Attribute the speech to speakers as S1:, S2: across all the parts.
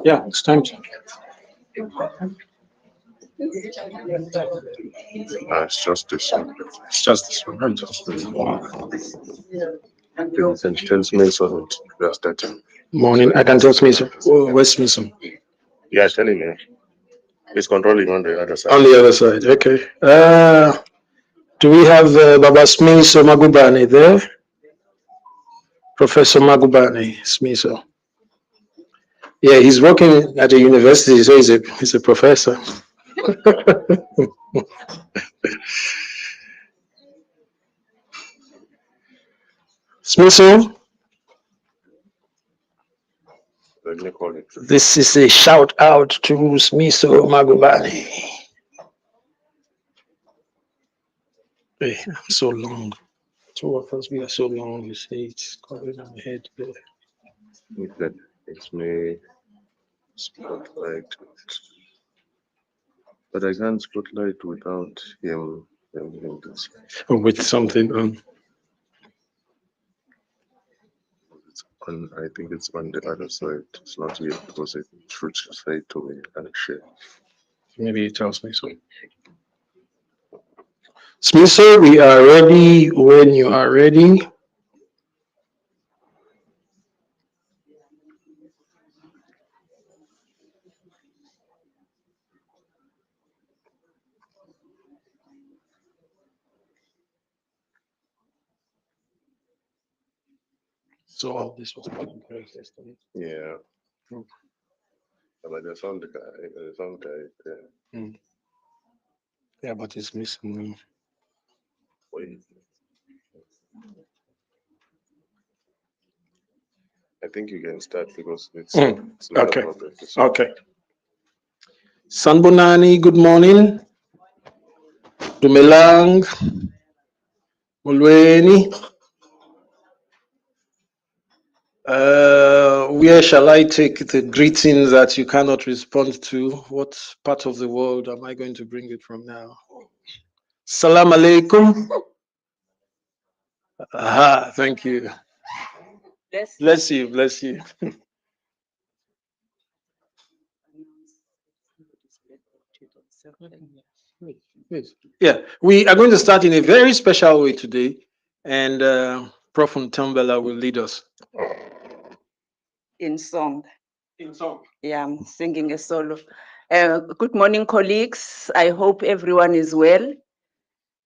S1: Yeah, it's time to.
S2: It's just this one.
S1: It's just this one, right?
S2: Ladies and gentlemen, so we are starting.
S1: Morning. I can tell Smith. Oh, where's Smith?
S2: Yeah, telling me. It's controlling on the other side.
S1: On the other side. Okay. Do we have Baba Smith or Magubani there? Professor Magubani Smith. Yeah, he's working at a university, so he's a professor. Smith,
S2: Let me call it.
S1: this is a shout out to Smith Magubani. Hey, I'm so long. Two of us, we are so long. You say it's covering our head.
S2: It's me. Spotlight. But I can't spotlight without him.
S1: With something on.
S2: It's on, I think it's on the other side. It's not yet because it should say to me and share.
S1: Maybe it tells me so. Smith, we are ready when you are ready. So all this was put in place yesterday.
S2: Yeah. But the sound guy, yeah.
S1: Yeah, but it's missing.
S2: Wait. I think you can start because it's not
S1: Okay.
S2: a problem.
S1: Okay. Sanbonani, good morning. Dumelang. Mulweni. Where shall I take the greetings that you cannot respond to? What part of the world am I going to bring it from now? Salam alaikum. Aha, thank you. Bless you, bless you. Yeah, we are going to start in a very special way today, and Prof. Ntambela will lead us.
S3: In song.
S1: In song.
S3: Yeah, I'm singing a solo. Good morning, colleagues. I hope everyone is well.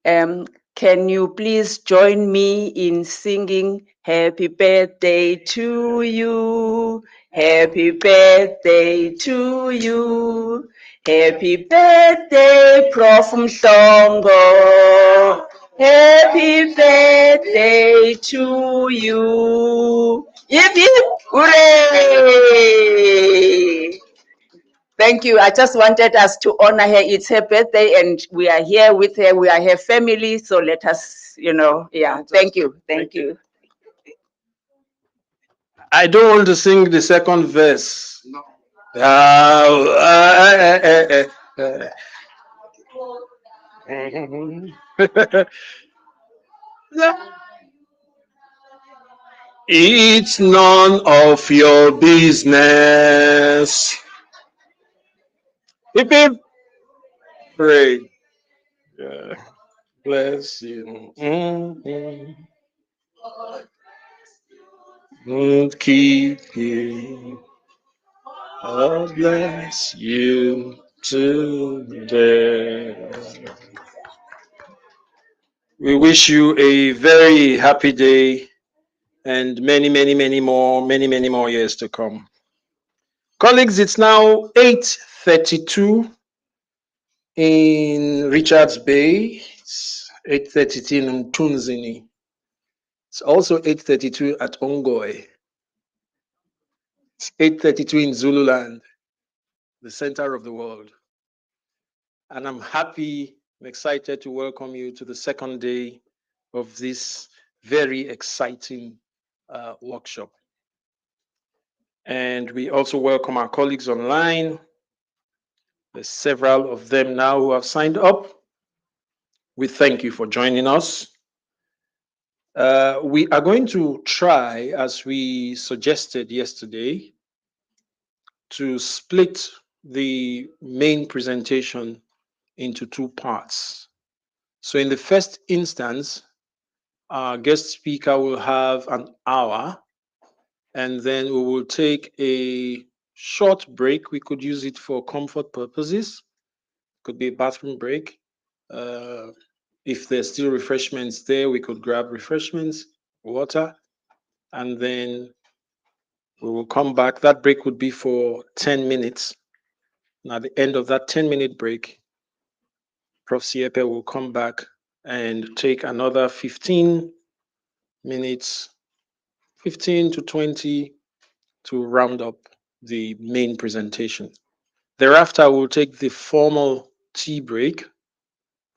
S3: Can you please join me in singing Happy Birthday to you? Happy birthday to you. Happy birthday, Prof. Mhlongo. Happy birthday to you. Yip, yip, hooray! Thank you. I just wanted us to honor her. It's her birthday and we are here with her. We are her family. So let us, yeah. Thank you. Thank you.
S1: I don't want to sing the second verse. No. It's none of your business. Hip hip. Pray. Yeah. Bless you. Keep you. God bless you today. We wish you a very happy day and many, many, many more years to come. Colleagues, it's now 8:32 in Richards Bay. It's 8:32 in Tunzini. It's also 8:32 at Ongoy. It's 8:32 in Zululand, the center of the world. And I'm excited to welcome you to the second day of this very exciting workshop. And we also welcome our colleagues online. There's several of them now who have signed up. We thank you for joining us. We are going to try, as we suggested yesterday, to split the main presentation into two parts. So in the first instance, our guest speaker will have an hour, and then we will take a short break. We could use it for comfort purposes. Could be a bathroom break. Uh, if there's still refreshments there, we could grab refreshments, water, and then we will come back. That break would be for 10 minutes. And at the end of that 10-minute break, Prof. Siepe will come back and take another 15 minutes, 15 to 20 to round up the main presentation. Thereafter, we'll take the formal tea break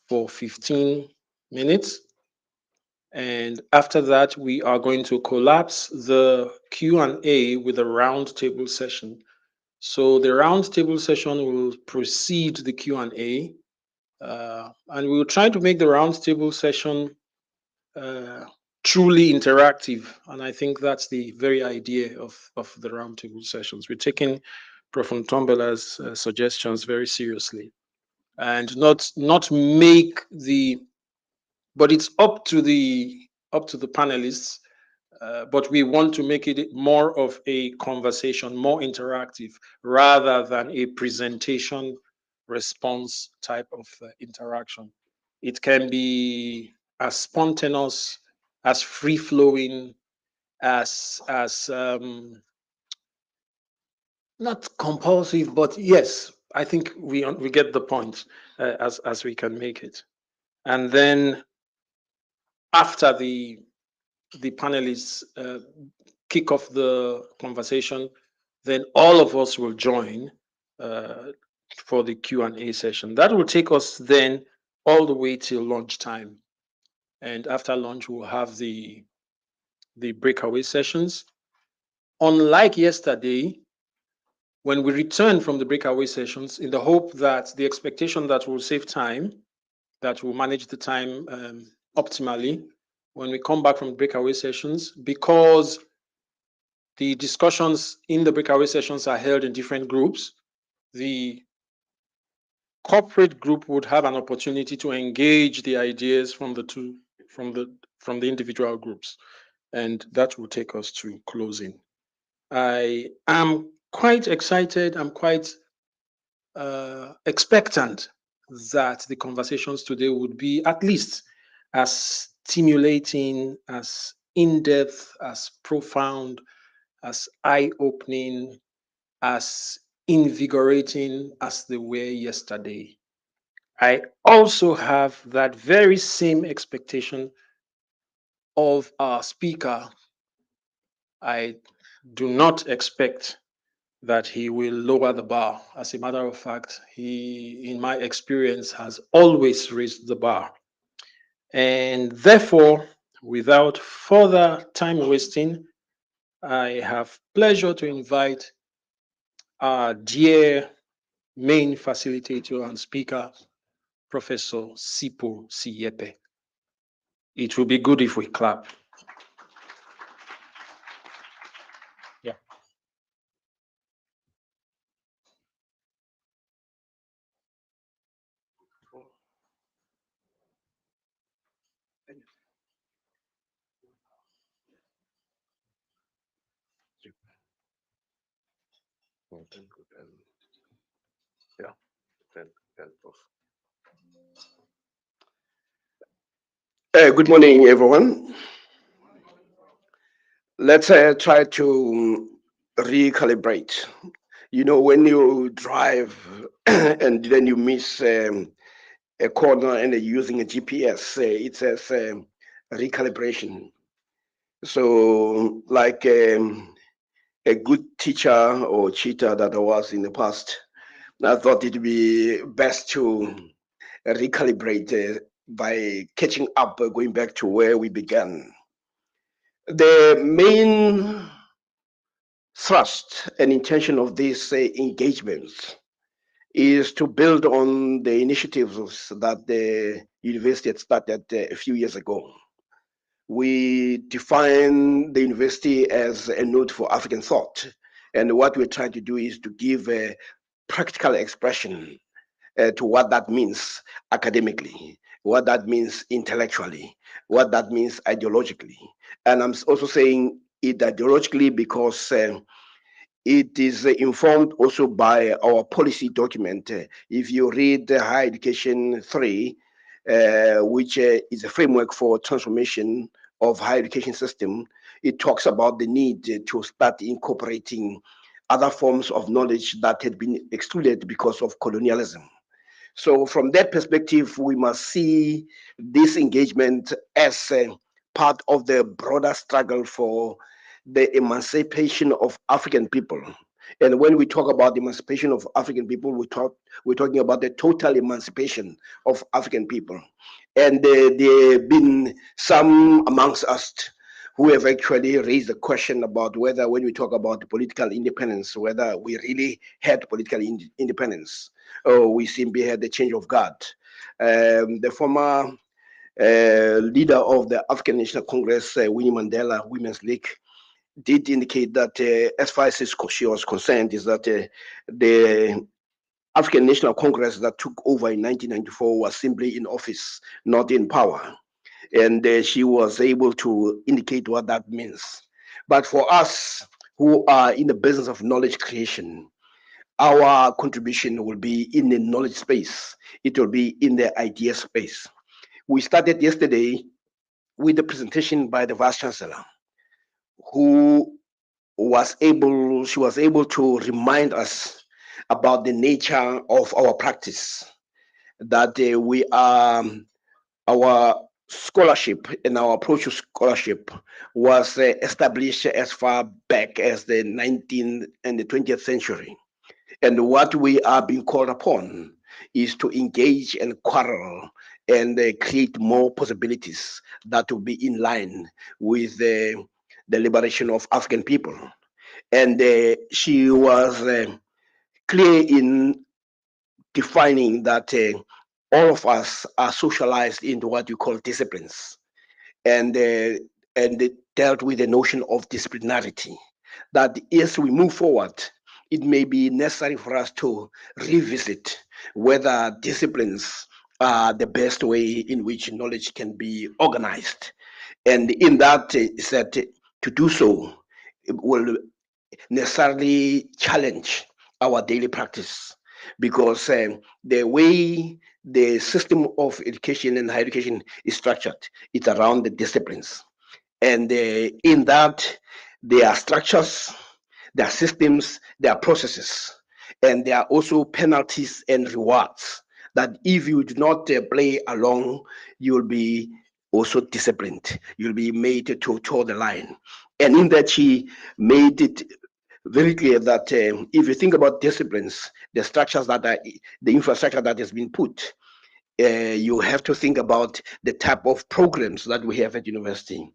S1: for 15 minutes. And after that, we are going to collapse the Q&A with a roundtable session. So the roundtable session will precede the Q&A, and we will try to make the roundtable session truly interactive. And I think that's the very idea of the roundtable sessions. We're taking Prof. Ntombela's suggestions very seriously, and not make the, but it's up to the panelists. But we want to make it more of a conversation, more interactive, rather than a presentation response type of interaction. It can be as spontaneous, as free flowing, as not compulsive, but yes, I think we get the point, as we can make it. And then after the panelists kick off the conversation, then all of us will join for the Q&A session. That will take us then all the way till lunchtime. And after lunch, we'll have the breakaway sessions. Unlike yesterday, when we return from the breakaway sessions, in the hope that the expectation that we'll save time, that we'll manage the time optimally, when we come back from breakaway sessions, because the discussions in the breakaway sessions are held in different groups, the corporate group would have an opportunity to engage the ideas from the individual groups, and that will take us to closing. I am quite excited. I'm quite expectant that the conversations today would be at least as stimulating, as in-depth, as profound, as eye-opening, as invigorating as they were yesterday. I also have that very same expectation of our speaker. I do not expect that he will lower the bar. As a matter of fact, he, in my experience, has always raised the bar. And therefore, without further time wasting, I have pleasure to invite our dear main facilitator and speaker, Professor Sipo Siyepe. It will be good if we clap. Yeah.
S2: Yeah, then Prof.
S4: Good morning, everyone. Let's try to recalibrate. You know, when you drive and then you miss a corner and you're using a GPS, it says recalibration. So, like a good teacher or cheater that I was in the past, I thought it'd be best to recalibrate by catching up, going back to where we began. The main thrust and intention of these engagements is to build on the initiatives that the university had started a few years ago. We define the university as a node for African thought. And what we're trying to do is to give a practical expression to what that means academically, what that means intellectually, what that means ideologically. And I'm also saying it ideologically because it is informed also by our policy document. If you read the Higher Education 3, which is a framework for transformation of higher education system, it talks about the need to start incorporating other forms of knowledge that had been excluded because of colonialism. So from that perspective, we must see this engagement as part of the broader struggle for the emancipation of African people. And when we talk about the emancipation of African people, we're talking about the total emancipation of African people. And there have been some amongst us who have actually raised the question about whether, when we talk about political independence, whether we really had political independence, or we simply had the change of guard. The former leader of the African National Congress, Winnie Mandela Women's League, did indicate that as far as she was concerned, is that the African National Congress that took over in 1994 was simply in office, not in power. And she was able to indicate what that means. But for us who are in the business of knowledge creation, our contribution will be in the knowledge space. It will be in the idea space. We started yesterday with the presentation by the Vice Chancellor, who she was able to remind us about the nature of our practice, that we are, our scholarship and our approach to scholarship was established as far back as the 19th and the 20th century. And what we are being called upon is to engage and quarrel and create more possibilities that will be in line with the liberation of African people. And she was clear in defining that all of us are socialized into what you call disciplines, and it dealt with the notion of disciplinarity. That as we move forward, it may be necessary for us to revisit whether disciplines are the best way in which knowledge can be organized, and in that is that to do so will necessarily challenge our daily practice, because the way the system of education and higher education is structured, it's around the disciplines. And in that, there are structures, there are systems, there are processes, and there are also penalties and rewards that if you do not play along, you'll be also disciplined. You'll be made to toe the line. And in that, she made it very clear that if you think about disciplines, the structures that are, the infrastructure that has been put, you have to think about the type of programs that we have at university.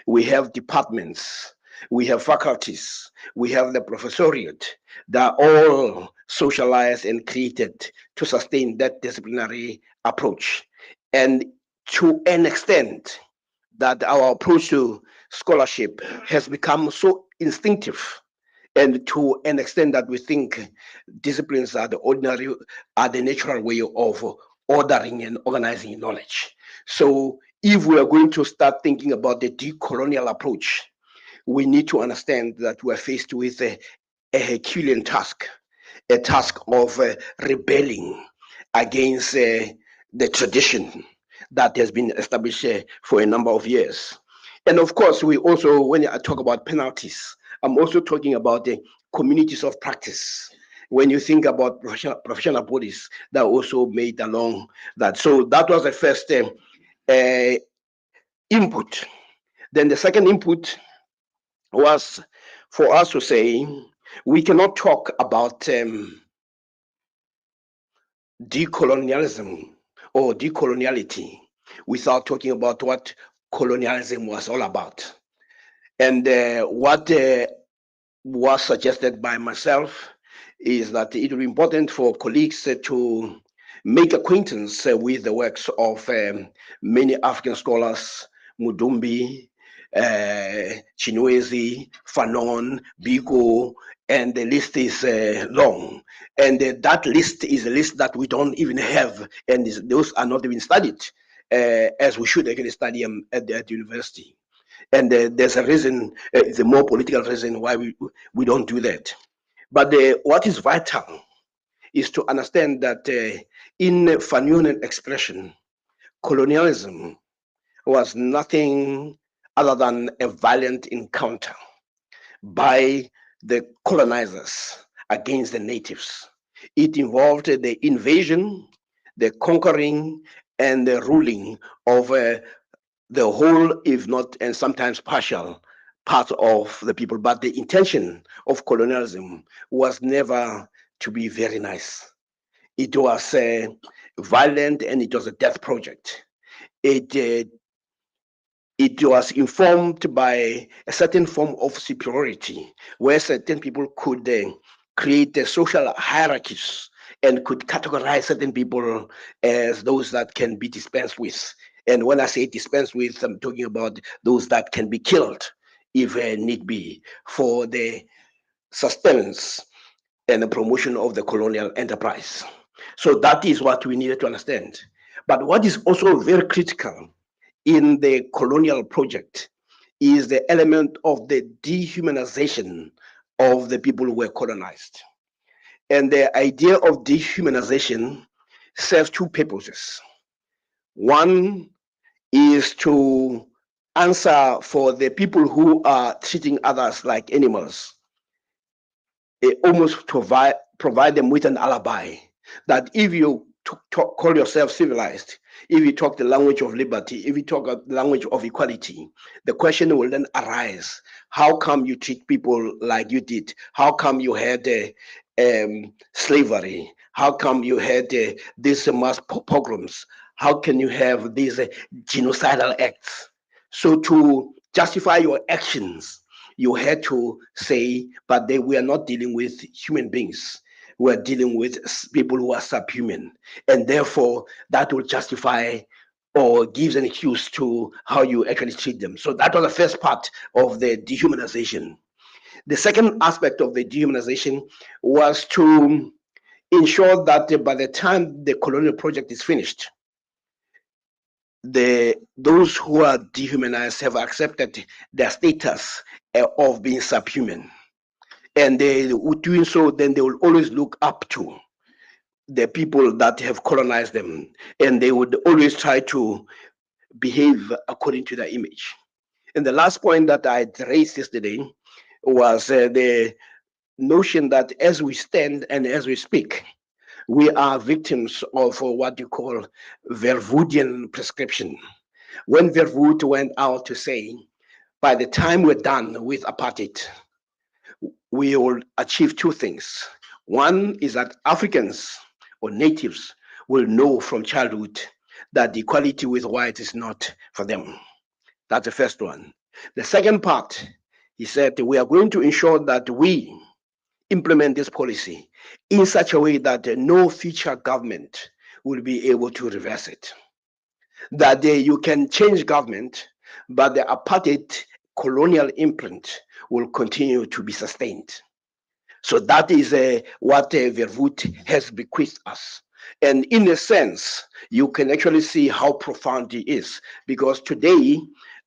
S4: We have departments, we have faculties, we have the professoriate. They are all socialized and created to sustain that disciplinary approach. And to an extent that our approach to scholarship has become so instinctive, and to an extent that we think disciplines are the natural way of ordering and organizing knowledge. So if we are going to start thinking about the decolonial approach, we need to understand that we're faced with a Herculean task, a task of rebelling against the tradition that has been established for a number of years. And of course, we also, when I talk about penalties, I'm also talking about the communities of practice. When you think about professional bodies that also made along that. So that was the first input. Then the second input was for us to say, we cannot talk about decolonialism or decoloniality without talking about what colonialism was all about. And what was suggested by myself is that it will be important for colleagues to make acquaintance with the works of many African scholars, Mudumbi, Chinwezi, Fanon, Biko, and the list is long. And that list is a list that we don't even have, and those are not even studied as we should actually study them at the university. And there's a reason, it's a more political reason why we don't do that. But what is vital is to understand that in Fanonian expression, colonialism was nothing other than a violent encounter by the colonizers against the natives. It involved the invasion, the conquering, and the ruling of the whole, if not, and sometimes partial, part of the people. But the intention of colonialism was never to be very nice. It was violent and it was a death project. It was informed by a certain form of superiority, where certain people could create social hierarchies and could categorize certain people as those that can be dispensed with. And when I say dispensed with, I'm talking about those that can be killed if need be for the sustenance and the promotion of the colonial enterprise. So that is what we needed to understand. But what is also very critical in the colonial project is the element of the dehumanization of the people who were colonized. And the idea of dehumanization serves two purposes. One is to answer for the people who are treating others like animals. Almost provide them with an alibi that if you call yourself civilized, if you talk the language of liberty, if you talk the language of equality, the question will then arise: how come you treat people like you did? How come you had slavery? How come you had these mass pogroms? How can you have these genocidal acts? So to justify your actions, you had to say, but we are not dealing with human beings. We are dealing with people who are subhuman. And therefore, that will justify or gives an excuse to how you actually treat them. So that was the first part of the dehumanization. The second aspect of the dehumanization was to ensure that by the time the colonial project is finished, those who are dehumanized have accepted their status of being subhuman. And they doing so, then they will always look up to the people that have colonized them, and they would always try to behave according to their image. And the last point that I raised yesterday was the notion that as we stand and as we speak, we are victims of what you call Verwoodian prescription. When Verwoerd went out to say, by the time we're done with apartheid, we will achieve two things. One is that Africans or natives will know from childhood that equality with white is not for them. That's the first one. The second part, he said, we are going to ensure that we implement this policy in such a way that no future government will be able to reverse it. That you can change government, but the apartheid colonial imprint will continue to be sustained. So that is what Verwoerd has bequeathed us. And in a sense, you can actually see how profound it is, because today,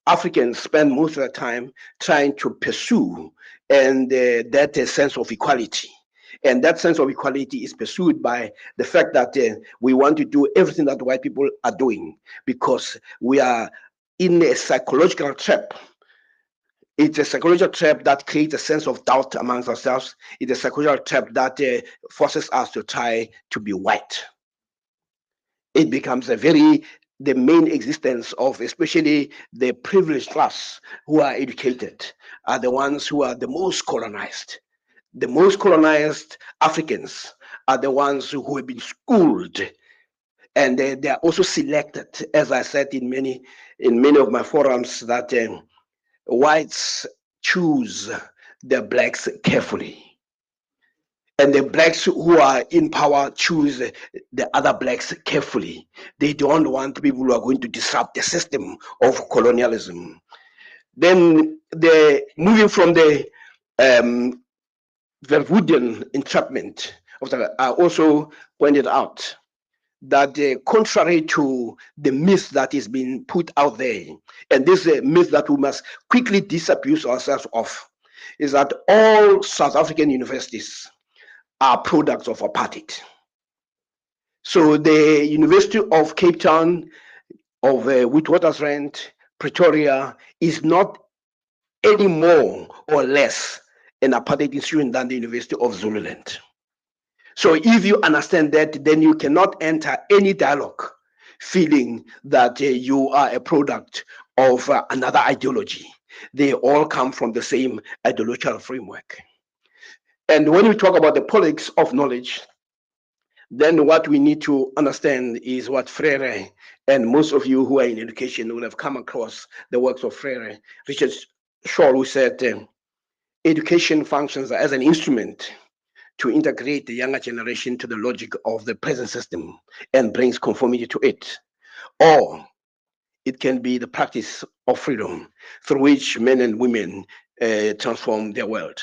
S4: Africans spend most of their time trying to pursue and that sense of equality. And that sense of equality is pursued by the fact that we want to do everything that white people are doing, because we are in a psychological trap. It's a psychological trap that creates a sense of doubt amongst ourselves. It's a psychological trap that forces us to try to be white. It becomes the main existence of especially the privileged class who are educated are the ones who are the most colonized. The most colonized Africans are the ones who have been schooled, and they are also selected, as I said in many of my forums, that whites choose their blacks carefully. And the blacks who are in power choose the other blacks carefully. They don't want people who are going to disrupt the system of colonialism. Then the moving from the Verwoerden entrapment, I also pointed out that contrary to the myth that is being put out there, and this myth that we must quickly disabuse ourselves of, is that all South African universities are products of apartheid. So the University of Cape Town, of Witwatersrand, Pretoria, is not any more or less an apartheid institution than the University of Zululand. So if you understand that, then you cannot enter any dialogue feeling that you are a product of another ideology. They all come from the same ideological framework. And when we talk about the politics of knowledge, then what we need to understand is what Freire, and most of you who are in education will have come across the works of Freire, Richard Shaw, who said, education functions as an instrument to integrate the younger generation to the logic of the present system and brings conformity to it. Or it can be the practice of freedom through which men and women transform their world.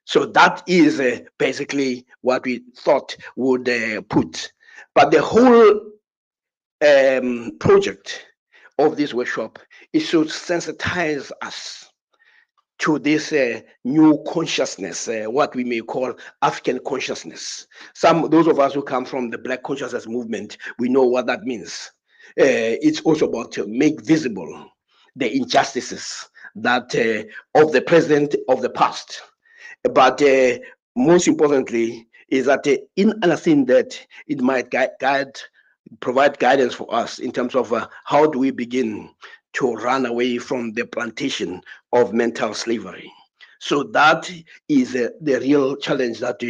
S4: So that is basically what we thought would put. But the whole project of this workshop is to sensitize us to this new consciousness, what we may call African consciousness. Those of us who come from the Black consciousness movement, we know what that means. It's also about to make visible the injustices that of the present, of the past. But most importantly, is that in understanding that, it might provide guidance for us in terms of how do we begin to run away from the plantation of mental slavery. So that is the real challenge that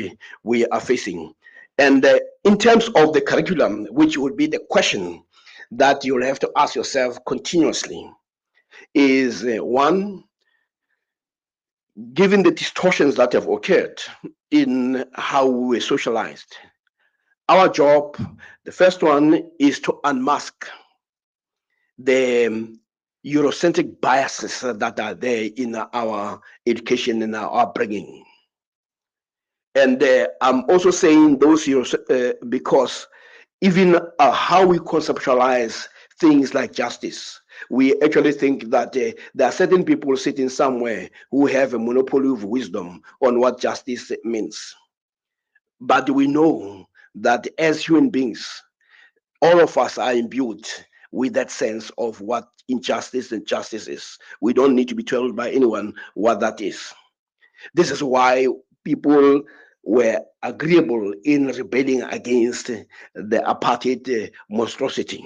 S4: we are facing. And in terms of the curriculum, which would be the question that you'll have to ask yourself continuously, is one, given the distortions that have occurred in how we were socialized, our job, the first one, is to unmask the Eurocentric biases that are there in our education and our upbringing. And I'm also saying those because even how we conceptualize things like justice, we actually think that there are certain people sitting somewhere who have a monopoly of wisdom on what justice means. But we know that as human beings, all of us are imbued with that sense of what injustice and justice is. We don't need to be told by anyone what that is. This is why people were agreeable in rebelling against the apartheid monstrosity.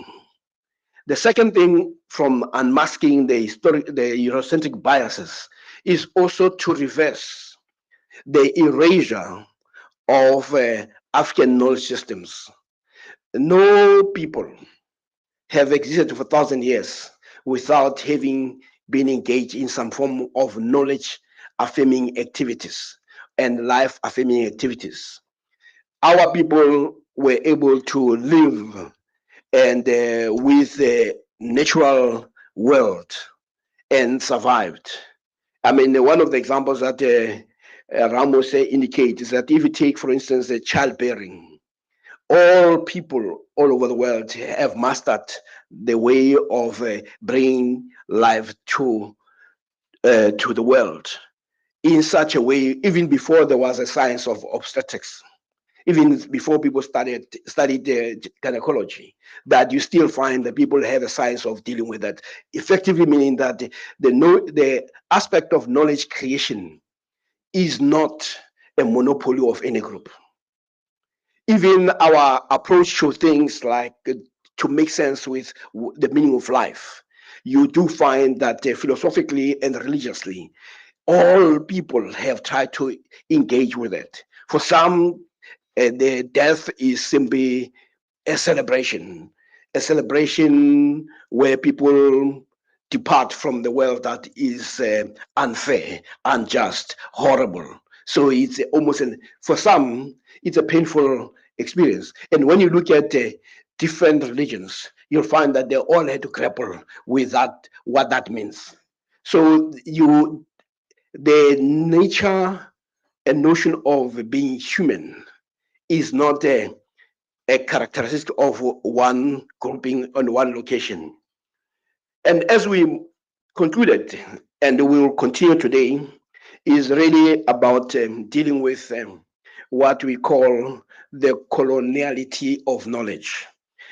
S4: The second thing from unmasking the Eurocentric biases is also to reverse the erasure of African knowledge systems. No people have existed for 1,000 years without having been engaged in some form of knowledge affirming activities and life affirming activities. Our people were able to live and with the natural world and survived. I mean, one of the examples that Ramos indicates is that if you take, for instance, childbearing, all people all over the world have mastered the way of bringing life to the world in such a way, even before there was a science of obstetrics, even before people studied gynecology, that you still find that people have a science of dealing with that, effectively meaning that the aspect of knowledge creation is not a monopoly of any group. Even our approach to things like to make sense with the meaning of life, you do find that philosophically and religiously, all people have tried to engage with it. For some, the death is simply a celebration where people depart from the world that is unfair, unjust, horrible. So it's almost, for some, it's a painful experience. And when you look at different religions, you'll find that they all had to grapple with that, what that means. So the nature and notion of being human is not a characteristic of one grouping on one location. And as we concluded, and we will continue today, is really about dealing with what we call the coloniality of knowledge.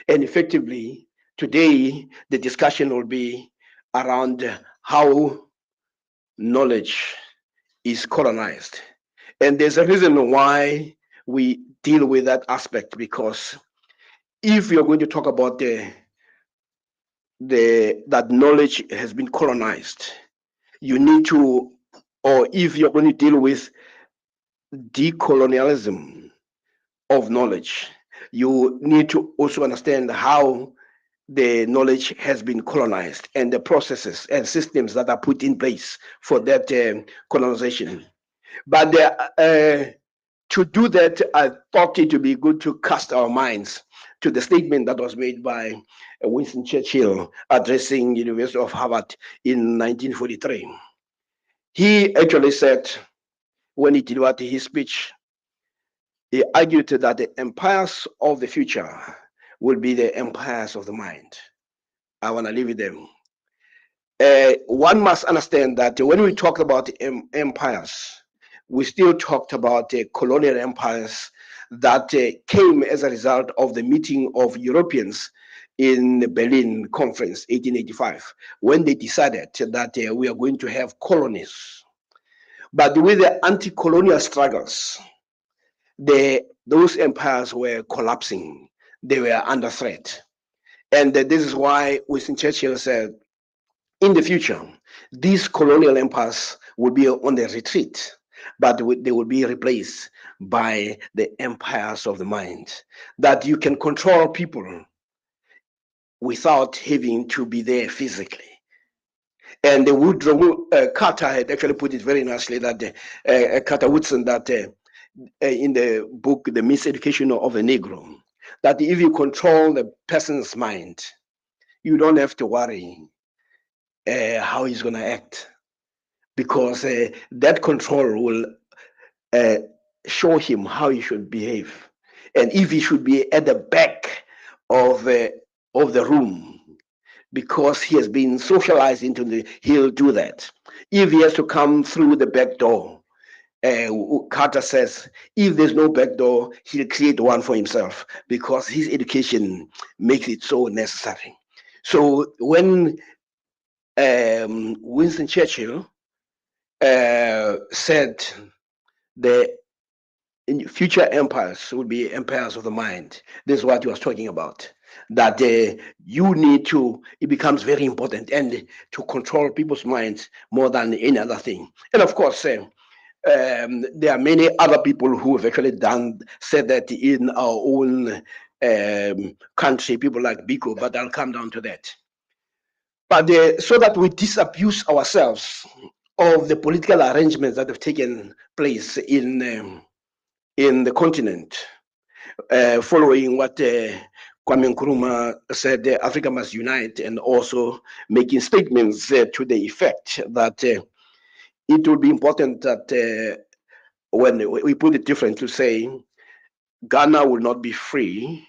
S4: And effectively, today, the discussion will be around how knowledge is colonized. And there's a reason why we deal with that aspect, because if you're going to talk about that knowledge has been colonized, you need to, or if you're going to deal with decolonialism of knowledge, you need to also understand how the knowledge has been colonized and the processes and systems that are put in place for that colonization. But to do that, I thought it would be good to cast our minds to the statement that was made by Winston Churchill addressing University of Harvard in 1943. He actually said, when he delivered his speech, he argued that the empires of the future will be the empires of the mind. I want to leave it there. One must understand that when we talk about empires, we still talked about colonial empires that came as a result of the meeting of Europeans in the Berlin Conference 1885, when they decided that we are going to have colonies. But with the anti-colonial struggles, those empires were collapsing. They were under threat. And this is why Winston Churchill said, in the future, these colonial empires will be on the retreat, but they will be replaced by the empires of the mind, that you can control people without having to be there physically. And the Woodrow Carter had actually put it very nicely, that Carter Woodson, that in the book, The Miseducation of a Negro, that if you control the person's mind, you don't have to worry how he's going to act, because that control will show him how he should behave. And if he should be at the back of the room, because he has been socialized into he'll do that. If he has to come through the back door, Carter says, if there's no back door, he'll create one for himself, because his education makes it so necessary. So when Winston Churchill said the future empires will be empires of the mind, this is what he was talking about. That you need to, it becomes very important, and to control people's minds more than any other thing. And of course, there are many other people who have actually said that in our own country, people like Biko, but I'll come down to that. But so that we disabuse ourselves of the political arrangements that have taken place in the continent, following what Kwame Nkrumah said, Africa must unite, and also making statements to the effect that it would be important that when we put it different, to say Ghana will not be free,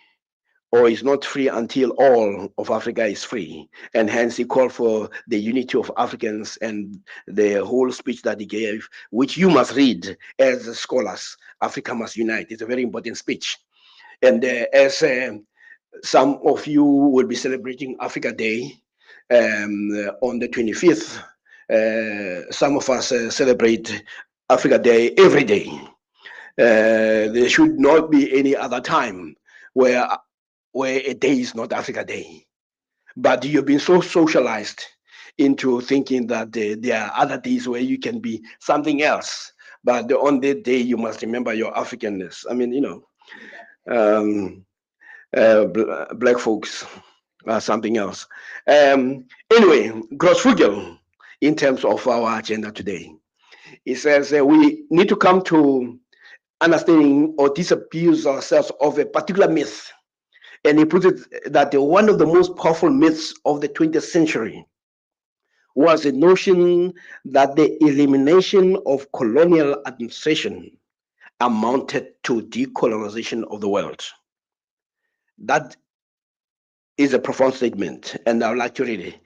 S4: or is not free until all of Africa is free. And hence he called for the unity of Africans, and the whole speech that he gave, which you must read as scholars, Africa Must Unite. It's a very important speech. And as some of you will be celebrating Africa Day on the 25th, some of us celebrate Africa Day every day. There should not be any other time where a day is not Africa Day. But you've been so socialized into thinking that there are other days where you can be something else. But on that day, you must remember your Africanness. I mean, black folks are something else. Anyway, gross frugal in terms of our agenda today. He says we need to come to understanding or disabuse ourselves of a particular myth. And he puts it that one of the most powerful myths of the 20th century was the notion that the elimination of colonial administration amounted to decolonization of the world. That is a profound statement, and I would like to read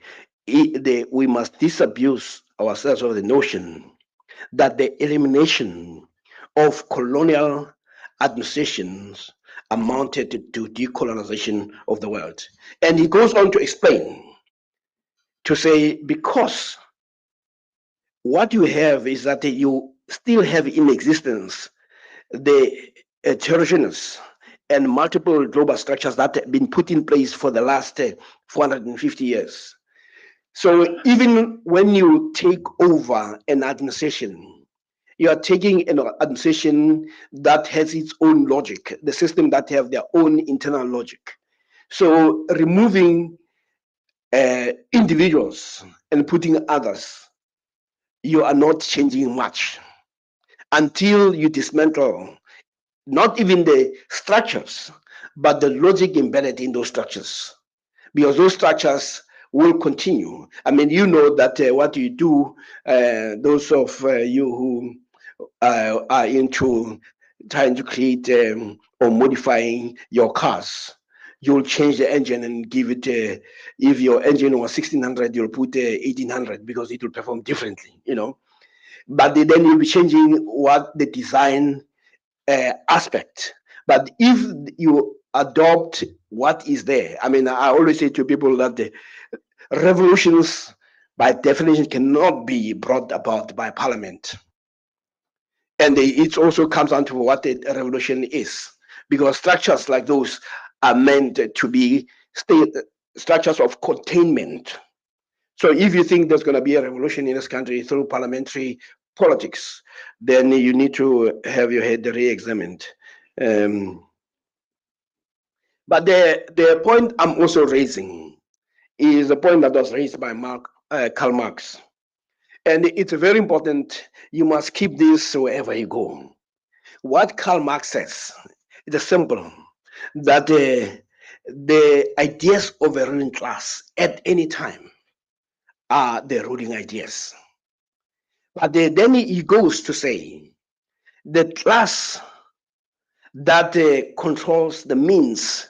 S4: it. We must disabuse ourselves of the notion that the elimination of colonial administrations amounted to decolonization of the world. And he goes on to explain, to say, because what you have is that you still have in existence the heterogeneous and multiple global structures that have been put in place for the last 450 years. So even when you take over an administration, you are taking an administration that has its own logic, the system that have their own internal logic. So removing individuals and putting others, you are not changing much until you dismantle not even the structures, but the logic embedded in those structures, because those structures will continue. I mean, you know that what you do, those of you who are into trying to create or modifying your cars, you'll change the engine and give it, if your engine was 1600, you'll put 1800 because it will perform differently, you know. But then you'll be changing what the design aspect. But if you adopt what is there, I mean, I always say to people that the revolutions, by definition, cannot be brought about by parliament. And it also comes down to what a revolution is, because structures like those are meant to be structures of containment. So if you think there's going to be a revolution in this country through parliamentary politics, then you need to have your head re-examined. But the point I'm also raising is a point that was raised by Karl Marx. And it's very important. You must keep this wherever you go. What Karl Marx says is simple, that the ideas of a ruling class at any time are the ruling ideas. But then he goes to say the class that controls the means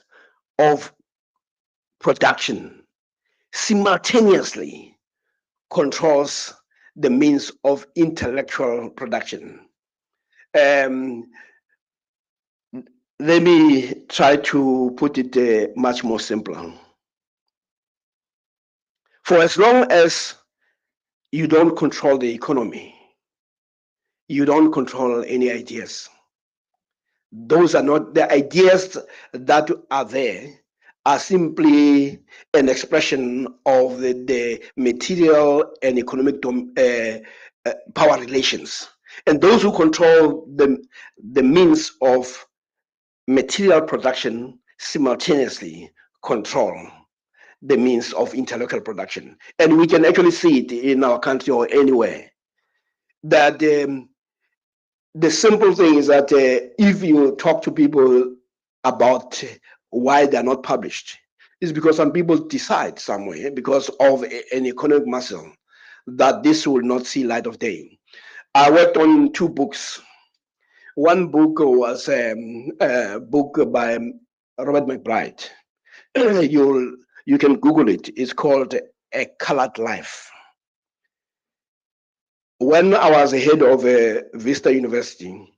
S4: of production simultaneously controls the means of intellectual production. Let me try to put it much more simple. For as long as you don't control the economy, you don't control any ideas. Those are not the ideas that are there, are simply an expression of the material and economic power relations. And those who control the means of material production simultaneously control the means of intellectual production. And we can actually see it in our country or anywhere, that the simple thing is that if you talk to people about why they're not published, it's because some people decide somewhere, because of an economic muscle, that this will not see light of day. I worked on 2 books. One book was a book by Robert McBride. You can Google it. It's called A Colored Life. When I was head of Vista University,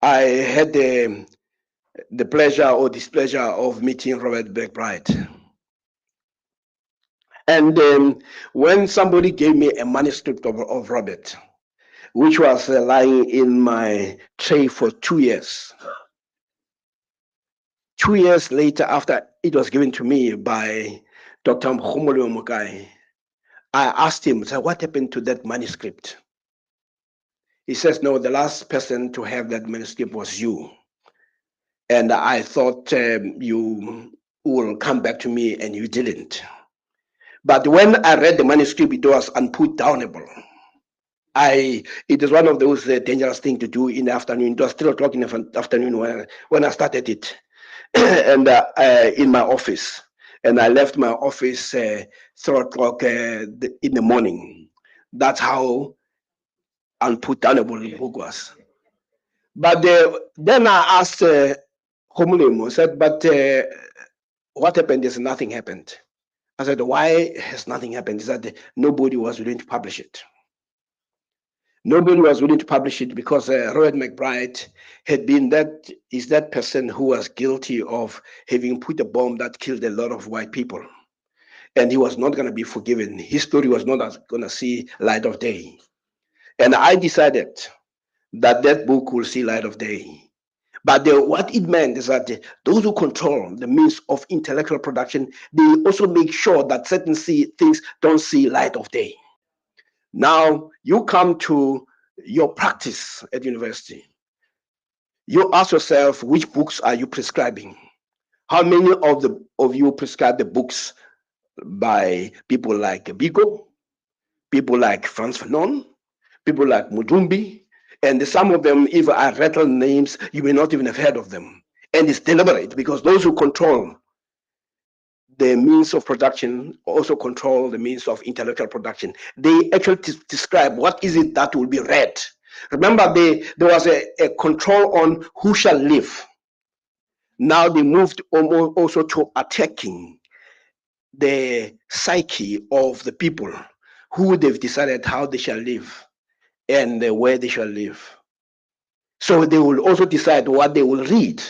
S4: I had the pleasure or displeasure of meeting Robert McBride. And when somebody gave me a manuscript of Robert, which was lying in my tray for 2 years, 2 years later, after it was given to me by Dr. Mkhumuli Omukai, I asked him, so what happened to that manuscript? He says, no, the last person to have that manuscript was you. And I thought you will come back to me, and you didn't. But when I read the manuscript, it was unputdownable. It is one of those dangerous things to do in the afternoon. It was 3 o'clock in the afternoon when I started it, and in my office, and I left my office 3 o'clock in the morning. That's how unputdownable the book was. But then I asked Homulimo, said, but what happened is nothing happened. I said, why has nothing happened? He said, nobody was willing to publish it. Nobody was willing to publish it because Robert McBride is that person who was guilty of having put a bomb that killed a lot of white people. And he was not going to be forgiven. His story was not going to see light of day. And I decided that that book will see light of day. But what it meant is that those who control the means of intellectual production, they also make sure that certain things don't see light of day. Now, you come to your practice at university. You ask yourself, which books are you prescribing? How many of you prescribe the books by people like Biko, people like Frantz Fanon, people like Mudumbi, and some of them, if I rattle names, you may not even have heard of them. And it's deliberate because those who control the means of production also control the means of intellectual production. They actually describe what is it that will be read. Remember, there was a control on who shall live. Now they moved also to attacking the psyche of the people, who they've decided how they shall live and where they shall live. So they will also decide what they will read.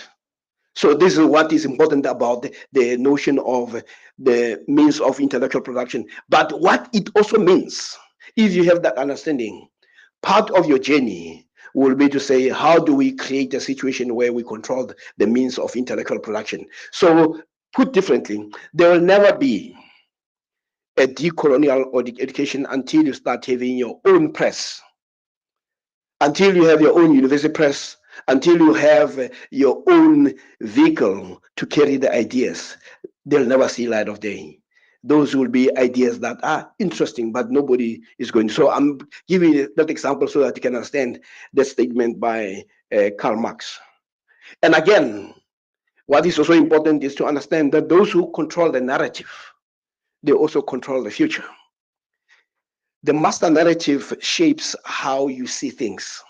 S4: So this is what is important about the notion of the means of intellectual production. But what it also means, if you have that understanding, part of your journey will be to say, how do we create a situation where we control the means of intellectual production? So put differently, there will never be a decolonial education until you start having your own press, until you have your own university press, until you have your own vehicle to carry the ideas. They'll never see light of day. Those will be ideas that are interesting, but nobody is going. So I'm giving you that example so that you can understand the statement by Karl Marx. And again, what is also important is to understand that those who control the narrative, they also control the future. The master narrative shapes how you see things.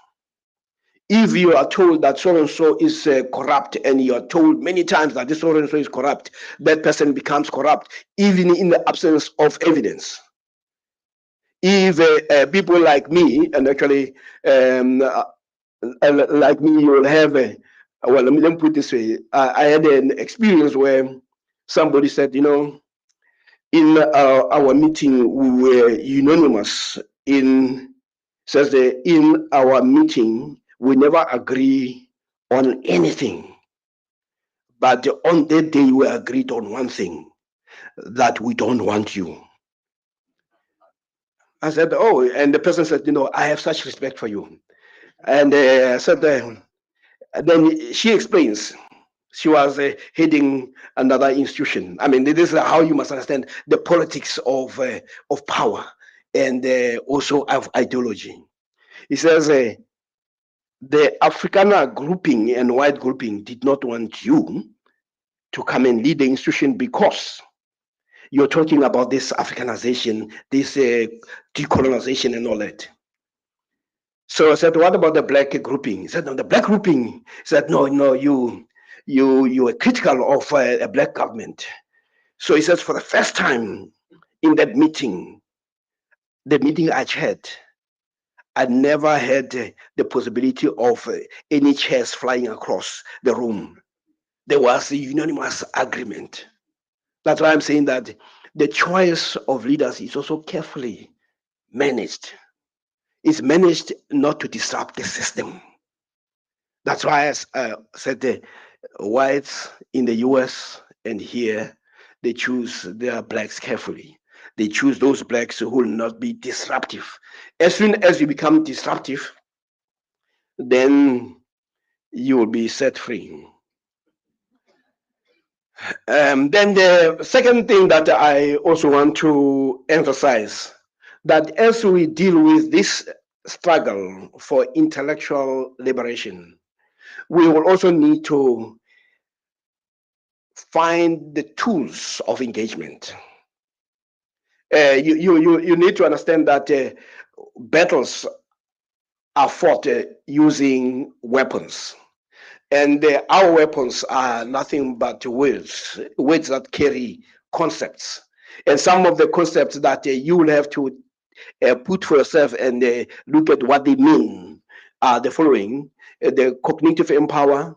S4: If you are told that so and so is corrupt, and you are told many times that this so and so is corrupt, that person becomes corrupt, even in the absence of evidence. If people like me, and actually like me, you will have well, let me put it this way. I had an experience where somebody said, in our meeting, we were unanimous says that in our meeting, we never agree on anything. But on that day, we agreed on one thing, that we don't want you. I said, oh, and the person said, I have such respect for you. And I said, then she explains. She was heading another institution. I mean, this is how you must understand the politics of power and also of ideology. He says, the Afrikaner grouping and white grouping did not want you to come and lead the institution because you're talking about this Africanization, this decolonization and all that. So I said, what about the black grouping? He said, no, the black grouping. He said, no, you were critical of a black government. So he says, for the first time in that meeting, the meeting I had, I never had the possibility of any chairs flying across the room. There was a unanimous agreement. That's why I'm saying that the choice of leaders is also carefully managed. It's managed not to disrupt the system. That's why I said the whites in the US and here, they choose their blacks carefully. They choose those blacks who will not be disruptive. As soon as you become disruptive, then you will be set free. Then the second thing that I also want to emphasize, that as we deal with this struggle for intellectual liberation, we will also need to find the tools of engagement. You need to understand that battles are fought using weapons. And our weapons are nothing but words, words that carry concepts. And some of the concepts that you will have to put for yourself and look at what they mean are the following: the cognitive empower,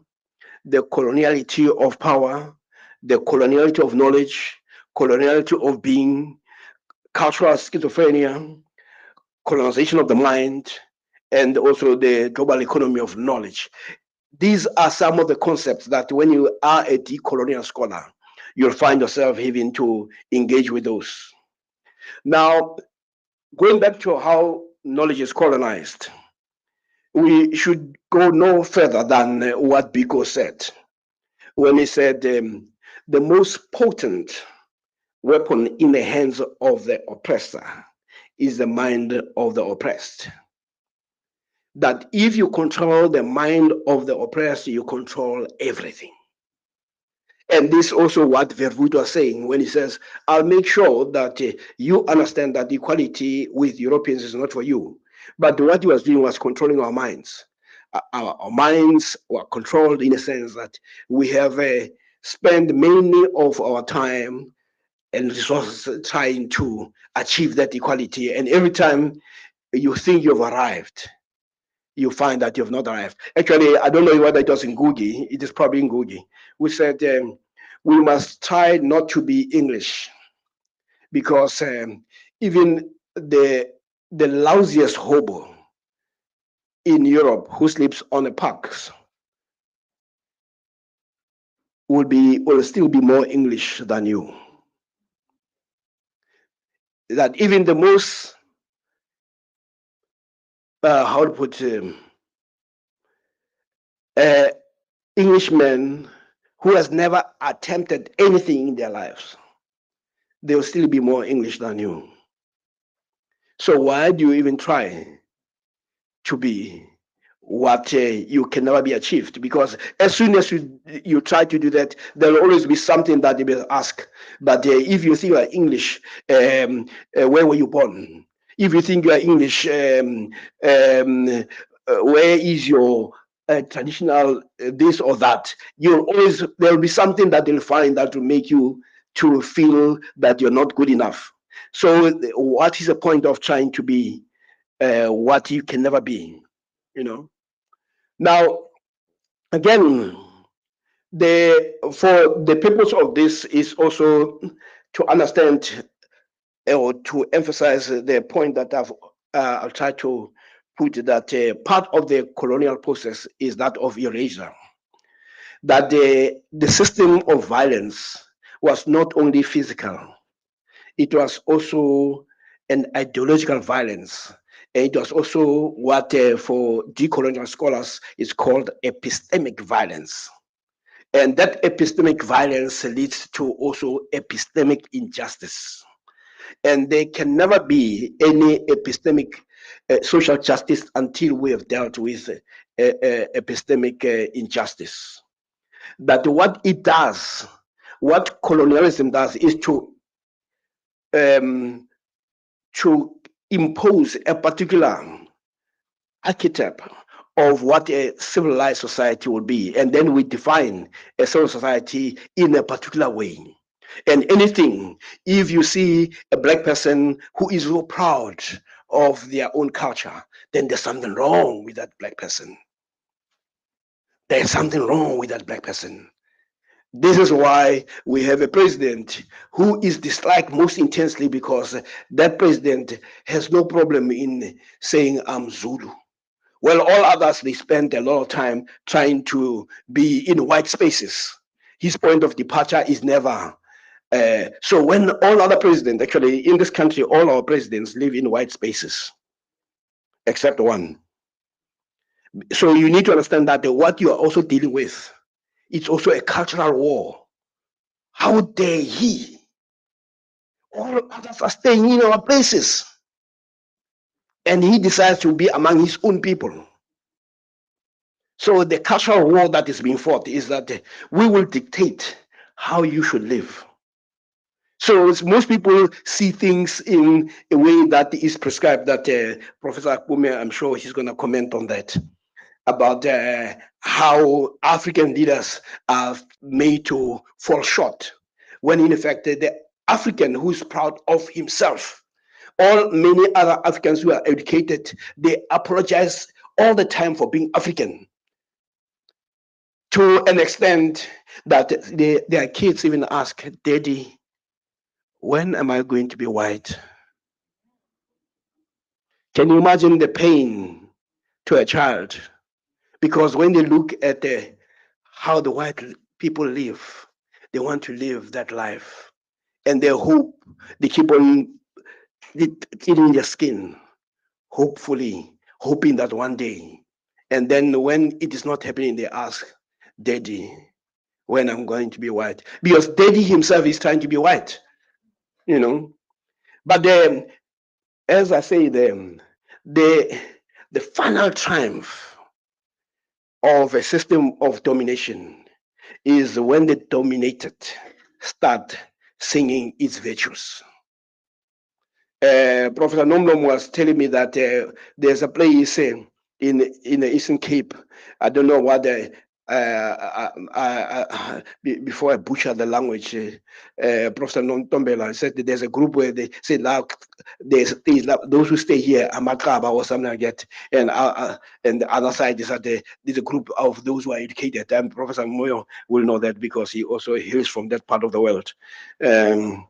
S4: the coloniality of power, the coloniality of knowledge, coloniality of being, cultural schizophrenia, colonization of the mind, and also the global economy of knowledge. These are some of the concepts that when you are a decolonial scholar, you'll find yourself having to engage with those. Now, going back to how knowledge is colonized, we should go no further than what Biko said when he said the most potent weapon in the hands of the oppressor is the mind of the oppressed. That if you control the mind of the oppressed, you control everything. And this is also what Verwoerd was saying when he says, I'll make sure that you understand that equality with Europeans is not for you. But what he was doing was controlling our minds. Our minds were controlled in a sense that we have spent many of our time and resources trying to achieve that equality. And every time you think you've arrived, you find that you've not arrived. Actually, I don't know whether it was in Ngugi, it is probably in Ngugi. We said we must try not to be English because even the lousiest hobo in Europe who sleeps on the parks will still be more English than you. That even the most how to put Englishman who has never attempted anything in their lives, they will still be more English than you. So why do you even try to be what you can never be achieved? Because as soon as you try to do that, there will always be something that they will ask. But if you think you are English, where were you born? If you think you are English, where is your traditional this or that? You'll always, there will be something that they'll find that will make you to feel that you're not good enough. So what is the point of trying to be what you can never be? You know. Now, again, for the purpose of this is also to understand or to emphasize the point that I'll try to put, that part of the colonial process is that of erasure. That the system of violence was not only physical, it was also an ideological violence. And it was also what for decolonial scholars is called epistemic violence. And that epistemic violence leads to also epistemic injustice. And there can never be any epistemic social justice until we have dealt with epistemic injustice. That what it does, what colonialism does, is to impose a particular archetype of what a civilized society would be. And then we define a civil society in a particular way. And anything, if you see a black person who is so proud of their own culture, then there's something wrong with that black person. There's something wrong with that black person. This is why we have a president who is disliked most intensely, because that president has no problem in saying, I'm Zulu. Well, all others, they spend a lot of time trying to be in white spaces. His point of departure is never. So when all other presidents, actually in this country, all our presidents live in white spaces, except one. So you need to understand that what you are also dealing with, it's also a cultural war. How dare he? All others are staying in our places. and he decides to be among his own people. So the cultural war that is being fought is that we will dictate how you should live. So most people see things in a way that is prescribed. That Professor Akume, I'm sure he's going to comment on that, about how African leaders are made to fall short, when in effect the African who's proud of himself, all many other Africans who are educated, they apologize all the time for being African, to an extent that their kids even ask, Daddy, when am I going to be white? Can you imagine the pain to a child? Because when they look at how the white people live, they want to live that life. And they hope, they keep on eating their skin, hopefully, hoping that one day. And then when it is not happening, they ask, Daddy, when I'm going to be white? Because Daddy himself is trying to be white, you know. But as I say, the final triumph of a system of domination is when the dominated start singing its virtues. Professor Nomnom was telling me that there's a place in the Eastern Cape. I don't know what before I butcher the language, Professor Ntombela said that there's a group where they say now there's those who stay here, Amakaba or something like that, and the other side is that there's a group of those who are educated. And Professor Moyo will know that because he also hails from that part of the world. Um,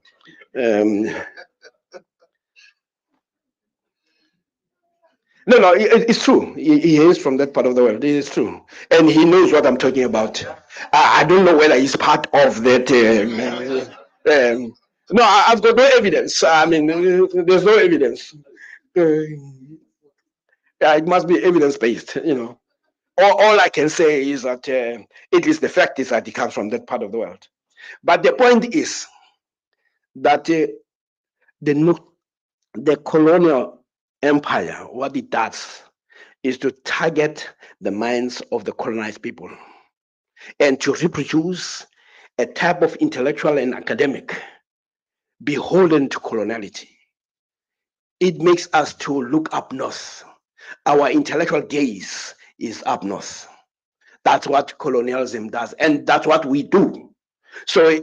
S4: no, it's true. He is from that part of the world. It is true, and he knows what I'm talking about. I don't know whether he's part of that. No, I've got no evidence. I mean, there's no evidence. Yeah, it must be evidence based. All I can say is that it is the fact is that he comes from that part of the world. But the point is that the colonial empire, what it does is to target the minds of the colonized people and to reproduce a type of intellectual and academic beholden to coloniality. It makes us to look up north. Our intellectual gaze is up north. That's what colonialism does, and that's what we do. So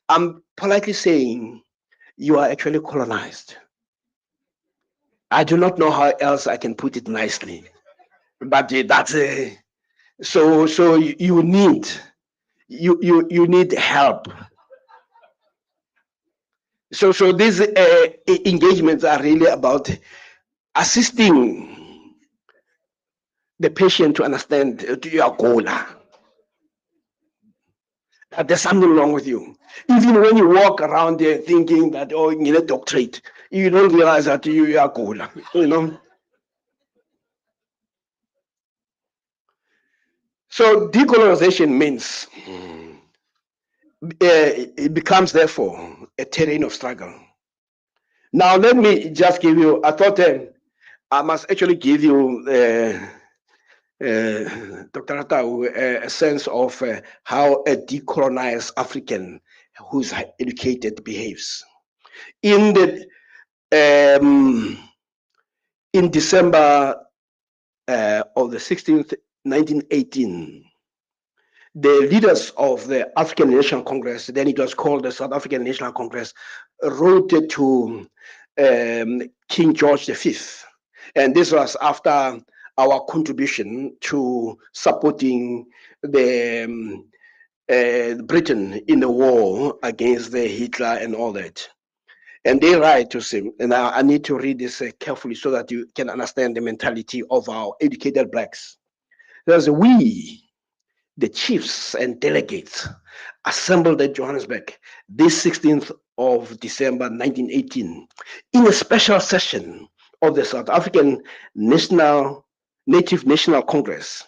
S4: I'm politely saying you are actually colonized. I do not know how else I can put it nicely, but that's so you need help. So these engagements are really about assisting the patient to understand your goal. That there's something wrong with you. Even when you walk around there thinking that, oh, you need a doctorate, you don't realize that you are cool. So decolonization means it becomes therefore a terrain of struggle. Now let me just give you. I thought I must actually give you, Dr. Atau, a sense of how a decolonized African who's educated behaves. In December of the 16th, 1918, the leaders of the African National Congress, then it was called the South African National Congress, wrote to King George V. And this was after our contribution to supporting the Britain in the war against the Hitler and all that. And they write to him, and I need to read this carefully so that you can understand the mentality of our educated blacks. There's we, the chiefs and delegates, assembled at Johannesburg this 16th of December 1918 in a special session of the South African Native National Congress,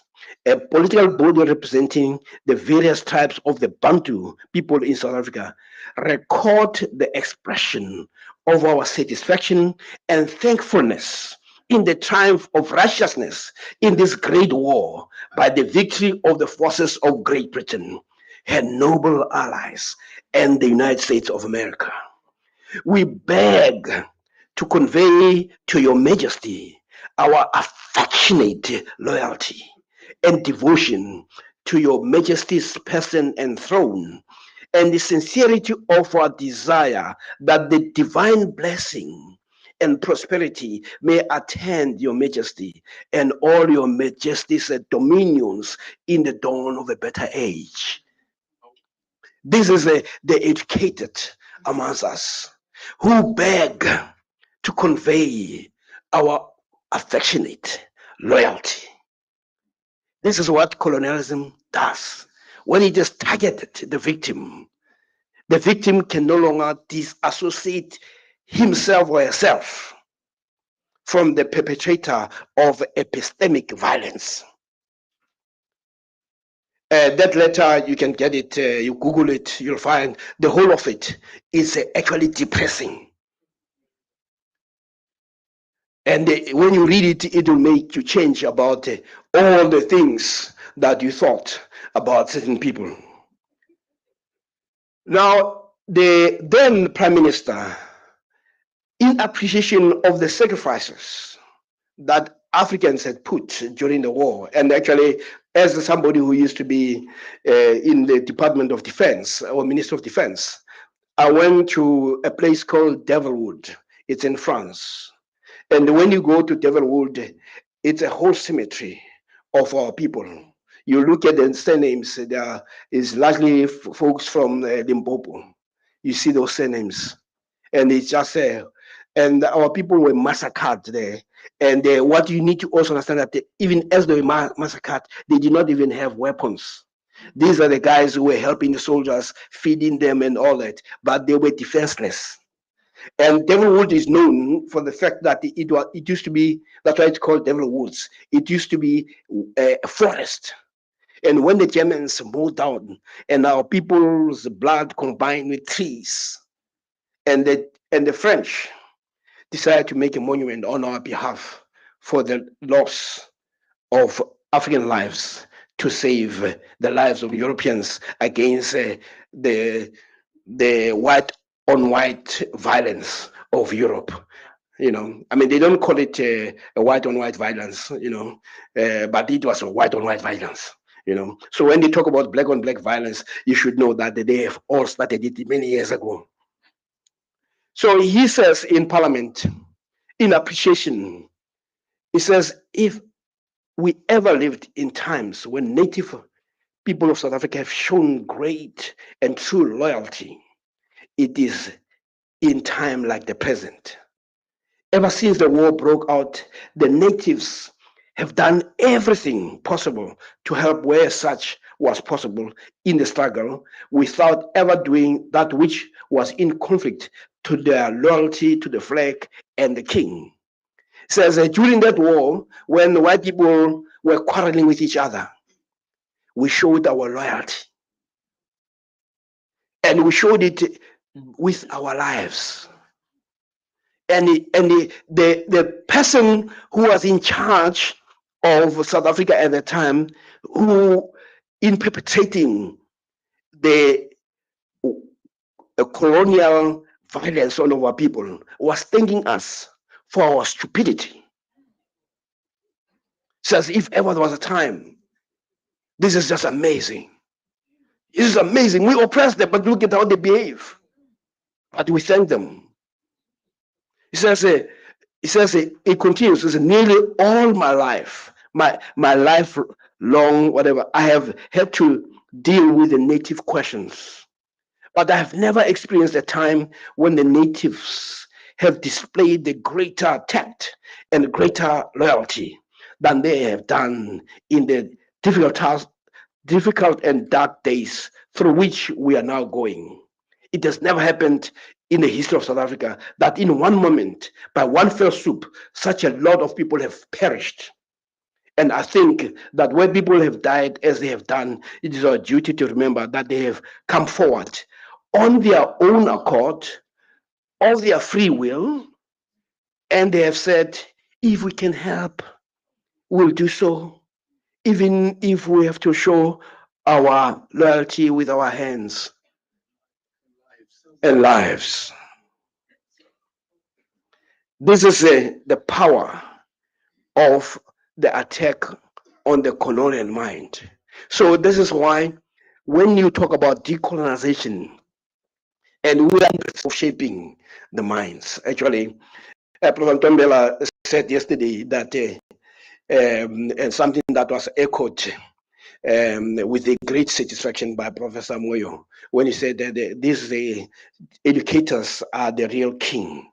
S4: a political body representing the various tribes of the Bantu people in South Africa, record the expression of our satisfaction and thankfulness in the triumph of righteousness in this great war by the victory of the forces of Great Britain, her noble allies, and the United States of America. We beg to convey to your majesty our affectionate loyalty and devotion to your majesty's person and throne, and the sincerity of our desire that the divine blessing and prosperity may attend your majesty and all your majesty's dominions in the dawn of a better age. This is the educated amongst us who beg to convey our affectionate loyalty. This is what colonialism does. When it is targeted the victim can no longer disassociate himself or herself from the perpetrator of epistemic violence. That letter, you can get it, you Google it, you'll find the whole of it is actually depressing. And when you read it, it will make you change about all the things that you thought about certain people. Now, the then Prime Minister, in appreciation of the sacrifices that Africans had put during the war, and actually, as somebody who used to be in the Department of Defense or Minister of Defense, I went to a place called Devilwood. It's in France. And when you go to Devilwood, it's a whole cemetery of our people. You look at the surnames, there is largely folks from Limpopo. You see those surnames. And it's just and our people were massacred there. And what you need to also understand that even as they were massacred, they did not even have weapons. These are the guys who were helping the soldiers, feeding them and all that, but they were defenseless. And Devilwood is known for the fact that it used to be, that's why it's called Devil Woods. It used to be a forest. And when the Germans moved down and our people's blood combined with trees, and the French decided to make a monument on our behalf for the loss of African lives to save the lives of Europeans against the white on white violence of Europe. You know, I mean, they don't call it a white on white violence, but it was a white on white violence. So when they talk about black on black violence, you should know that they have all started it many years ago. So he says in Parliament, in appreciation, he says, if we ever lived in times when native people of South Africa have shown great and true loyalty, it is in time like the present. Ever since the war broke out, the natives have done everything possible to help where such was possible in the struggle without ever doing that which was in conflict to their loyalty to the flag and the king. It says during that war, when the white people were quarreling with each other, we showed our loyalty. And we showed it with our lives. And the person who was in charge of South Africa at the time, who in perpetrating the colonial violence on our people, was thanking us for our stupidity. Says if ever there was a time, this is just amazing. This is amazing. We oppress them, but look at how they behave. But we thank them. It says it continues. It says, nearly all my life, my life long, whatever, I have had to deal with the native questions. But I have never experienced a time when the natives have displayed the greater tact and greater loyalty than they have done in the difficult and dark days through which we are now going. It has never happened in the history of South Africa that in one moment, by one fell swoop, such a lot of people have perished. And I think that when people have died as they have done, it is our duty to remember that they have come forward on their own accord, of their free will, and they have said, If we can help, we'll do so, even if we have to show our loyalty with our hands and lives. This is the power of the attack on the colonial mind. So this is why when you talk about decolonization, and we are of shaping the minds. Actually, Professor Tombela said yesterday that, and something that was echoed with a great satisfaction by Professor Moyo, when he said that these educators are the real king.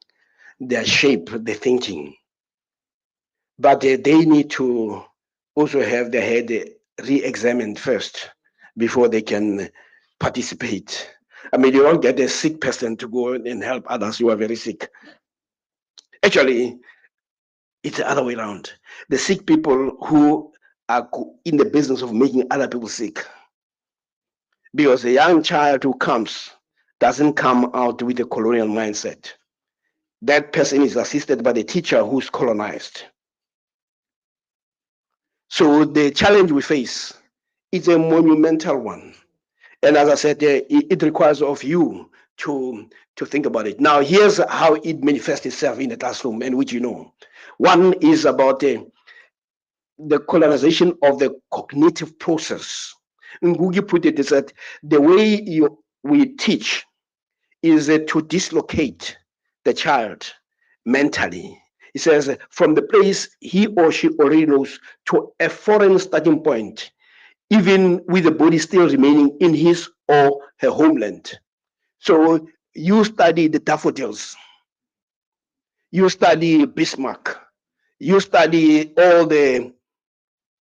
S4: They shape the thinking, but they need to also have their head re-examined first before they can participate. I mean, you don't get a sick person to go and help others who are very sick. Actually, it's the other way around. The sick people who are in the business of making other people sick. Because a young child who comes doesn't come out with a colonial mindset. That person is assisted by the teacher who's colonized. So the challenge we face is a monumental one. And as I said, it requires of you to think about it. Now, here's how it manifests itself in the classroom, and which you know. One is about the colonization of the cognitive process. Ngugi put it is that the way we teach is to dislocate the child mentally. He says, from the place he or she already knows to a foreign starting point, even with the body still remaining in his or her homeland. So you study the daffodils, you study Bismarck, you study all the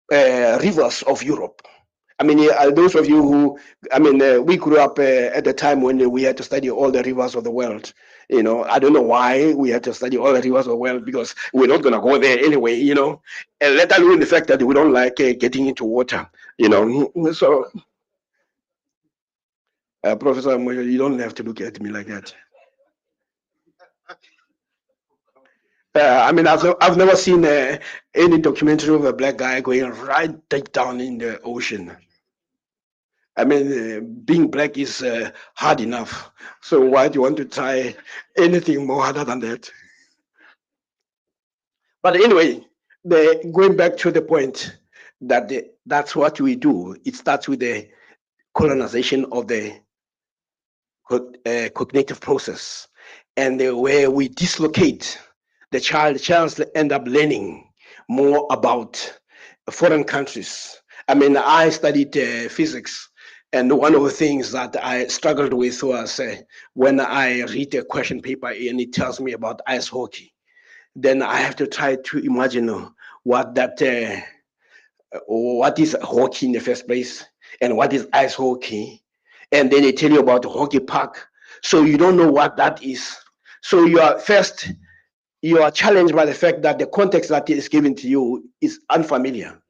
S4: rivers of Europe. I mean, those of you who, I mean, we grew up at the time when we had to study all the rivers of the world. You know, I don't know why we had to study all the rivers of the world, because we're not going to go there anyway, you know, and let alone the fact that we don't like getting into water, you know. So, Professor Moyo, you don't have to look at me like that. I mean, I've never seen any documentary of a black guy going right deep down in the ocean. I mean, being black is hard enough. So why do you want to try anything more harder than that? But anyway, going back to the point that that's what we do. It starts with the colonization of the cognitive process, and where we dislocate the child. Children end up learning more about foreign countries. I mean, I studied physics, and one of the things that I struggled with was when I read a question paper and it tells me about ice hockey, then I have to try to imagine what what is hockey in the first place and what is ice hockey, and then they tell you about the hockey park, so you don't know what that is. So you are challenged by the fact that the context that is given to you is unfamiliar,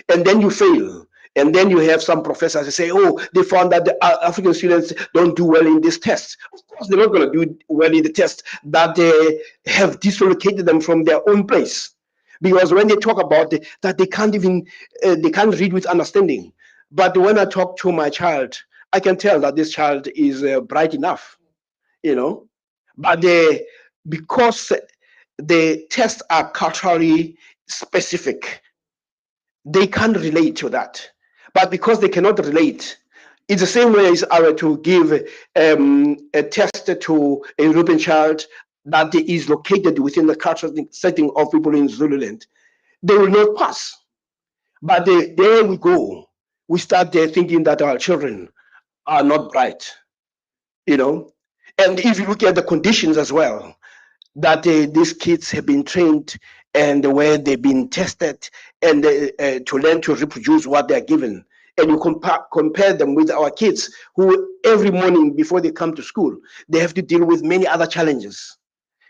S4: and then you fail. And then you have some professors who say, oh, they found that the African students don't do well in this test. Of course, they're not going to do well in the test that they have dislocated them from their own place. Because when they talk about that, they can't even they can't read with understanding. But when I talk to my child, I can tell that this child is bright enough, you know. But because the tests are culturally specific, they can't relate to that. But because they cannot relate, it's the same way as I were to give a test to a European child that is located within the cultural setting of people in Zululand. They will not pass. But there we go. We start there thinking that our children are not bright, you know. And if you look at the conditions as well, that these kids have been trained and where they've been tested and to learn to reproduce what they're given. And you compare them with our kids who every morning before they come to school, they have to deal with many other challenges.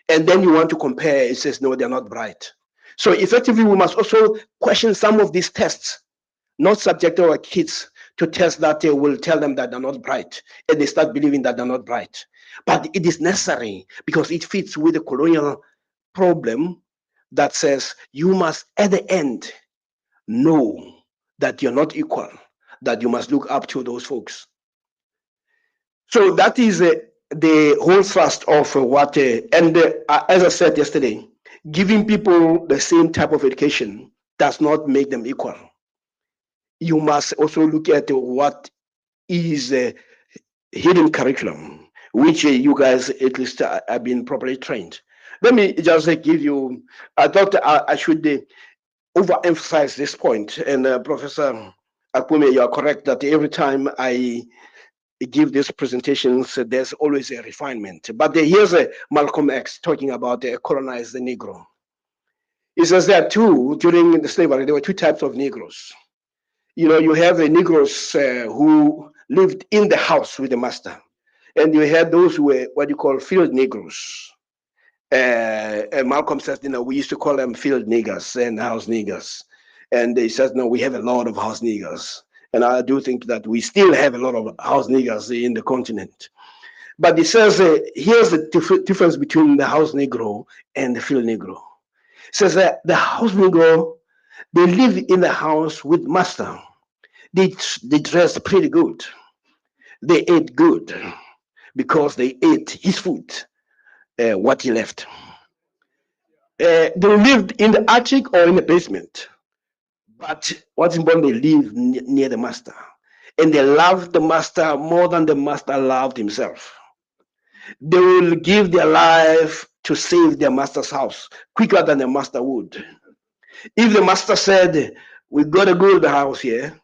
S4: And then you want to compare, it says, no, they're not bright. So effectively, we must also question some of these tests, not subject our kids to tests that they will tell them that they're not bright, and they start believing that they're not bright. But it is necessary because it fits with the colonial problem that says you must, at the end, know that you're not equal, that you must look up to those folks. So that is the whole thrust of what, and as I said yesterday, giving people the same type of education does not make them equal. You must also look at what is hidden curriculum, which you guys at least have been properly trained. Let me just give you, I thought I should overemphasize this point. And Professor Akume, you are correct that every time I give these presentations, there's always a refinement. But here's Malcolm X talking about colonize the Negro. He says that too, during the slavery, there were two types of Negroes. You know, you have the Negroes who lived in the house with the master, and you had those who were what you call field Negroes. And Malcolm says, you know, we used to call them field niggers and house niggers. And he says, no, we have a lot of house niggers. And I do think that we still have a lot of house niggers in the continent. But he says, here's the difference between the house Negro and the field Negro. He says that the house Negro, they live in the house with master. They dressed pretty good. They ate good because they ate his food, what he left. They lived in the attic or in the basement. But what's important, they live near the master. And they loved the master more than the master loved himself. They will give their life to save their master's house quicker than the master would. If the master said, we got a good house here,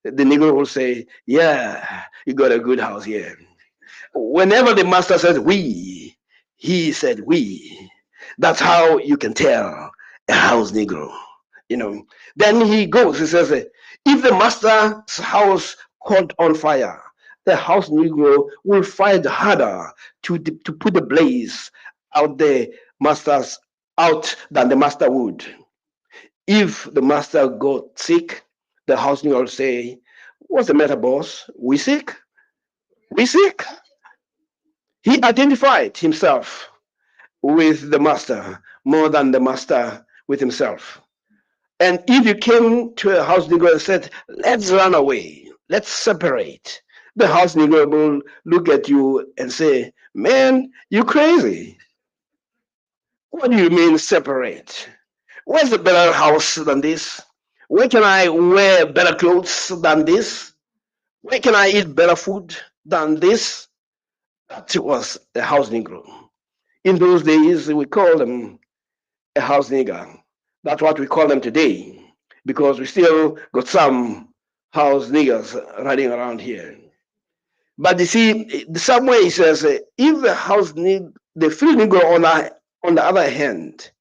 S4: the Negro will say, yeah, you got a good house here. Whenever the master says we, he said we. That's how you can tell a house Negro. You know. Then he goes, he says, if the master's house caught on fire, the house Negro will fight harder to put the blaze out the master's out than the master would. If the master got sick, the house Negro will say, what's the matter, boss? We sick? We sick? He identified himself with the master more than the master with himself. And if you came to a house Negro and said, let's run away, let's separate, the house Negro will look at you and say, man, you crazy. What do you mean separate? Where's a better house than this? Where can I wear better clothes than this? Where can I eat better food than this? That was a house Negro. In those days, we called them a house nigger. That's what we call them today, because we still got some house niggers running around here. But you see, the same way he says, if the field Negro on the other hand,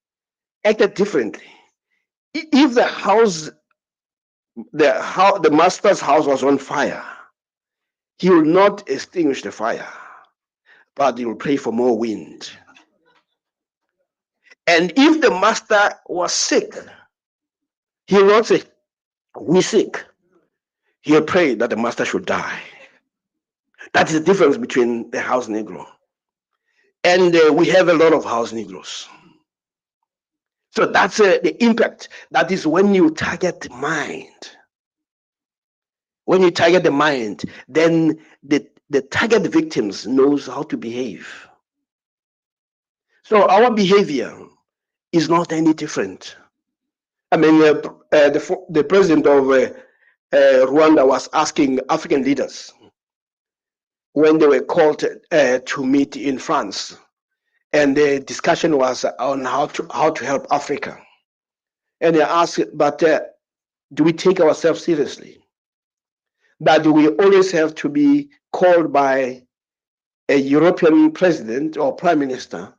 S4: acted differently. If the master's house was on fire, he will not extinguish the fire, but he will pray for more wind. And if the master was sick, he will not say, we sick. He'll pray that the master should die. That is the difference between the house Negro. And we have a lot of house Negroes. So that's the impact. That is when you target the mind. When you target the mind, then the target victims knows how to behave. So our behavior is not any different. I mean, the president of Rwanda was asking African leaders when they were called to meet in France, and the discussion was on how to help Africa. And they asked, but do we take ourselves seriously? That we always have to be called by a European president or prime minister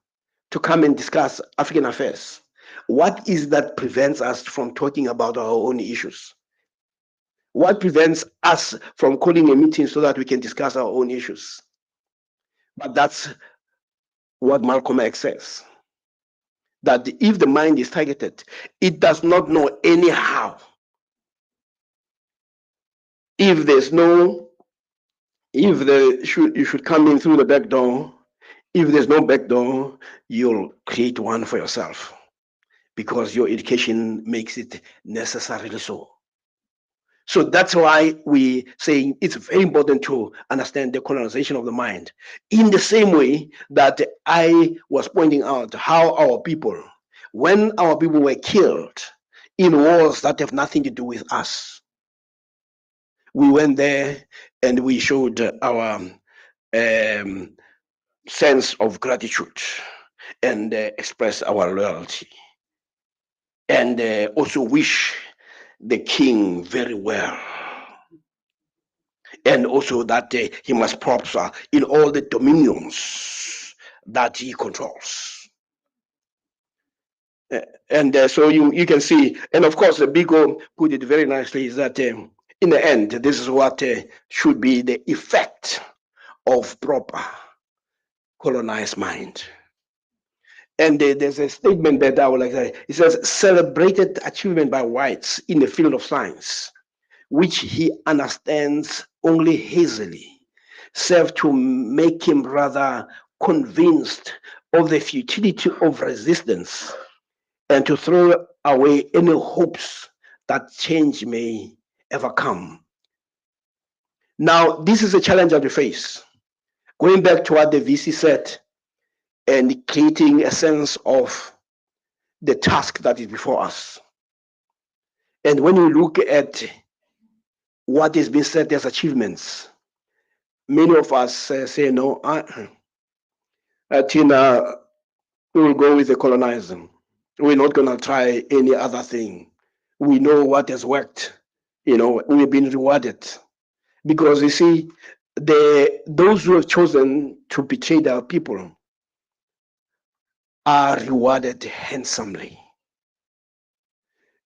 S4: to come and discuss African affairs? What is that prevents us from talking about our own issues? What prevents us from calling a meeting so that we can discuss our own issues? But that's what Malcolm X says. That if the mind is targeted, it does not know anyhow. If you should come in through the back door, if there's no back door, you'll create one for yourself. because your education makes it necessarily so. So that's why we saying it's very important to understand the colonization of the mind. In the same way that I was pointing out how our people, when our people were killed in wars that have nothing to do with us, we went there and we showed our sense of gratitude and expressed our loyalty and also wish the king very well, and also that he must prosper in all the dominions that he controls. And so you can see, and of course, Biko put it very nicely, is that in the end, this is what should be the effect of proper colonized mind. And there's a statement that I would like to say. It says, celebrated achievement by whites in the field of science, which he understands only hazily, serve to make him rather convinced of the futility of resistance and to throw away any hopes that change may ever come. Now, this is a challenge that we face. Going back to what the VC said, and creating a sense of the task that is before us. And when you look at what is being said as achievements, many of us say, no, Tina, we will go with the colonizer. We're not going to try any other thing. We know what has worked. We've been rewarded. Because you see, those who have chosen to betray their people are rewarded handsomely.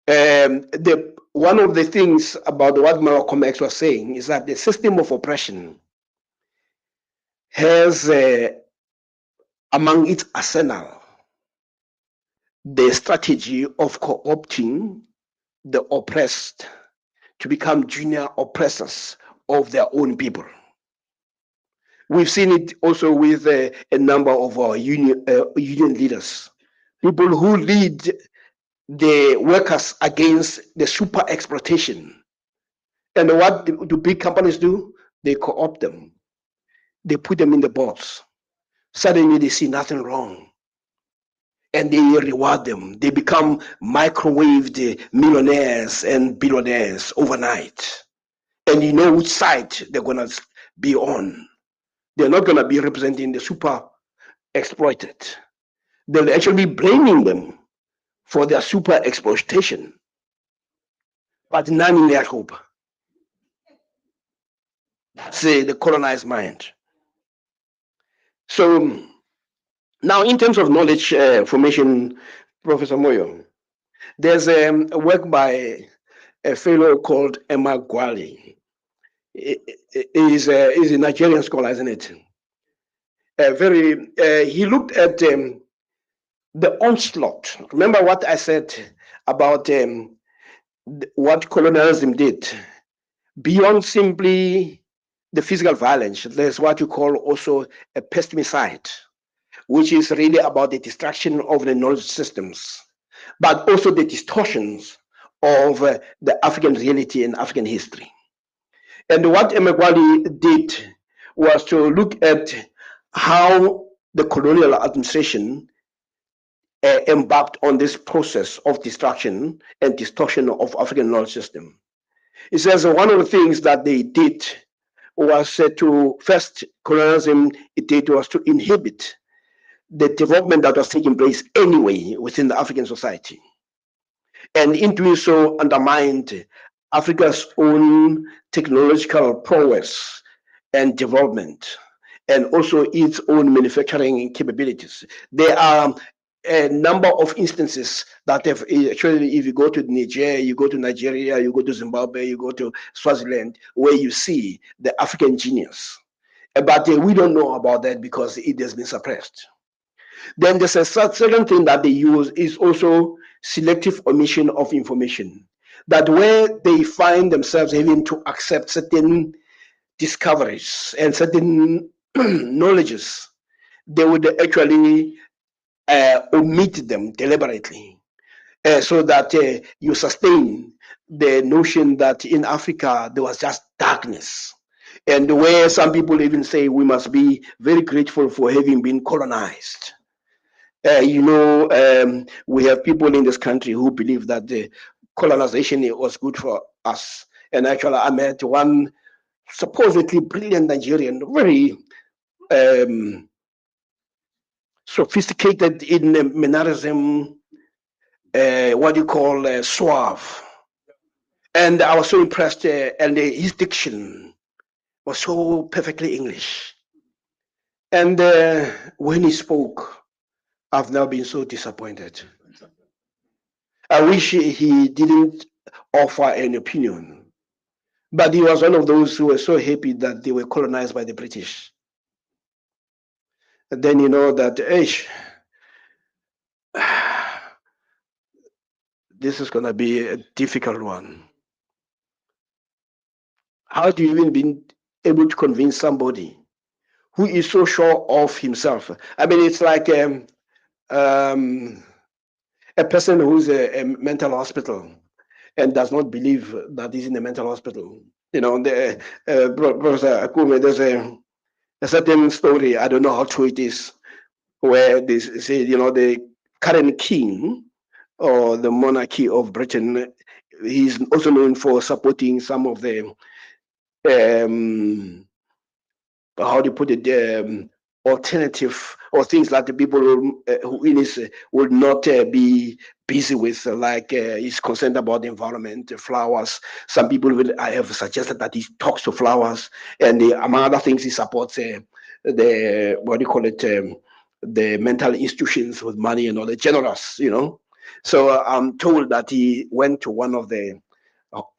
S4: One of the things about what Malcolm X was saying is that the system of oppression has among its arsenal the strategy of co-opting the oppressed to become junior oppressors of their own people. We've seen it also with a number of our union leaders, people who lead the workers against the super exploitation. And what do big companies do? They co-opt them. They put them in the boards. Suddenly they see nothing wrong. And they reward them. They become microwaved millionaires and billionaires overnight. And you know which side they're going to be on. They're not going to be representing the super exploited. They'll actually be blaming them for their super exploitation. But none in their hope. That's the colonized mind. So now, in terms of knowledge formation, Professor Moyo, there's a work by a fellow called Emma Gwali. He's a Nigerian scholar, isn't it? He looked at the onslaught. Remember what I said about what colonialism did? Beyond simply the physical violence, there's what you call also a pesticide, which is really about the destruction of the knowledge systems, but also the distortions of the African reality and African history. And what Emekwali did was to look at how the colonial administration embarked on this process of destruction and distortion of African knowledge system. It says one of the things that they did was to first colonialism it did was to inhibit the development that was taking place anyway within the African society. And in doing so, undermined Africa's own technological prowess and development, and also its own manufacturing capabilities. There are a number of instances that have actually, if you go to Niger, you go to Nigeria, you go to Zimbabwe, you go to Swaziland, where you see the African genius. But we don't know about that because it has been suppressed. Then there's a second thing that they use is also selective omission of information. That where they find themselves having to accept certain discoveries and certain knowledges, they would actually omit them deliberately. so that you sustain the notion that in Africa there was just darkness. And where some people even say we must be very grateful for having been colonized. We have people in this country who believe that the colonization was good for us. And actually, I met one supposedly brilliant Nigerian, very um, sophisticated in mannerism, what you call suave. And I was so impressed, and his diction was so perfectly English. And when he spoke, I've now been so disappointed. I wish he didn't offer an opinion, but he was one of those who were so happy that they were colonized by the British. And then you know that, this is going to be a difficult one. How do you even be able to convince somebody who is so sure of himself? I mean, it's like a person who's a mental hospital and does not believe that he's in a mental hospital. You know, Professor Akume, there's a certain story, I don't know how true it is, where they say, you know, the current king or the monarchy of Britain, he's also known for supporting some of the how do you put it, alternative or things that the people who in this would not be busy with, like he's concerned about the environment, flowers. Some people will, I have suggested that he talks to flowers, and among other things, he supports the what do you call it, the mental institutions with money and all the generous, you know. So I'm told that he went to one of the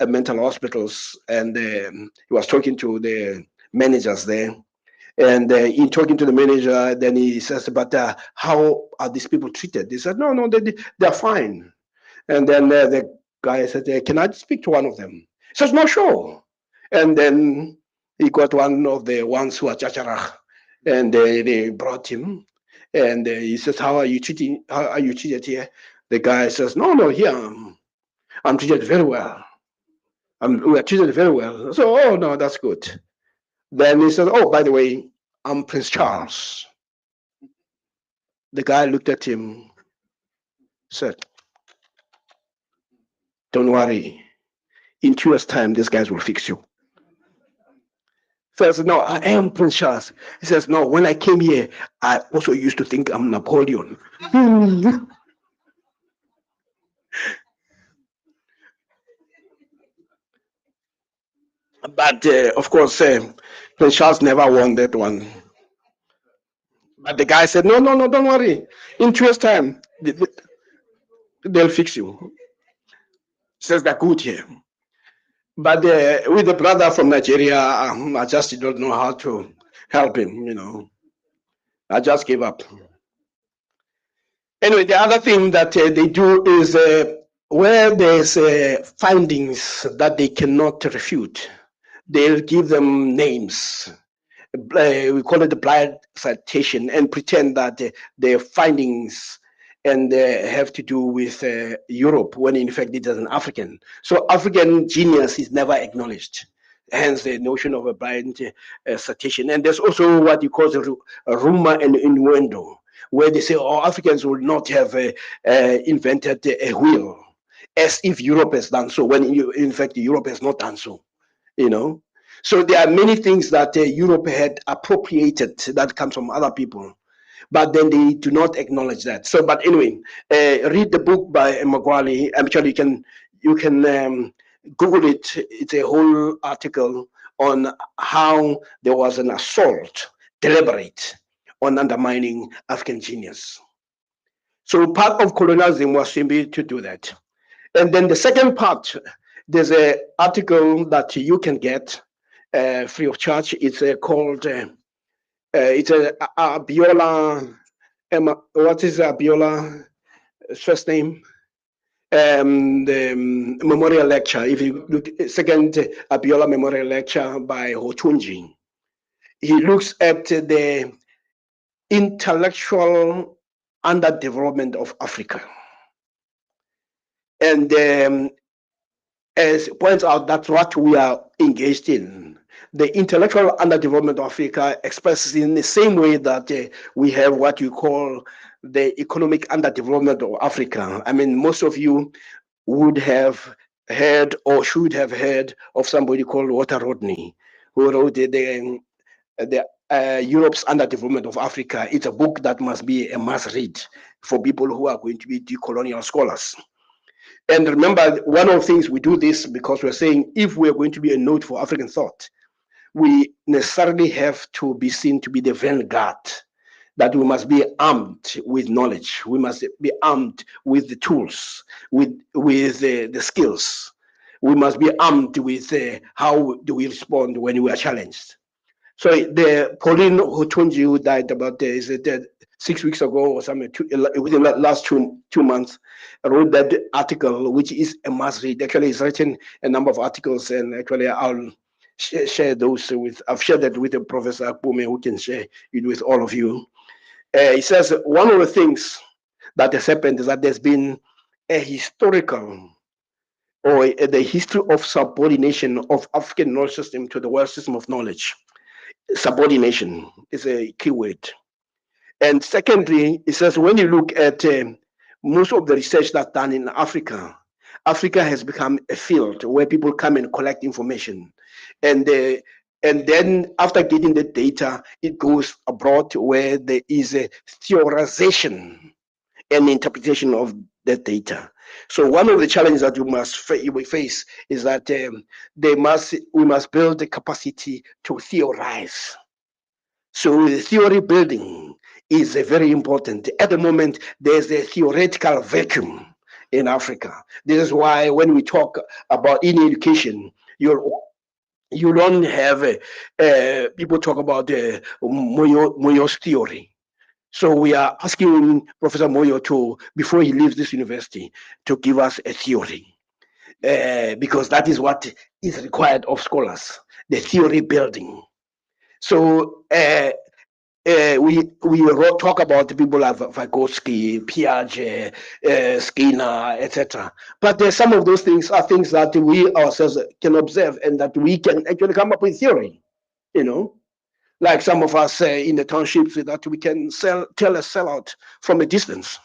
S4: mental hospitals, and he was talking to the managers there. And in talking to the manager, then he says, "But how are these people treated?" They said, "No, they're fine." And then the guy said, "Can I speak to one of them?" He says, "No, sure." And then he got one of the ones who are chacharach, and they brought him. And he says, "How are you treating? How are you treated here?" The guy says, "No, here I'm treated very well. We are treated very well." So, oh no, that's good. Then he says, "Oh, by the way, I'm Prince Charles." The guy looked at him, said, "Don't worry. In 2 years' time, these guys will fix you." So I said, "No, I am Prince Charles." He says, "No, when I came here, I also used to think I'm Napoleon." But of course, Prince Charles never won that one. But the guy said, "No, don't worry. In 2 years' time, they'll fix you." Says they're good here. But with the brother from Nigeria, I just don't know how to help him, you know. I just gave up. Anyway, the other thing that they do is where there's findings that they cannot refute, they'll give them names. We call it the blind citation, and pretend that their findings and have to do with Europe, when in fact it is an African. So African genius is never acknowledged. Hence the notion of a blind citation. And there's also what you call a rumor and innuendo, where they say, "Oh, Africans would not have invented a wheel," as if Europe has done so, when in fact Europe has not done so, you know. So there are many things that Europe had appropriated that comes from other people, but then they do not acknowledge that. So, but anyway, read the book by Magwali. Actually, you can Google it. It's a whole article on how there was an assault, deliberate, on undermining African genius. So part of colonialism was simply to do that. And then the second part, there's an article that you can get free of charge. It's called, it's a Abiola, what is Abiola first name? The memorial lecture. If you look, second Abiola memorial lecture by Hotunji. He looks at the intellectual underdevelopment of Africa. And as it points out, that's what we are engaged in. The intellectual underdevelopment of Africa expresses in the same way that we have what you call the economic underdevelopment of Africa. I mean, most of you would have heard or should have heard of somebody called Walter Rodney, who wrote the Europe's Underdevelopment of Africa. It's a book that must be a must read for people who are going to be decolonial scholars. And remember, one of the things we do this because we're saying if we're going to be a node for African thought, we necessarily have to be seen to be the vanguard, that we must be armed with knowledge. We must be armed with the tools, with the skills. We must be armed with how do we respond when we are challenged. So the Pauline Hotunji, who died about is it 6 weeks ago or something, within the last 2 months, wrote that article, which is a must read. Actually, he's written a number of articles, and actually I'll share those with. I've shared that with Professor Akbume, who can share it with all of you. He says one of the things that has happened is that there's been a historical or the history of subordination of African knowledge system to the world system of knowledge. Subordination is a key word. And secondly, it says when you look at most of the research that's done in Africa, Africa has become a field where people come and collect information. And then after getting the data, it goes abroad where there is a theorization and interpretation of the data. So one of the challenges that we face is that we must build the capacity to theorize. So the theory building is very important. At the moment, there's a theoretical vacuum in Africa. This is why when we talk about in education, you don't have people talk about Moyo's theory. So we are asking Professor Moyo to, before he leaves this university, to give us a theory, because that is what is required of scholars, the theory building. So we talk about people like Vygotsky, Piaget, Skinner, etc. But some of those things are things that we ourselves can observe and that we can actually come up with theory, you know. Like some of us in the townships that we can tell a sellout from a distance.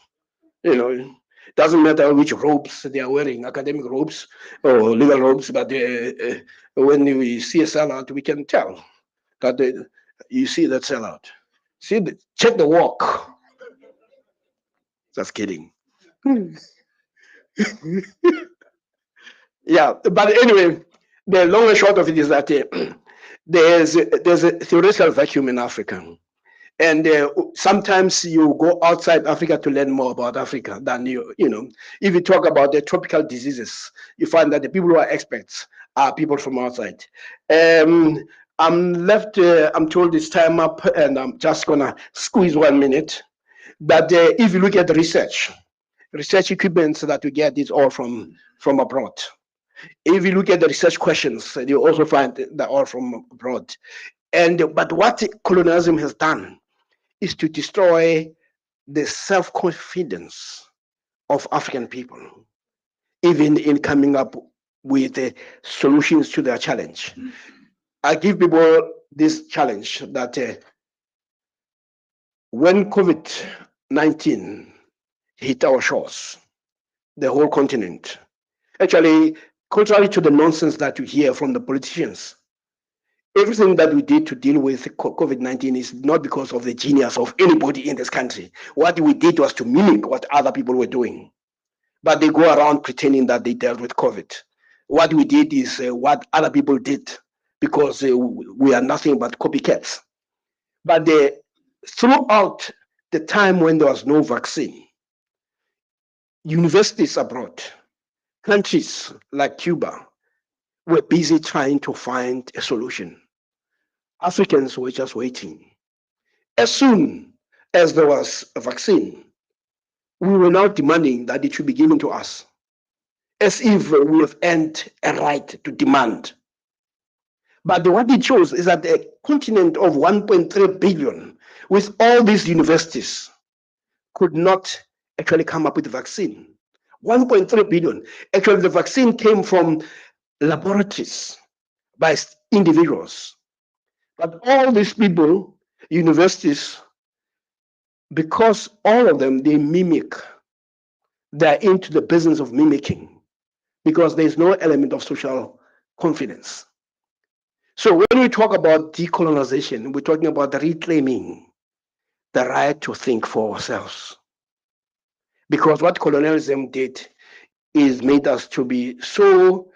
S4: You know, it doesn't matter which robes they are wearing, academic robes or legal robes, but when we see a sellout, we can tell that you see that sellout. See, check the walk. Just kidding. Yeah, but anyway, the long and short of it is that there's a theoretical vacuum in Africa. And sometimes you go outside Africa to learn more about Africa than you know. If you talk about the tropical diseases, you find that the people who are experts are people from outside. I'm told it's time up, and I'm just gonna squeeze 1 minute. But if you look at the research equipment that we get is all from abroad. If you look at the research questions, you also find they're all from abroad. But what colonialism has done is to destroy the self-confidence of African people, even in coming up with solutions to their challenge. I give people this challenge that when COVID-19 hit our shores, the whole continent, actually, contrary to the nonsense that you hear from the politicians, everything that we did to deal with COVID-19 is not because of the genius of anybody in this country. What we did was to mimic what other people were doing. But they go around pretending that they dealt with COVID. What we did is what other people did, because we are nothing but copycats. But throughout the time when there was no vaccine, universities abroad, countries like Cuba, were busy trying to find a solution. Africans were just waiting. As soon as there was a vaccine, we were now demanding that it should be given to us, as if we have earned a right to demand. But what it shows is that a continent of 1.3 billion, with all these universities, could not actually come up with a vaccine. 1.3 billion. Actually, the vaccine came from laboratories by individuals. But all these people, universities, because all of them, they mimic, they're into the business of mimicking because there's no element of social confidence. So when we talk about decolonization, we're talking about reclaiming the right to think for ourselves. Because what colonialism did is made us to be so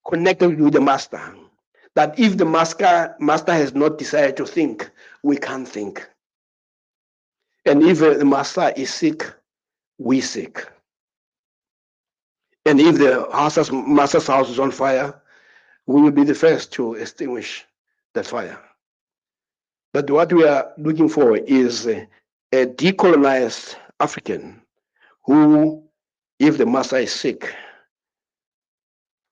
S4: connected with the master that if the master has not decided to think, we can't think. And if the master is sick, we sick. And if the master's house is on fire, we will be the first to extinguish that fire. But what we are looking for is a decolonized African who, if the master is sick,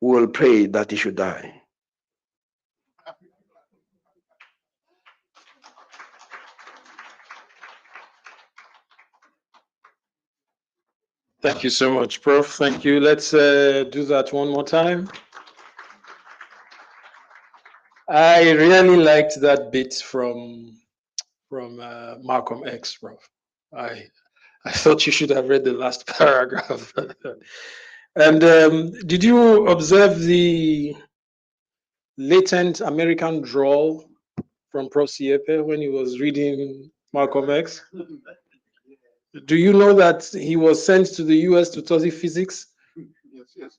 S4: will pray that he should die.
S1: Thank you so much, Prof. Thank you. Let's do that one more time. I really liked that bit from Malcolm X, Prof. I thought you should have read the last paragraph. And did you observe the latent American drawl from Prof. Siepe when he was reading Malcolm X? Do you know that he was sent to the US to study physics?
S2: Yes.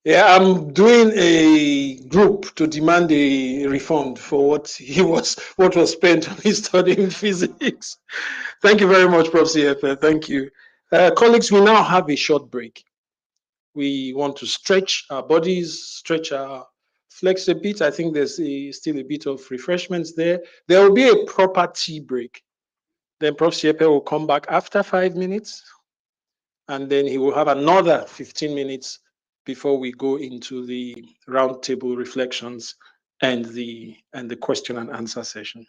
S1: Yeah, I'm doing a group to demand a refund for what was spent on his studying physics. Thank you very much, Prof. CFA. Thank you. Colleagues, we now have a short break. We want to stretch our bodies, stretch our flex a bit. I think there's still a bit of refreshments there. There will be a proper tea break. Then Prof. CFA will come back after 5 minutes, and then he will have another 15 minutes before we go into the roundtable reflections and the question and answer session.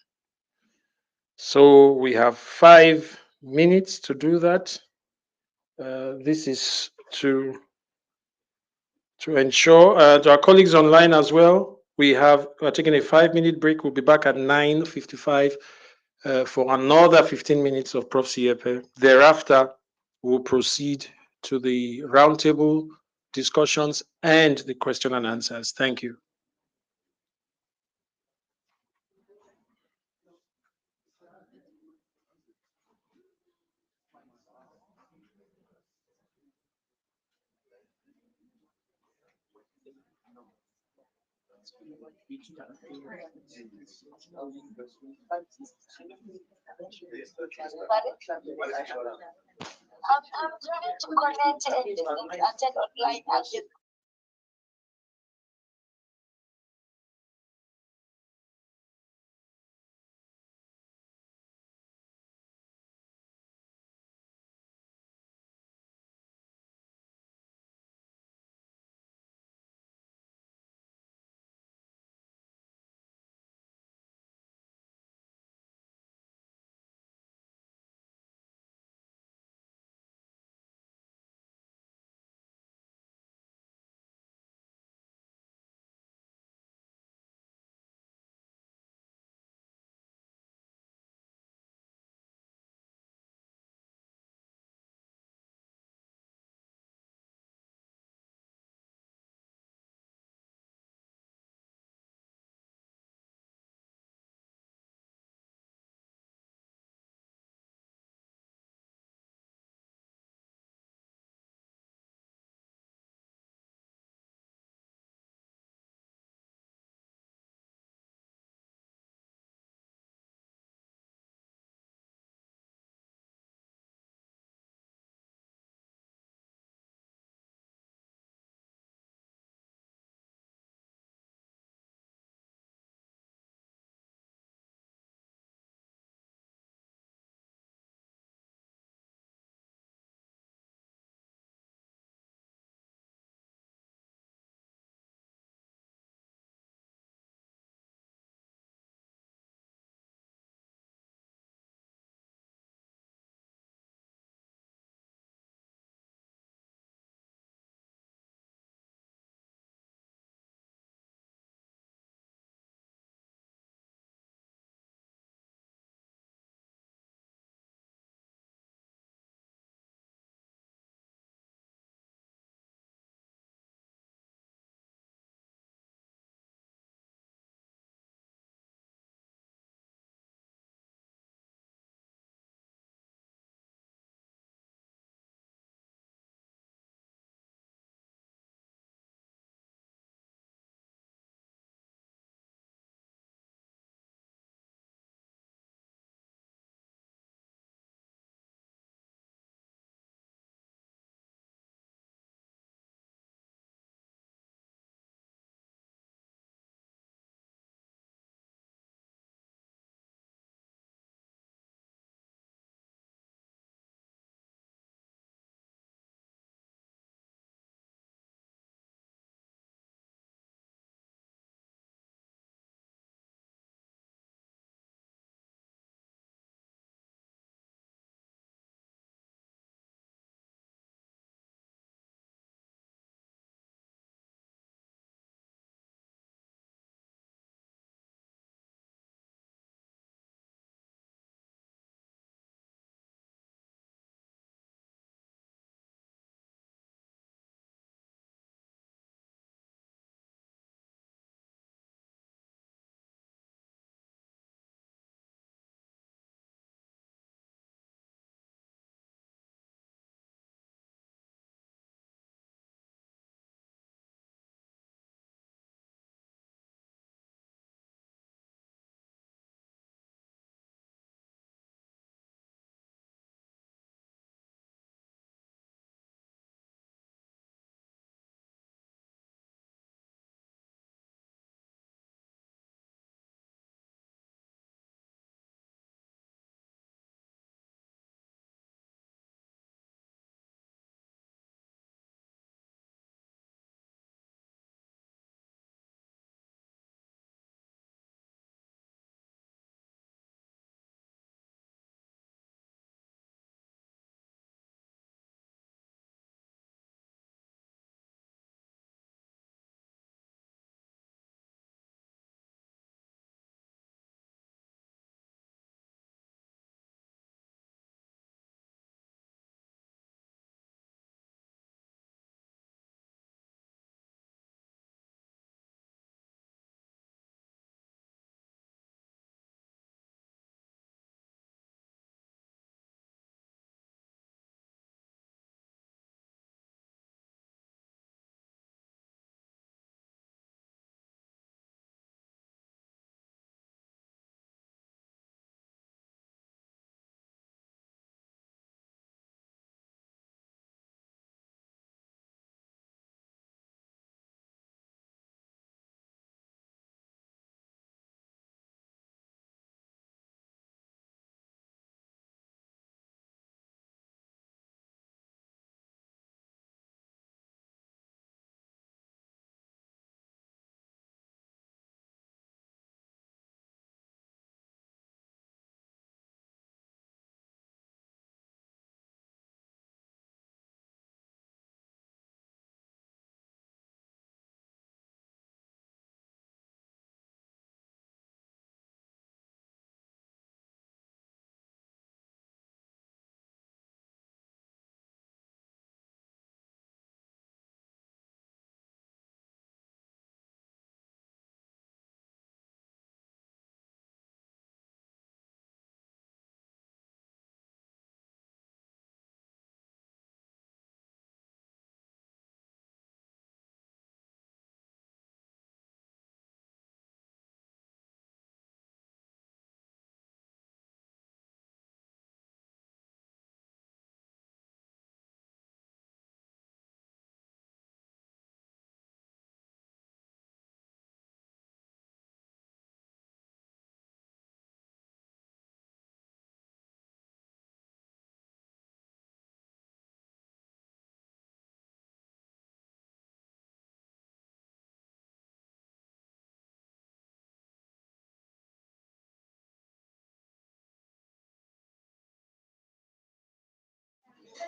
S1: So we have 5 minutes to do that. This is to ensure to our colleagues online as well. We're taking a 5-minute break. We'll be back at 9:55 for another 15 minutes of Prof. Siepe. Thereafter, we'll proceed to the roundtable discussions and the question and answers. Thank you.
S5: I'm trying to connect and attend online.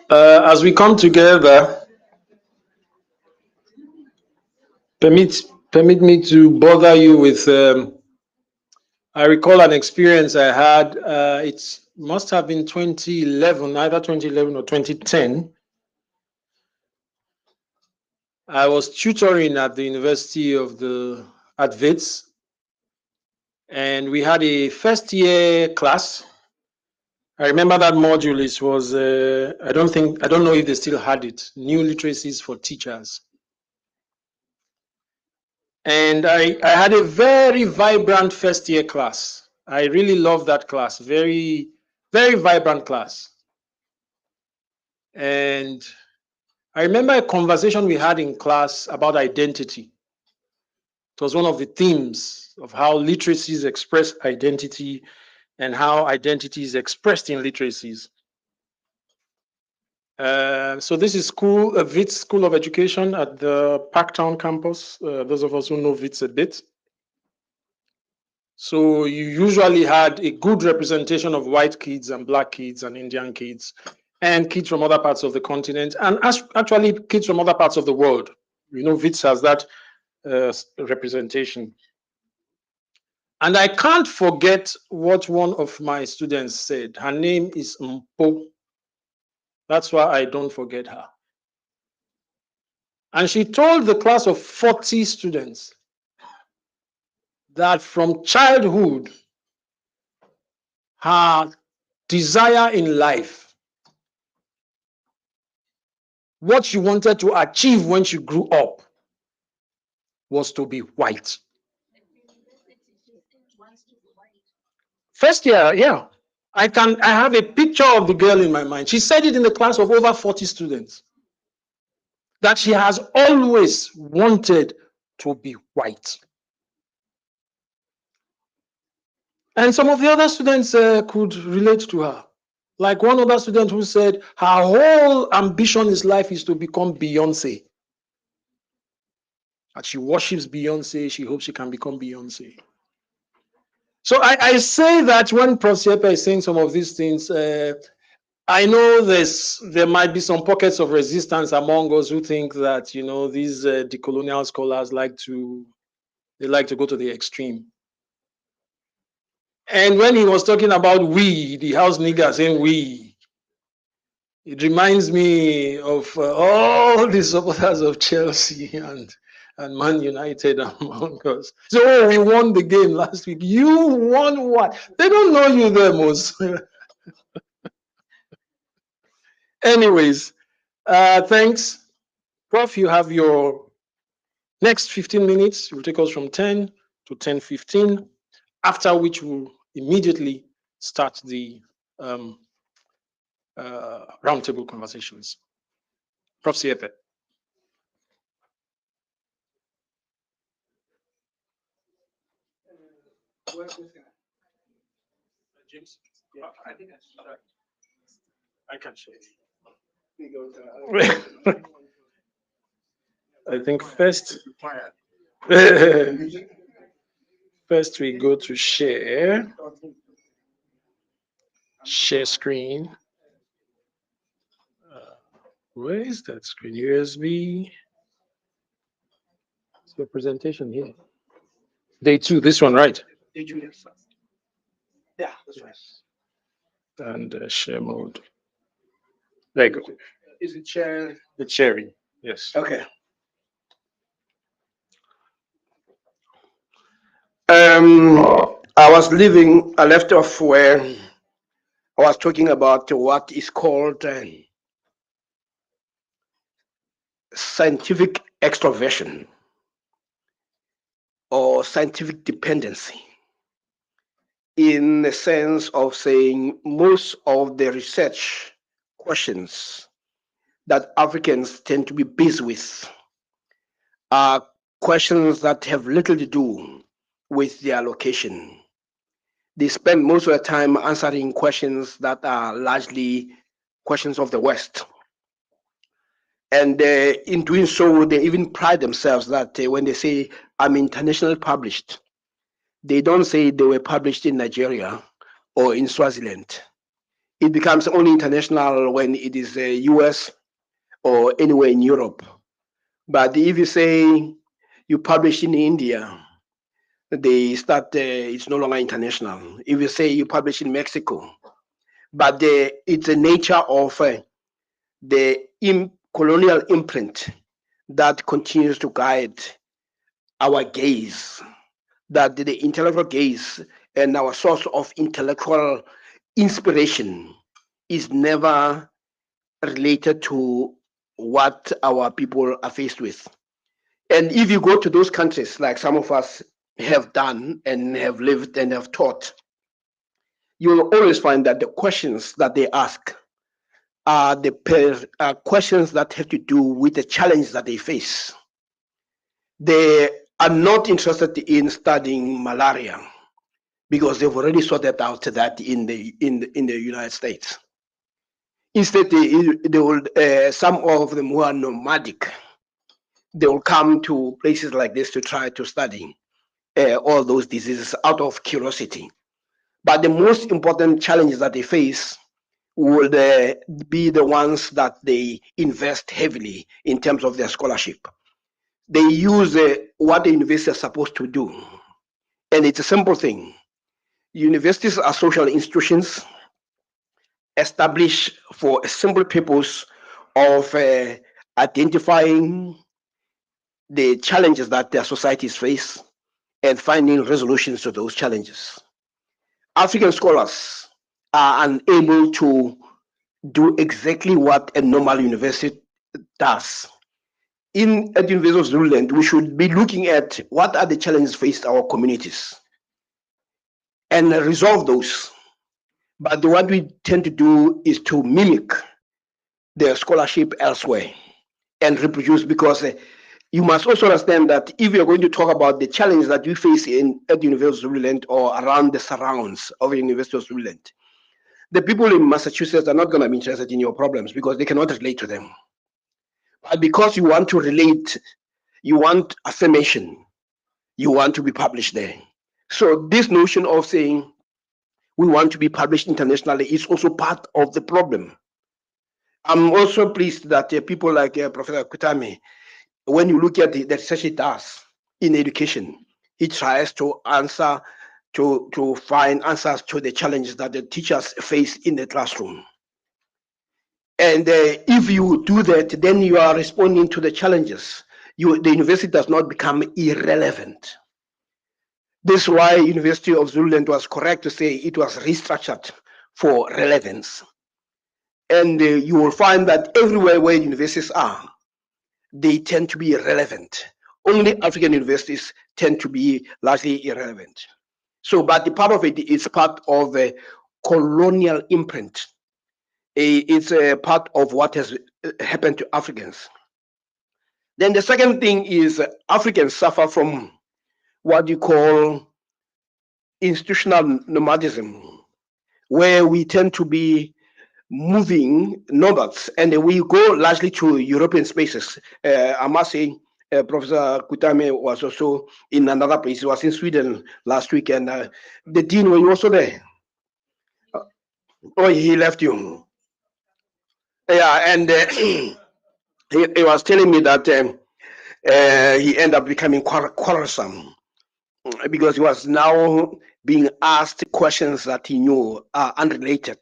S1: As we come together, permit me to bother you with. I recall an experience I had. It must have been 2011, either 2011 or 2010. I was tutoring at the University at Wits, and we had a first year class. I remember that module. It was I don't know if they still had it. New literacies for teachers. And I had a very vibrant first year class. I really loved that class. Very, very vibrant class. And I remember a conversation we had in class about identity. It was one of the themes of how literacies express identity and how identity is expressed in literacies. So this is Wits School of Education at the Parktown campus. Those of us who know Wits a bit. So you usually had a good representation of white kids and black kids and Indian kids and kids from other parts of the continent and actually kids from other parts of the world. You know, Wits has that representation. And I can't forget what one of my students said. Her name is Mpo. That's why I don't forget her. And she told the class of 40 students that from childhood, her desire in life, what she wanted to achieve when she grew up, was to be white. First year, yeah. I have a picture of the girl in my mind. She said it in the class of over 40 students, that she has always wanted to be white. And some of the other students could relate to her. Like one other student who said her whole ambition in life is to become Beyonce. And she worships Beyonce. She hopes she can become Beyonce. So I say that when Prof. Siepe is saying some of these things, I know there might be some pockets of resistance among us who think that, you know, these decolonial scholars like to go to the extreme. And when he was talking about we, the house nigger saying we, it reminds me of all the supporters of Chelsea and Man United among us. So we won the game last week. You won what? They don't know you there, most. Anyways, thanks. Prof, you have your next 15 minutes. It will take us from 10 to 10:15, after which we'll immediately start the roundtable conversations. Prof. Siepe. James? I can share. I think first we go to share screen. Where is that screen? USB. It's your presentation here. Day 2, this one, right? Day 2, yes. Yeah, that's right. And share mode. There you go. Is it share? It's sharing. Yes.
S4: Okay. I left off where I was talking about what is called scientific extroversion or scientific dependency, in the sense of saying most of the research questions that Africans tend to be busy with are questions that have little to do with their location. They spend most of the time answering questions that are largely questions of the West. And in doing so, they even pride themselves that when they say, I'm internationally published, they don't say they were published in Nigeria or in Swaziland. It becomes only international when it is US or anywhere in Europe. But if you say you publish in India, they start, it's no longer international. If you say you publish in Mexico, but it's the nature of the colonial imprint that continues to guide our gaze, that the intellectual gaze and our source of intellectual inspiration is never related to what our people are faced with. And if you go to those countries, like some of us have done and have lived and have taught, you will always find that the questions that they ask are the questions that have to do with the challenge that they face. They are not interested in studying malaria because they've already sorted out that in the United States. Instead, they will, some of them who are nomadic, they will come to places like this to try to study all those diseases out of curiosity. But the most important challenges that they face would be the ones that they invest heavily in terms of their scholarship. They use what the university is supposed to do. And it's a simple thing. Universities are social institutions established for a simple purpose of identifying the challenges that their societies face and finding resolutions to those challenges. African scholars are unable to do exactly what a normal university does. At the University of Zululand, we should be looking at what are the challenges faced our communities and resolve those. But what we tend to do is to mimic their scholarship elsewhere and reproduce, because you must also understand that if you're going to talk about the challenges that we face at the University of Zululand or around the surrounds of the University of Zululand, the people in Massachusetts are not going to be interested in your problems because they cannot relate to them. But because you want to relate, you want affirmation, you want to be published there. So this notion of saying we want to be published internationally is also part of the problem. I'm also pleased that people like Professor Kutame, when you look at the research he does in education, he tries to answer, to find answers to the challenges that the teachers face in the classroom. And if you do that, then you are responding to the challenges. The university does not become irrelevant. This is why University of Zululand was correct to say it was restructured for relevance. And you will find that everywhere where universities are, they tend to be irrelevant. Only African universities tend to be largely irrelevant. So, but the part of it is part of a colonial imprint. It's a part of what has happened to Africans. Then the second thing is Africans suffer from what you call institutional nomadism, where we tend to be moving nomads, and we go largely to European spaces. I must say, Professor Kutame was also in another place. He was in Sweden last week, and the dean was also there. Oh, he left you. Yeah, and he was telling me that he ended up becoming quarrelsome because he was now being asked questions that he knew are unrelated.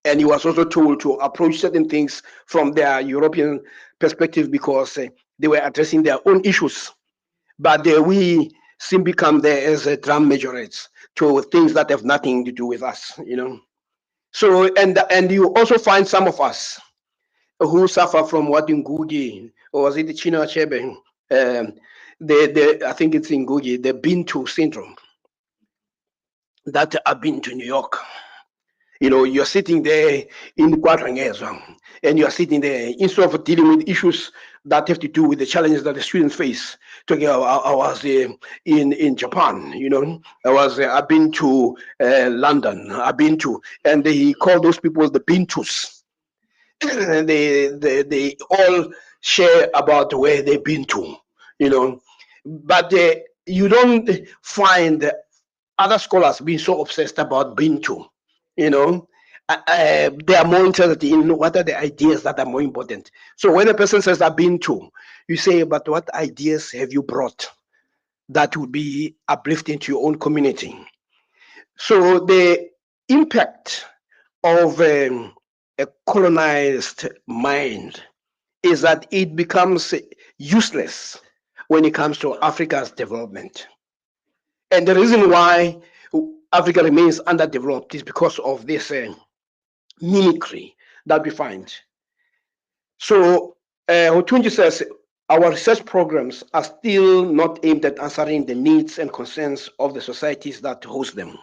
S4: And he was also told to approach certain things from their European perspective because they were addressing their own issues. But we seem become there as drum majorettes to things that have nothing to do with us, you know. So, and you also find some of us who suffer from what in Ngugi, or was it the Chino Achebe? I think it's in Ngugi, the Bintu syndrome, that have been to New York. You know, you're sitting there in Quadrangues, and you're sitting there instead of dealing with issues that have to do with the challenges that the students face. Talking about, I was in Japan, you know, I've been to London, and they call those people the Bintus. And they all share about where they've been to, you know, but you don't find other scholars being so obsessed about Bintu, you know. they are more interested in what are the ideas that are more important. So when a person says, I've been to, you say, but what ideas have you brought that would be uplifting to your own community? So the impact of a colonized mind is that it becomes useless when it comes to Africa's development. And the reason why Africa remains underdeveloped is because of this mimicry that we find. So Otunji says our research programs are still not aimed at answering the needs and concerns of the societies that host them.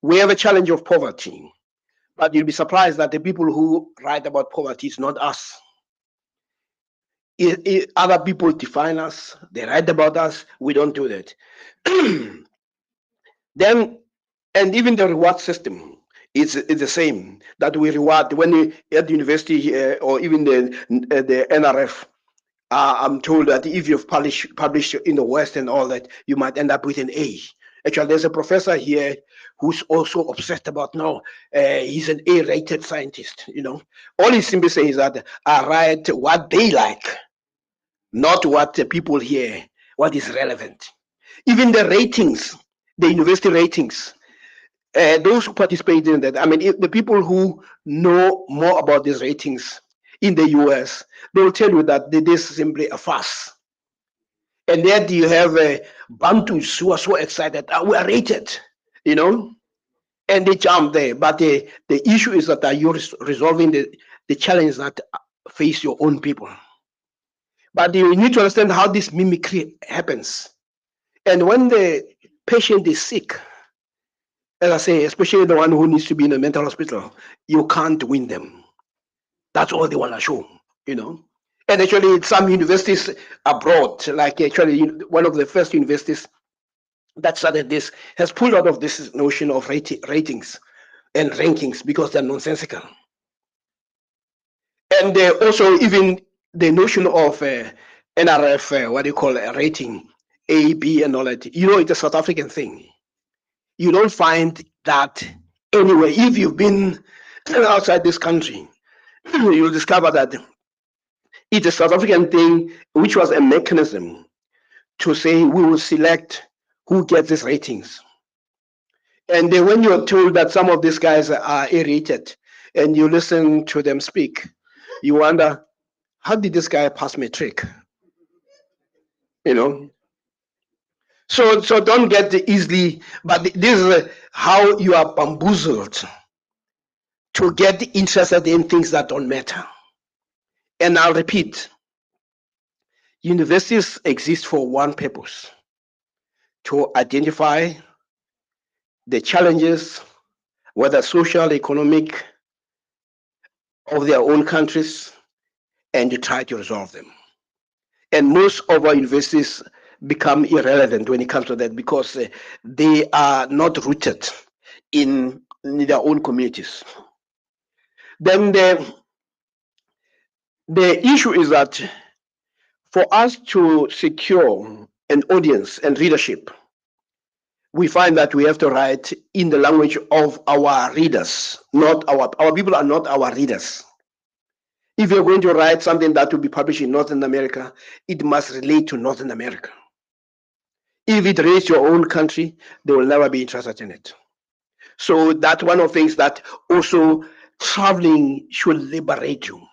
S4: We have a challenge of poverty, but you'll be surprised that the people who write about poverty is not us. Other people define us, they write about us, we don't do that. Then, and even the reward system is the same, that we reward when you at the university or even the NRF. I'm told that if you've published in the West and all that, you might end up with an A. Actually, there's a professor here who's also obsessed about no, he's an A-rated scientist. You know, all he simply says is that I write what they like, not what the people hear, what is relevant. Even the ratings, the university ratings, those who participate in that, I mean, the people who know more about these ratings in the US, they will tell you that this is simply a farce. And yet you have Bantus who are so excited, we are rated, you know, and they jump there. But the issue is that you're resolving the challenge that face your own people. But you need to understand how this mimicry happens. And when the patient is sick, as I say, especially the one who needs to be in a mental hospital, you can't win them. That's all they want to show, you know. And actually, some universities abroad, like actually one of the first universities that started this, has pulled out of this notion of ratings and rankings because they're nonsensical. And also even the notion of NRF, what do you call a rating, A, B, and all that. You know, it's a South African thing. You don't find that anywhere. If you've been outside this country, you'll discover that it's a South African thing, which was a mechanism to say we will select who gets these ratings. And then when you're told that some of these guys are A-rated and you listen to them speak, you wonder, how did this guy pass matric? You know? So don't get easily, but this is how you are bamboozled to get interested in things that don't matter. And I'll repeat, universities exist for one purpose: to identify the challenges, whether social, economic, of their own countries, and to try to resolve them. And most of our universities become irrelevant when it comes to that because they are not rooted in their own communities. Then the issue is that for us to secure an audience and readership, we find that we have to write in the language of our readers, not our people are not our readers. If you're going to write something that will be published in Northern America, it must relate to Northern America. If it relates to your own country, they will never be interested in it. So that's one of the things that also traveling should liberate you.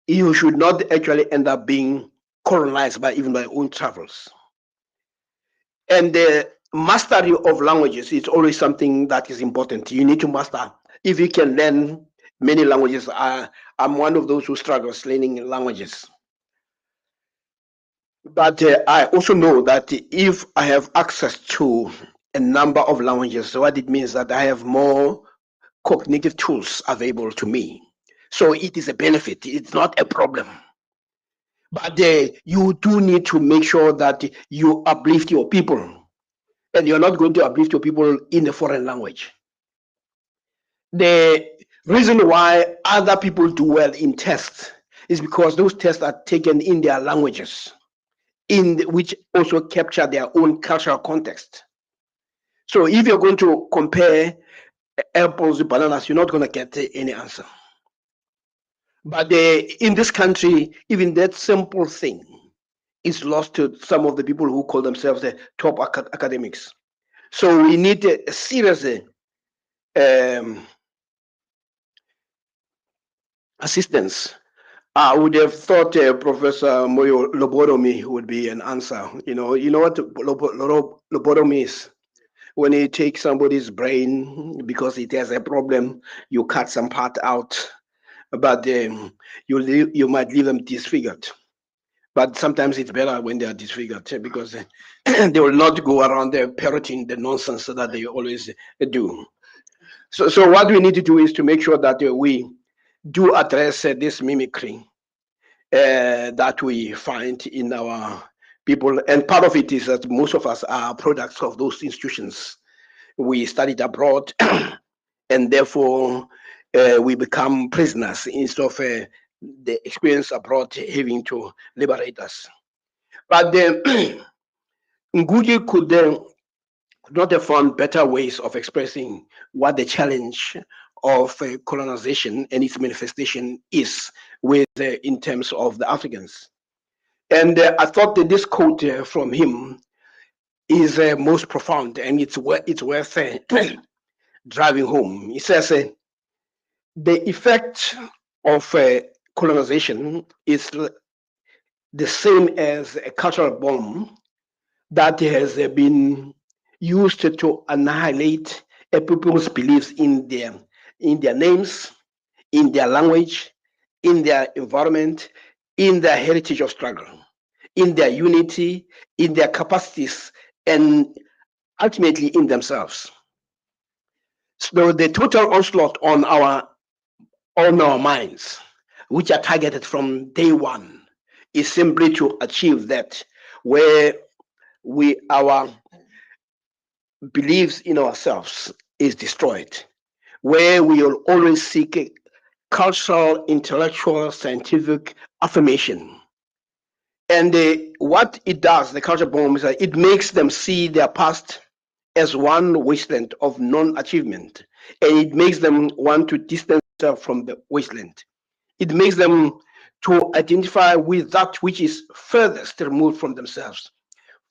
S4: You should not actually end up being colonized by even by your own travels. And the mastery of languages is always something that is important. You need to master. If you can learn many languages, I'm one of those who struggles learning languages. But I also know that if I have access to a number of languages, what it means that I have more cognitive tools available to me. So it is a benefit, it's not a problem. But you do need to make sure that you uplift your people. And you're not going to uplift your people in a foreign language. The reason why other people do well in tests is because those tests are taken in their languages, which also capture their own cultural context. So if you're going to compare apples, bananas, you're not going to get any answer. But in this country, even that simple thing is lost to some of the people who call themselves the top academics. So we need a serious um, assistance. I would have thought Professor Moyo lobotomy would be an answer. You know what lobotomy is? When you take somebody's brain because it has a problem, you cut some part out, but you might leave them disfigured. But sometimes it's better when they are disfigured because they will not go around there parroting the nonsense that they always do. So what we need to do is to make sure that we do address this mimicry that we find in our people. And part of it is that most of us are products of those institutions. We studied abroad, and therefore we become prisoners instead of the experience abroad having to liberate us. But Ngugi could not have found better ways of expressing what the challenge of colonization and its manifestation is with in terms of the Africans. And I thought that this quote from him is most profound, and it's worth driving home. He says, the effect of colonization is the same as a cultural bomb that has been used to annihilate a people's beliefs in their names, in their language, in their environment, in their heritage of struggle, in their unity, in their capacities, and ultimately in themselves. So the total onslaught on our minds, which are targeted from day one, is simply to achieve that, where our beliefs in ourselves is destroyed, where we will always seek cultural, intellectual, scientific affirmation. And what it does, the culture bomb, is that it makes them see their past as one wasteland of non-achievement, and it makes them want to distance themselves from the wasteland. It makes them to identify with that which is furthest removed from themselves,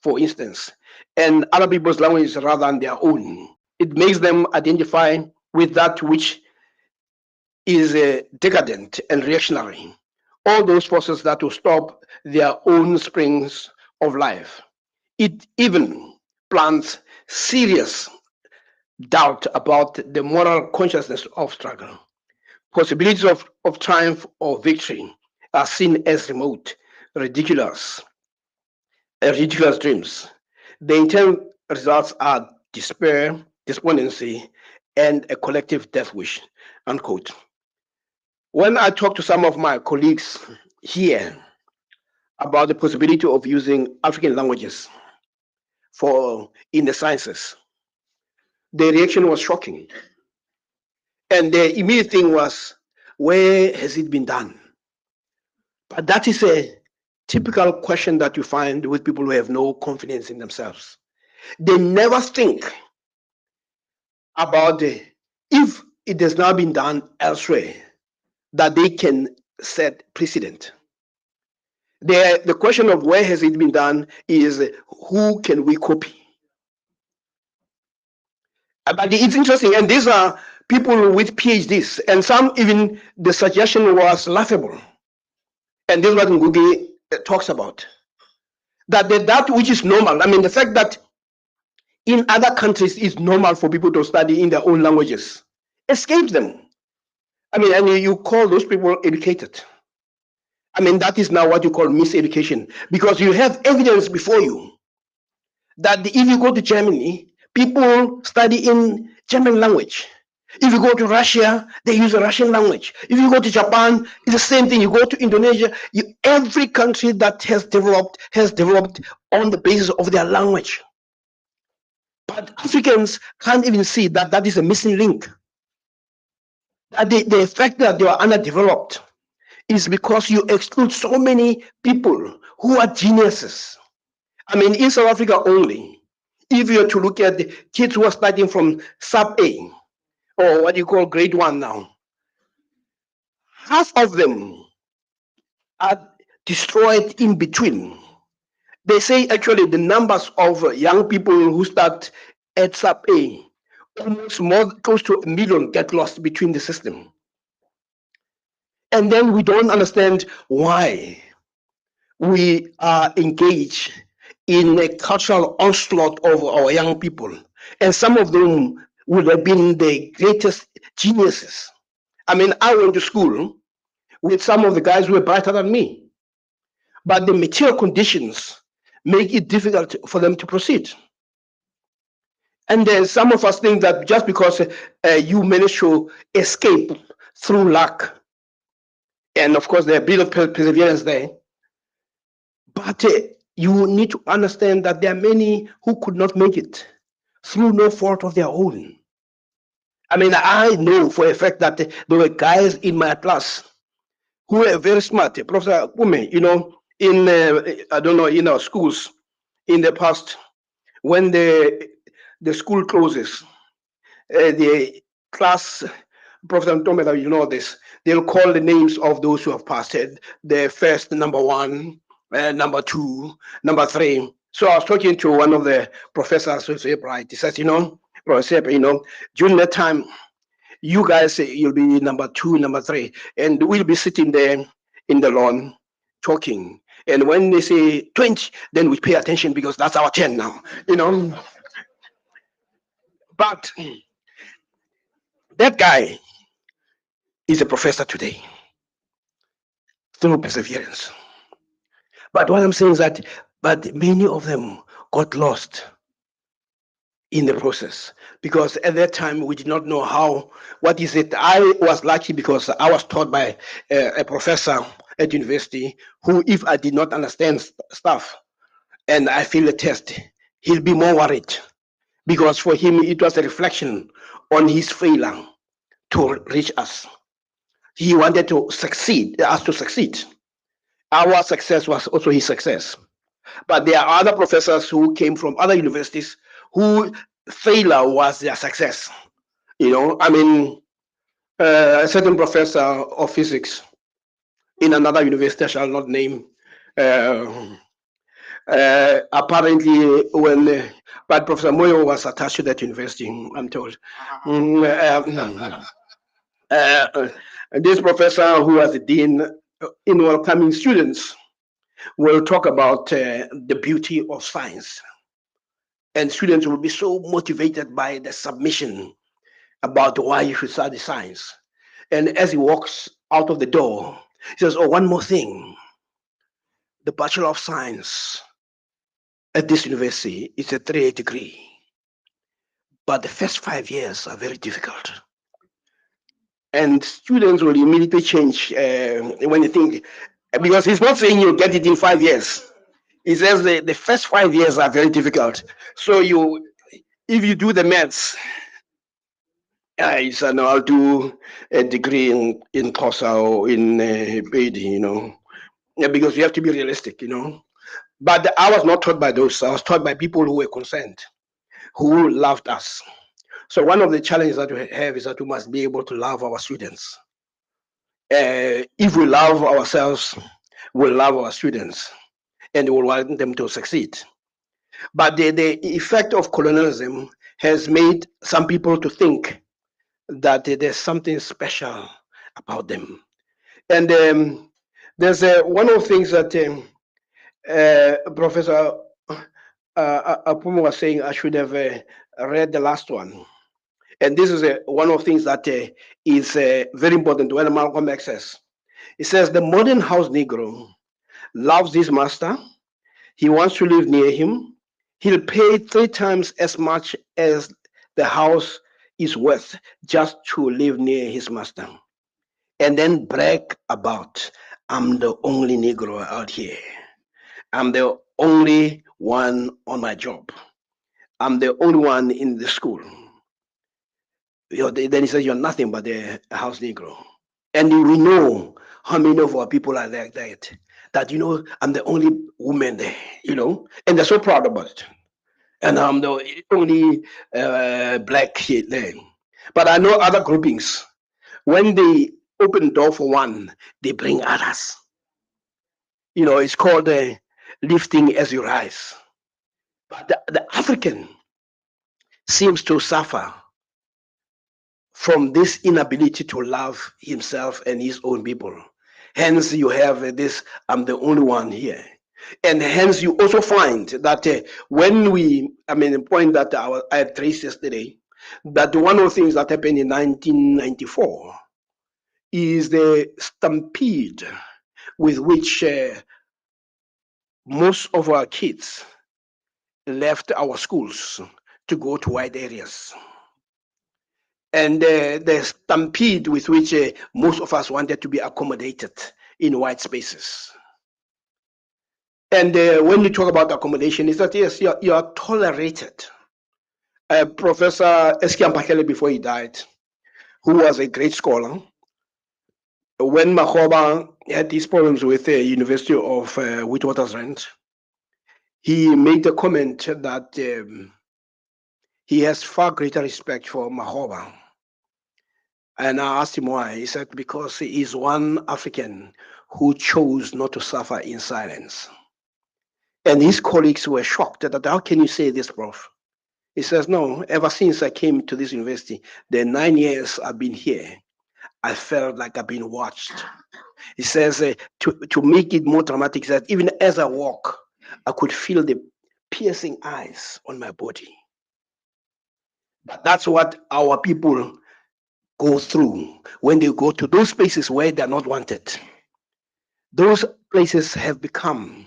S4: for instance, and other people's languages rather than their own. It makes them identify with that which is decadent and reactionary. All those forces that will stop their own springs of life. It even plants serious doubt about the moral consciousness of struggle. Possibilities of triumph or victory are seen as remote, ridiculous, ridiculous dreams. The intent results are despair, despondency, and a collective death wish, unquote. When I talk to some of my colleagues here about the possibility of using African languages in the sciences, the reaction was shocking. And the immediate thing was, where has it been done? But that is a typical question that you find with people who have no confidence in themselves. They never think about if it has now been done elsewhere, that they can set precedent. The question of where has it been done is who can we copy? But it's interesting, and these are people with PhDs, and some even the suggestion was laughable. And this is what Ngugi talks about. That which is normal, I mean, the fact that in other countries it's normal for people to study in their own languages escapes them. I mean, and you call those people educated. I mean, that is now what you call miseducation, because you have evidence before you that if you go to Germany, people study in German language. If you go to Russia, they use the Russian language. If you go to Japan, it's the same thing. You go to Indonesia, every country that has developed on the basis of their language. But Africans can't even see that that is a missing link. The fact that they are underdeveloped is because you exclude so many people who are geniuses. I mean, in South Africa only, if you are to look at the kids who are starting from sub A, or what you call grade 1 now, half of them are destroyed in between. They say actually the numbers of young people who start at sub A, almost more close to 1 million get lost between the system. And then we don't understand why we are engaged in a cultural onslaught of our young people. And some of them would have been the greatest geniuses. I mean, I went to school with some of the guys who were brighter than me, but the material conditions make it difficult for them to proceed. And then some of us think that just because you manage to escape through luck, and of course, there's a bit of perseverance there, but you need to understand that there are many who could not make it through no fault of their own. I mean, I know for a fact that there were guys in my class who were very smart. Professor Kume, in, I don't know, in our schools in the past, when the school closes, the class, Professor Ntomela, you know this, they'll call the names of those who have passed it, the first, number 1, number 2, number 3. So I was talking to one of the professors who's very bright. He says, Professor, during that time, you guys, you'll be number 2, number 3, and we'll be sitting there in the lawn talking. And when they say 20, then we pay attention because that's our turn now, But that guy is a professor today through perseverance. But what I'm saying is that, but many of them got lost in the process because at that time we did not know what is it. I was lucky because I was taught by a professor at university who, if I did not understand stuff and I fail the test, he'll be more worried because for him it was a reflection on his failure to reach us. He wanted to succeed, us to succeed. Our success was also his success. But there are other professors who came from other universities who failure was their success. I mean, a certain professor of physics in another university, I shall not name, apparently but Professor Moyo was attached to that university, I'm told. This professor who was the dean in welcoming students will talk about the beauty of science. And students will be so motivated by the submission about why you should study science. And as he walks out of the door, he says, oh, one more thing. The Bachelor of Science at this university is a 3-year degree. But the first 5 years are very difficult. And students will immediately change when they think, because he's not saying you'll get it in 5 years. He says the first 5 years are very difficult. So if you do the maths, he said, no, I'll do a degree in Xhosa or in Pedi, because you have to be realistic, But I was not taught by those. I was taught by people who were concerned, who loved us. So one of the challenges that we have is that we must be able to love our students. If we love ourselves, we'll love our students, and we want them to succeed. But the effect of colonialism has made some people to think that there's something special about them. And there's one of the things that Professor Apumo was saying, I should have read the last one. And this is one of the things that is very important when Malcolm X says. It says, the modern house Negro loves his master. He wants to live near him. He'll pay 3 times as much as the house is worth just to live near his master. And then brag about, I'm the only Negro out here. I'm the only one on my job. I'm the only one in the school. Then he says, you're nothing but a house Negro. And we know how many of our people are like that. That, I'm the only woman there, and they're so proud about it. And I'm the only black kid there. But I know other groupings. When they open door for one, they bring others. It's called lifting as you rise. But the African seems to suffer from this inability to love himself and his own people. Hence, you have this, I'm the only one here. And hence, you also find that the point that I had traced yesterday, that one of the things that happened in 1994 is the stampede with which most of our kids left our schools to go to white areas. And the stampede with which most of us wanted to be accommodated in white spaces. And when you talk about accommodation, is that yes, you are tolerated. Professor Eskiam Pakele, before he died, who was a great scholar, when Makhoba had these problems with the University of Witwatersrand, he made a comment that he has far greater respect for Makhoba. And I asked him why. He said, because he is one African who chose not to suffer in silence. And his colleagues were shocked that, how can you say this, Prof? He says, no, ever since I came to this university, the 9 years I've been here, I felt like I've been watched. He says, to make it more dramatic, that even as I walk, I could feel the piercing eyes on my body. But that's what our people go through when they go to those places where they're not wanted. Those places have become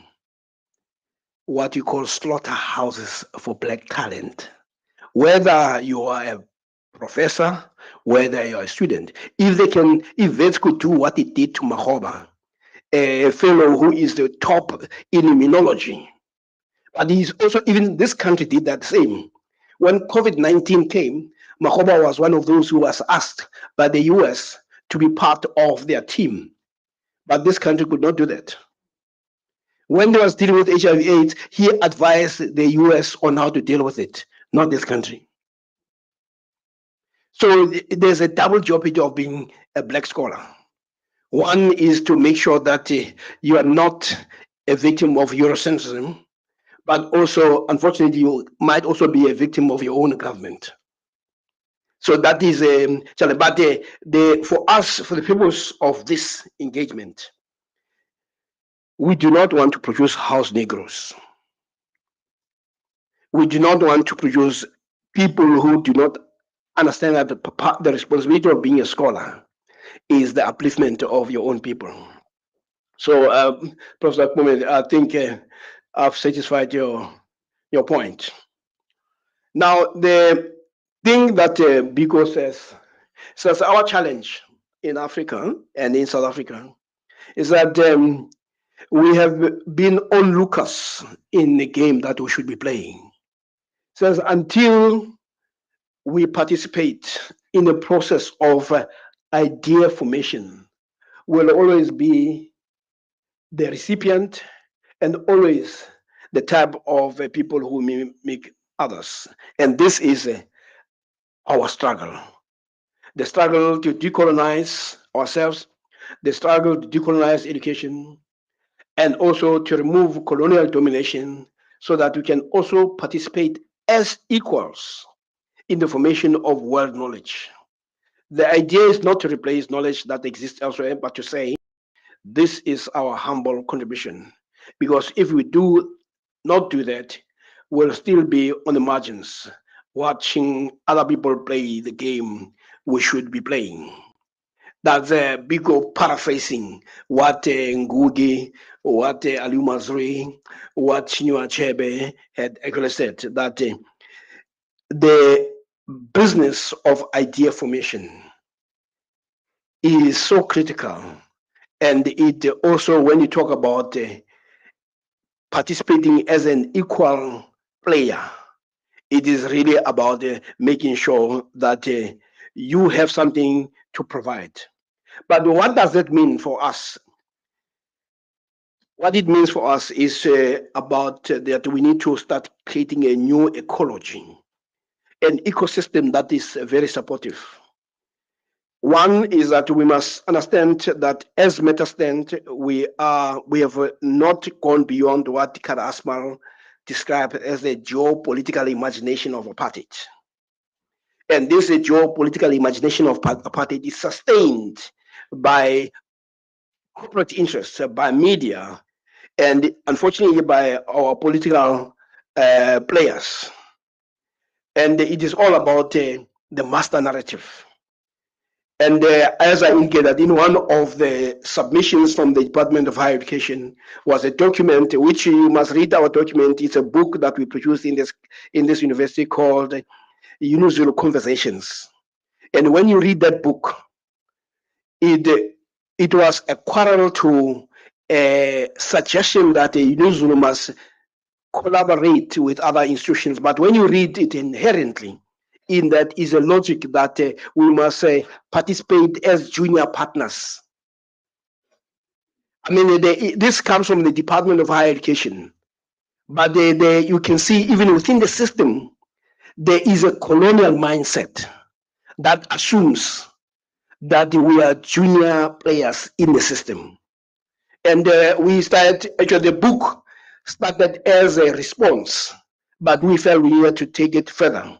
S4: what you call slaughterhouses for black talent. Whether you are a professor, whether you're a student, if vets could do what it did to Makhoba, a fellow who is the top in immunology, but he's also, even this country did that same. When COVID-19 came, Makhoba was one of those who was asked by the US to be part of their team. But this country could not do that. When they was dealing with HIV/AIDS, he advised the US on how to deal with it, not this country. So there's a double jeopardy of being a black scholar. One is to make sure that you are not a victim of Eurocentrism, but also, unfortunately, you might also be a victim of your own government. So that is a challenge. But for us, for the purpose of this engagement, we do not want to produce house Negroes. We do not want to produce people who do not understand that the responsibility of being a scholar is the upliftment of your own people. So, Professor Kume, I think I've satisfied your point. Now, the thing that Biko says our challenge in Africa and in South Africa is that we have been onlookers in the game that we should be playing. Says until we participate in the process of idea formation, we'll always be the recipient and always the type of people who mimic others. And this is our struggle. The struggle to decolonize ourselves, the struggle to decolonize education, and also to remove colonial domination so that we can also participate as equals in the formation of world knowledge. The idea is not to replace knowledge that exists elsewhere, but to say, this is our humble contribution. Because if we do not do that, we'll still be on the margins, watching other people play the game we should be playing. That's Biko paraphrasing what Ngugi, what Aliu Mazrui, what Chinua Achebe had actually said, that the business of idea formation is so critical. And it also, when you talk about participating as an equal player, it is really about making sure that you have something to provide. But what does that mean for us? What it means for us is about that we need to start creating a new ecology an ecosystem that is very supportive. One is that we must understand that as matters stand, we have not gone beyond what Kara Asmal described as the geopolitical imagination of apartheid. And this geopolitical imagination of apartheid is sustained by corporate interests, by media, and unfortunately by our political players. And it is all about the master narrative. And as I indicated, in one of the submissions from the Department of Higher Education was a document which you must read. Our document. It's a book that we produced in this university called Zulu Conversations. And when you read that book, it was a quarrel to a suggestion that Zulu must collaborate with other institutions. But when you read it inherently, in that is a logic that we must participate as junior partners. I mean, this comes from the Department of Higher Education, but you can see even within the system, there is a colonial mindset that assumes that we are junior players in the system. And we started, actually the book started as a response, but we felt we needed to take it further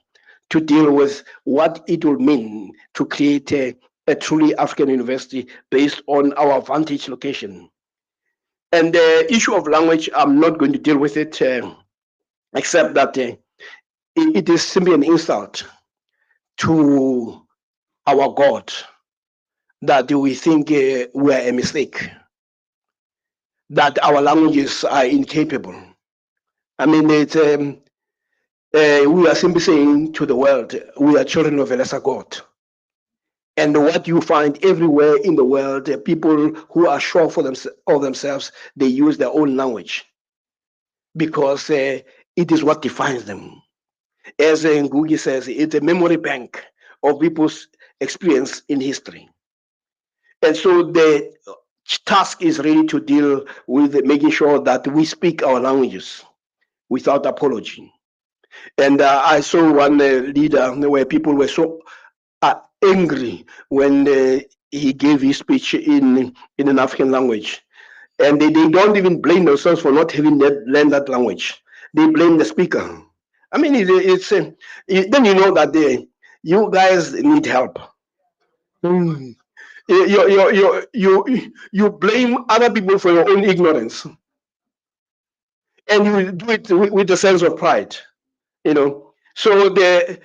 S4: to deal with what it will mean to create a truly African university based on our vantage location. And the issue of language, I'm not going to deal with it, except that it is simply an insult to our God that we think we are a mistake, that our languages are incapable. I mean, it's, we are simply saying to the world, we are children of a lesser God. And what you find everywhere in the world, people who are sure of themselves, they use their own language because it is what defines them. As Ngugi says, it's a memory bank of people's experience in history. And so the task is really to deal with making sure that we speak our languages without apology. And I saw one leader where people were so angry when he gave his speech in an African language. And they don't even blame themselves for not having learned that language. They blame the speaker. I mean, it's then you know that you guys need help. You blame other people for your own ignorance, and you do it with a sense of pride, you know. So the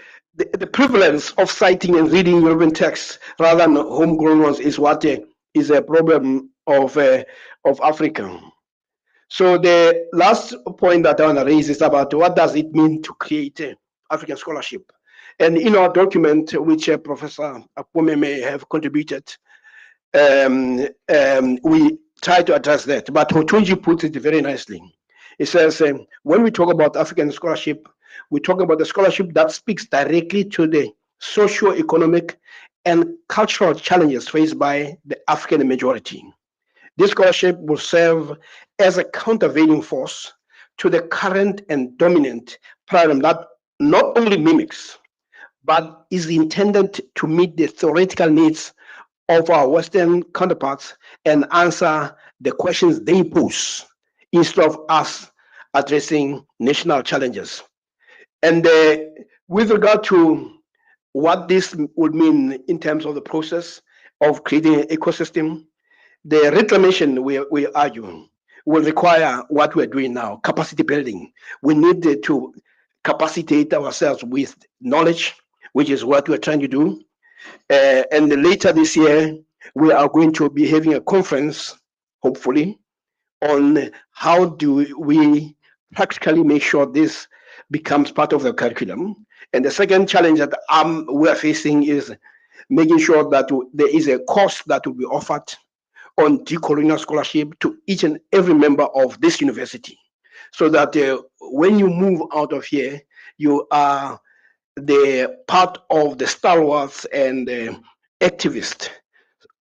S4: prevalence of citing and reading European texts rather than homegrown ones is what is a problem of Africa. So the last point that I want to raise is about what does it mean to create African scholarship. And in our document, which Professor Akpome may have contributed, we try to address that. But Hotunji puts it very nicely. It says, when we talk about African scholarship, we talk about the scholarship that speaks directly to the socio-economic and cultural challenges faced by the African majority. This scholarship will serve as a countervailing force to the current and dominant paradigm that not only mimics, but is intended to meet the theoretical needs of our Western counterparts and answer the questions they pose instead of us addressing national challenges. And with regard to what this would mean in terms of the process of creating an ecosystem, the reclamation we argue will require what we're doing now, capacity building. We need to capacitate ourselves with knowledge, which is what we're trying to do. And later this year, we are going to be having a conference, hopefully, on how do we practically make sure this becomes part of the curriculum. And the second challenge that we are facing is making sure that there is a course that will be offered on decolonial scholarship to each and every member of this university, so that when you move out of here, you are the part of the stalwarts and activists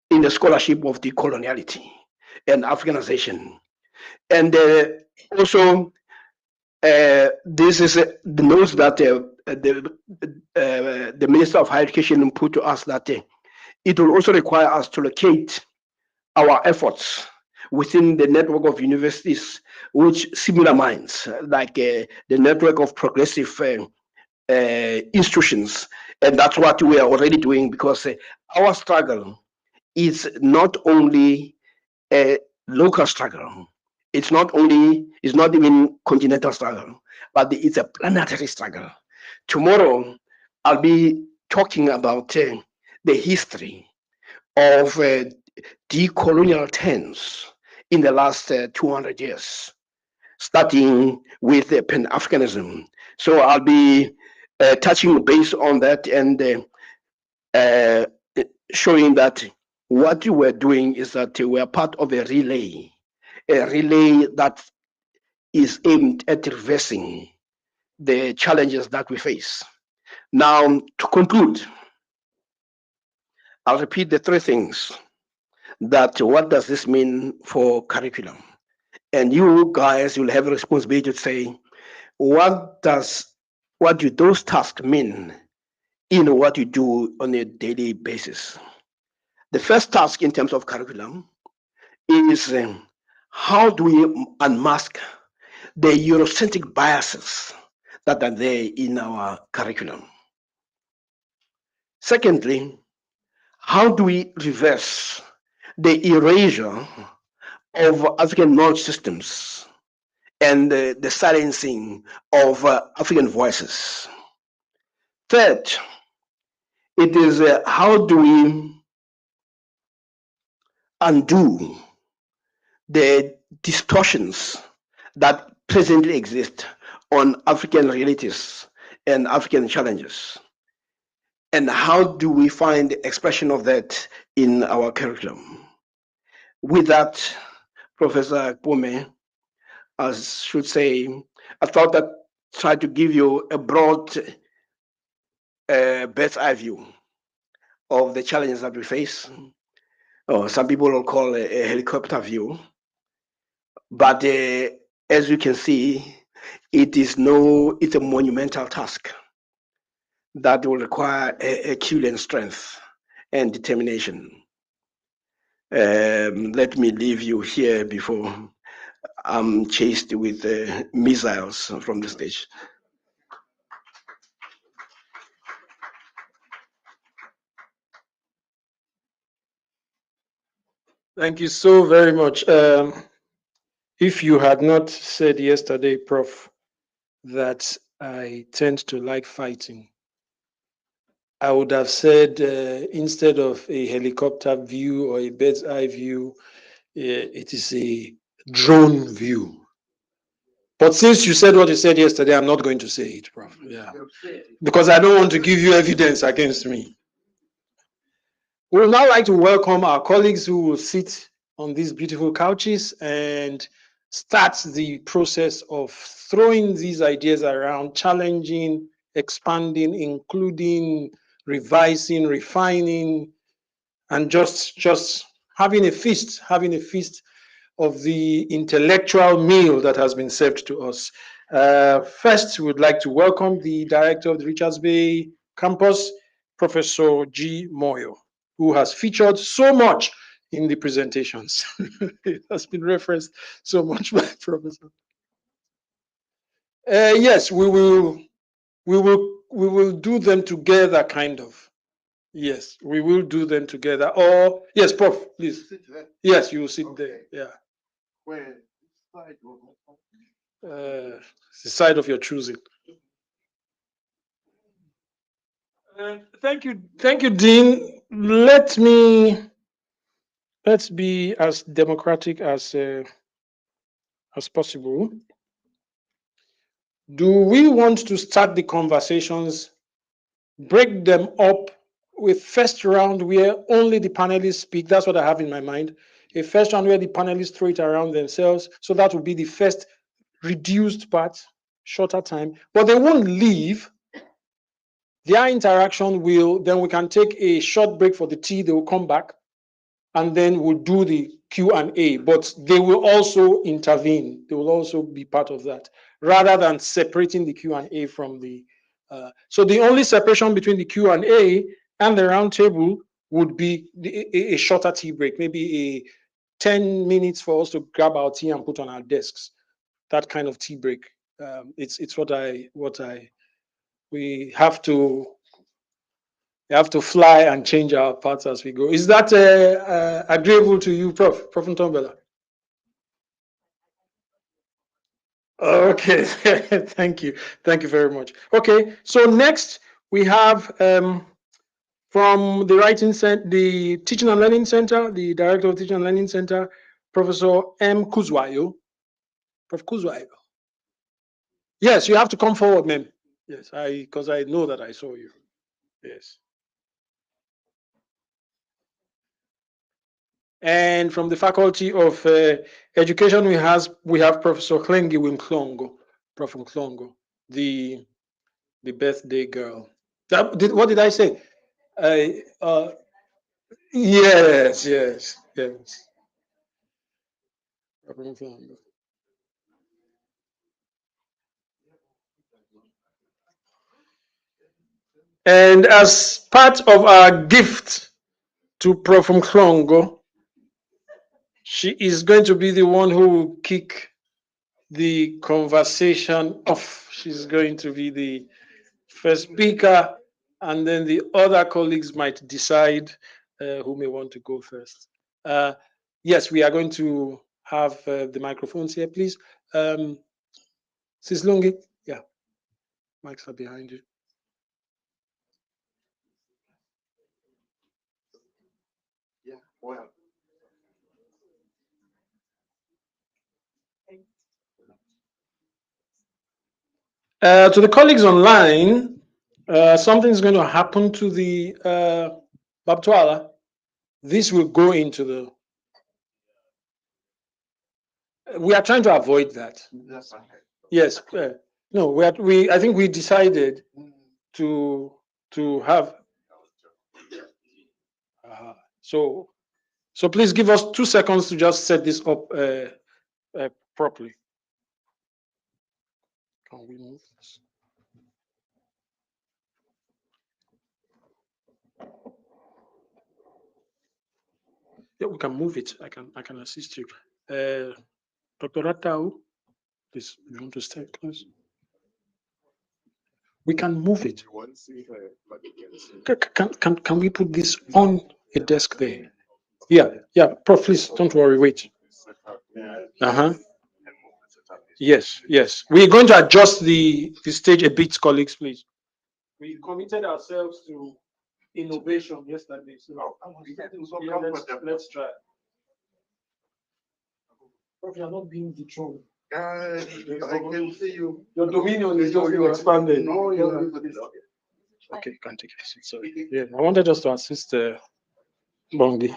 S4: in the scholarship of decoloniality and Africanization. And also, this is the notes that the Minister of Higher Education put to us that it will also require us to locate our efforts within the network of universities which similar minds, like the network of progressive institutions. And that's what we are already doing, because our struggle is not only a local struggle. It's not even continental struggle, but it's a planetary struggle. Tomorrow, I'll be talking about the history of decolonial trends in the last 200 years, starting with Pan-Africanism. So I'll be touching base on that and uh, showing that what you were doing is that we are part of a relay that is aimed at reversing the challenges that we face. Now, to conclude, I'll repeat the three things. That what does this mean for curriculum? And you guys will have a responsibility to say, what do those tasks mean in what you do on a daily basis? The first task in terms of curriculum is how do we unmask the Eurocentric biases that are there in our curriculum? Secondly, how do we reverse the erasure of African knowledge systems and the silencing of African voices? Third, it is how do we undo the distortions that presently exist on African realities and African challenges? And how do we find the expression of that in our curriculum? With that, Professor Pome, I should say, I thought that try to give you a broad bird's eye view of the challenges that we face, or some people will call a helicopter view. But as you can see, it's a monumental task that will require a Herculean strength and determination. Let me leave you here before I'm chased with missiles from the stage.
S1: Thank you so very much. If you had not said yesterday, Prof, that I tend to like fighting, I would have said instead of a helicopter view or a bird's eye view, it is a drone view. But since you said what you said yesterday, I'm not going to say it, Prof. Yeah, because I don't want to give you evidence against me. We would now like to welcome our colleagues who will sit on these beautiful couches and start the process of throwing these ideas around, challenging, expanding, including, revising, refining, and just having a feast of the intellectual meal that has been served to us. First, we would like to welcome the director of the Richards Bay campus, Professor G. Moyo, who has featured so much in the presentations. It has been referenced so much by Professor. Yes, we will do them together, kind of. Yes, we will do them together. Or yes, Prof, please. Yes, you will sit there. Yeah.
S2: Where?
S1: The side of your choosing. Thank you, Dean. Let's be as democratic as possible. Do we want to start the conversations, break them up with first round where only the panelists speak? That's what I have in my mind. A first round where the panelists throw it around themselves. So that will be the first reduced part, shorter time, but they won't leave. Their interaction will, then we can take a short break for the tea, they will come back, and then we'll do the Q&A, but they will also intervene. They will also be part of that, rather than separating the Q&A from the So the only separation between the Q&A and the round table would be a shorter tea break, maybe a 10 minutes for us to grab our tea and put on our desks. That kind of tea break. It's what we have to fly and change our paths as we go. Is that agreeable to you, Prof Ntombela? Okay, thank you very much. Okay, so next we have from the the Teaching and Learning Center, the Director of Teaching and Learning Center, Professor M. Kuzwayo. Prof. Kuzwayo. Yes, you have to come forward, ma'am. Yes, because I know that I saw you. Yes. And from the Faculty of Education, we have Professor Klengi Wimklongo, Prof. Mklongo, the birthday girl. What did I say? Yes. Prof. Mklongo. And as part of our gift to Prof. Mklongo, she is going to be the one who will kick the conversation off. She's going to be the first speaker, and then the other colleagues might decide who may want to go first. Yes, we are going to have the microphones here, please. Sis Lungi, yeah, mics are behind you.
S2: Yeah, well.
S1: To the colleagues online, something's going to happen to the Babtuala. This will go into the. We are trying to avoid that.
S2: That's okay.
S1: Yes. No, I think we decided to have. So please give us 2 seconds to just set this up properly. Can we move this? Yeah, we can move it. I can assist you. Dr. Ratau, please, you want to stay close? We can move it. Can we put this on a desk there? Yeah, Prof, please, don't worry, wait. Yes. We're going to adjust the stage a bit, colleagues, please. We committed ourselves to innovation yesterday. So let's try. Prof, you're not being dethroned.
S2: I can see you.
S1: Your dominion is just expanded.
S2: No, you're
S1: Okay, you can take a seat. Sorry. Yeah, I wanted us to assist Bongi.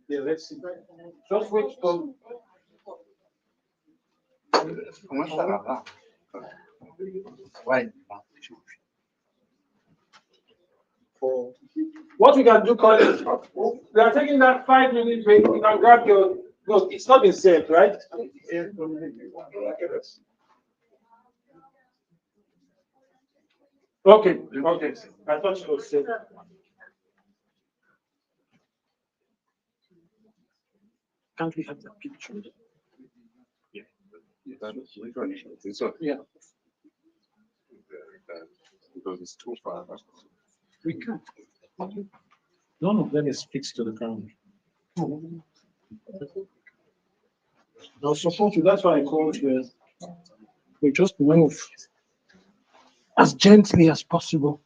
S1: Yeah, let's see. Just wait for. What we can do, colleagues, we are taking that 5-minute break. You can grab your. No, it's not been said, right? Okay. I thought you was said. Can't we have the picture?
S2: Yeah. Because it's too far.
S1: We can't. None of them is fixed to the ground. I'll support you. That's why I called you. We just move as gently as possible.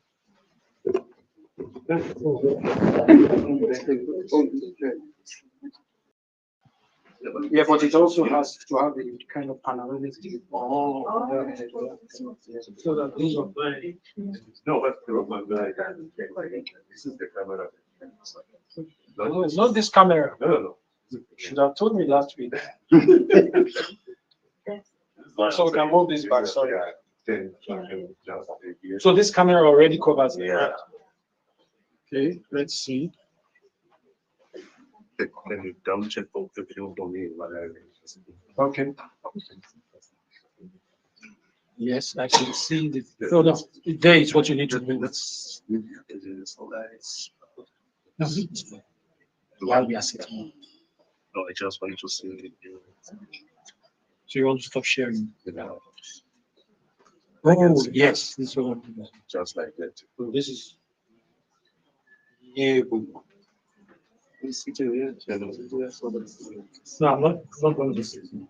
S1: Yeah, but it also has to have a kind of panoramic view. So that these are very.
S2: No, but this is the camera.
S1: No, it's not this camera.
S2: No.
S1: Should have told me last week. So we can move this back. Sorry. So this camera already covers it.
S2: Yeah.
S1: Okay, let's see.
S2: Can you double check both if you don't need?
S1: Okay. Yes, I can see the thought of there is what you need to do. No, while we are sitting.
S2: No, I just want to see it.
S1: So you want to stop sharing.
S2: Yeah,
S1: Oh, yes, this one.
S2: just like that.
S1: So this is yeah. No, I'm not going to.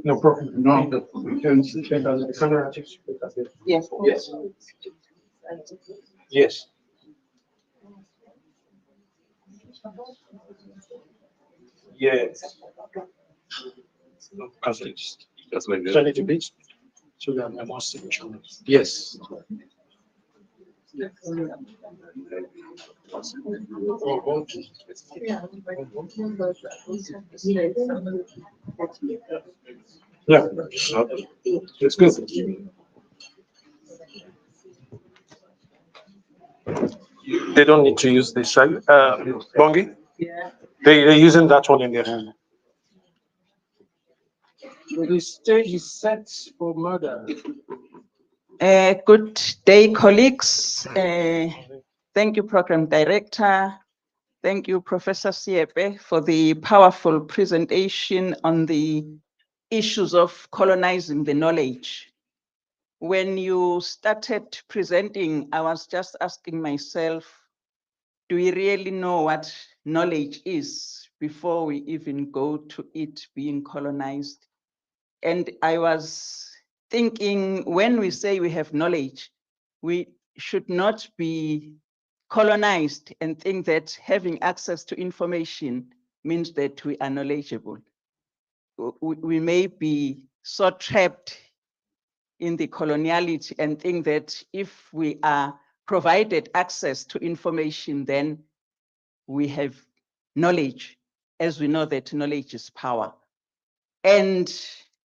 S1: No problem. No. Can you check out the camera?
S3: Yes.
S1: Yes. Yes. Yes. Because it's
S2: Just like that.
S1: turn it a bit so that I'm more signature. Yes. Yeah, it's good. They don't need to use this, right? Bongi?
S3: Yeah.
S1: They're using that one in their hand. The stage is set for murder.
S3: Good day, colleagues. Thank you, Program Director. Thank you, Professor Siepe, for the powerful presentation on the issues of colonizing the knowledge. When you started presenting, I was just asking myself, do we really know what knowledge is before we even go to it being colonized? And I was thinking, when we say we have knowledge, we should not be colonized and think that having access to information means that we are knowledgeable. We may be so trapped in the coloniality and think that if we are provided access to information, then we have knowledge, as we know that knowledge is power. And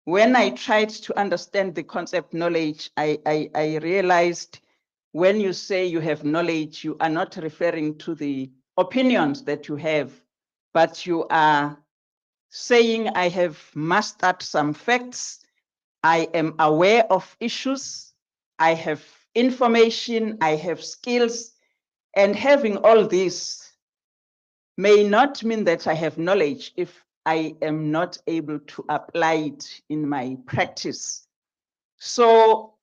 S3: when I tried to understand the concept knowledge, I realized when you say you have knowledge, you are not referring to the opinions that you have, but you are saying, I have mastered some facts, I am aware of issues, I have information, I have skills, and having all this may not mean that I have knowledge if I am not able to apply it in my practice. So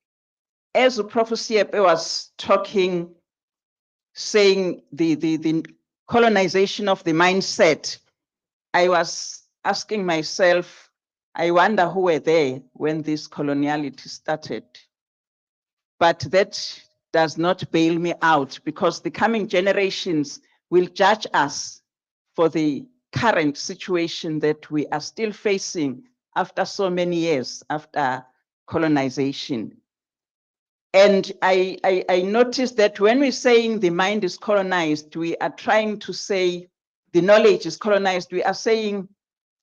S3: as Professor Siepe was talking, saying the colonization of the mindset, I was asking myself, I wonder who were there when this coloniality started. But that does not bail me out, because the coming generations will judge us for the current situation that we are still facing after so many years after colonization. And I noticed that when we're saying the mind is colonized, we are trying to say the knowledge is colonized. We are saying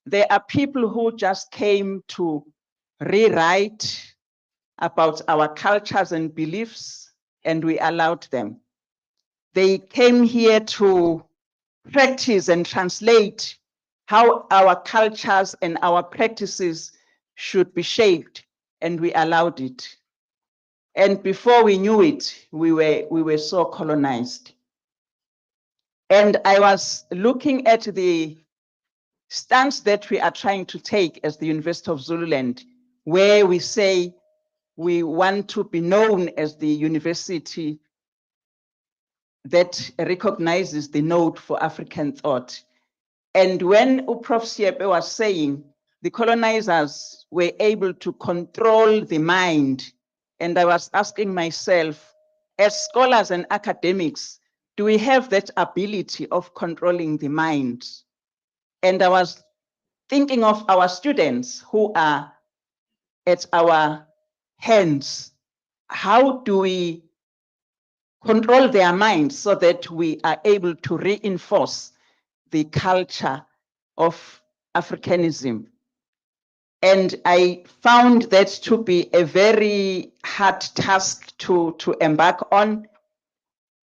S3: there are people who just came to rewrite about our cultures and beliefs, and we allowed them. They came here to practice and translate how our cultures and our practices should be shaped, and we allowed it. And before we knew it, we were so colonized. And I was looking at the stance that we are trying to take as the University of Zululand, where we say we want to be known as the university that recognizes the node for African thought. And when Prof. Siepe was saying the colonizers were able to control the mind, and I was asking myself, as scholars and academics, do we have that ability of controlling the mind? And I was thinking of our students who are at our hands. How do we control their minds so that we are able to reinforce the culture of Africanism? And I found that to be a very hard task to embark on.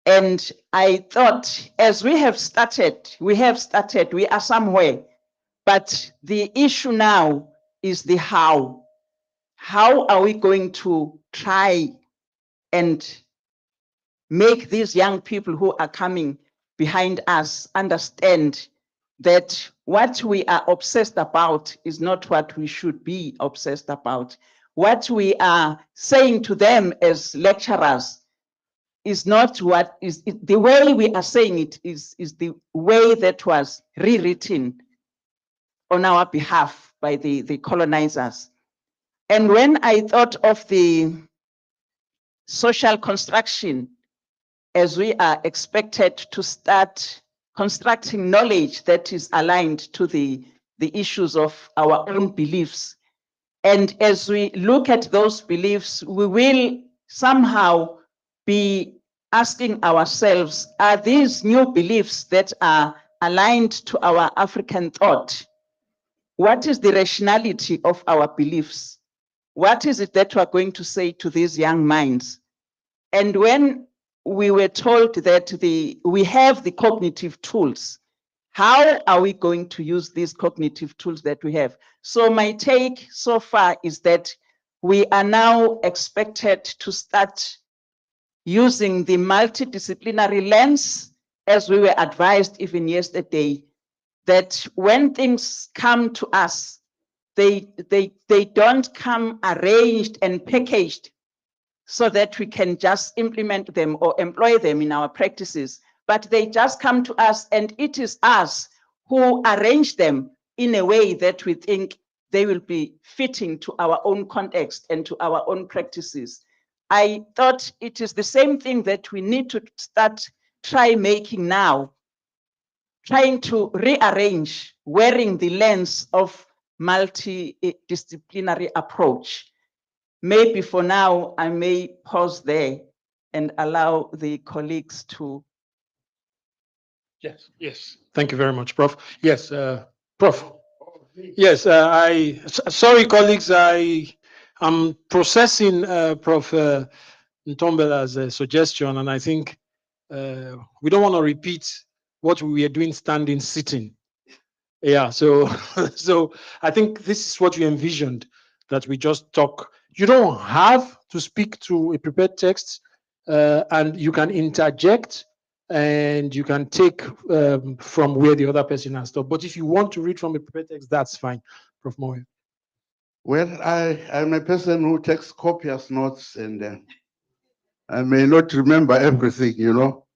S3: And I thought, as we have started, we are somewhere. But the issue now is the how.
S6: how are we going to try and make these young people who are coming behind us understand that what we are obsessed about is not what we should be obsessed about. What we are saying to them as lecturers is not what is the way we are saying it is the way that was rewritten on our behalf by the colonizers. And when I thought of the social construction, as we are expected to start constructing knowledge that is aligned to the issues of our own beliefs. And as we look at those beliefs, we will somehow be asking ourselves, are these new beliefs that are aligned to our African thought? What is the rationality of our beliefs? What is it that we're going to say to these young minds? And when we were told that we have the cognitive tools, how are we going to use these cognitive tools that we have? So my take so far is that we are now expected to start using the multidisciplinary lens, as we were advised even yesterday, that when things come to us, they don't come arranged and packaged so that we can just implement them or employ them in our practices, but they just come to us, and it is us who arrange them in a way that we think they will be fitting to our own context and to our own practices. I thought it is the same thing that we need to try making now, trying to rearrange, wearing the lens of multidisciplinary approach. Maybe for now, I may pause there and allow the colleagues to.
S1: Yes. Thank you very much, Prof. Yes, Prof. Yes, sorry, colleagues, I am processing Prof. Ntombela's suggestion, and I think we don't want to repeat what we were doing standing, sitting. Yeah, so so I think this is what you envisioned, that we just talk. You don't have to speak to a prepared text, and you can interject and you can take from where the other person has stopped. But if you want to read from a prepared text, that's fine, Prof. Moyo.
S7: Well, I'm a person who takes copious notes, and I may not remember everything, you know.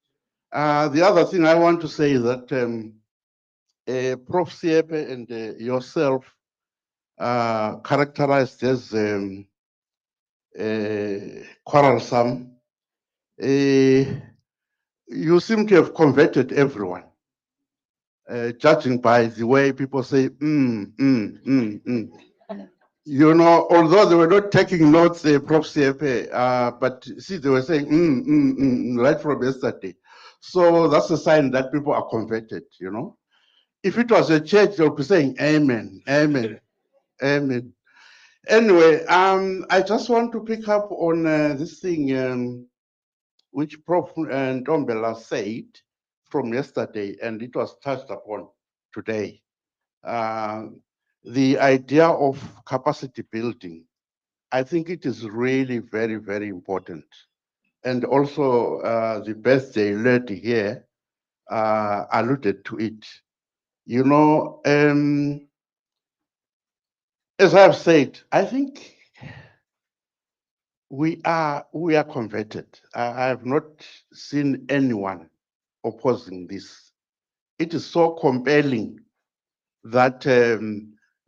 S7: The other thing I want to say is that Prof. Siepe and yourself are characterized as quarrelsome. You seem to have converted everyone, judging by the way people say, You know, although they were not taking notes, Prof. CFA, but see, they were saying right from yesterday. So that's a sign that people are converted, you know. If it was a church, they would be saying amen, amen, amen. Anyway, I just want to pick up on this thing which Prof. Ntombela said from yesterday, and it was touched upon today. The idea of capacity building, I think it is really very, very important. And also the birthday lady here alluded to it. You know, as I've said, I think we are converted. I have not seen anyone opposing this. It is so compelling that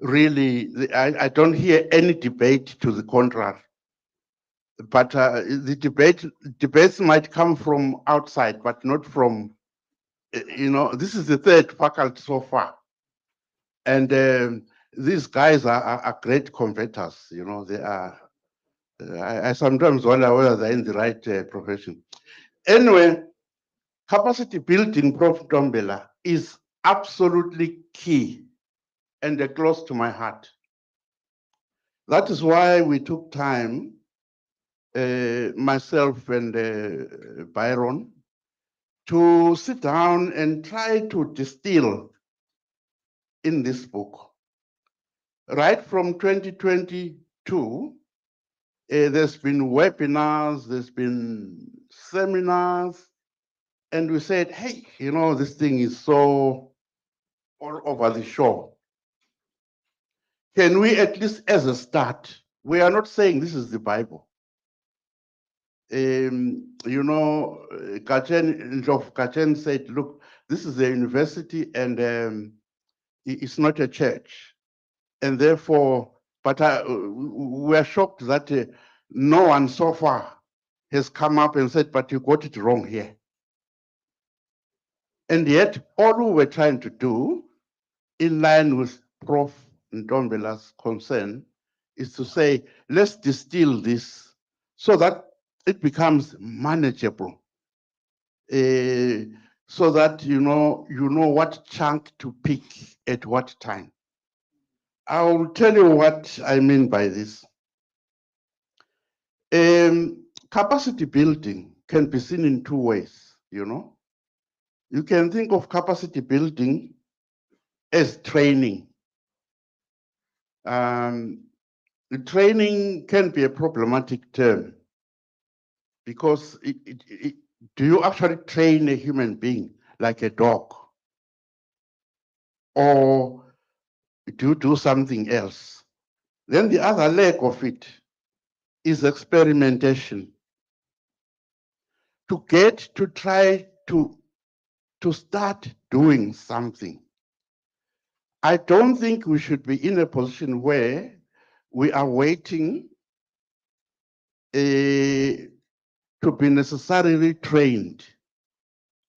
S7: really I don't hear any debate to the contrary. But the debates might come from outside, but not from, you know, this is the third faculty so far. And these guys are great converters, you know, they are, I sometimes wonder whether they're in the right profession. Anyway, capacity building, Prof. Ntombela, is absolutely key and close to my heart. That is why we took time, myself and Byron, to sit down and try to distill in this book. Right from 2022, There's been webinars, there's been seminars, and we said, hey, you know, this thing is so all over the shore. Can we at least as a start, we are not saying this is the Bible. You know, Kachen said, look, this is a university and it's not a church. And therefore, but we are shocked that no one so far has come up and said, but you got it wrong here. And yet, all we were trying to do, in line with Prof. Ndombela's concern, is to say, let's distill this so that it becomes manageable. So that you know what chunk to pick at what time. I will tell you what I mean by this. Capacity building can be seen in two ways, you know. You can think of capacity building as training. Training can be a problematic term because do you actually train a human being like a dog? Or do you do something else? Then the other leg of it is experimentation. To get to try to start doing something. I don't think we should be in a position where we are waiting to be necessarily trained.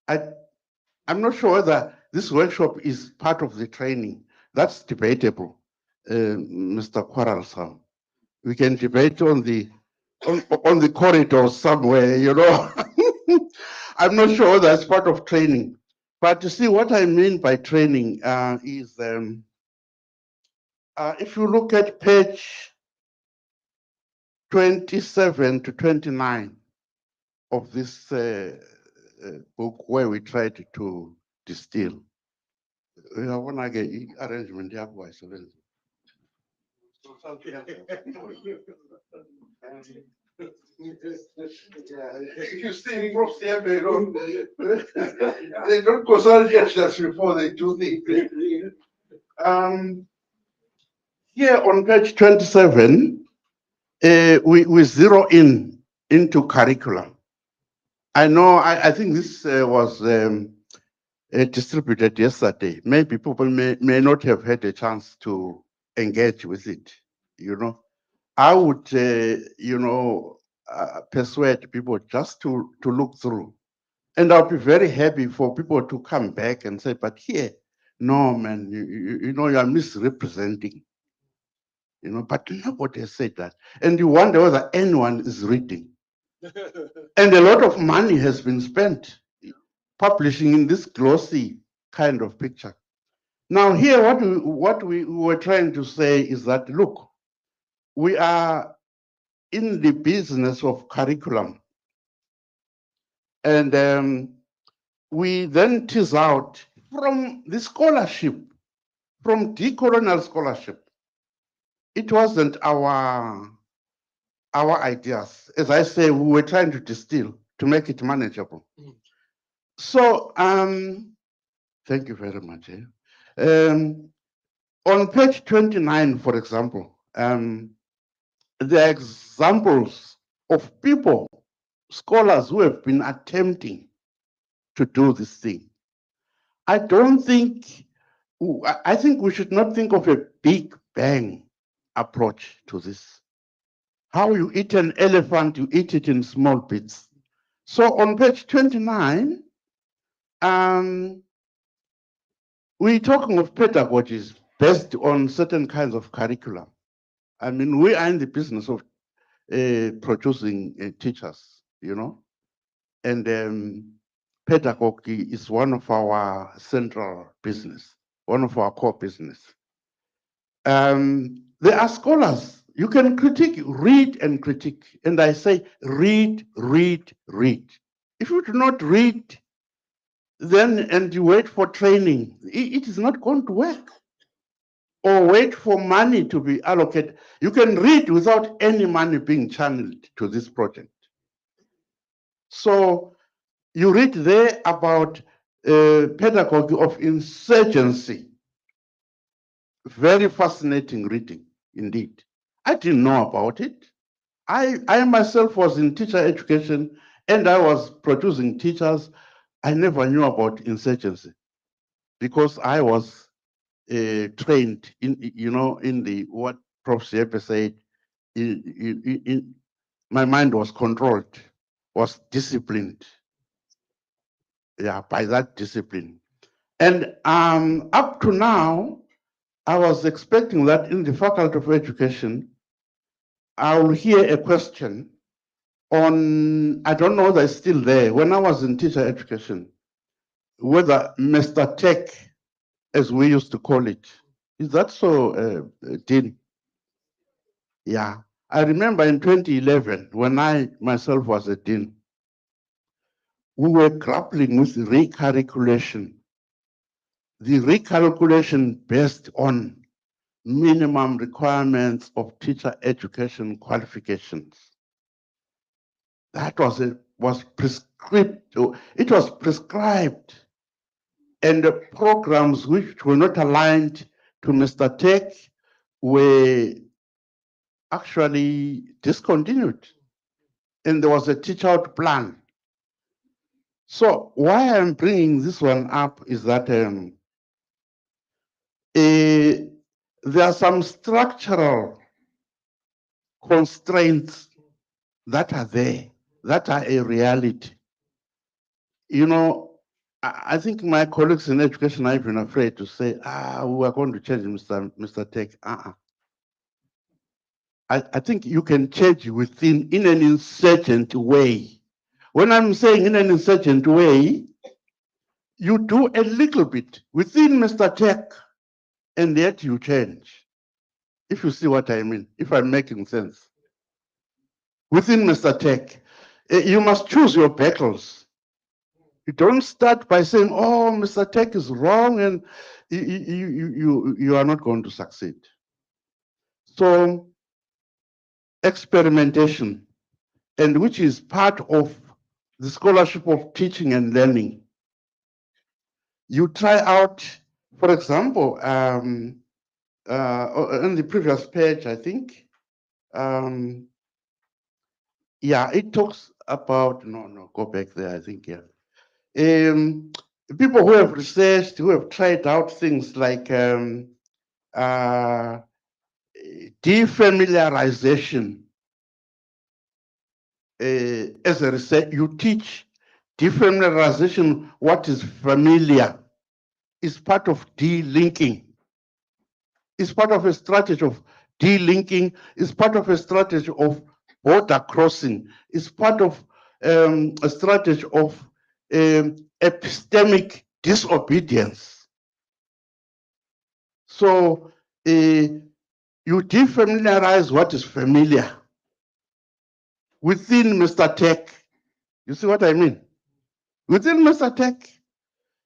S7: I'm not sure whether this workshop is part of the training. That's debatable, Mr. Quarrelsome. We can debate on the corridor somewhere, you know. I'm not sure whether it's part of training. But you see, what I mean by training is if you look at page 27 to 29 of this book where we tried to distill. I want to get arrangement. You see, Prof. They don't consult us before they do things. Here on page 27, we zero into curriculum. I know, I think this was distributed yesterday. Maybe people may not have had a chance to engage with it, you know. I would, persuade people just to look through. And I'll be very happy for people to come back and say, but here, no, man, you know, you are misrepresenting. You know, but nobody has said that. And you wonder whether anyone is reading. And a lot of money has been spent publishing in this glossy kind of picture. Now here, what we were trying to say is that, look, we are in the business of curriculum. And we then tease out from the scholarship, from decolonial scholarship. It wasn't our ideas. As I say, we were trying to distill to make it manageable. So, thank you very much. On page 29, for example, there are examples of people, scholars who have been attempting to do this thing. I think we should not think of a big bang approach to this. How you eat an elephant, you eat it in small bits. So on page 29, we're talking of pedagogies based on certain kinds of curriculum. I mean, we are in the business of producing teachers, you know, and pedagogy is one of our central business, one of our core business. There are scholars, you can critique, read and critique. And I say, read, read, read. If you do not read, then, and you wait for training, it is not going to work. or wait for money to be allocated. You can read without any money being channeled to this project. So you read there about pedagogy of insurgency. Very fascinating reading indeed. I didn't know about it. I myself was in teacher education and I was producing teachers. I never knew about insurgency because I was trained in, in the what Prof. Siepe said, my mind was controlled, was disciplined, yeah, by that discipline. And up to now, I was expecting that in the Faculty of Education, I will hear a question on, I don't know whether it's still there, when I was in teacher education, whether Mr. Tech, as we used to call it, is that so, Dean? Yeah. I remember in 2011, when I myself was a dean, we were grappling with recalculation. The recalculation based on minimum requirements of teacher education qualifications. That was prescribed. It was prescribed, and the programs which were not aligned to Mr. Tech were actually discontinued, and there was a teach-out plan. So why I'm bringing this one up is that there are some structural constraints that are there, that are a reality. You know, I think my colleagues in education are even afraid to say, we are going to change Mr. Tech. I think you can change within, in an insurgent way. When I'm saying in an insurgent way, you do a little bit within Mr. Tech, and yet you change. If you see what I mean, if I'm making sense. Within Mr. Tech, you must choose your battles. You don't start by saying, oh, Mr. Tech is wrong, and you are not going to succeed. So experimentation, and which is part of the scholarship of teaching and learning. You try out, for example, on the previous page, I think, yeah, it talks about, no, go back there, I think, yeah. People who have researched, who have tried out things like defamiliarization. As a research, you teach defamiliarization, what is familiar, is part of delinking. It's part of a strategy of delinking, it's part of a strategy of border crossing, it's part of a strategy of epistemic disobedience. So you defamiliarize what is familiar within Mr. Tech. You see what I mean? Within Mr. Tech,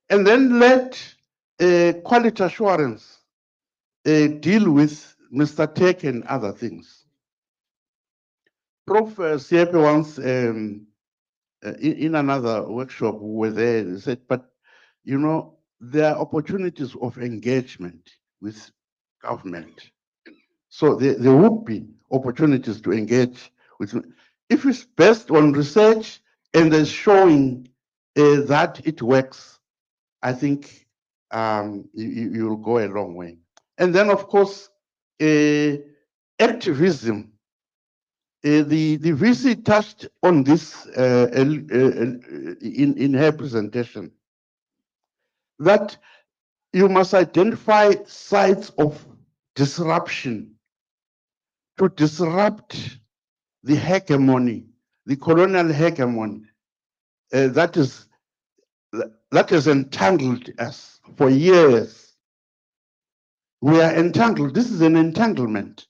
S7: and then let quality assurance deal with Mr. Tech and other things. Prof. Siepe once, in another workshop, we were there, he said, but you know, there are opportunities of engagement with government. So there would be opportunities to engage with, if it's based on research and then showing that it works, I think you'll go a long way. And then, of course, activism. The VC touched on this in her presentation, that you must identify sites of disruption to disrupt the hegemony, the colonial hegemony that has entangled us for years. We are entangled. This is an entanglement.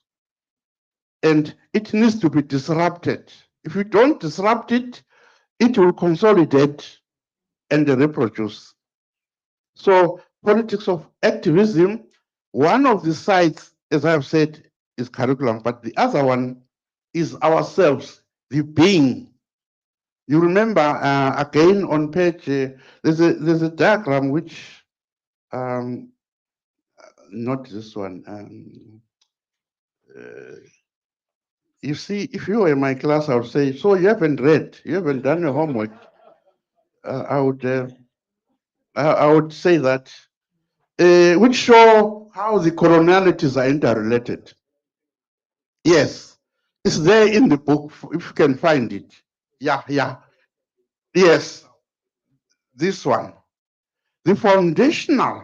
S7: And it needs to be disrupted. If you don't disrupt it, it will consolidate and reproduce. So politics of activism One of the sides, as I've said, is curriculum, but the other one is ourselves, the being. You remember again on page, there's a diagram which, not this one. You see, if you were in my class, I would say, so you haven't read, you haven't done your homework. I would say that, which show how the colonialities are interrelated. Yes, it's there in the book, if you can find it. Yeah. Yes, this one. The foundational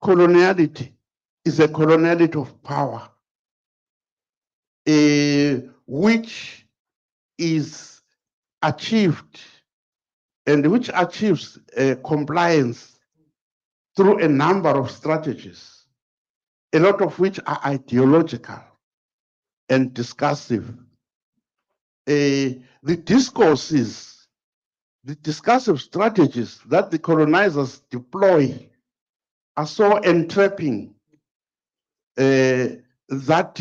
S7: coloniality is a coloniality of power, which is achieved and which achieves compliance through a number of strategies, a lot of which are ideological and discursive. The discourses, the discursive strategies that the colonizers deploy are so entrapping that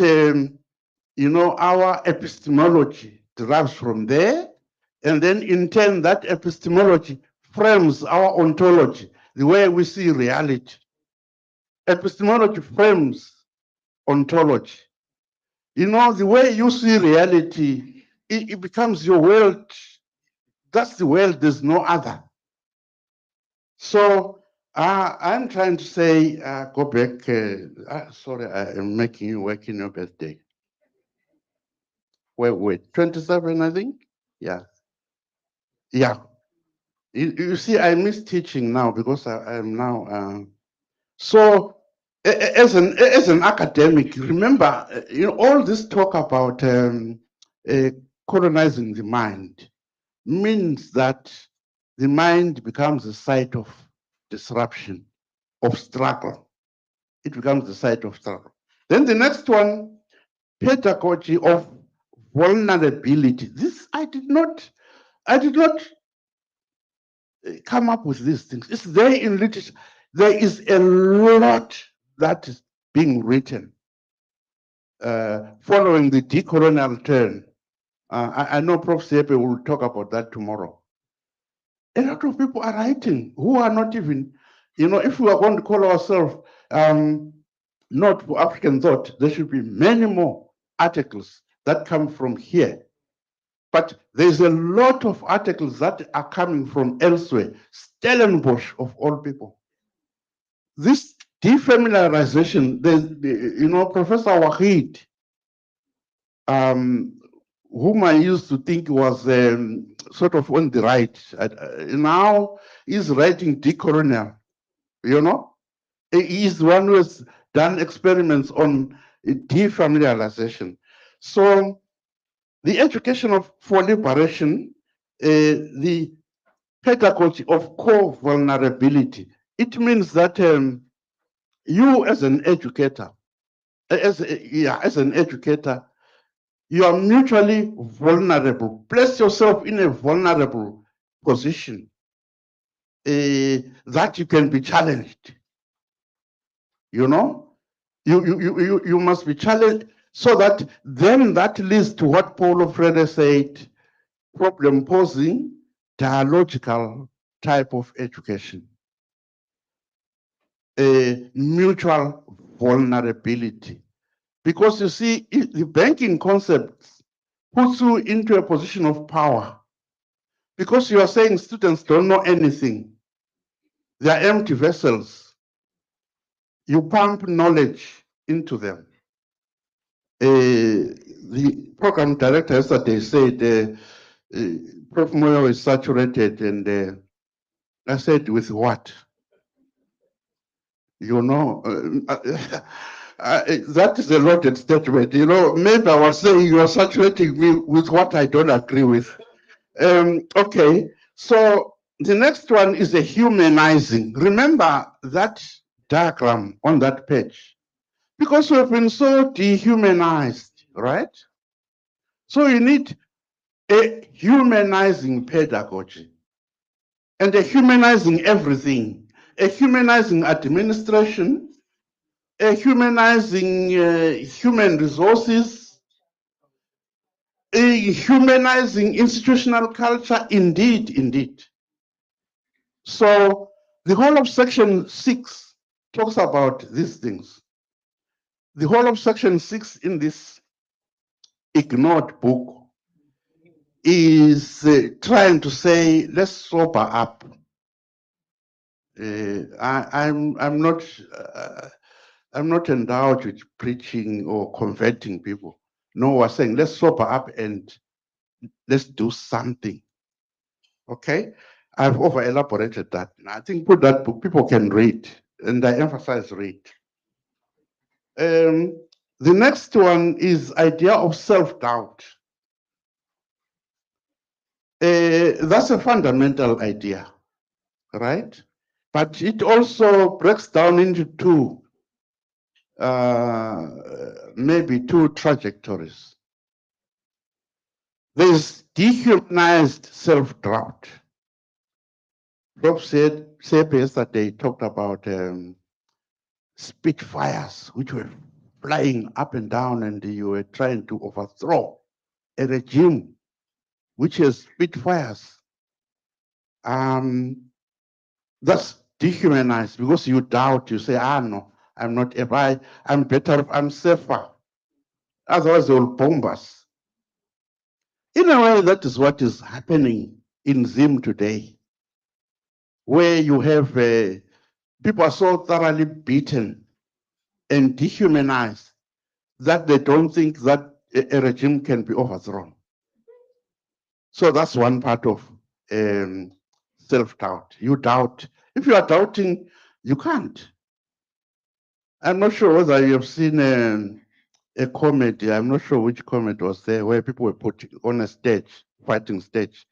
S7: our epistemology derives from there, and then in turn that epistemology frames our ontology, the way we see reality. Epistemology frames ontology. The way you see reality, it becomes your world. That's the world, there's no other. So I'm trying to say, go back. Sorry, I am making you work in your birthday. Wait, 27, I think? Yeah. You see, I miss teaching now because I am now. So, as an academic, remember, all this talk about colonizing the mind means that the mind becomes a site of disruption, of struggle. It becomes the site of struggle. Then the next one, pedagogy of vulnerability. This I did not come up with these things. It's there in literature. There is a lot that is being written following the decolonial turn. I know Prof. Sepe will talk about that tomorrow. A lot of people are writing who are not even, if we are going to call ourselves not for African thought, there should be many more articles that come from here. But there's a lot of articles that are coming from elsewhere. Stellenbosch, of all people. This defamiliarization, Professor Wahid, whom I used to think was sort of on the right, now he's writing decolonial, He's the one who has done experiments on defamiliarization. So the education for liberation, the pedagogy of co-vulnerability, it means that you as an educator, as an educator, you are mutually vulnerable. Place yourself in a vulnerable position that you can be challenged. You must be challenged, so that then that leads to what Paulo Freire said, problem posing, dialogical type of education. A mutual vulnerability. Because you see, the banking concept puts you into a position of power. Because you are saying students don't know anything. They are empty vessels. You pump knowledge into them. The program director yesterday said, Prof. Moyo is saturated, and I said, with what? That is a loaded statement. Maybe I was saying you are saturating me with what I don't agree with. Okay, so the next one is a humanizing. Remember that diagram on that page, because we've been so dehumanized, right? So you need a humanizing pedagogy and a humanizing everything, a humanizing administration, humanizing human resources, humanizing institutional culture, indeed, indeed. So the whole of section 6 talks about these things. The whole of section 6 in this ignored book is trying to say, let's sober up. I'm not endowed with preaching or converting people. No, we're saying let's sober up and let's do something. Okay, I've over elaborated that. I think put that book, people can read, and I emphasize read. The next one is idea of self-doubt. That's a fundamental idea, right? But it also breaks down into two, maybe two trajectories. There's dehumanized self-doubt. Rob said yesterday, talked about Spitfires, which were flying up and down, and you were trying to overthrow a regime which has Spitfires. That's dehumanized because you doubt, you say, no, I'm not able, I'm better, I'm safer. Otherwise, they will bomb us. In a way, that is what is happening in Zim today, where you have people are so thoroughly beaten and dehumanized that they don't think that a regime can be overthrown. So that's one part of self-doubt. You doubt. If you are doubting, you can't. I'm not sure whether you have seen a comedy. I'm not sure which comedy was there, where people were put on a stage, fighting stage.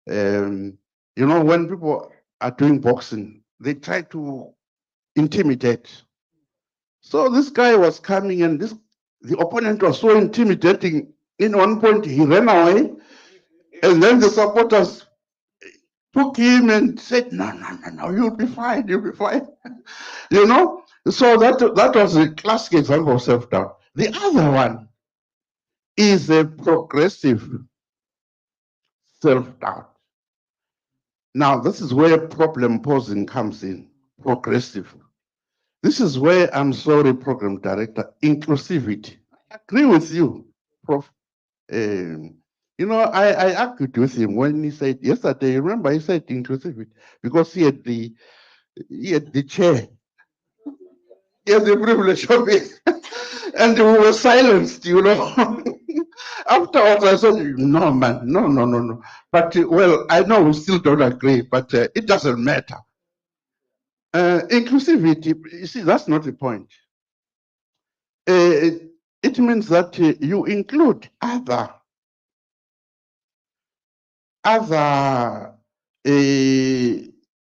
S7: You know, when people are doing boxing, they try to intimidate. So this guy was coming, and the opponent was so intimidating. In one point, he ran away, and then the supporters took him and said, "No, no, no, no, you'll be fine, you'll be fine." You know, so that was a classic example of self-doubt. The other one is a progressive self-doubt. Now, this is where problem posing comes in, progressive. This is where, I'm sorry, program director, inclusivity. I agree with you, Prof. You know, I argued with him when he said yesterday, remember he said inclusivity, because he had the chair. He had the privilege of it. And we were silenced, you know. Afterwards, I said, no, man, no, no, no, no. But, well, I know we still don't agree, but it doesn't matter. Inclusivity, you see, that's not the point. It means that you include other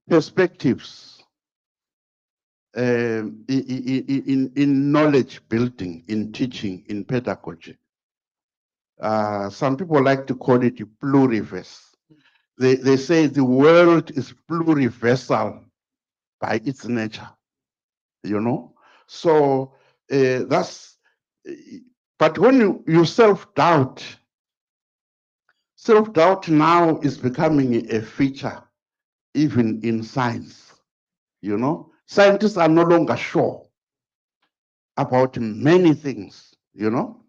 S7: perspectives in knowledge building, in teaching, in pedagogy. Some people like to call it pluriverse. They say the world is pluriversal by its nature, you know? So that's, but when you self-doubt now is becoming a feature even in science, you know? Scientists are no longer sure about many things, you know?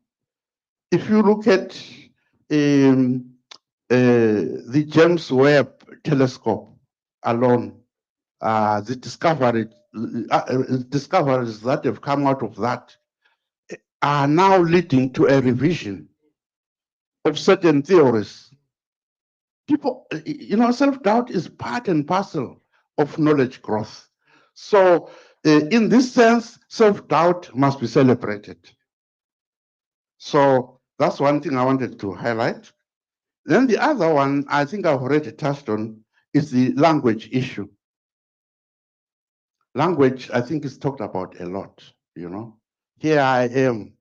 S7: If you look at the James Webb telescope alone, the discoveries that have come out of that are now leading to a revision of certain theories. People, you know, self-doubt is part and parcel of knowledge growth. So in this sense, self-doubt must be celebrated. So that's one thing I wanted to highlight. Then the other one, I think I've already touched on, is the language issue. Language, I think, is talked about a lot, you know. Here I am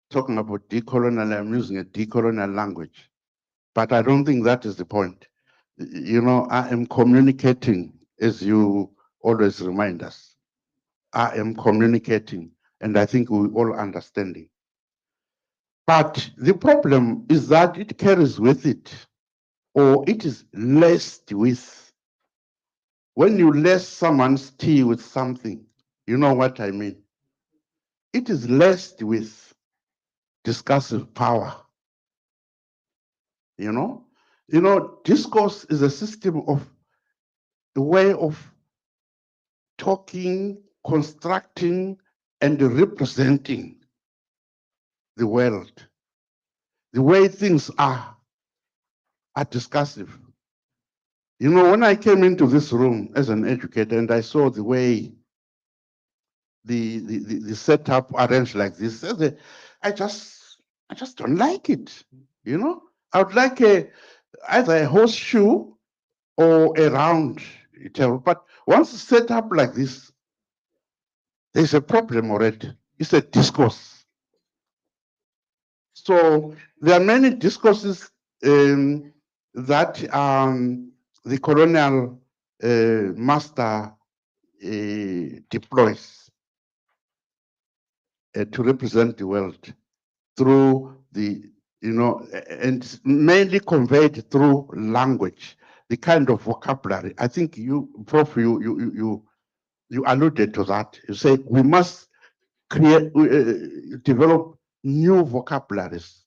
S7: talking about decolonial, I'm using a decolonial language, but I don't think that is the point. You know, I am communicating, as you always remind us. I am communicating. and I think we all understanding. But the problem is that it carries with it, or it is laced with. When you lace someone's tea with something, you know what I mean. It is laced with discursive power. You know, discourse is a system of a way of talking, constructing, and representing the world. The way things are discursive. You know, when I came into this room as an educator and I saw the way the setup arranged like this, I just don't like it. You know, I would like either a horseshoe or a round table. But once it's set up like this, there's a problem already. It's a discourse. So there are many discourses that the colonial master deploys to represent the world through and mainly conveyed through language, the kind of vocabulary. I think you, Prof, you alluded to that. You say we must develop new vocabularies,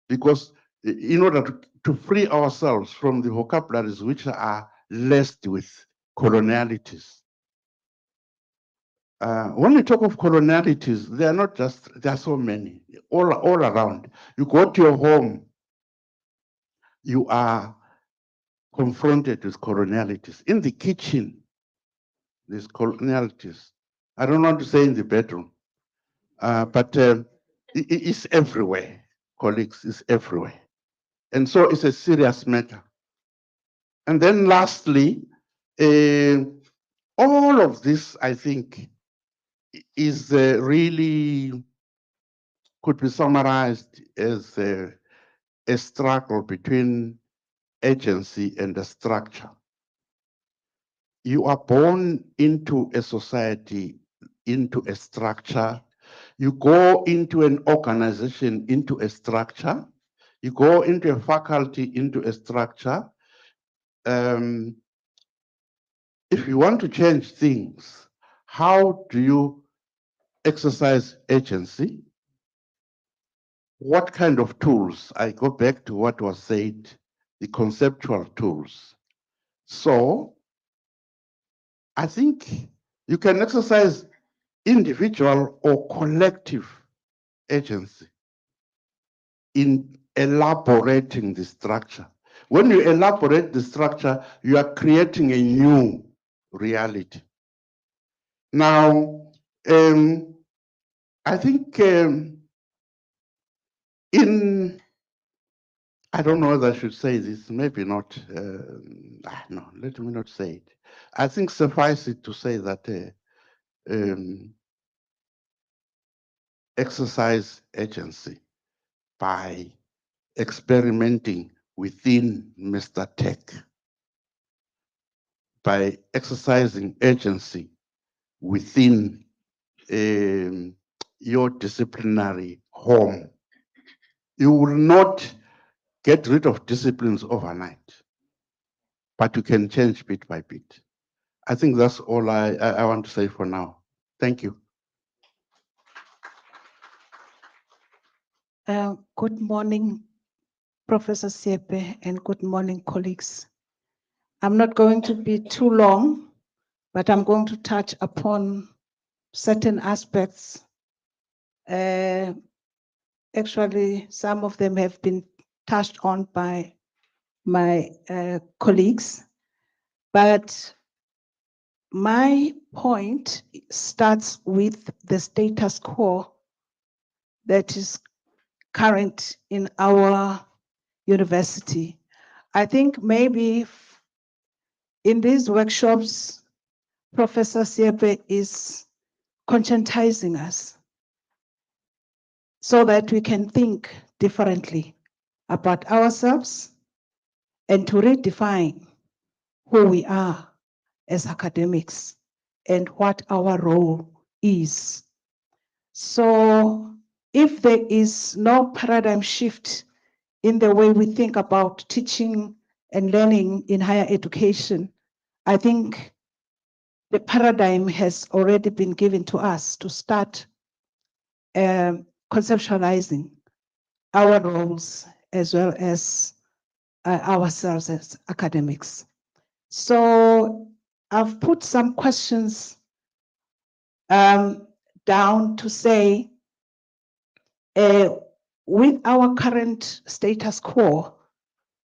S7: because in order to free ourselves from the vocabularies which are laced with colonialities. When we talk of colonialities, they are not just, there are so many, all around. You go to your home, you are confronted with colonialities. In the kitchen, there's colonialities. I don't want to say in the bedroom, but it's everywhere, colleagues, it's everywhere. And so it's a serious matter. And then lastly, all of this, I think, is really could be summarized as a struggle between agency and a structure. You are born into a society, into a structure. You go into an organization, into a structure. You go into a faculty, into a structure. If you want to change things, how do you exercise agency? What kind of tools? I go back to what was said, the conceptual tools. So I think you can exercise individual or collective agency in elaborating the structure. When you elaborate the structure, you are creating a new reality. Now, I think I don't know whether I should say this, maybe not. No, let me not say it. I think suffice it to say that exercise agency by experimenting within Mr. Tech, by exercising agency within your disciplinary home. You will not get rid of disciplines overnight, but you can change bit by bit. I think that's all I want to say for now. Thank you.
S8: Good morning, Professor Siepe, and good morning, colleagues. I'm not going to be too long, but I'm going to touch upon certain aspects. Actually, some of them have been touched on by my colleagues, but my point starts with the status quo that is current in our university. I think maybe in these workshops, Professor Siepe is conscientizing us so that we can think differently about ourselves and to redefine who we are as academics and what our role is. So if there is no paradigm shift in the way we think about teaching and learning in higher education, I think the paradigm has already been given to us to start conceptualizing our roles as well as ourselves as academics. So I've put some questions down to say, with our current status quo,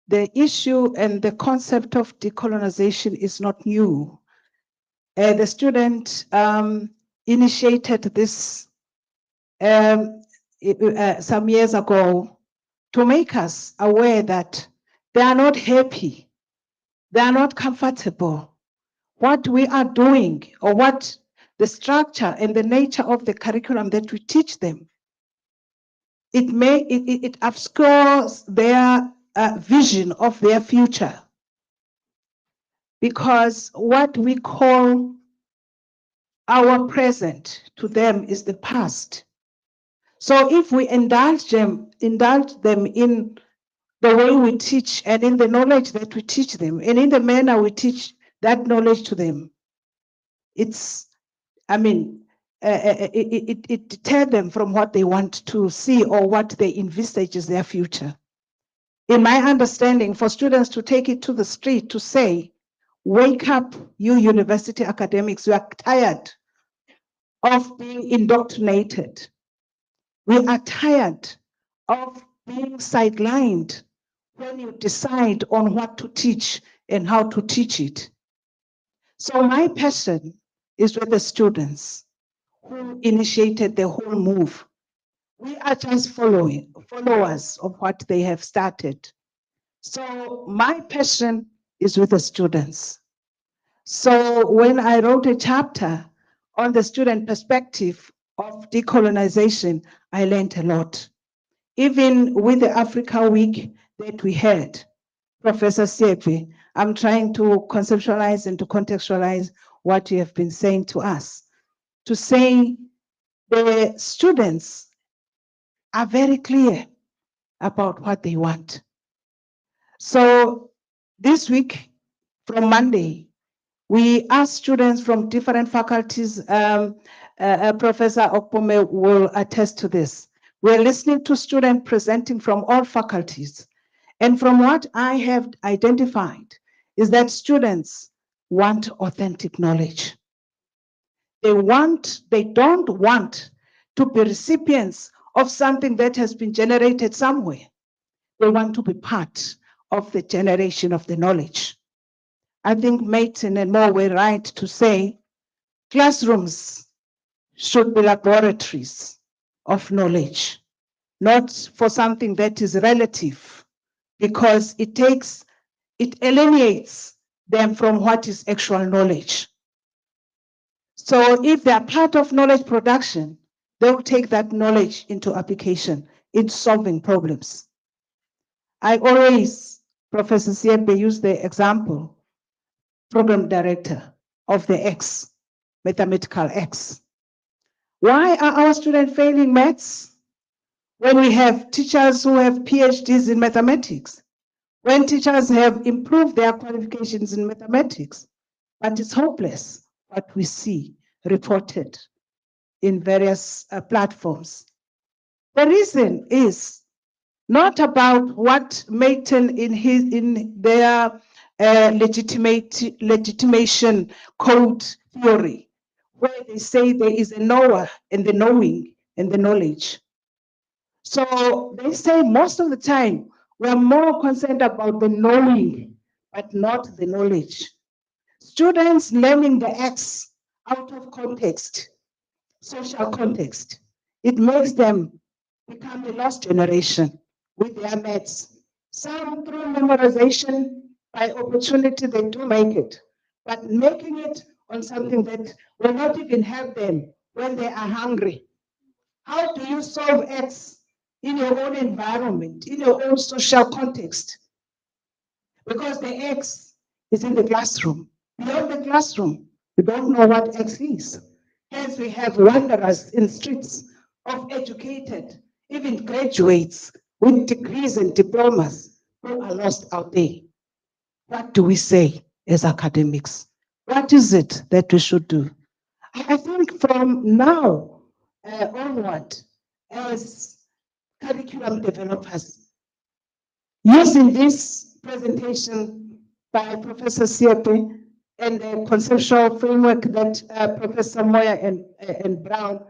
S8: the issue and the concept of decolonization is not new. The student initiated this some years ago to make us aware that they are not happy, they are not comfortable. What we are doing, or what the structure and the nature of the curriculum that we teach them, it obscures their vision of their future. Because what we call our present to them is the past. So if we indulge them in the way we teach and in the knowledge that we teach them and in the manner we teach that knowledge to them, it deters them from what they want to see or what they envisage as their future. In my understanding, for students to take it to the street to say, wake up, you university academics, we are tired of being indoctrinated. We are tired of being sidelined when you decide on what to teach and how to teach it. So my passion is with the students who initiated the whole move. We are just followers of what they have started. So my passion is with the students. So when I wrote a chapter on the student perspective of decolonization, I learned a lot. Even with the Africa Week that we had, Professor Siepe, I'm trying to conceptualize and to contextualize what you have been saying to us. To say the students are very clear about what they want. So this week, from Monday, we asked students from different faculties, Professor Okpome will attest to this. We're listening to students presenting from all faculties. And from what I have identified is that students want authentic knowledge. They don't want to be recipients of something that has been generated somewhere. They want to be part of the generation of the knowledge. I think Maton and Moore were right to say classrooms should be laboratories of knowledge, not for something that is relative, because it alienates them from what is actual knowledge. So if they are part of knowledge production, they will take that knowledge into application in solving problems. I always, Professor Siepe, use the example, program director of the X, mathematical X. Why are our students failing maths when we have teachers who have PhDs in mathematics? When teachers have improved their qualifications in mathematics, but it's hopeless what we see reported in various platforms. The reason is not about what Maton in their legitimation code theory, where they say there is a knower and the knowing and the knowledge. So they say most of the time we're more concerned about the knowing, but not the knowledge. Students learning the X out of context, social context, it makes them become the lost generation with their maths. Some through memorization, by opportunity, they do make it, but making it on something that will not even help them when they are hungry. How do you solve X in your own environment, in your own social context? Because the X is in the classroom. Beyond the classroom, you don't know what X is. Hence, we have wanderers in streets of educated, even graduates with degrees and diplomas who are lost out there. What do we say as academics? What is it that we should do? I think from now onward, as curriculum developers, using this presentation by Professor Siepe and the conceptual framework that Professor Moya and Brown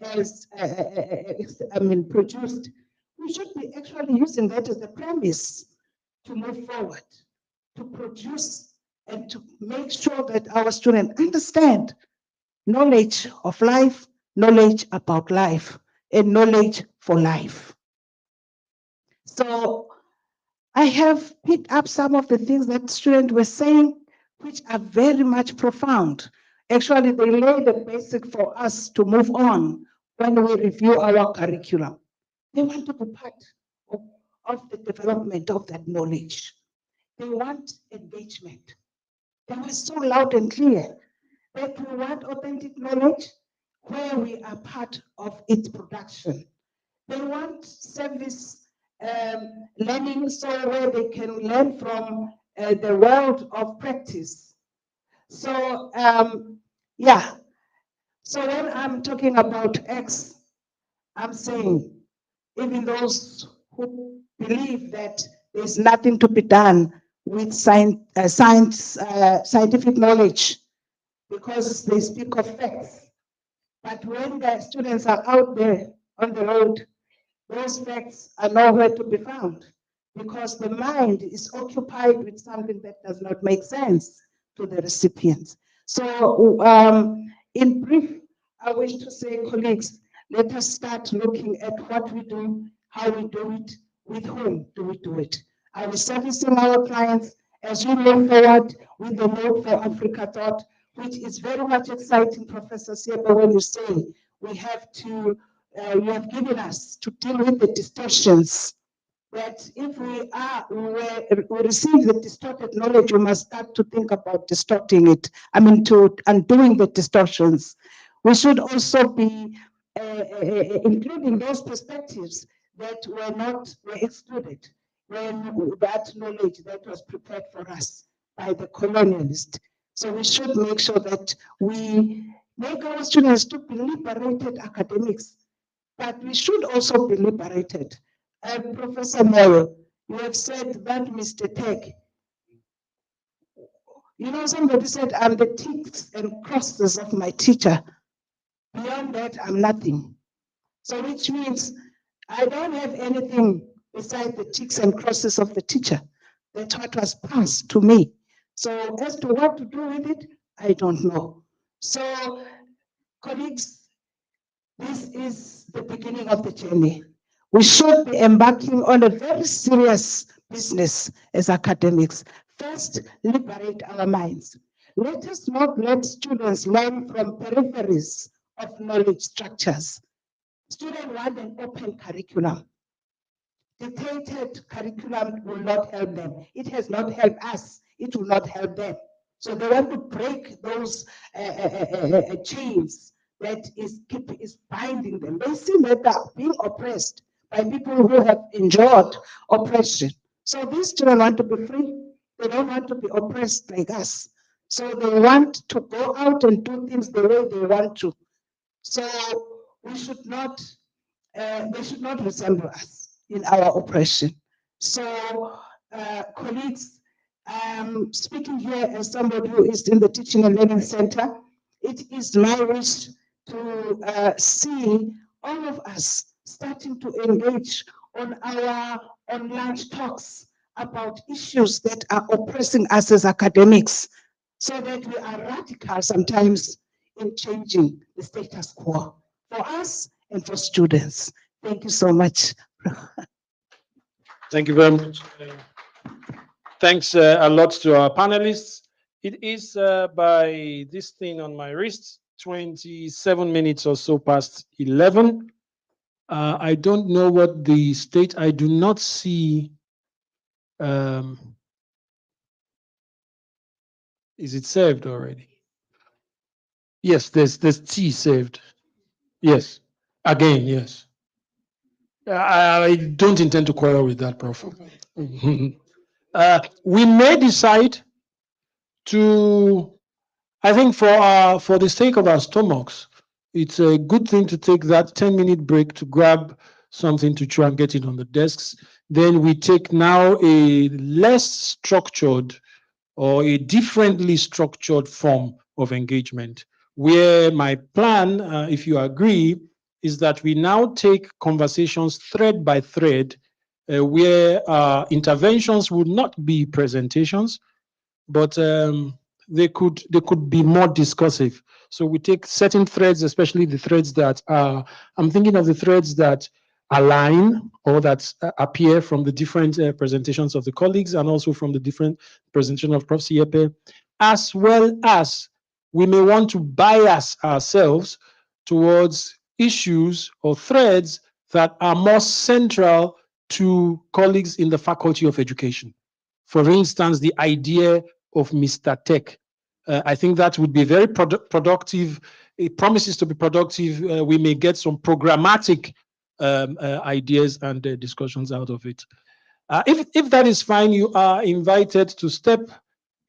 S8: has produced, we should be actually using that as a premise to move forward, to produce and to make sure that our students understand knowledge of life, knowledge about life, and knowledge for life. So I have picked up some of the things that students were saying, which are very much profound. Actually, they lay the basic for us to move on when we review our curriculum. They want to be part of the development of that knowledge. They want engagement. They were so loud and clear that we want authentic knowledge where we are part of its production. They want service learning, so where they can learn from the world of practice. So, yeah. So when I'm talking about X, I'm saying even those who believe that there's nothing to be done with scientific knowledge because they speak of facts. But when the students are out there on the road, those facts are nowhere to be found because the mind is occupied with something that does not make sense to the recipients. So, in brief, I wish to say, colleagues, let us start looking at what we do, how we do it, with whom do we do it. Are we servicing our clients as we move forward with the Move for Africa thought, which is very much exciting, Professor Siepa, when you say we have to you have given us to deal with the distortions. That if we receive the distorted knowledge, we must start to think about distorting it. To undoing the distortions. We should also be including those perspectives that were excluded when that knowledge that was prepared for us by the colonialist. So we should make sure that we make our students to be liberated academics, but we should also be liberated. Professor Moro, you have said that Mr. Tech, somebody said, I'm the ticks and crosses of my teacher. Beyond that, I'm nothing. So which means I don't have anything beside the ticks and crosses of the teacher. That's what was passed to me. So as to what to do with it, I don't know. So, colleagues, this is the beginning of the journey. We should be embarking on a very serious business as academics. First, liberate our minds. Let us not let students learn from peripheries of knowledge structures. Students want an open curriculum. Dictated curriculum will not help them. It has not helped us. It will not help them. So they want to break those chains that is binding them. They see that they are being oppressed by people who have endured oppression. So these children want to be free. They don't want to be oppressed like us. So they want to go out and do things the way they want to. So we should not, they should not resemble us in our oppression. So, colleagues, speaking here as somebody who is in the Teaching and Learning Center, it is my wish to see all of us starting to engage on our online talks about issues that are oppressing us as academics, so that we are radical sometimes in changing the status quo for us and for students. Thank you so much.
S1: Thank you very much. Thanks a lot to our panelists. It is by this thing on my wrist, 27 minutes or so past 11. I don't know what the state, I do not see. Is it saved already? Yes, there's tea saved. Yes.
S9: Again, yes. I don't intend to quarrel with that, Prof. We may decide to, I think for the sake of our stomachs, it's a good thing to take that 10-minute break to grab something to try and get it on the desks. Then we take now a less structured or a differently structured form of engagement, where my plan, if you agree, is that we now take conversations thread by thread, where interventions would not be presentations, but they could be more discursive. So we take certain threads, especially the threads that are, I'm thinking of the threads that align or that appear from the different presentations of the colleagues and also from the different presentation of Prof. Siepe, as well as we may want to bias ourselves towards issues or threads that are more central to colleagues in the Faculty of Education. For instance, the idea of Mr. Tech. I think that would be very productive. It promises to be productive. We may get some programmatic ideas and discussions out of it. If that is fine, you are invited to step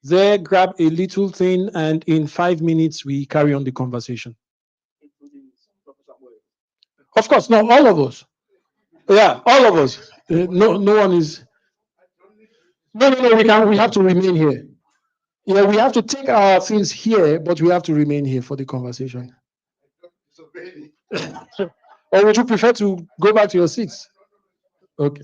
S9: there, grab a little thing, and in 5 minutes, we carry on the conversation. Of course, no, all of us. Yeah, all of us. No one is. No, we have to remain here. Yeah, we have to take our things here, but we have to remain here for the conversation. Or would you prefer to go back to your seats? Okay.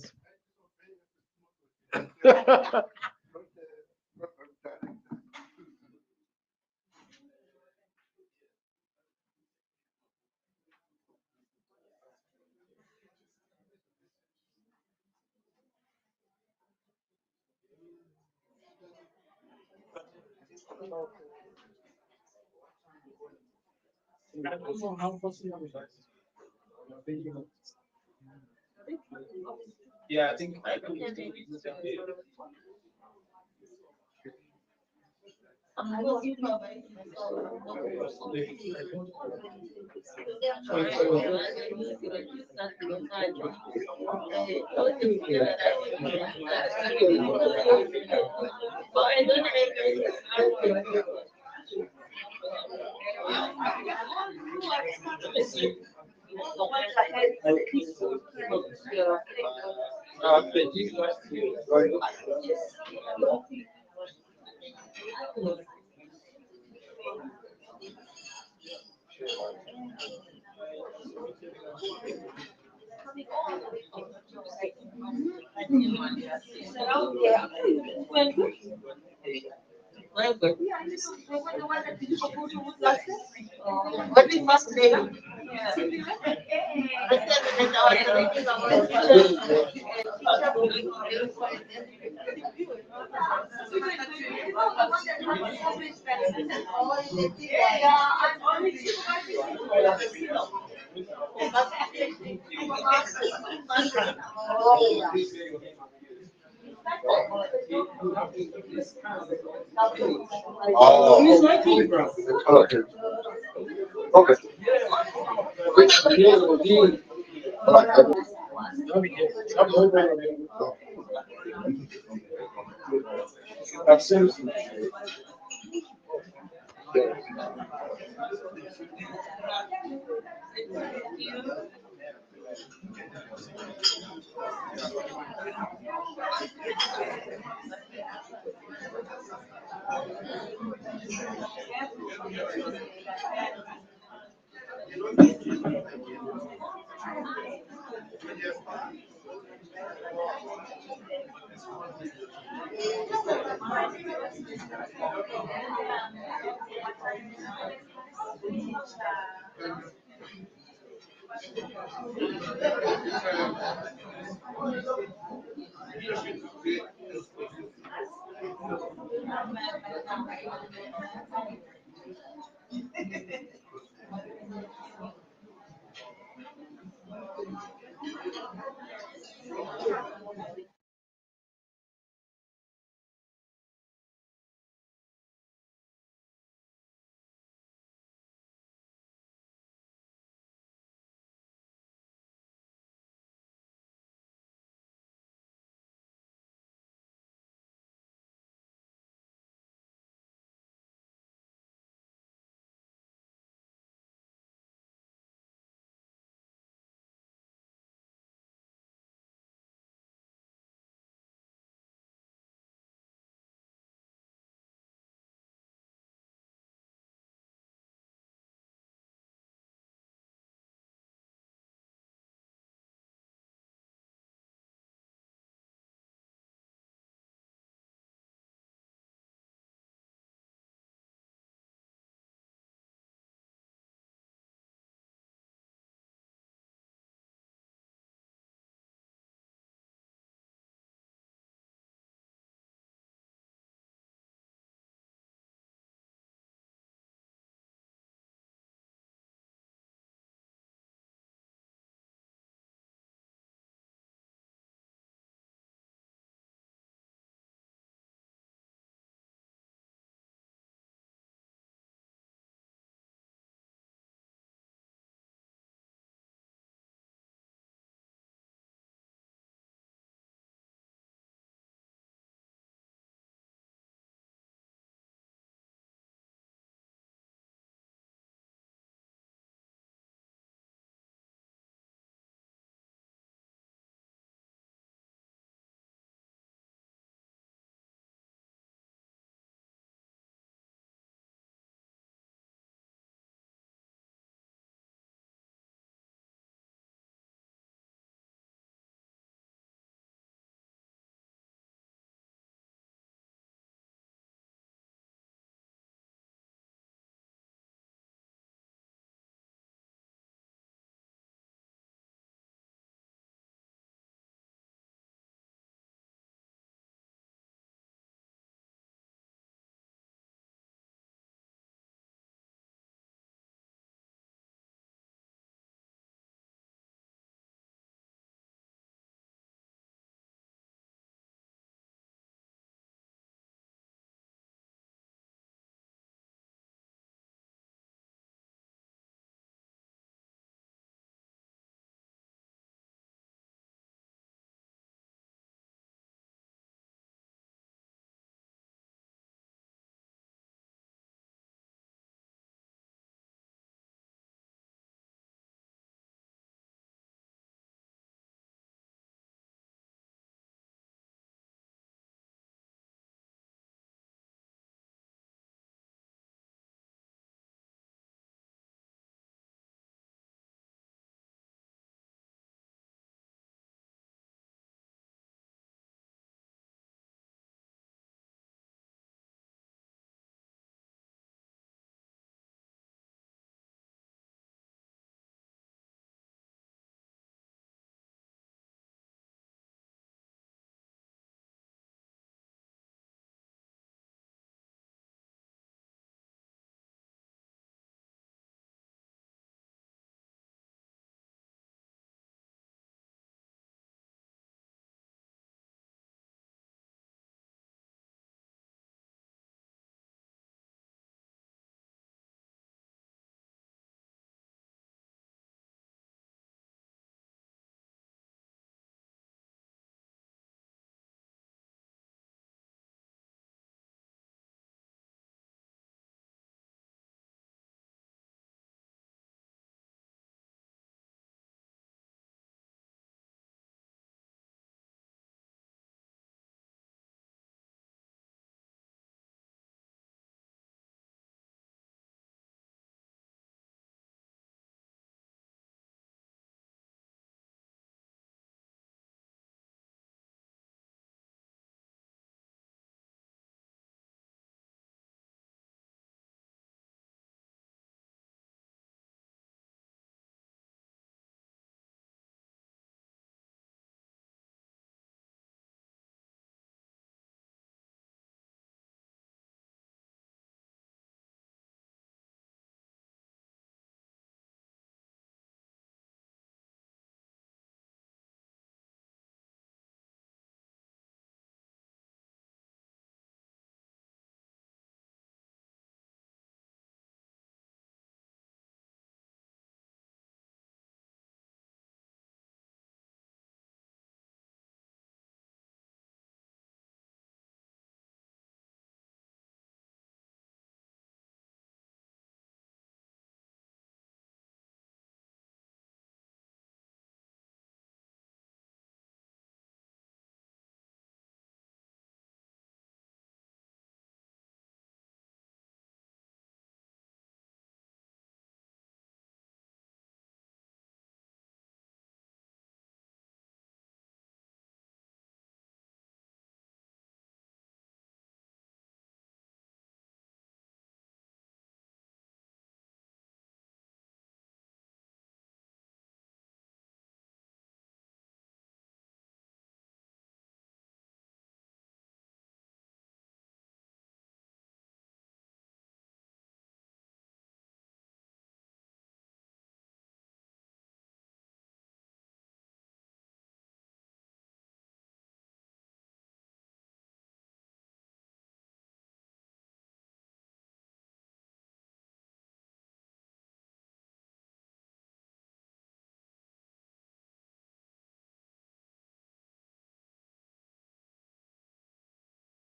S9: Yeah, I think.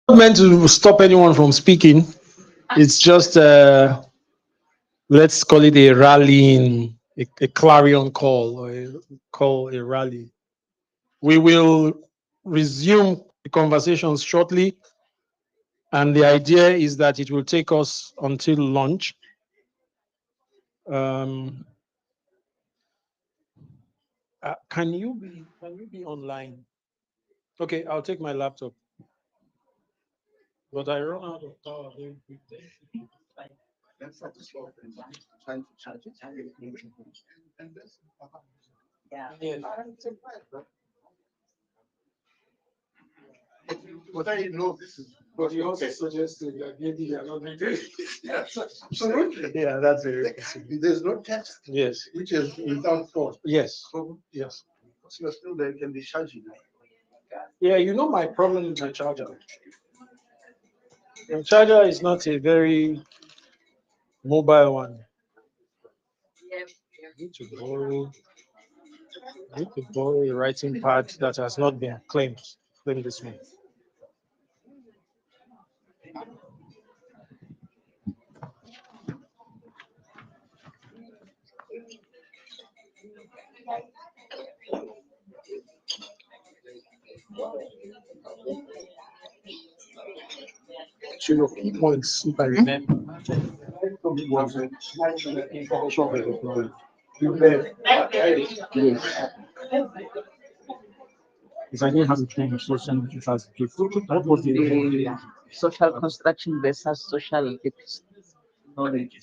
S9: not meant to stop anyone from speaking. It's just let's call it a rallying, a clarion call, or a rally. We will resume the conversations shortly, and the idea is that it will take us until lunch. Um, can you be online? Okay, I'll take my laptop. But I run out of power very quickly. Yes.
S7: But I know this is.
S9: But you also suggested that maybe they are not doing it.
S7: Absolutely.
S9: Yeah, that's very
S7: There's no test
S9: yes.
S7: which is without fault.
S9: Yes.
S7: So
S9: Yes.
S7: you're still there, can be charging.
S9: Yeah, you know my problem with my charger. The charger is not a very mobile one. I need to borrow a writing pad that has not been claimed. Claim this one. So your key points, if I remember, was information overflow. Yes. If I didn't have a claim, social as people, what was the
S6: Social construction versus social knowledge.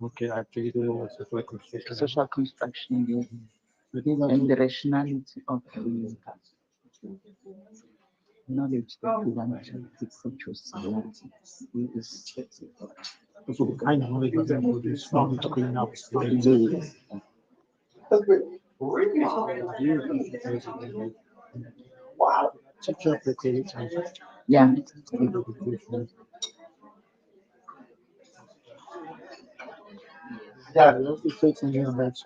S9: okay? I actually don't know what's the question.
S6: Social construction
S9: I think
S6: and the
S9: that's
S6: rationality of the knowledge that we want to conceptual similarity is
S9: also the kind of knowledge that they produce. Not talking now. Wow. Teacher preparation.
S6: yeah.
S9: Yeah, we also take something about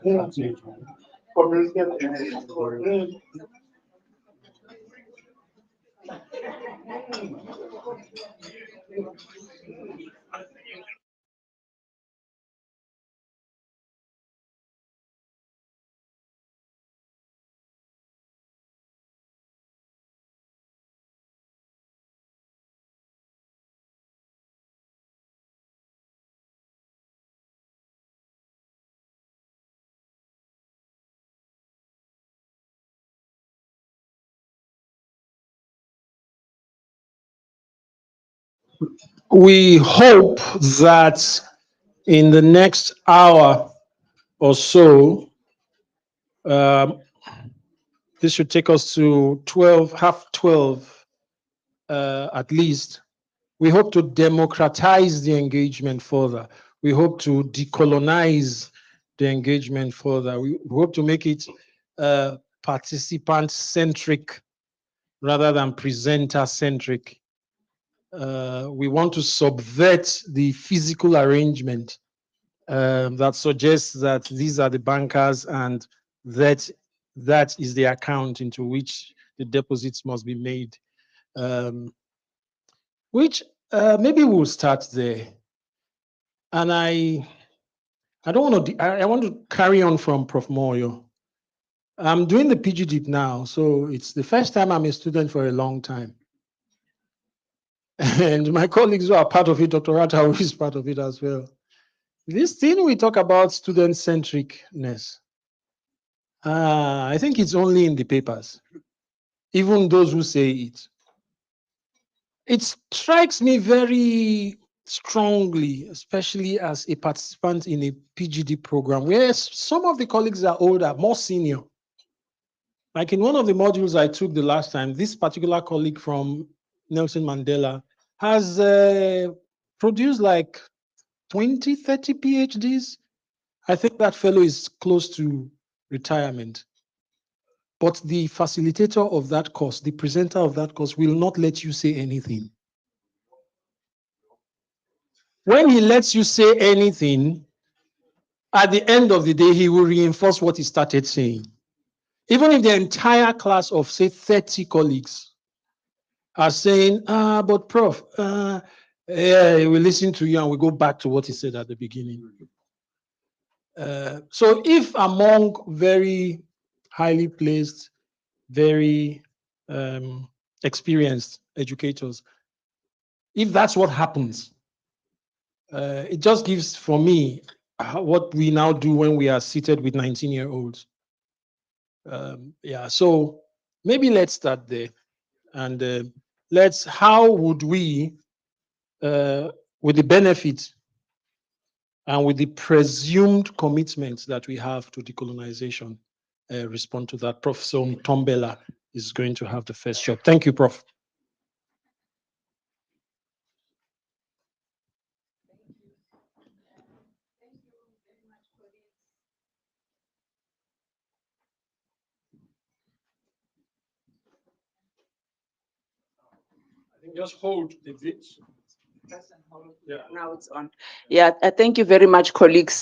S9: we hope that in the next hour or so, um, this should take us to 12, half 12 at least. We hope to democratize the engagement further. We hope to decolonize the engagement further. We hope to make it participant centric rather than presenter centric. We want to subvert the physical arrangement that suggests that these are the bankers and that is the account into which the deposits must be made. Which maybe we'll start there. And I don't want to. I want to carry on from Prof. Moyo. I'm doing the PG Deep now, so it's the first time I'm a student for a long time. And my colleagues who are part of it, Dr. Rata, is part of it as well. This thing we talk about student-centricness, I think it's only in the papers, even those who say it. It strikes me very strongly, especially as a participant in a PGD program, where some of the colleagues are older, more senior. Like in one of the modules I took the last time, this particular colleague from Nelson Mandela has produced like 20, 30 PhDs. I think that fellow is close to retirement. But the facilitator of that course, the presenter of that course, will not let you say anything. When he lets you say anything, at the end of the day, he will reinforce what he started saying. Even if the entire class of, say, 30 colleagues are saying, but Prof, yeah, we listen to you and we go back to what he said at the beginning. So if among very highly placed, very experienced educators, if that's what happens, it just gives for me what we now do when we are seated with 19-year-olds. Yeah, so maybe let's start there. And how would we, with the benefits and with the presumed commitments that we have to decolonization, respond to that? Professor Tombela is going to have the first shot. Thank you, Prof. Just hold the bit. Yeah.
S3: Now it's on. Yeah, thank you very much, colleagues,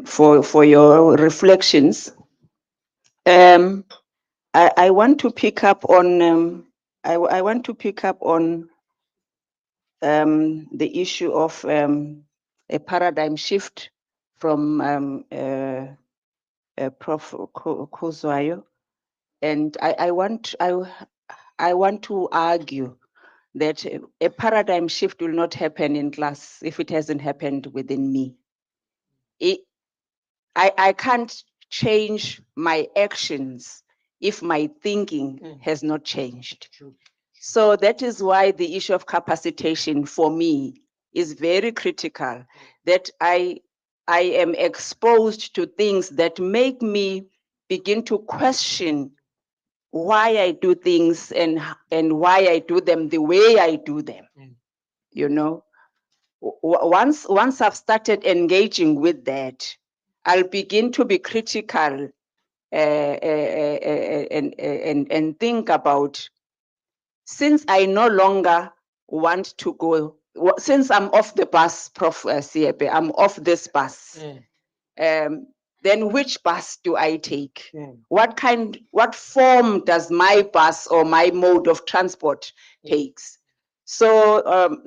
S3: for your reflections. I want to pick up on I want to pick up on the issue of a paradigm shift from Prof. Kuzwayo, and I want to argue that a paradigm shift will not happen in class if it hasn't happened within me. I can't change my actions if my thinking has not changed.
S9: True.
S3: So that is why the issue of capacitation for me is very critical, that I am exposed to things that make me begin to question why I do things and why I do them the way I do them. You know, once I've started engaging with that, I'll begin to be critical and think about, since I no longer want to go, since I'm off the bus, Prof. Siepe, I'm off this bus. Then which bus do I take? What form does my bus or my mode of transport takes? So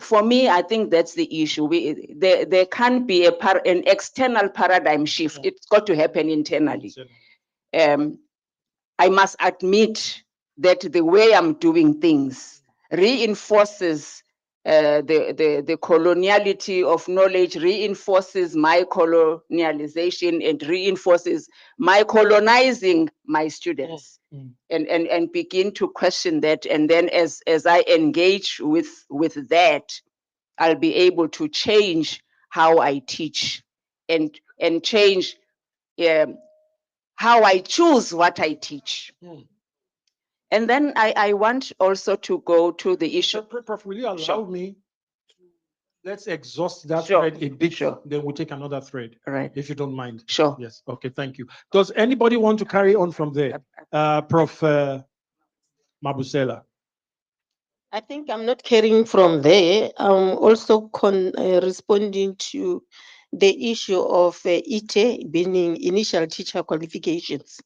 S3: for me, I think that's the issue. There can't be an external paradigm shift. It's got to happen internally. I must admit that the way I'm doing things reinforces the coloniality of knowledge, reinforces my colonialization, and reinforces my colonizing my students. And begin to question that. And then as I engage with that, I'll be able to change how I teach and change how I choose what I teach. And then I want also to go to the issue.
S9: Prof, will you allow
S3: Sure.
S9: me? Let's exhaust that
S3: Sure,
S9: thread a bit.
S3: sure.
S9: Then we'll take another thread,
S3: Right.
S9: if you don't mind.
S3: Sure.
S9: Yes. Okay. Thank you. Does anybody want to carry on from there? Prof. Mabusela.
S10: I think I'm not carrying from there. I'm also responding to the issue of ITE being initial teacher qualifications,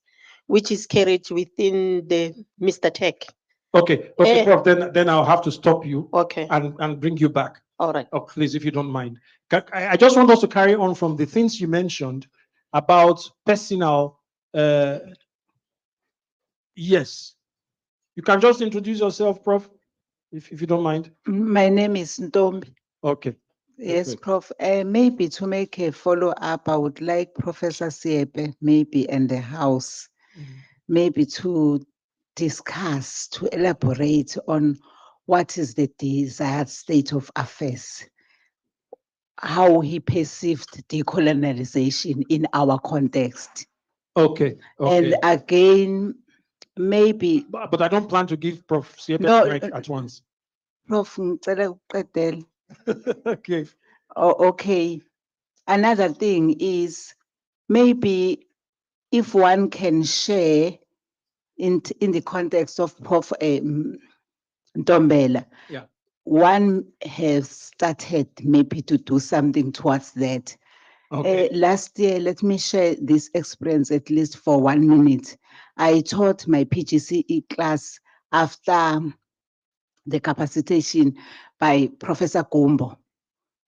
S10: which is carried within the Mr. Tech.
S9: Okay. Okay, Prof. Then I'll have to stop you.
S10: Okay.
S9: And bring you back.
S10: All right.
S9: Oh, please, if you don't mind. I just want us to carry on from the things you mentioned about personal. Yes. You can just introduce yourself, Prof, if you don't mind.
S8: My name is Ntombi.
S9: Okay.
S8: Yes,
S9: Perfect.
S8: Prof. Maybe to make a follow-up, I would like Professor Siepe, maybe in the house, maybe to discuss, to elaborate on what is the desired state of affairs, how he perceived decolonization in our context.
S9: Okay. Okay.
S8: And again, maybe,
S9: But I don't plan to give Prof. Siepe
S8: No,
S9: the mic at once.
S8: Prof, ngicela uqedele.
S9: Okay.
S8: Oh, okay. Another thing is maybe if one can share in the context of Prof. Ntombela,
S9: Yeah.
S8: one has started maybe to do something towards that.
S9: Okay.
S8: Last year, let me share this experience at least for 1 minute. I taught my PGCE class after
S6: the capacitation by Professor Gumbo.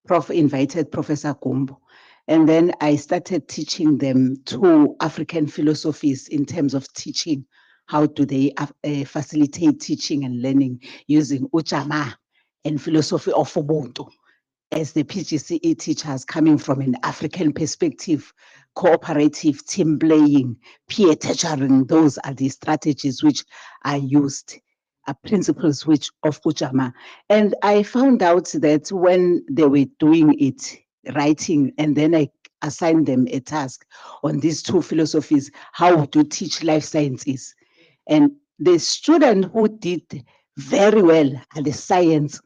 S6: Prof invited Professor Gumbo. And then I started teaching them 2 African philosophies in terms of teaching. How do they facilitate teaching and learning using Uchama and philosophy of Ubuntu as the PGCE teachers coming from an African perspective, cooperative, team playing, peer tutoring. Those are the strategies which are used, principles which of Uchama. And I found out that when they were doing it, writing, and then I assigned them a task on these 2 philosophies, how to teach life sciences. And the student who did very well are the science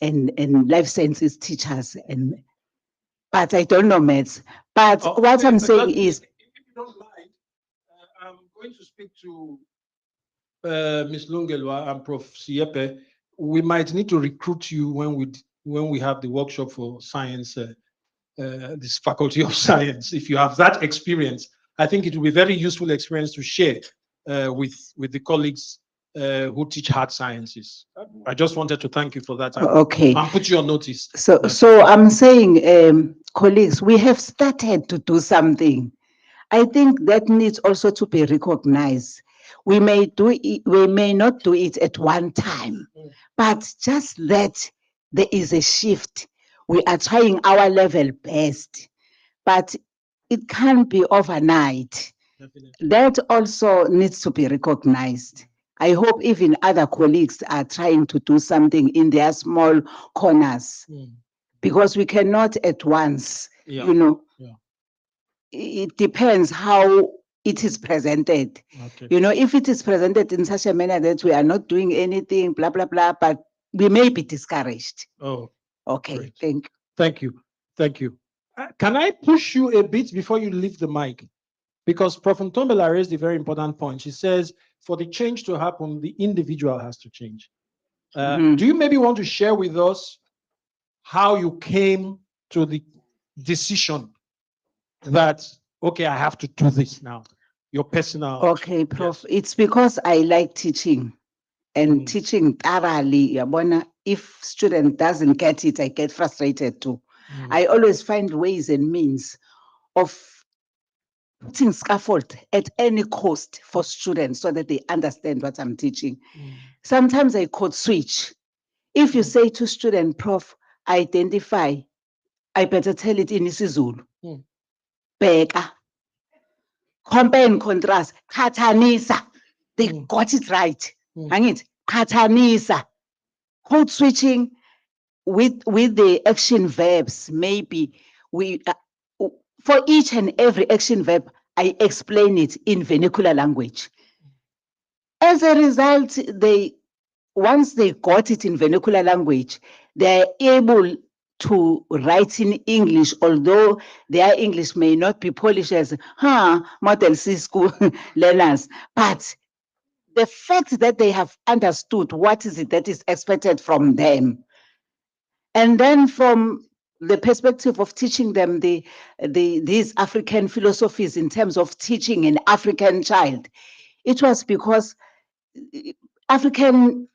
S6: and life sciences teachers. But I don't know maths. But what I'm saying is,
S9: if you don't mind, I'm going to speak to Ms. Lungelwa and Prof. Siepe. We might need to recruit you when we have the workshop for science, this Faculty of Science. If you have that experience, I think it will be very useful experience to share with the colleagues who teach hard sciences. I just wanted to thank you for that.
S6: Okay.
S9: And put you on notice.
S6: So I'm saying, colleagues, we have started to do something. I think that needs also to be recognized. We may do it, we may not do it at one time, but just that there is a shift. We are trying our level best, but it can't be overnight.
S9: Definitely.
S6: That also needs to be recognized. I hope even other colleagues are trying to do something in their small corners, because we cannot at once,
S9: Yeah.
S6: you know.
S9: Yeah.
S6: It depends how it is presented.
S9: Okay.
S6: You know, if it is presented in such a manner that we are not doing anything, blah, blah, blah, but we may be discouraged.
S9: Oh,
S6: okay.
S9: great.
S6: Thank you.
S9: Thank you. Thank you. Can I push you a bit before you leave the mic? Because Prof. Ntombela raised a very important point. She says, for the change to happen, the individual has to change. Do you maybe want to share with us how you came to the decision that, okay, I have to do this now? Your personal.
S6: Okay, Prof. Yes. It's because I like teaching and teaching thoroughly. Yabona, if student doesn't get it, I get frustrated too. I always find ways and means of putting scaffold at any cost for students so that they understand what I'm teaching. Sometimes I code switch. If you say to student, Prof, identify, I better tell it in isiZulu. Bheka. Compare and contrast. Qhathanisa. They got it right. Hang Qhathanisa. Code switching with the action verbs. Maybe we for each and every action verb, I explain it in vernacular language. As a result, once they got it in vernacular language, they're able to write in English, although their English may not be polished as Model C school learners. But the fact that they have understood what is it that is expected from them, and then from the perspective of teaching them these African philosophies in terms of teaching an African child, it was because African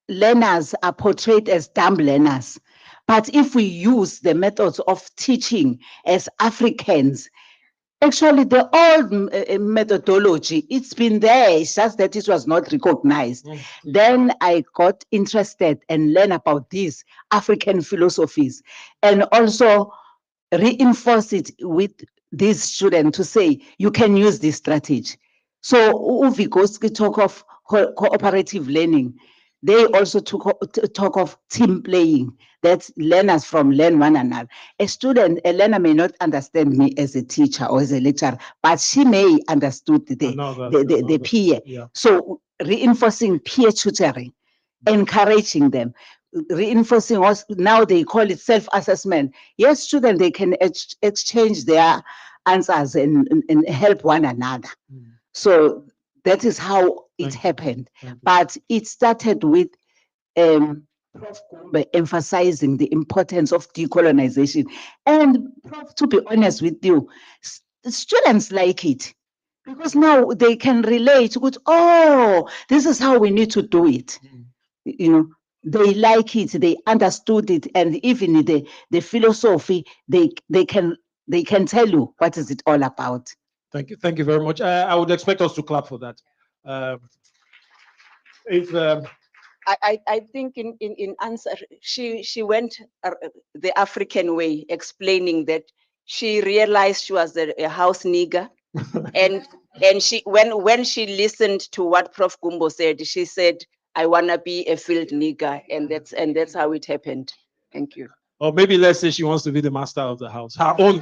S6: learners are portrayed as dumb learners. But if we use the methods of teaching as Africans, actually the old methodology, it's been there, it's just that it was not recognized. Then I got interested and learned about these African philosophies and also reinforce it with these students to say, you can use this strategy. So Uvigoski talk of cooperative learning. They also talk of team playing. That's learners from learn one another. A learner may not understand me as a teacher or as a lecturer, but she may understood the peer.
S9: Yeah.
S6: So reinforcing peer tutoring, encouraging them, reinforcing us. Now they call it self-assessment. Yes, students, they can exchange their answers and help one another. So that is how it happened. But it started with Prof. Gumbe emphasizing the importance of decolonization. And Prof, to be honest with you, students like it because now they can relate with, oh, this is how we need to do it. You know, they like it, they understood it, and even the philosophy, they can tell you what is it all about.
S9: Thank you very much. I would expect us to clap for that. If
S3: I think in answer, she went the African way, explaining that she realized she was a house nigger, and she when she listened to what Prof Gumbo said, she said, "I wanna be a field nigger," and that's how it happened. Thank you.
S9: or maybe let's say she wants to be the master of the house, her own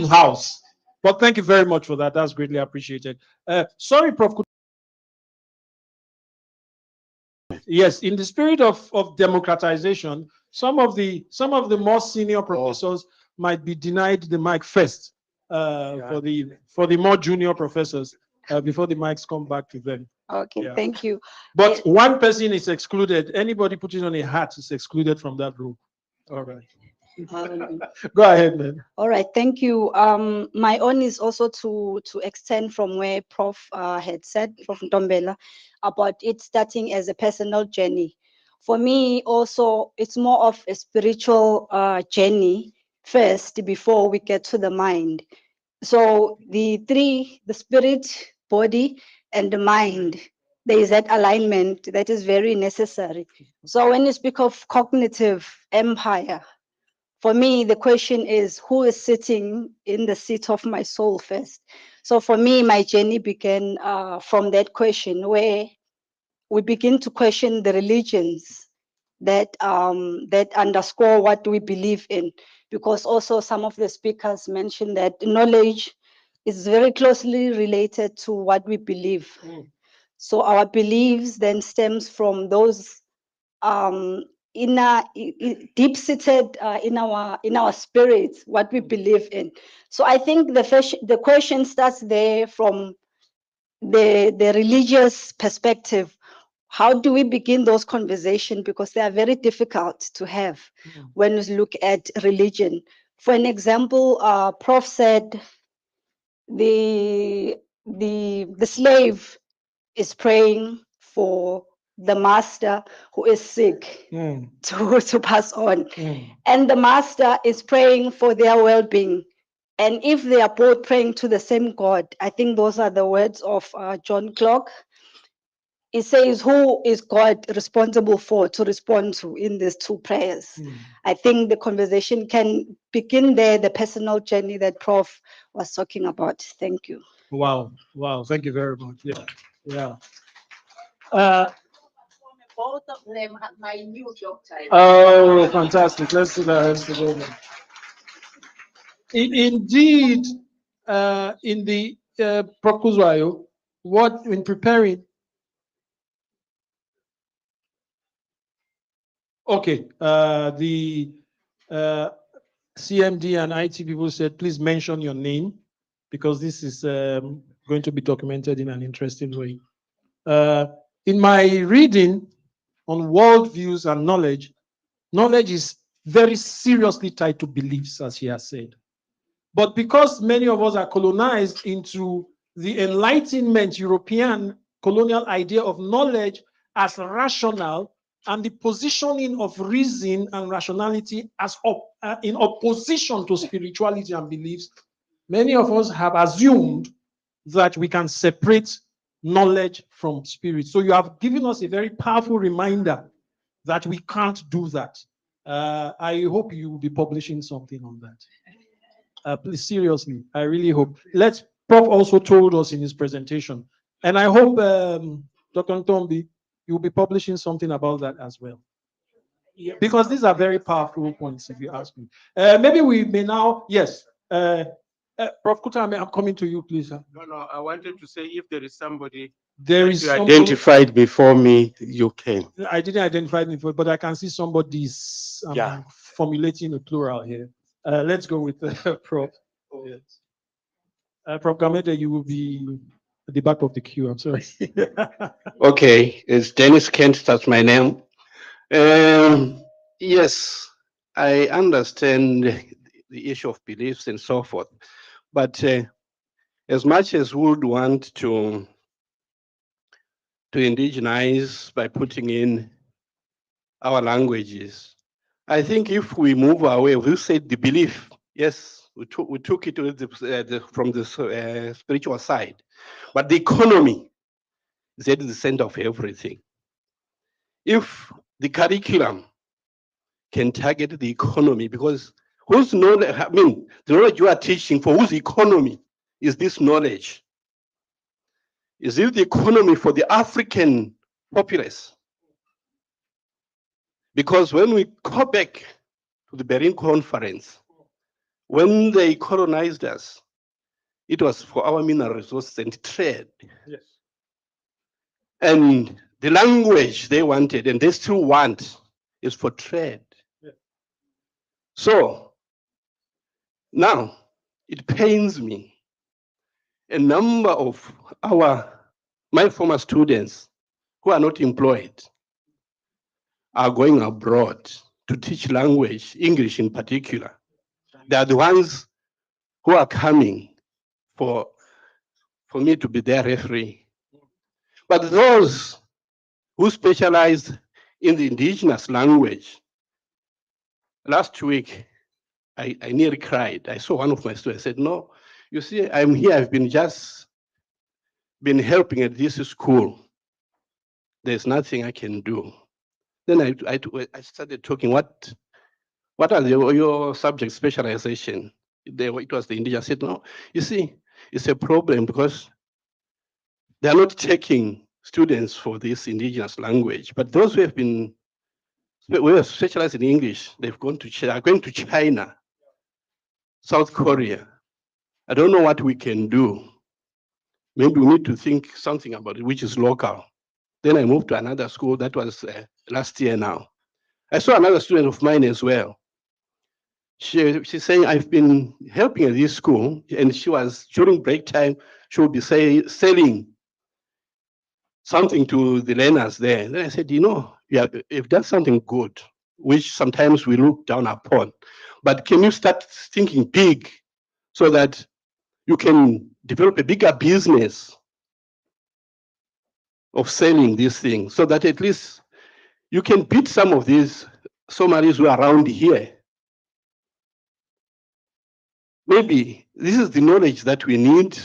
S9: house. But thank you very much for that. That's greatly appreciated. Sorry, Prof. Yes, in the spirit of democratization, some of the more senior professors might be denied the mic first for the more junior professors before the mics come back to them.
S11: Okay,
S9: Yeah.
S11: thank you.
S9: But one person is excluded. Anybody putting on a hat is excluded from that group. All right. Go ahead, man.
S11: All right, thank you. My own is also to extend from where Prof had said, Prof Ntombela, about it starting as a personal journey. For me, also, it's more of a spiritual journey first before we get to the mind. So the spirit, body, and the mind, there is that alignment that is very necessary. So when you speak of cognitive empire, for me, the question is, who is sitting in the seat of my soul first? So for me, my journey began from that question, where we begin to question the religions that that underscore what we believe in, because also some of the speakers mentioned that knowledge is very closely related to what we believe. So our beliefs then stems from those inner, deep-seated in our spirits, what we believe in. So I think the question starts there from the religious perspective. How do we begin those conversations? Because they are very difficult to have when we look at religion. For an example, Prof said the slave is praying for the master who is sick to pass on. And the master is praying for their well-being. And if they are both praying to the same God, I think those are the words of John Clark. It says, who is God responsible for to respond to in these two prayers? I think the conversation can begin there, the personal journey that Prof was talking about. Thank you.
S9: Wow. Thank you very much. Yeah.
S3: Both of them have my new job title.
S9: Oh, fantastic. Let's do that together. Indeed, in the proposal, what in preparing. Okay, the CMD and IT people said, please mention your name because this is going to be documented in an interesting way. In my reading on worldviews and knowledge is very seriously tied to beliefs, as he has said. But because many of us are colonized into the Enlightenment European colonial idea of knowledge as rational and the positioning of reason and rationality as in opposition to spirituality and beliefs, many of us have assumed that we can separate knowledge from spirit. So you have given us a very powerful reminder that we can't do that. I hope you will be publishing something on that. Please, seriously, I really hope. Prof also told us in his presentation, and I hope, Dr. Ntombi, you'll be publishing something about that as well. Because these are very powerful points, if you ask me. Maybe we may now, yes. Prof. Kutame, I'm coming to you, please.
S12: No, I wanted to say if there is somebody
S9: there is
S12: you identified before me, you can.
S9: I didn't identify him before, but I can see somebody's formulating a plural here. Let's go with Prof. Yes. Prof. Gamede, you will be at the back of the queue. I'm sorry.
S13: Okay, it's Dennis Kent. That's my name. Yes, I understand the issue of beliefs and so forth, but as much as we would want to indigenize by putting in our languages. I think if we move away, we said the belief, yes, we took it to from the spiritual side, but the economy is at the center of everything. If the curriculum can target the economy, because whose knowledge, I mean, the knowledge you are teaching, for whose economy is this knowledge? Is it the economy for the African populace? Because when we go back to the Berlin Conference, when they colonized us, it was for our mineral resources and trade.
S9: Yes.
S13: And the language they wanted, and they still want, is for trade.
S9: Yeah.
S13: So now it pains me. A number of my former students who are not employed are going abroad to teach language, English in particular. They are the ones who are coming for me to be their referee. But those who specialize in the indigenous language, last week, I nearly cried. I saw one of my students said, no, you see, I'm here, I've been helping at this school. There's nothing I can do. Then I started talking, what are your subject specialization? It was the indigenous. I said, no, you see, it's a problem because they are not taking students for this indigenous language. But those who have specialized in English, they've gone to China, are going to China, South Korea. I don't know what we can do. Maybe we need to think something about it, which is local. Then I moved to another school. That was last year now. I saw another student of mine as well. She's saying, I've been helping at this school, and she was, during break time, she would be selling something to the learners there. Then I said, you've done something good, which sometimes we look down upon. But can you start thinking big so that you can develop a bigger business of selling these things so that at least you can beat some of these Somalis who are around here? Maybe this is the knowledge that we need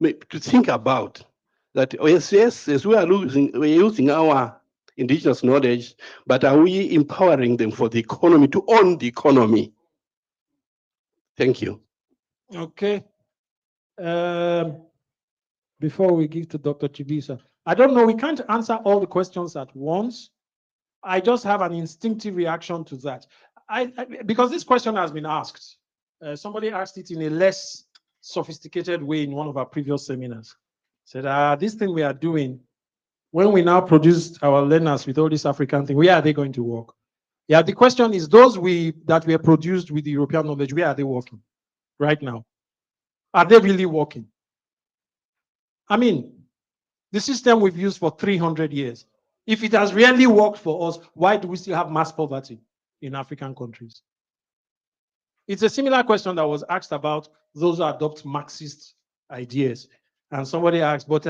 S13: to think about. That yes, we're using our indigenous knowledge, but are we empowering them for the economy, to own the economy? Thank you.
S9: Okay. Before we give to Dr. Chibisa, I don't know, we can't answer all the questions at once. I just have an instinctive reaction to that. Because this question has been asked. Somebody asked it in a less sophisticated way in one of our previous seminars. Said, this thing we are doing, when we now produce our learners with all this African thing, where are they going to work? Yeah, the question is, those that were produced with the European knowledge, where are they working right now? Are they really working? I mean, the system we've used for 300 years, if it has really worked for us, why do we still have mass poverty in African countries? It's a similar question that was asked about those who adopt Marxist ideas. And somebody asked, but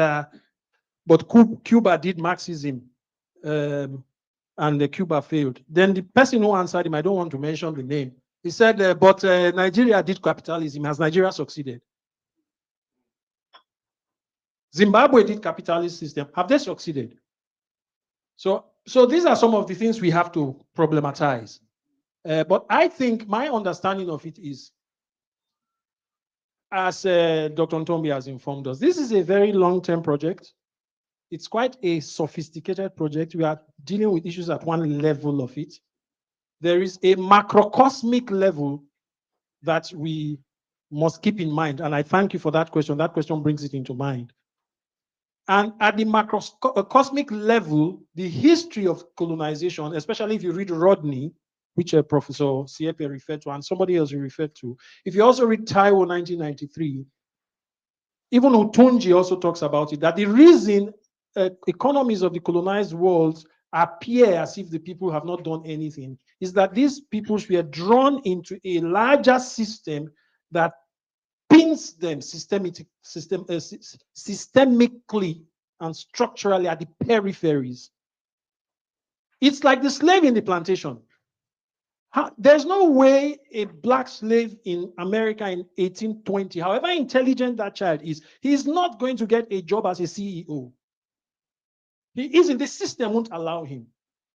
S9: Cuba did Marxism, and Cuba failed. Then the person who answered him, I don't want to mention the name, he said, but Nigeria did capitalism. Has Nigeria succeeded? Zimbabwe did capitalist system. Have they succeeded? So these are some of the things we have to problematize. But I think my understanding of it is, as Dr. Ntombi has informed us, this is a very long-term project. It's quite a sophisticated project. We are dealing with issues at one level of it. There is a macrocosmic level that we must keep in mind. And I thank you for that question. That question brings it into mind. And at the macrocosmic level, the history of colonization, especially if you read Rodney, which Professor Siepe referred to, and somebody else referred to, if you also read Taiwo 1993, even Utunji also talks about it, that the reason economies of the colonized world appear as if the people have not done anything is that these peoples were drawn into a larger system that pins them systemically and structurally at the peripheries. It's like the slave in the plantation. There's no way a black slave in America in 1820, however intelligent that child is, he's not going to get a job as a CEO. He isn't. The system won't allow him.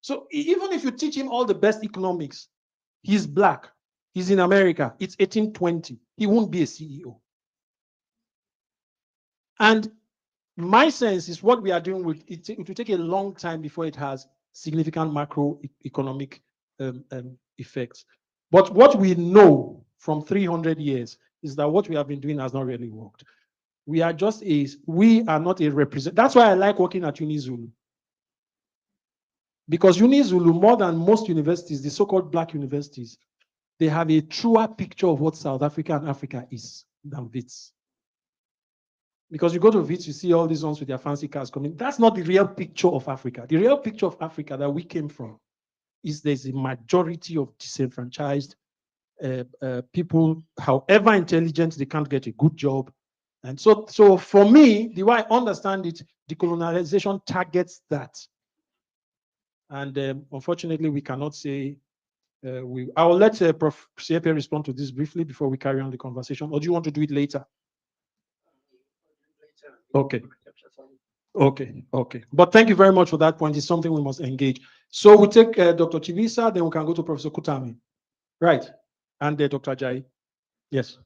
S9: So even if you teach him all the best economics, he's black, he's in America, it's 1820, he won't be a CEO. And my sense is what we are doing with it, it will take a long time before it has significant macroeconomic effects. But what we know from 300 years is that what we have been doing has not really worked. We are not a represent. That's why I like working at UniZulu. Because UniZulu, more than most universities, the so-called black universities, they have a truer picture of what South Africa and Africa is than WITS. Because you go to WITS, you see all these ones with their fancy cars coming. That's not the real picture of Africa. The real picture of Africa that we came from is there's a majority of disenfranchised people, however intelligent, they can't get a good job. And so for me, the way I understand it, decolonization targets that. And unfortunately, we cannot say, I will let Prof. Siepe respond to this briefly before we carry on the conversation, or do you want to do it later? Okay. Okay. But thank you very much for that point. It's something we must engage. So we take Dr. Chivisa, then we can go to Professor Kutami. Right. And Dr. Ajayi. Yes.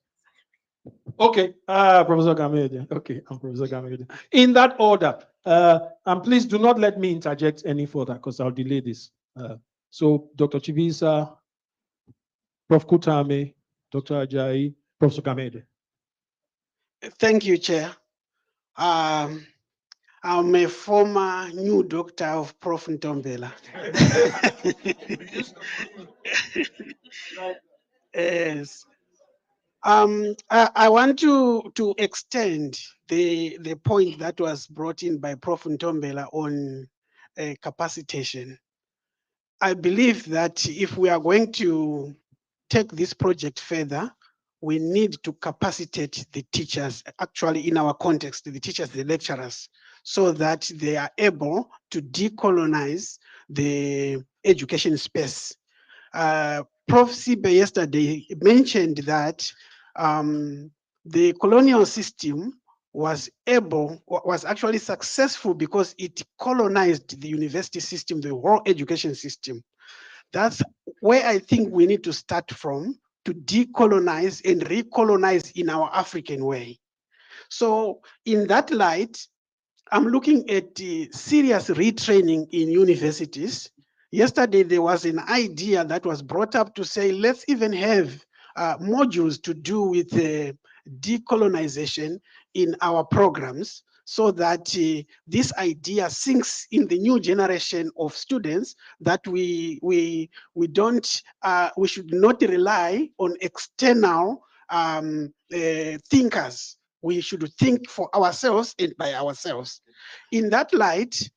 S9: Okay. Professor Gamede. Okay, I'm Professor Gamede. In that order. And please do not let me interject any further because I'll delay this. So Dr. Chivisa, Prof. Kutami, Dr. Ajayi, Professor Gamede.
S14: Thank you, Chair. I'm a former new doctor of Prof. Ntombela. Yes. I want to extend the point that was brought in by Prof. Ntombela on capacitation. I believe that if we are going to take this project further, we need to capacitate the teachers, actually in our context, the teachers, the lecturers, so that they are able to decolonize the education space. Prof. Sibe yesterday mentioned that the colonial system was actually successful because it colonized the university system, the whole education system. That's where I think we need to start from, to decolonize and recolonize in our African way. So in that light, I'm looking at serious retraining in universities. Yesterday, there was an idea that was brought up to say, let's even have modules to do with decolonization in our programs, so that this idea sinks in the new generation of students, that we should not rely on external thinkers. We should think for ourselves and by ourselves. In that light,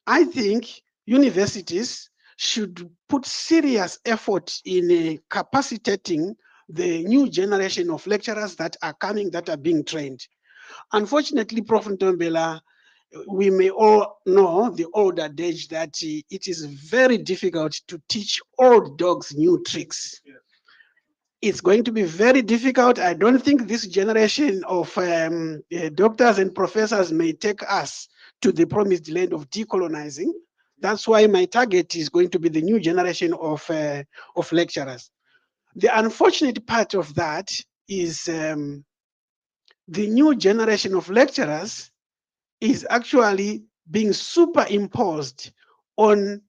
S14: I think universities should put serious effort in capacitating the new generation of lecturers that are coming, that are being trained. Unfortunately, Prof. Ntombela, we may all know the old adage that it is very difficult to teach old dogs new tricks. It's going to be very difficult. I don't think this generation of doctors and professors may take us to the promised land of decolonizing. That's why my target is going to be the new generation of lecturers. The unfortunate part of that is the new generation of lecturers is actually being superimposed on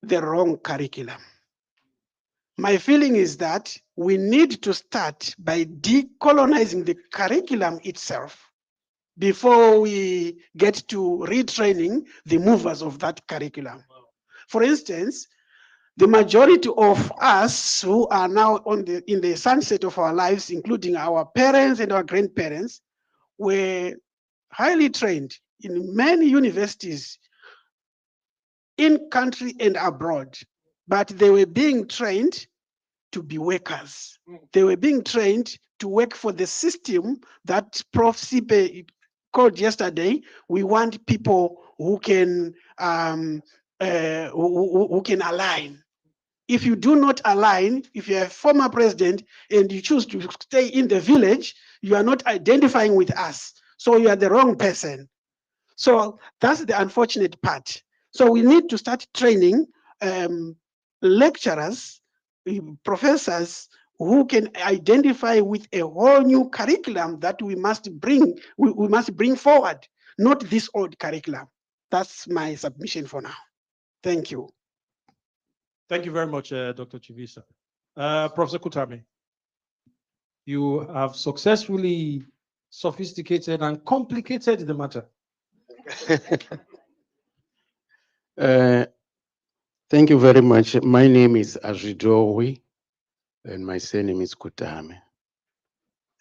S14: the wrong curriculum. My feeling is that we need to start by decolonizing the curriculum itself before we get to retraining the movers of that curriculum. For instance, the majority of us who are now in the sunset of our lives, including our parents and our grandparents, were highly trained in many universities in country and abroad, but they were being trained to be workers. They were being trained to work for the system that Prof. Sipe called yesterday. We want people who can who can align. If you do not align, if you're a former president and you choose to stay in the village, you are not identifying with us. So you are the wrong person. So that's the unfortunate part. So we need to start training lecturers, professors who can identify with a whole new curriculum that we must bring forward, not this old curriculum. That's my submission for now. Thank you.
S9: Thank you very much, Dr. Chivisa. Professor Kutame, you have successfully sophisticated and complicated the matter.
S12: Thank you very much. My name is Ajidowi, and my surname is Kutame.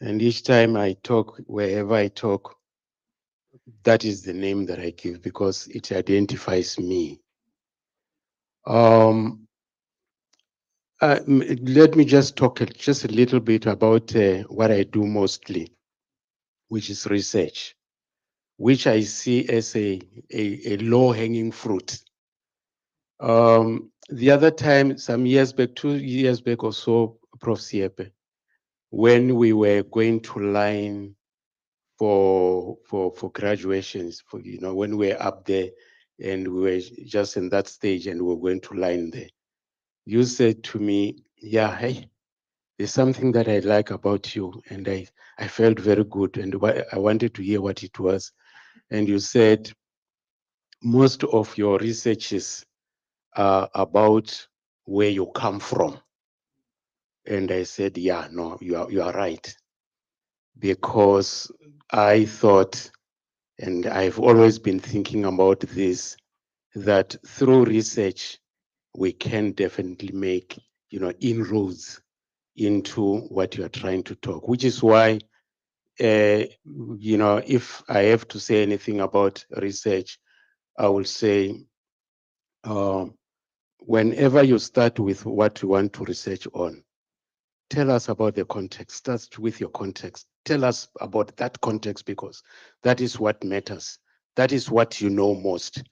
S12: And each time I talk, wherever I talk, that is the name that I give because it identifies me. Let me just talk just a little bit about what I do mostly, which is research, which I see as a low-hanging fruit. The other time, some years back, 2 years back or so, Prof. Siepe, when we were going to line for graduations, when we were up there and we were just in that stage and we were going to line there, you said to me, yeah, hey, there's something that I like about you. And I felt very good and I wanted to hear what it was. And you said, most of your researches are about where you come from. And I said, yeah, no, you are right. Because I thought, and I've always been thinking about this, that through research, we can definitely make, inroads into what you are trying to talk, which is why, if I have to say anything about research, I will say, whenever you start with what you want to research on, tell us about the context. Start with your context. Tell us about that context because that is what matters. That is what you know most.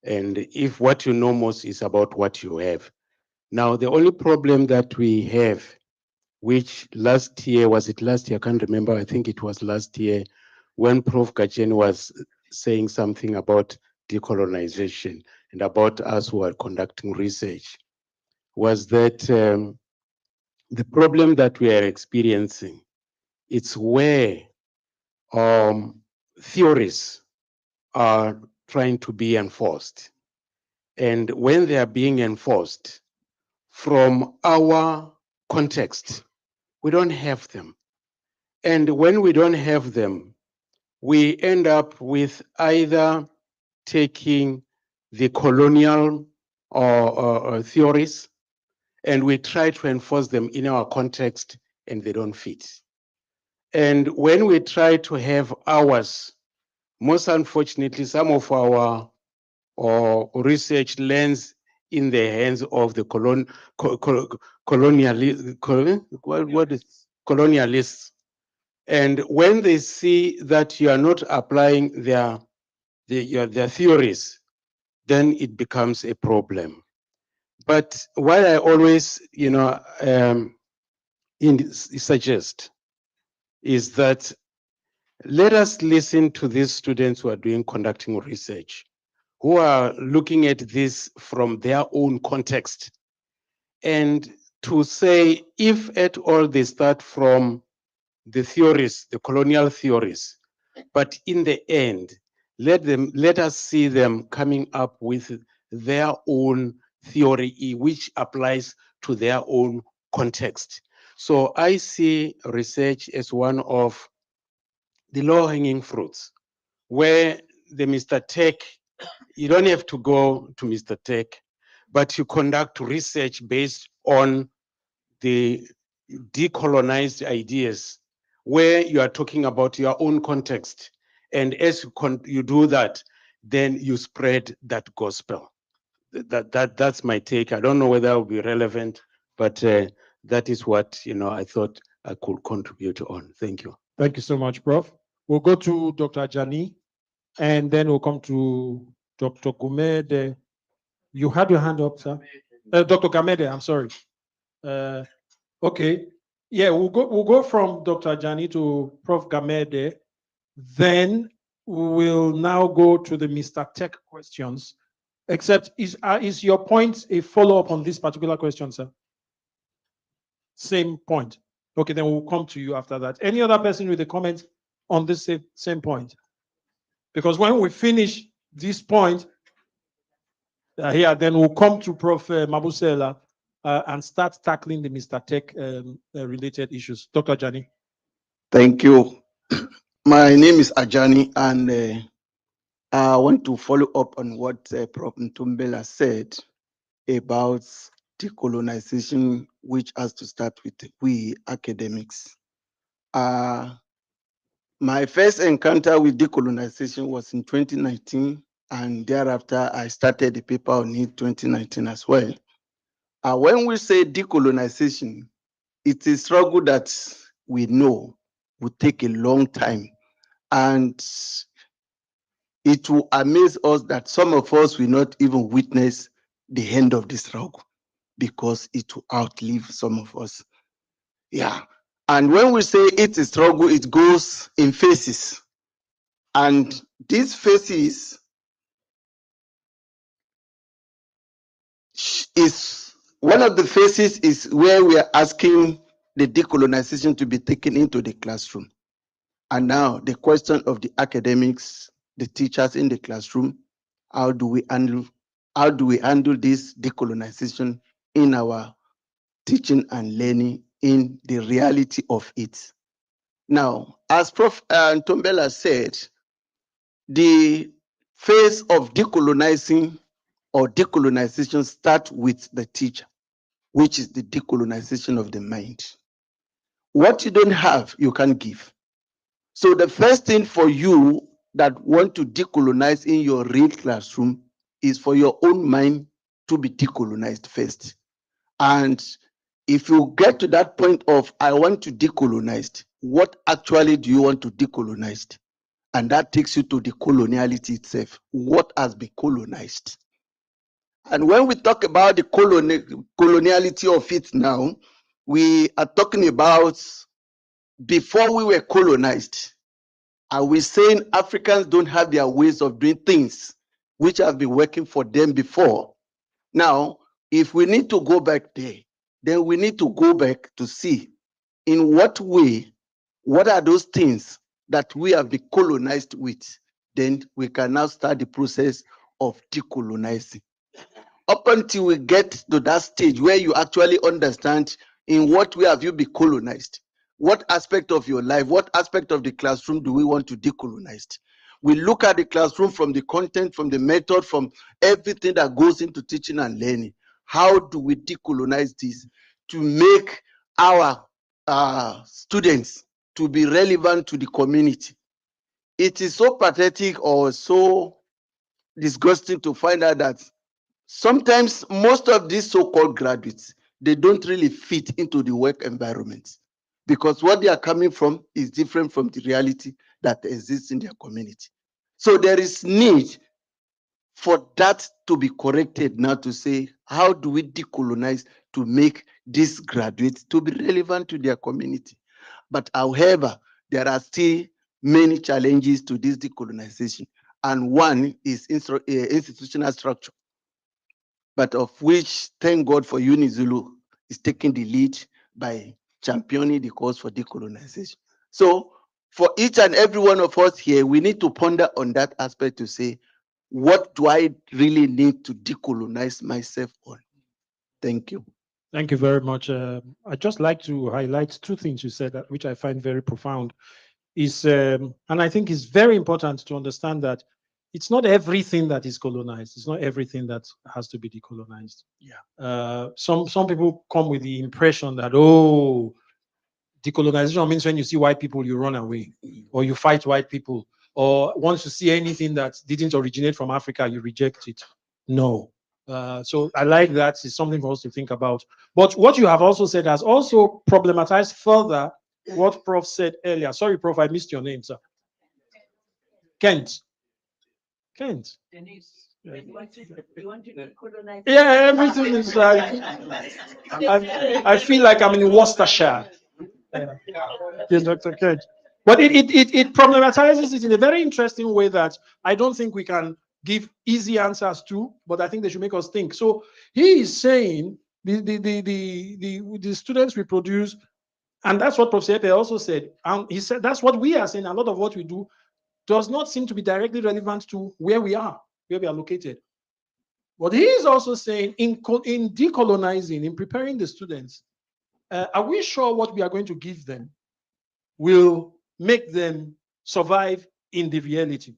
S12: And if what you know most is about what you have. Now, the only problem that we have, which last year, was it last year? I can't remember. I think it was last year when Prof. Gajen was saying something about decolonization and about us who are conducting research, was that the problem that we are experiencing, it's where theories are trying to be enforced. And when they are being enforced from our context, we don't have them. And when we don't have them, we end up with either taking the colonial theories and we try to enforce them in our context and they don't fit. And when we try to have ours, most unfortunately, some of our research lands in the hands of the colonialists. And when they see that you are not applying their theories, then it becomes a problem. But what I always, suggest is that let us listen to these students who are conducting research, who are looking at this from their own context, and to say, if at all they start from the theories, the colonial theories, but in the end, let us see them coming up with their own theory, which applies to their own context. So I see research as one of the low-hanging fruits, where the Mr. Tech, you don't have to go to Mr. Tech, but you conduct research based on the decolonized ideas, where you are talking about your own context. And as you do that, then you spread that gospel. That's my take. I don't know whether it will be relevant, but that is what I thought I could contribute on. Thank you.
S9: Thank you so much, Prof. We'll go to Dr. Jani, and then we'll come to Dr. Gumede, You had your hand up, sir. Dr. Gamede, I'm sorry. Okay. Yeah, we'll go from Dr. Jani to Prof. Gamede. Then we'll now go to the Mr. Tech questions. Except, is your point a follow-up on this particular question, sir? Same point. Okay, then we'll come to you after that. Any other person with a comment on this same point? Because when we finish this point here, then we'll come to Prof. Mabusela and start tackling the Mr. Tech related issues. Dr. Jani.
S4: Thank you. My name is Ajani, and I want to follow up on what Prof. Ntumbela said about decolonization, which has to start with we academics. My first encounter with decolonization was in 2019, and thereafter I started the paper on it 2019 as well. When we say decolonization, it's a struggle that we know will take a long time, and it will amaze us that some of us will not even witness the end of the struggle because it will outlive some of us. Yeah. And when we say it's a struggle, it goes in phases. And these phases is one of the phases is where we are asking the decolonization to be taken into the classroom. And now the question of the academics, the teachers in the classroom, how do we handle this decolonization in our teaching and learning in the reality of it? Now, as Prof. Ntombela said, the phase of decolonizing or decolonization starts with the teacher, which is the decolonization of the mind. What you don't have, you can't give. So the first thing for you that want to decolonize in your real classroom is for your own mind to be decolonized first. And if you get to that point of, I want to decolonize, what actually do you want to decolonize? And that takes you to the coloniality itself. What has been colonized? And when we talk about the coloniality of it now, we are talking about before we were colonized. Are we saying Africans don't have their ways of doing things which have been working for them before? Now, if we need to go back there, then we need to go back to see in what way, what are those things that we have been colonized with? Then we can now start the process of decolonizing. Up until we get to that stage where you actually understand in what way have you been colonized, what aspect of your life, what aspect of the classroom do we want to decolonize? We look at the classroom from the content, from the method, from everything that goes into teaching and learning. How do we decolonize this to make our students to be relevant to the community? It is so pathetic or so disgusting to find out that sometimes most of these so-called graduates, they don't really fit into the work environment because what they are coming from is different from the reality that exists in their community. So there is need for that to be corrected now to say, how do we decolonize to make these graduates to be relevant to their community? But however, there are still many challenges to this decolonization. And one is institutional structure, but of which, thank God for UniZulu, is taking the lead by championing the cause for decolonization. So for each and every one of us here, we need to ponder on that aspect to say, what do I really need to decolonize myself on? Thank you.
S9: Thank you very much. I'd just like to highlight two things you said, which I find very profound. And I think it's very important to understand that it's not everything that is colonized. It's not everything that has to be decolonized. Yeah. Some people come with the impression that, oh, decolonization means when you see white people, you run away, or you fight white people, or once you see anything that didn't originate from Africa, you reject it. No. So I like that. It's something for us to think about. But what you have also said has also problematized further what Prof said earlier. Sorry, Prof, I missed your name, sir. Kent. Kent. Yeah, everything is like, I feel like I'm in Worcestershire. Yes, Dr. Kedge. But it problematizes it in a very interesting way that I don't think we can give easy answers to, but I think they should make us think. So he is saying the students we produce, and that's what Professor Epe also said. And he said that's what we are saying. A lot of what we do does not seem to be directly relevant to where we are located. But he is also saying in decolonizing, in preparing the students, are we sure what we are going to give them will make them survive in the reality,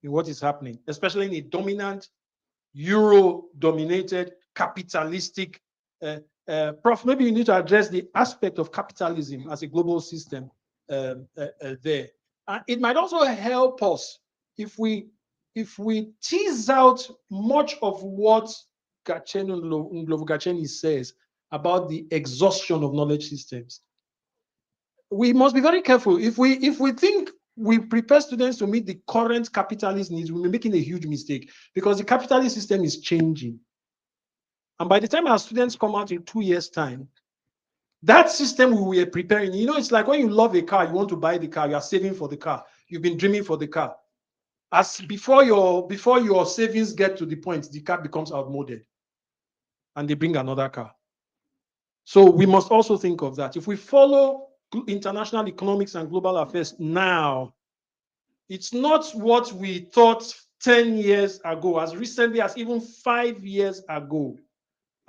S9: in what is happening, especially in a dominant, Euro-dominated, capitalistic. Prof, maybe you need to address the aspect of capitalism as a global system there. It might also help us if we tease out much of what Gacheni says about the exhaustion of knowledge systems. We must be very careful. If we think we prepare students to meet the current capitalist needs, we're making a huge mistake because the capitalist system is changing. And by the time our students come out in 2 years' time, that system we were preparing, it's like when you love a car, you want to buy the car, you are saving for the car, you've been dreaming for the car. As before your savings get to the point, the car becomes outmoded and they bring another car. So we must also think of that. If we follow international economics and global affairs now, it's not what we thought 10 years ago, as recently as even 5 years ago.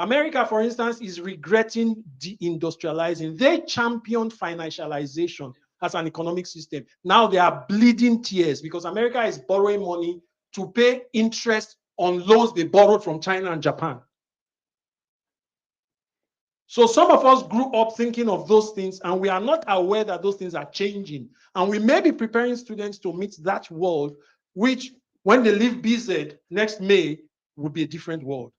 S9: America, for instance, is regretting deindustrializing. They championed financialization as an economic system. Now they are bleeding tears because America is borrowing money to pay interest on loans they borrowed from China and Japan. So some of us grew up thinking of those things and we are not aware that those things are changing. And we may be preparing students to meet that world, which when they leave BZ next May will be a different world.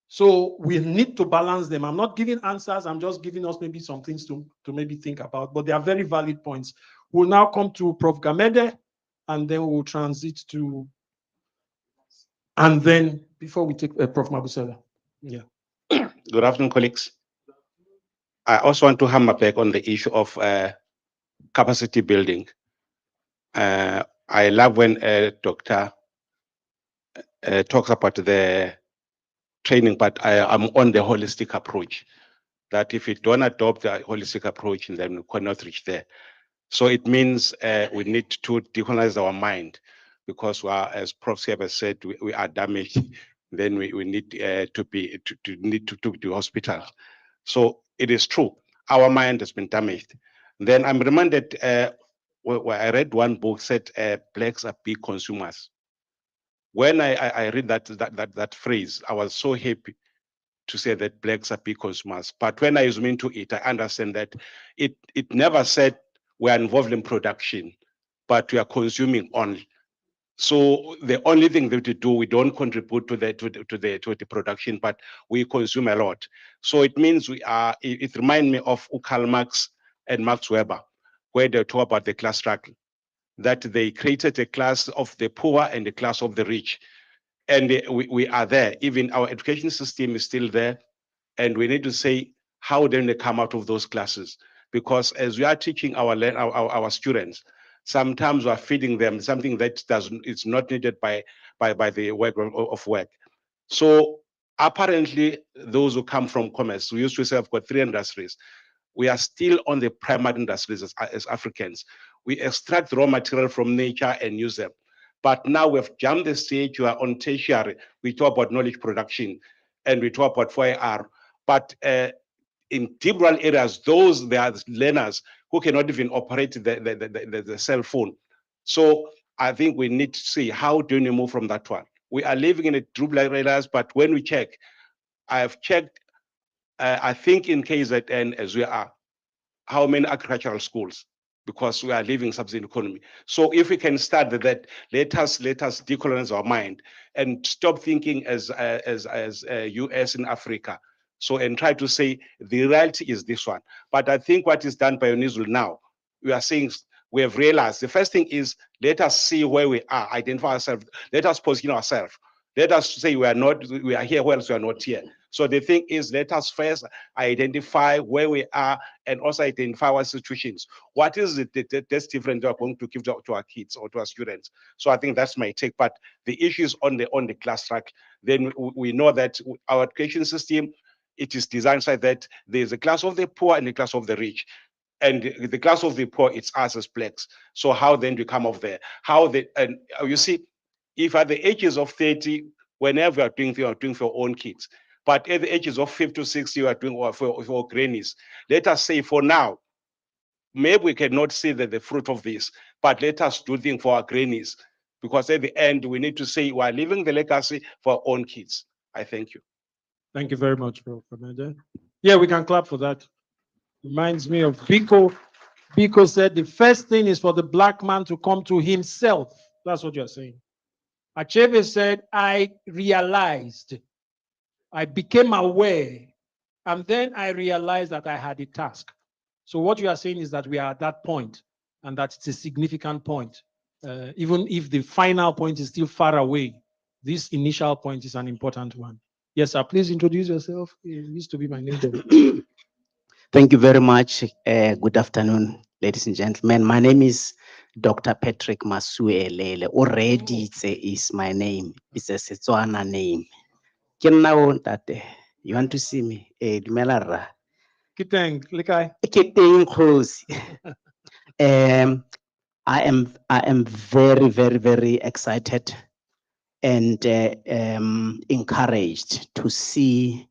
S9: So we need to balance them. I'm not giving answers. I'm just giving us maybe some things to maybe think about, but they are very valid points. We'll now come to Prof. Gamede and then we'll transit to, and then before we take Prof. Mabusela. Yeah.
S12: Good afternoon, colleagues. I also want to hammer back on the issue of capacity building. I love when Dr. Talks about the training, but I'm on the holistic approach, that if we don't adopt the holistic approach, then we cannot reach there. So it means we need to decolonize our mind because we are, as Prof. Seba said, we are damaged. Then we need to the hospital. So it is true, our mind has been damaged. Then I'm reminded, where I read one book said blacks are big consumers. When I read that phrase, I was so happy to say that blacks are big consumers. But when I zoom into it, I understand that it never said we are involved in production, but we are consuming only. So the only thing that we do, we don't contribute to the production, but we consume a lot. So it means we are. It reminds me of Karl Marx and Max Weber, where they talk about the class struggle, that they created a class of the poor and the class of the rich, and we are there. Even our education system is still there, and we need to say how then they come out of those classes, because as we are teaching our students, sometimes we are feeding them something that it's not needed by the work of work. So apparently those who come from commerce, we used to say I've got 3 industries. We are still on the primary industries as Africans. We extract raw material from nature and use them. But now we've jumped the stage, we are on tertiary. We talk about knowledge production and we talk about 4R. But in deep rural areas, there are learners who cannot even operate the cell phone. So I think we need to see how do we move from that one. We are living in a rural areas, but when we check, I have checked, I think in KZN as we are, how many agricultural schools, because we are living subsidized economy. So if we can start that, let us decolonize our mind and stop thinking as US in Africa. So and try to say the reality is this one. But I think what is done by UNISL now, we are saying we have realized the first thing is let us see where we are, identify ourselves, let us position ourselves. Let us say we are here, whereas we are not here. So the thing is, let us first identify where we are and also identify our situations. What is it that's different we are going to give to our kids or to our students? So I think that's my take. But the issue is on the class track. Then we know that our education system, it is designed so that there's a class of the poor and a class of the rich. And the class of the poor, it's us as blacks. So how then do you come off there? And you see, if at the ages of 30, whenever you are doing for your own kids, but at the ages of 50 to 60, you are doing for grannies. Let us say for now, maybe we cannot see the fruit of this, but let us do things for our grannies, because at the end, we need to say we are leaving the legacy for our own kids. I thank you.
S9: Thank you very much, Prof. Yeah, we can clap for that. Reminds me of Biko. Biko said the first thing is for the black man to come to himself. That's what you're saying. Achebe said, I realized, I became aware, and then I realized that I had a task. So what you are saying is that we are at that point, and that it's a significant point. Even if the final point is still far away, this initial point is an important one. Yes, sir, please introduce yourself. It used to be my name.
S15: Thank you very much. Good afternoon, ladies and gentlemen. My name is Dr. Patrick Masuelele. Already is my name. It's a Setswana name. You want to see me? Dumelara. Kiteng close. I am very, very, very excited and encouraged to see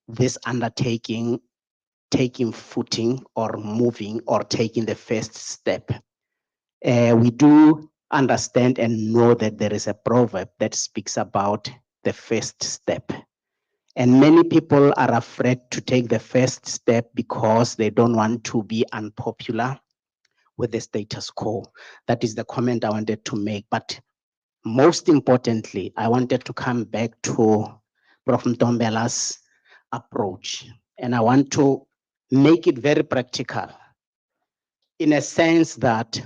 S15: this undertaking taking footing or moving or taking the first step. We do understand and know that there is a proverb that speaks about the first step. And many people are afraid to take the first step because they don't want to be unpopular with the status quo. That is the comment I wanted to make. But most importantly, I wanted to come back to Prof. Ntombela's approach. And I want to make it very practical in a sense that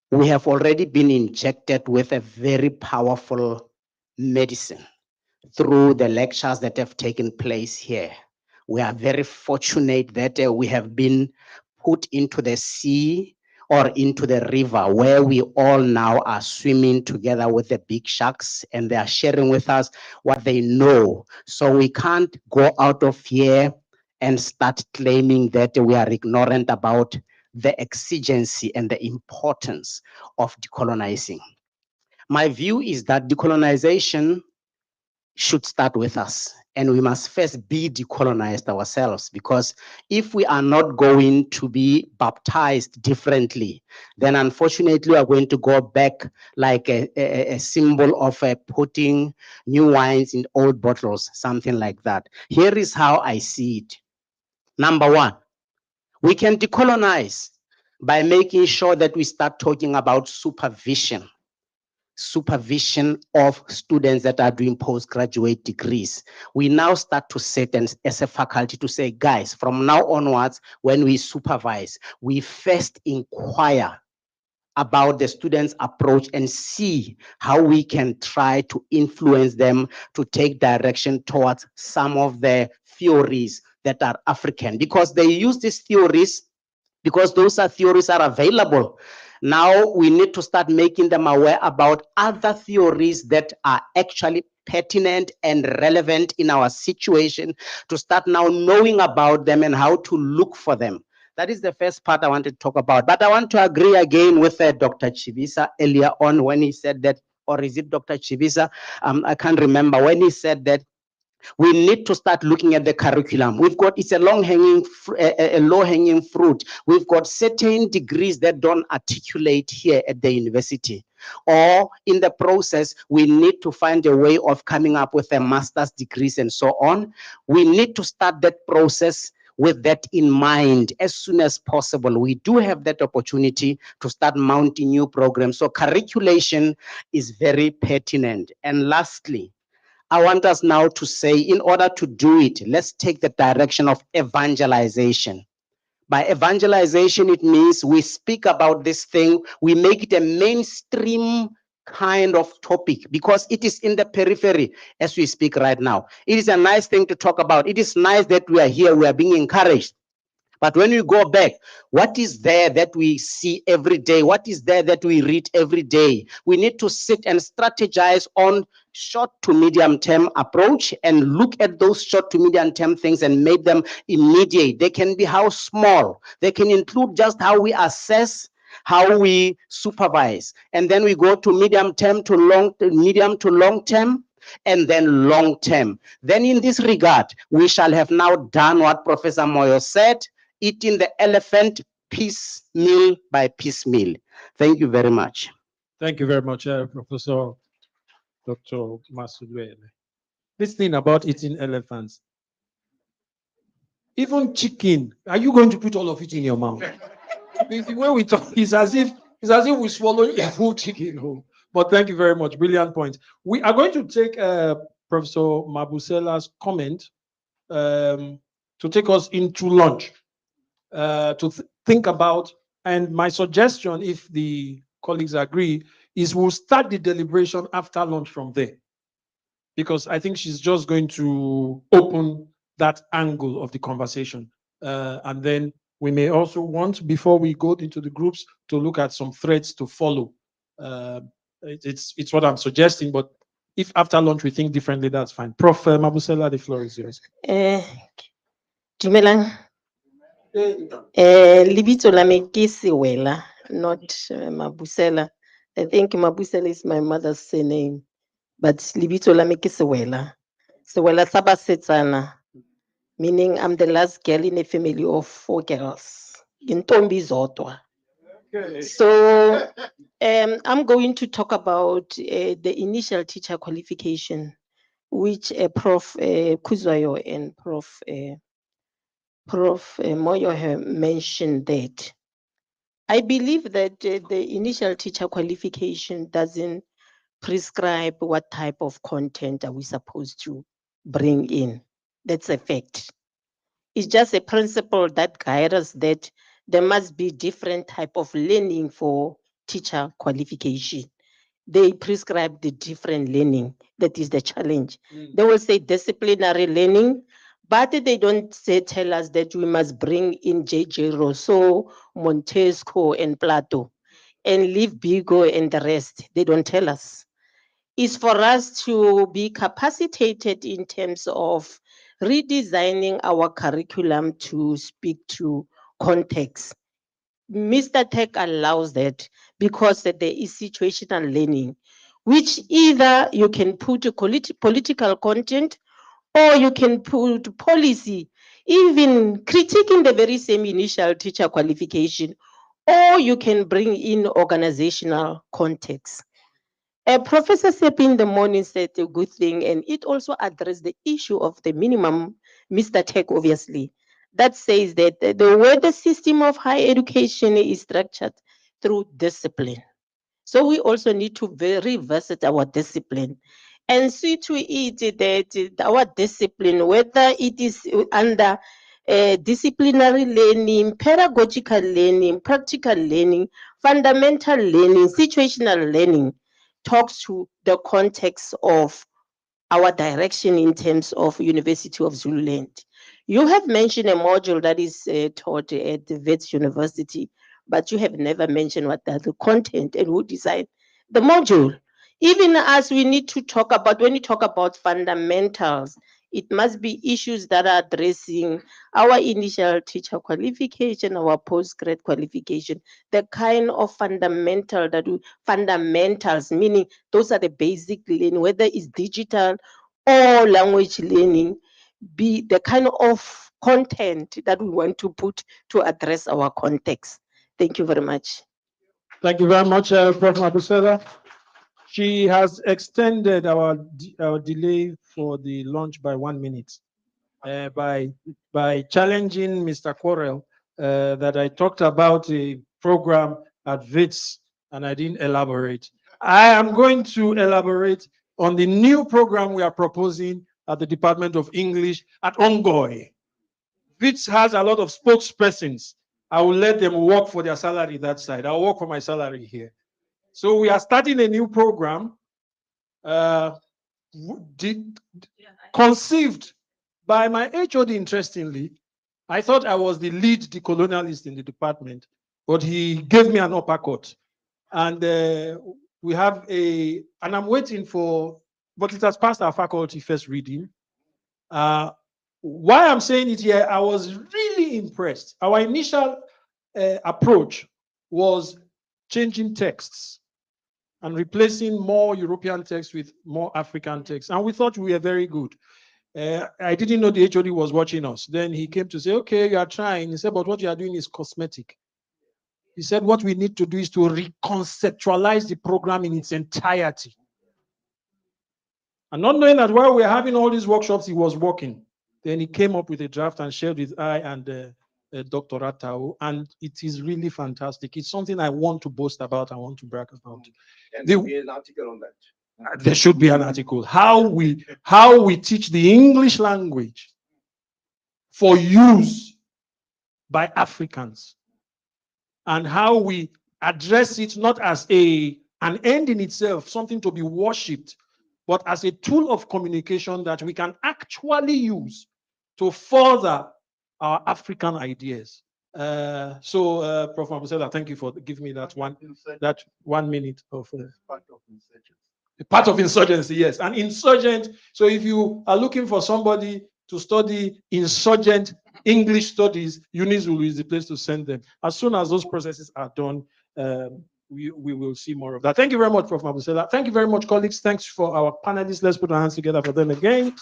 S15: we have already been injected with a very powerful medicine through the lectures that have taken place here. We are very fortunate that we have been put into the sea or into the river where we all now are swimming together with the big sharks, and they are sharing with us what they know. So we can't go out of here and start claiming that we are ignorant about the exigency and the importance of decolonizing. My view is that decolonization should start with us, and we must first be decolonized ourselves, because if we are not going to be baptized differently, then unfortunately we are going to go back like a symbol of putting new wines in old bottles, something like that. Here is how I see it. Number one, we can decolonize by making sure that we start talking about supervision of students that are doing postgraduate degrees. We now start to set as a faculty to say, guys, from now onwards, when we supervise, we first inquire about the students' approach and see how we can try to influence them to take direction towards some of the theories that are African, because they use these theories because those theories are available. Now we need to start making them aware about other theories that are actually pertinent and relevant in our situation, to start now knowing about them and how to look for them. That is the first part I want to talk about. But I want to agree again with Dr. Chivisa earlier on when he said that, or is it Dr. Chivisa? I can't remember, when he said that we need to start looking at the curriculum. We've got, it's a low-hanging fruit. We've got certain degrees that don't articulate here at the university. Or in the process, we need to find a way of coming up with a master's degrees and so on. We need to start that process with that in mind as soon as possible. We do have that opportunity to start mounting new programs. So curriculation is very pertinent. And lastly, I want us now to say, in order to do it, let's take the direction of evangelization. By evangelization, it means we speak about this thing, we make it a mainstream kind of topic because it is in the periphery as we speak right now. It is a nice thing to talk about. It is nice that we are here, we are being encouraged. But when we go back, what is there that we see every day? What is there that we read every day? We need to sit and strategize on short to medium term approach and look at those short to medium term things and make them immediate. They can be how small. They can include just how we assess, how we supervise, and then we go to medium to long term, and then long term. Then in this regard, we shall have now done what Professor Moyo said, eating the elephant piecemeal by piecemeal. Thank you very much.
S9: Thank you very much, Professor Dr. Masudwele. This thing about eating elephants, even chicken, are you going to put all of it in your mouth? The way we talk is as if we swallow a full chicken whole. But thank you very much. Brilliant point. We are going to take Professor Mabusela's comment to take us into lunch to think about. And my suggestion, if the colleagues agree, is we'll start the deliberation after lunch from there. Because I think she's just going to open that angle of the conversation. And then we may also want, before we go into the groups, to look at some threads to follow. It's what I'm suggesting, but if after lunch we think differently, that's fine. Prof. Mabusela, the floor is yours.
S10: Dumelang. Libitso la me ke Sewela, not Mabusela. I think Mabusela is my mother's surname, but Libitso la me ke Sewela. Sewela sa basetsana, meaning I'm the last girl in a family of 4 girls. Intombi zodwa. So I'm going to talk about the initial teacher qualification, which Prof. Kuzwayo and Prof. Moyo have mentioned that. I believe that the initial teacher qualification doesn't prescribe what type of content are we supposed to bring in. That's a fact. It's just a principle that guides us that there must be different type of learning for teacher qualification. They prescribe the different learning. That is the challenge. They will say disciplinary learning, but they don't tell us that we must bring in J.J. Rousseau, Montesquieu, and Plato, and leave Bigo and the rest. They don't tell us. It's for us to be capacitated in terms of redesigning our curriculum to speak to context. Mr. Tech allows that because there is situational learning, which either you can put a political content or you can put policy, even critiquing the very same initial teacher qualification, or you can bring in organizational context. Professor Sepi in the morning said a good thing, and it also addressed the issue of the minimum, Mr. Tech, obviously, that says that the way the system of higher education is structured through discipline. So we also need to revisit our discipline and see to it that our discipline, whether it is under disciplinary learning, pedagogical learning, practical learning, fundamental learning, situational learning, talks to the context of our direction in terms of University of Zululand. You have mentioned a module that is taught at the Wits University, but you have never mentioned what the content and who designed the module. Even as we need to talk about, when you talk about fundamentals, it must be issues that are addressing our initial teacher qualification, our postgrad qualification, the kind of fundamentals, meaning those are the basic learning, whether it's digital or language learning, be the kind of content that we want to put to address our context. Thank you very much.
S9: Thank you very much, Prof. Mabusela. She has extended our delay for the lunch by 1 minute by challenging Mr. Quarrel that I talked about a program at WITS and I didn't elaborate. I am going to elaborate on the new program we are proposing at the Department of English at Ongoy. WITS has a lot of spokespersons. I will let them work for their salary that side. I'll work for my salary here. So we are starting a new program conceived by my HOD, interestingly. I thought I was the lead decolonialist in the department, but he gave me an uppercut. And we have and I'm waiting for, but it has passed our faculty first reading. Why I'm saying it here, I was really impressed. Our initial approach was changing texts and replacing more European texts with more African texts. And we thought we were very good. I didn't know the HOD was watching us. Then he came to say, okay, you are trying. He said, but what you are doing is cosmetic. He said, what we need to do is to reconceptualize the program in its entirety. And not knowing that while we were having all these workshops, he was working. Then he came up with a draft and shared with I and Dr. Ratao, and it is really fantastic. It's something I want to boast about, I want to brag about.
S4: And there'll be an article on that.
S9: There should be an article. How we teach the English language for use by Africans, and how we address it not as an end in itself, something to be worshipped, but as a tool of communication that we can actually use to further our African ideas. Prof. Mabusela, thank you for giving me that 1 minute of part of insurgency, yes. And insurgent, so if you are looking for somebody to study insurgent English studies, UniZulu is the place to send them. As soon as those processes are done, we will see more of that. Thank you very much, Prof. Mabusela. Thank you very much, colleagues. Thanks for our panelists. Let's put our hands together for them again.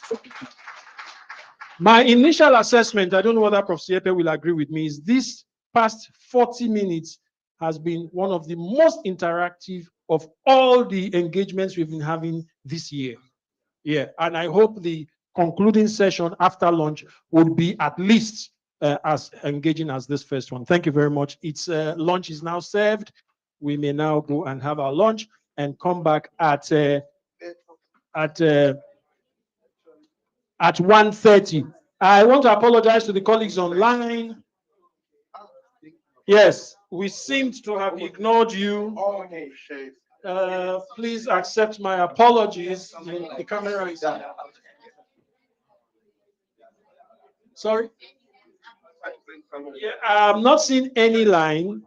S9: My initial assessment, I don't know whether Prof. Siepe will agree with me, is this past 40 minutes has been one of the most interactive of all the engagements we've been having this year. Yeah, and I hope the concluding session after lunch would be at least as engaging as this first one. Thank you very much. It's lunch is now served. We may now go and have our lunch and come back at 1:30. I want to apologize to the colleagues online. Yes, we seemed to have ignored you. Please accept my apologies. The camera is on. Sorry? Yeah, I'm not seeing any line.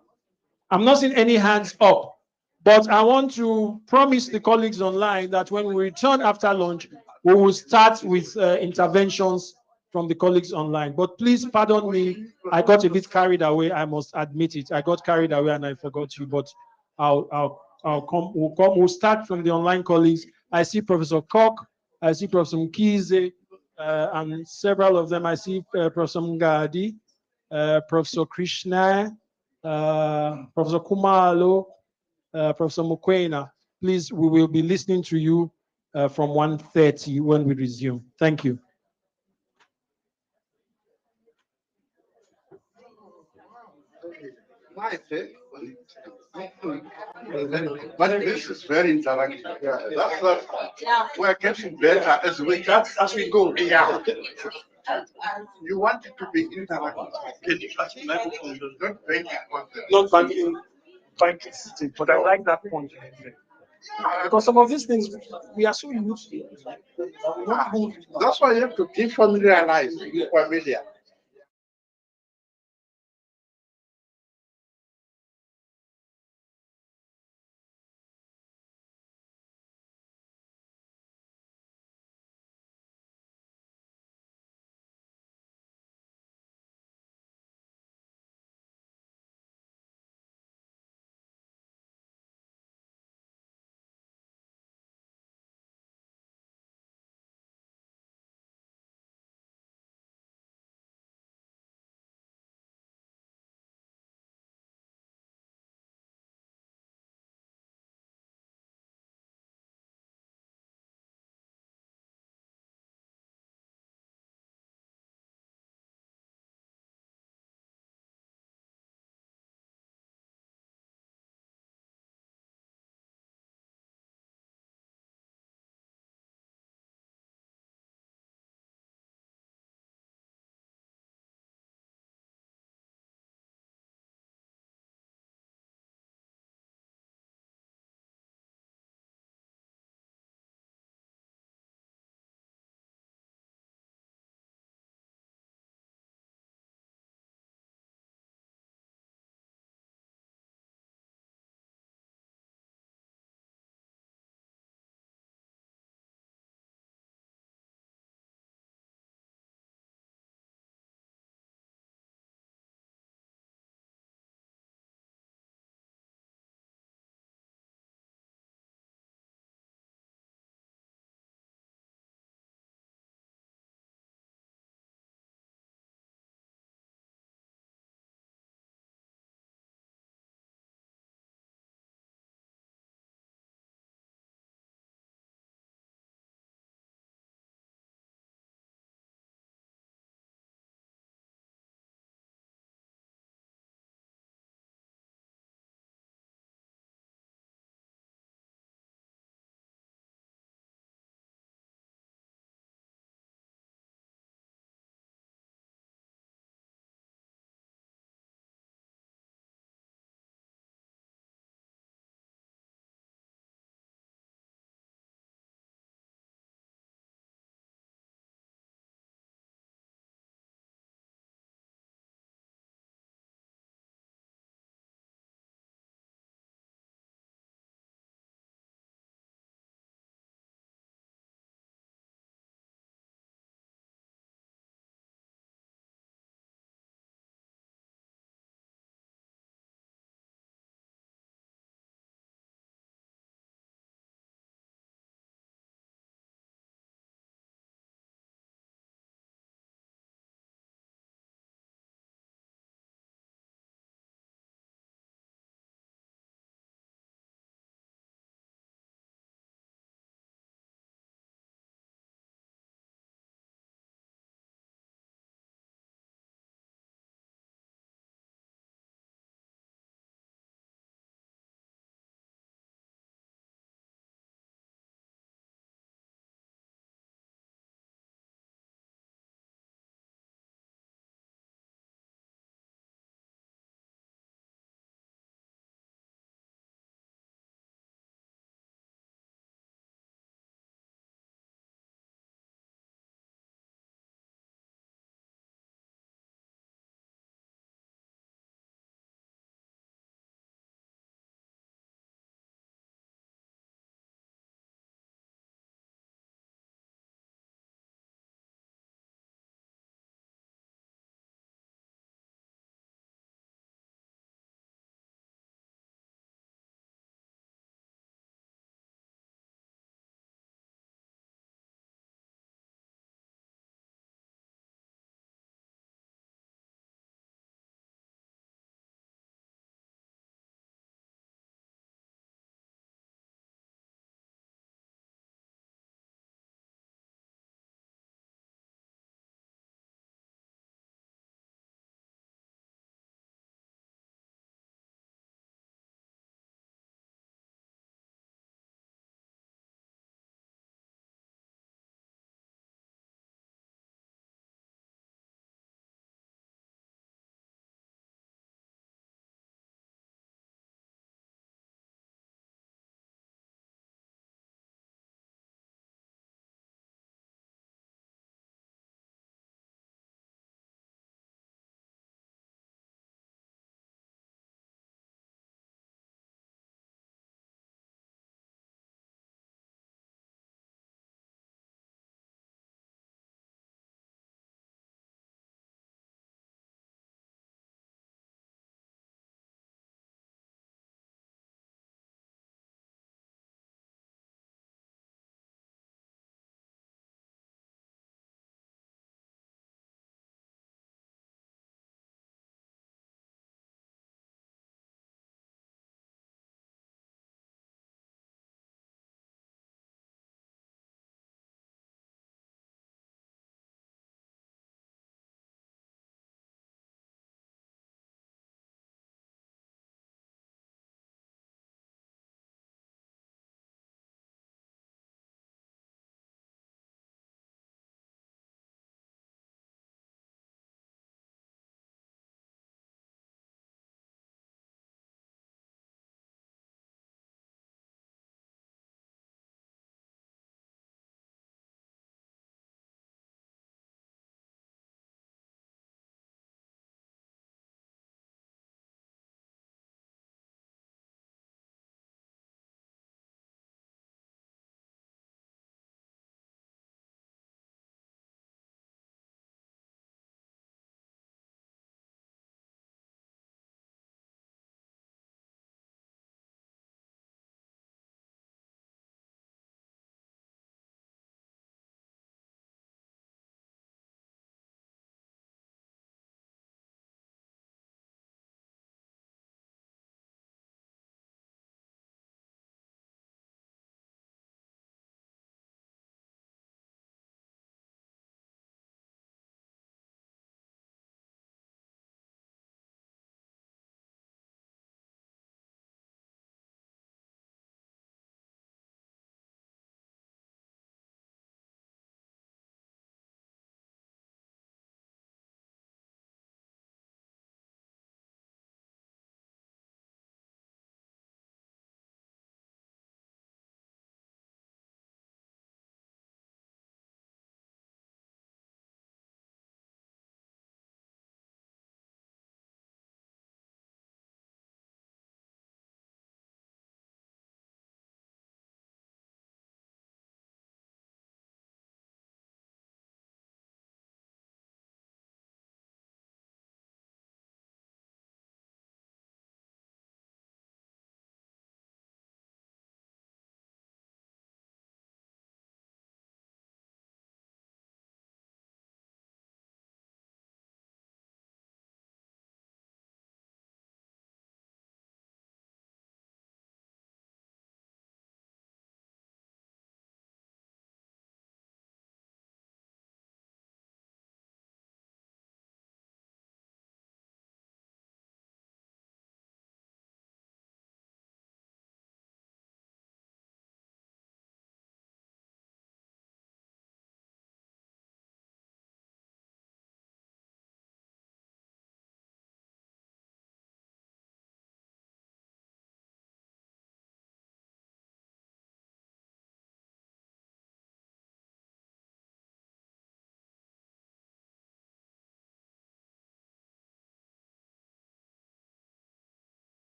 S9: I'm not seeing any hands up. But I want to promise the colleagues online that when we return after lunch, we will start with interventions from the colleagues online. But please pardon me, I got a bit carried away. I must admit it. I got carried away and I forgot you. But I'll come. We'll start from the online colleagues. I see Professor Koch. I see Professor Mkize, and several of them. I see Professor Ngadi, Professor Krishna, Professor Kumalo, Professor Mukwena. Please, we will be listening to you from 1:30 when we resume. Thank you.
S7: But this is very interactive. We're getting better as we go. Yeah. You want it to be interactive. Can you ask not banking content?
S9: Not banking system, but I like that point. Because some of these things we are so used to.
S7: That's why you have to defamiliarize, be familiar.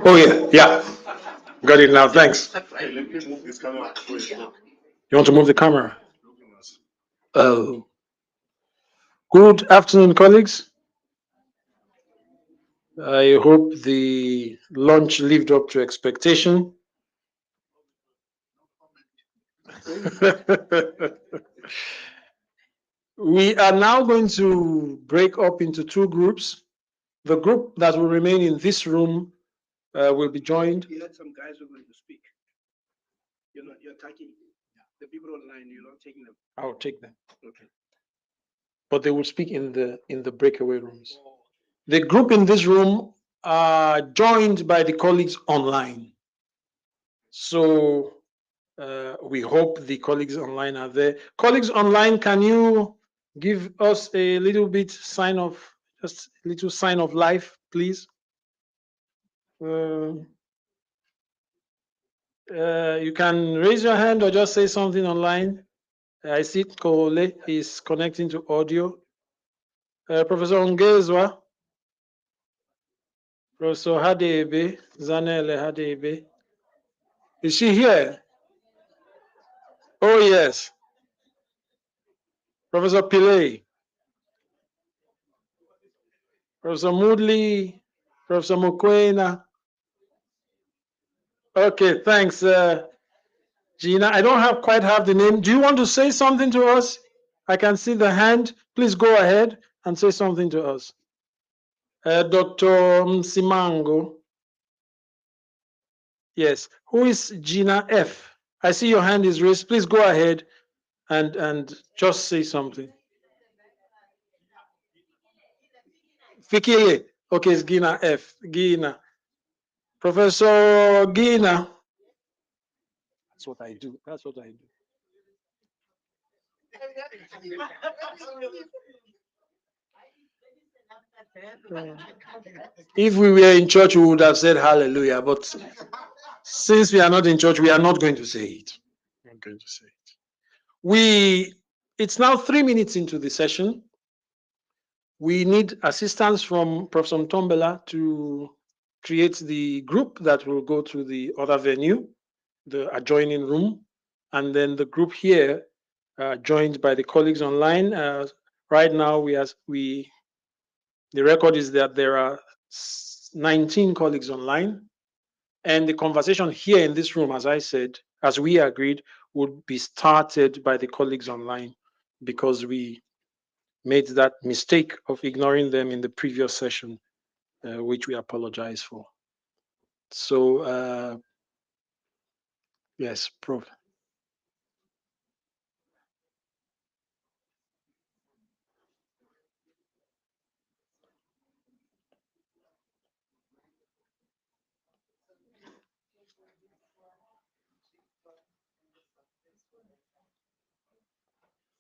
S1: Oh yeah, yeah. Got it now. Thanks. You want to move the camera? Oh. Good afternoon, colleagues. I hope the lunch lived up to expectation. We are now going to break up into two groups. The group that will remain in this room will be joined.
S4: You had some guys who are going to speak. You're taking the people online. You're not taking them.
S1: I'll take them,
S4: Okay.
S1: but they will speak in the breakaway rooms. The group in this room are joined by the colleagues online. So we hope the colleagues online are there. Colleagues online, can you give us a little bit sign of, just a little sign of life, please? You can raise your hand or just say something online. I see Kole is connecting to audio. Professor Ongezwa, Professor Hadebe, Zanele Hadebe. Is she here? Oh, yes. Professor Pillay, Professor Moodley, Professor Mukwena. Okay, thanks, Gina. I don't quite have the name. Do you want to say something to us? I can see the hand. Please go ahead and say something to us. Dr. Msimango. Yes. Who is Gina F? I see your hand is raised. Please go ahead and just say something. Fikile. Okay, it's Gina F. Gina. Professor Gina. That's what I do. That's what I do. If we were in church, we would have said hallelujah. But since we are not in church, we are not going to say it. We're not going to say it. It's now 3 minutes into the session. We need assistance from Professor Mtombela to create the group that will go to the other venue, the adjoining room, and then the group here, joined by the colleagues online. Right now, the record is that there are 19 colleagues online, and the conversation here in this room, as I said, as we agreed, would be started by the colleagues online because we made that mistake of ignoring them in the previous session, which we apologize for. So, yes, Prof.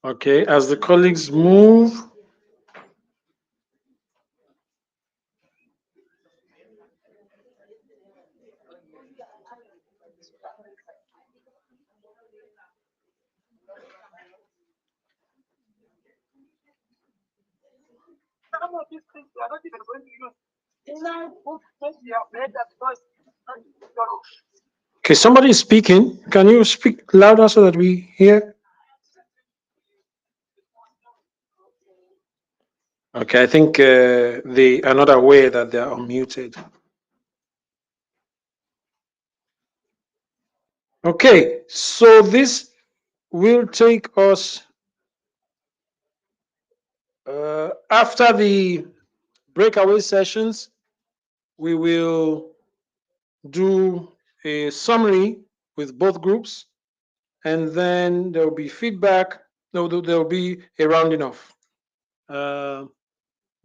S1: Okay, as the colleagues move,
S5: Some of these things we are not even going to use. You have made that voice.
S1: okay, somebody is speaking. Can you speak louder so that we hear? Okay, I think they are not aware that they are unmuted. Okay, so this will take us after the breakaway sessions. We will do a summary with both groups, and then there will be feedback. No, there will be a rounding off.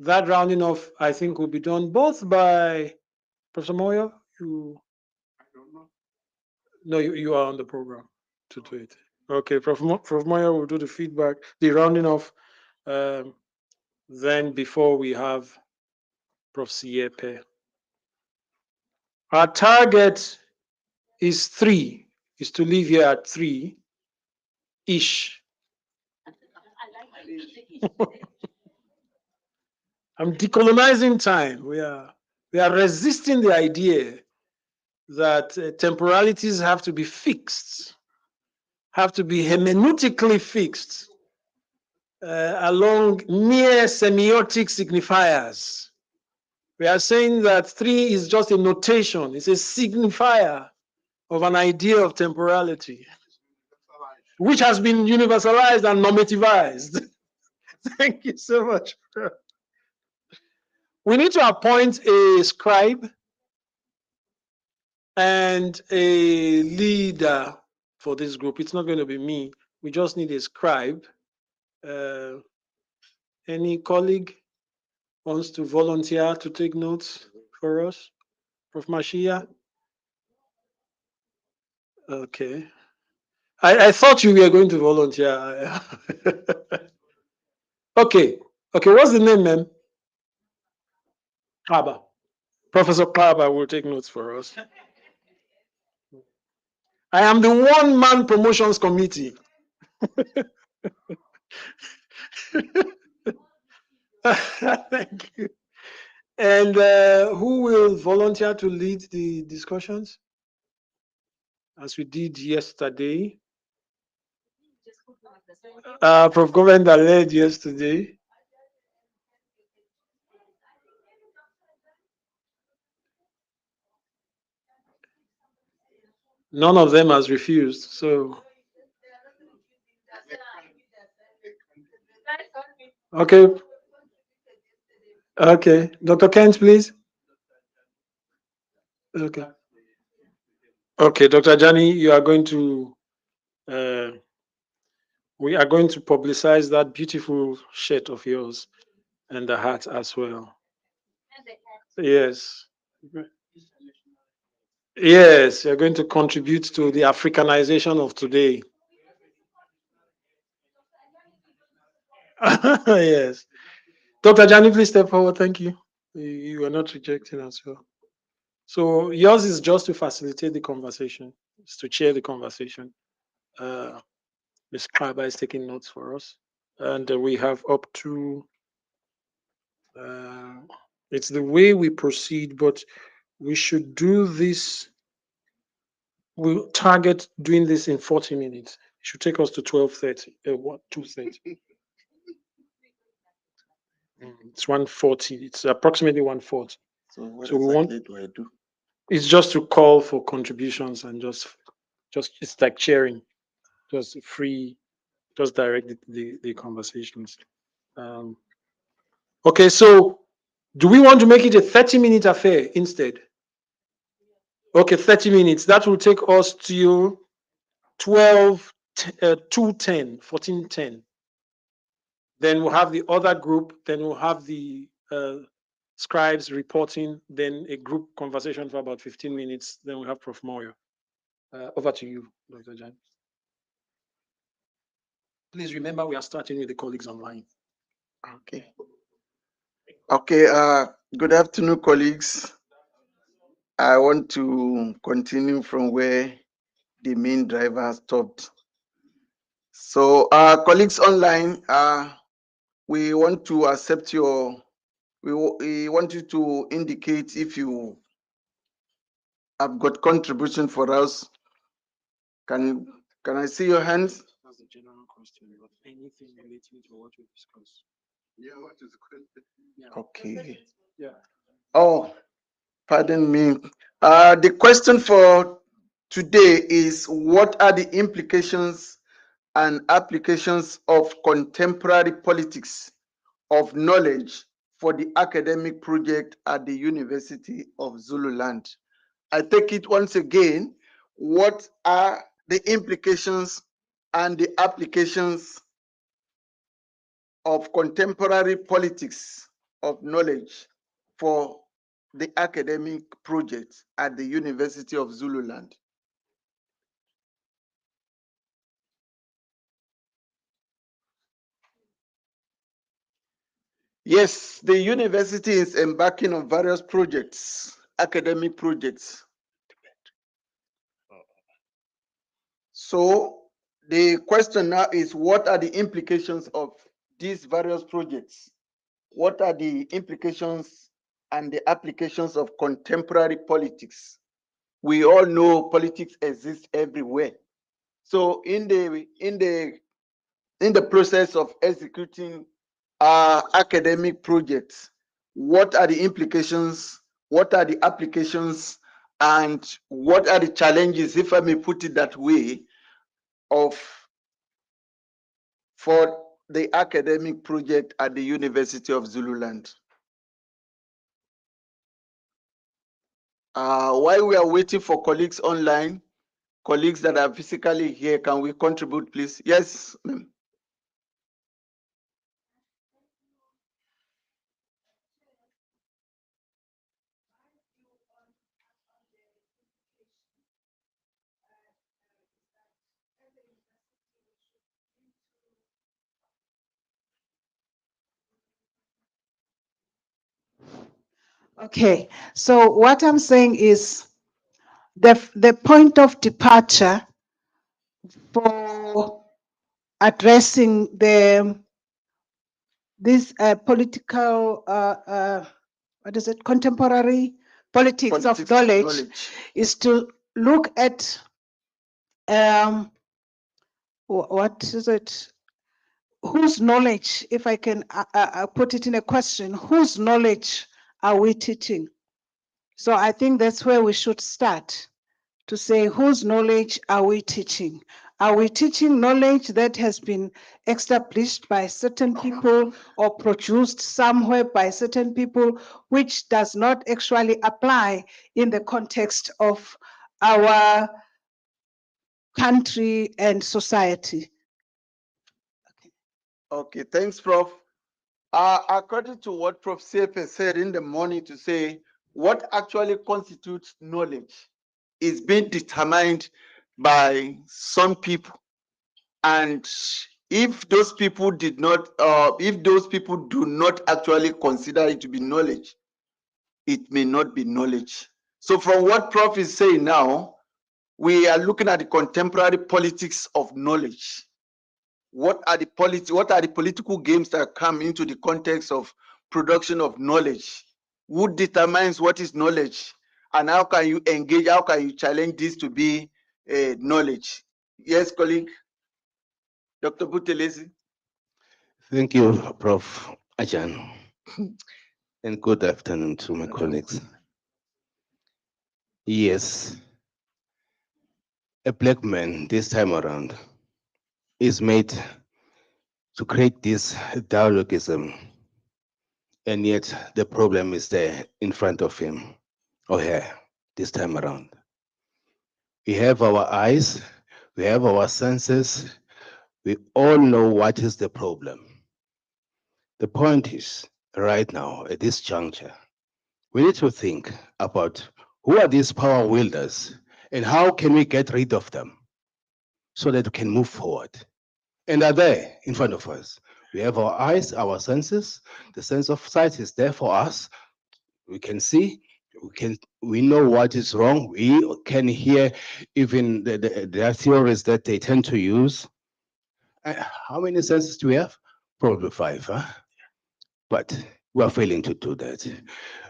S1: That rounding off, I think, will be done both by Professor Moyo. No, you are on the program to do it. Okay, Prof. Moyo will do the feedback, the rounding off. Then before we have Prof. Siepe. Our target is 3, is to leave here at 3-ish. I'm decolonizing time. We are
S9: We are resisting the idea that temporalities have to be fixed, have to be hermeneutically fixed along mere semiotic signifiers. We are saying that 3 is just a notation, it's a signifier of an idea of temporality, which has been universalized and normativized. Thank you so much. We need to appoint a scribe and a leader for this group. It's not going to be me. We just need a scribe. Any colleague wants to volunteer to take notes for us? Prof. Mashia? Okay. I thought you were going to volunteer. Okay. Okay, what's the name, ma'am? Kaba. Professor Kaba will take notes for us. I am the one-man promotions committee. Thank you. And who will volunteer to lead the discussions? As we did yesterday. Prof. Govender led yesterday. None of them has refused, so. Okay. Okay. Dr. Kent, please. Okay. Okay, Dr. Jani, you are going to, we are going to publicize that beautiful shirt of yours and the hat as well. Yes. Yes, you're going to contribute to the Africanization of today. Yes. Dr. Jani, please step forward. Thank you. You are not rejecting as well. So yours is just to facilitate the conversation, it's to chair the conversation. Ms. Kraba is taking notes for us. And we have up to, it's the way we proceed, but we should do this. We'll target doing this in 40 minutes. It should take us to 12:30, 2:30. It's 1:40. It's approximately 1:40.
S2: So what
S9: So we
S2: exactly
S9: want,
S2: do I do?
S9: it's just to call for contributions and just it's like sharing, just free, just direct the conversations. Okay, so do we want to make it a 30-minute affair instead? Okay, 30 minutes. That will take us to 2:10, 14:10. Then we'll have the other group. Then we'll have the scribes reporting. Then a group conversation for about 15 minutes. Then we'll have Prof. Moyo. Over to you, Dr. Jan. Please remember we are starting with the colleagues online.
S4: Okay. Okay. Good afternoon, colleagues. I want to continue from where the main driver stopped. So, colleagues online, we want to accept your. We want you to indicate if you have got contribution for us. Can I see your hands?
S9: That's the general question, but anything relating to what we discussed.
S7: Yeah, what is the question?
S9: Yeah.
S4: Okay.
S9: Yeah.
S4: Oh, pardon me. The question for today is, what are the implications and applications of contemporary politics of knowledge for the academic project at the University of Zululand? I take it once again, what are the implications and the applications of contemporary politics of knowledge for the academic project at the University of Zululand? Yes, the university is embarking on various projects, academic projects. So the question now is, what are the implications of these various projects? What are the implications
S16: and the applications of contemporary politics. We all know politics exists everywhere. So in the process of executing academic projects, what are the implications, what are the applications, and what are the challenges, if I may put it that way, for the academic project at the University of Zululand? While we are waiting for colleagues online, colleagues that are physically here, can we contribute, please? Yes, ma'am.
S8: Okay, so what I'm saying is the point of departure for addressing this political, what is it, contemporary politics of knowledge is to look at, what is it, whose knowledge, if I can put it in a question, whose knowledge are we teaching? So I think that's where we should start, to say whose knowledge are we teaching? Are we teaching knowledge that has been established by certain people or produced somewhere by certain people, which does not actually apply in the context of our country and society?
S16: Okay, thanks, Prof. According to what Prof. Sepe said in the morning, to say what actually constitutes knowledge is being determined by some people. And if those people did not, if those people do not actually consider it to be knowledge, it may not be knowledge. So from what Prof is saying now, we are looking at the contemporary politics of knowledge. What are the political games that come into the context of production of knowledge? Who determines what is knowledge? And how can you engage, how can you challenge this to be knowledge? Yes, colleague, Dr. Butelesi.
S13: Thank you, Prof. Ajan. And good afternoon to my colleagues. Yes, a black man this time around is made to create this dialogism, and yet the problem is there in front of him or her this time around. We have our eyes, we have our senses, we all know what is the problem. The point is, right now, at this juncture, we need to think about who are these power wielders and how can we get rid of them so that we can move forward. And are there in front of us. We have our eyes, our senses. The sense of sight is there for us. We can see, we know what is wrong. We can hear even the theories that they tend to use. How many senses do we have? Probably 5, huh? But we are failing to do that.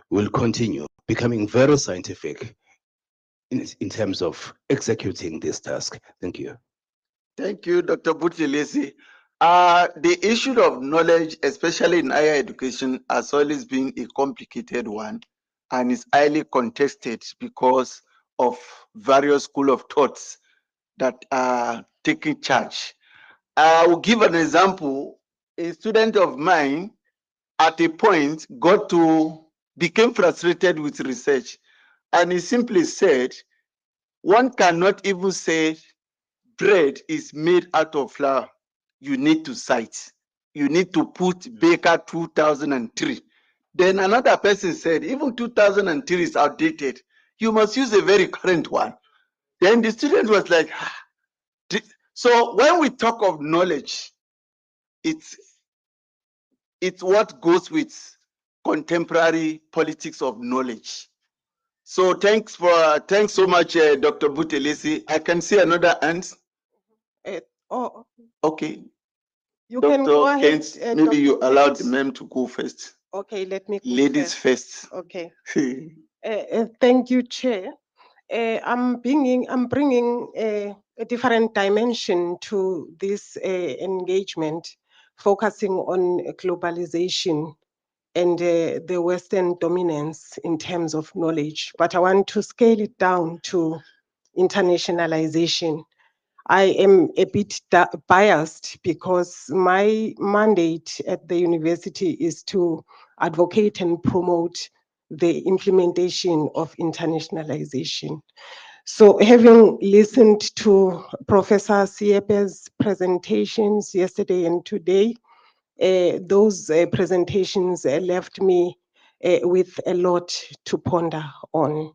S13: We'll continue becoming very scientific in terms of executing this task. Thank you.
S16: Thank you, Dr. Butelesi. The issue of knowledge, especially in higher education, has always been a complicated one and is highly contested because of various school of thoughts that are taking charge. I will give an example. A student of mine at a point became frustrated with research, and he simply said, one cannot even say bread is made out of flour. You need to cite. You need to put Baker 2003. Then another person said, even 2003 is outdated. You must use a very current one. Then the student was like, ah. So when we talk of knowledge, it's what goes with contemporary politics of knowledge. So thanks so much, Dr. Butelesi. I can see another hand. Okay.
S10: You can go ahead,
S16: Maybe
S10: Dr.
S16: you allowed
S10: Kent.
S16: the ma'am to go first.
S17: Okay, let me go
S16: Ladies first.
S17: Okay. Thank you, Chair. I'm bringing a different dimension to this engagement, focusing on globalization and the Western dominance in terms of knowledge. But I want to scale it down to internationalization. I am a bit biased because my mandate at the university is to advocate and promote the implementation of internationalization. So having listened to Professor Siepe's presentations yesterday and today, those presentations left me with a lot to ponder on.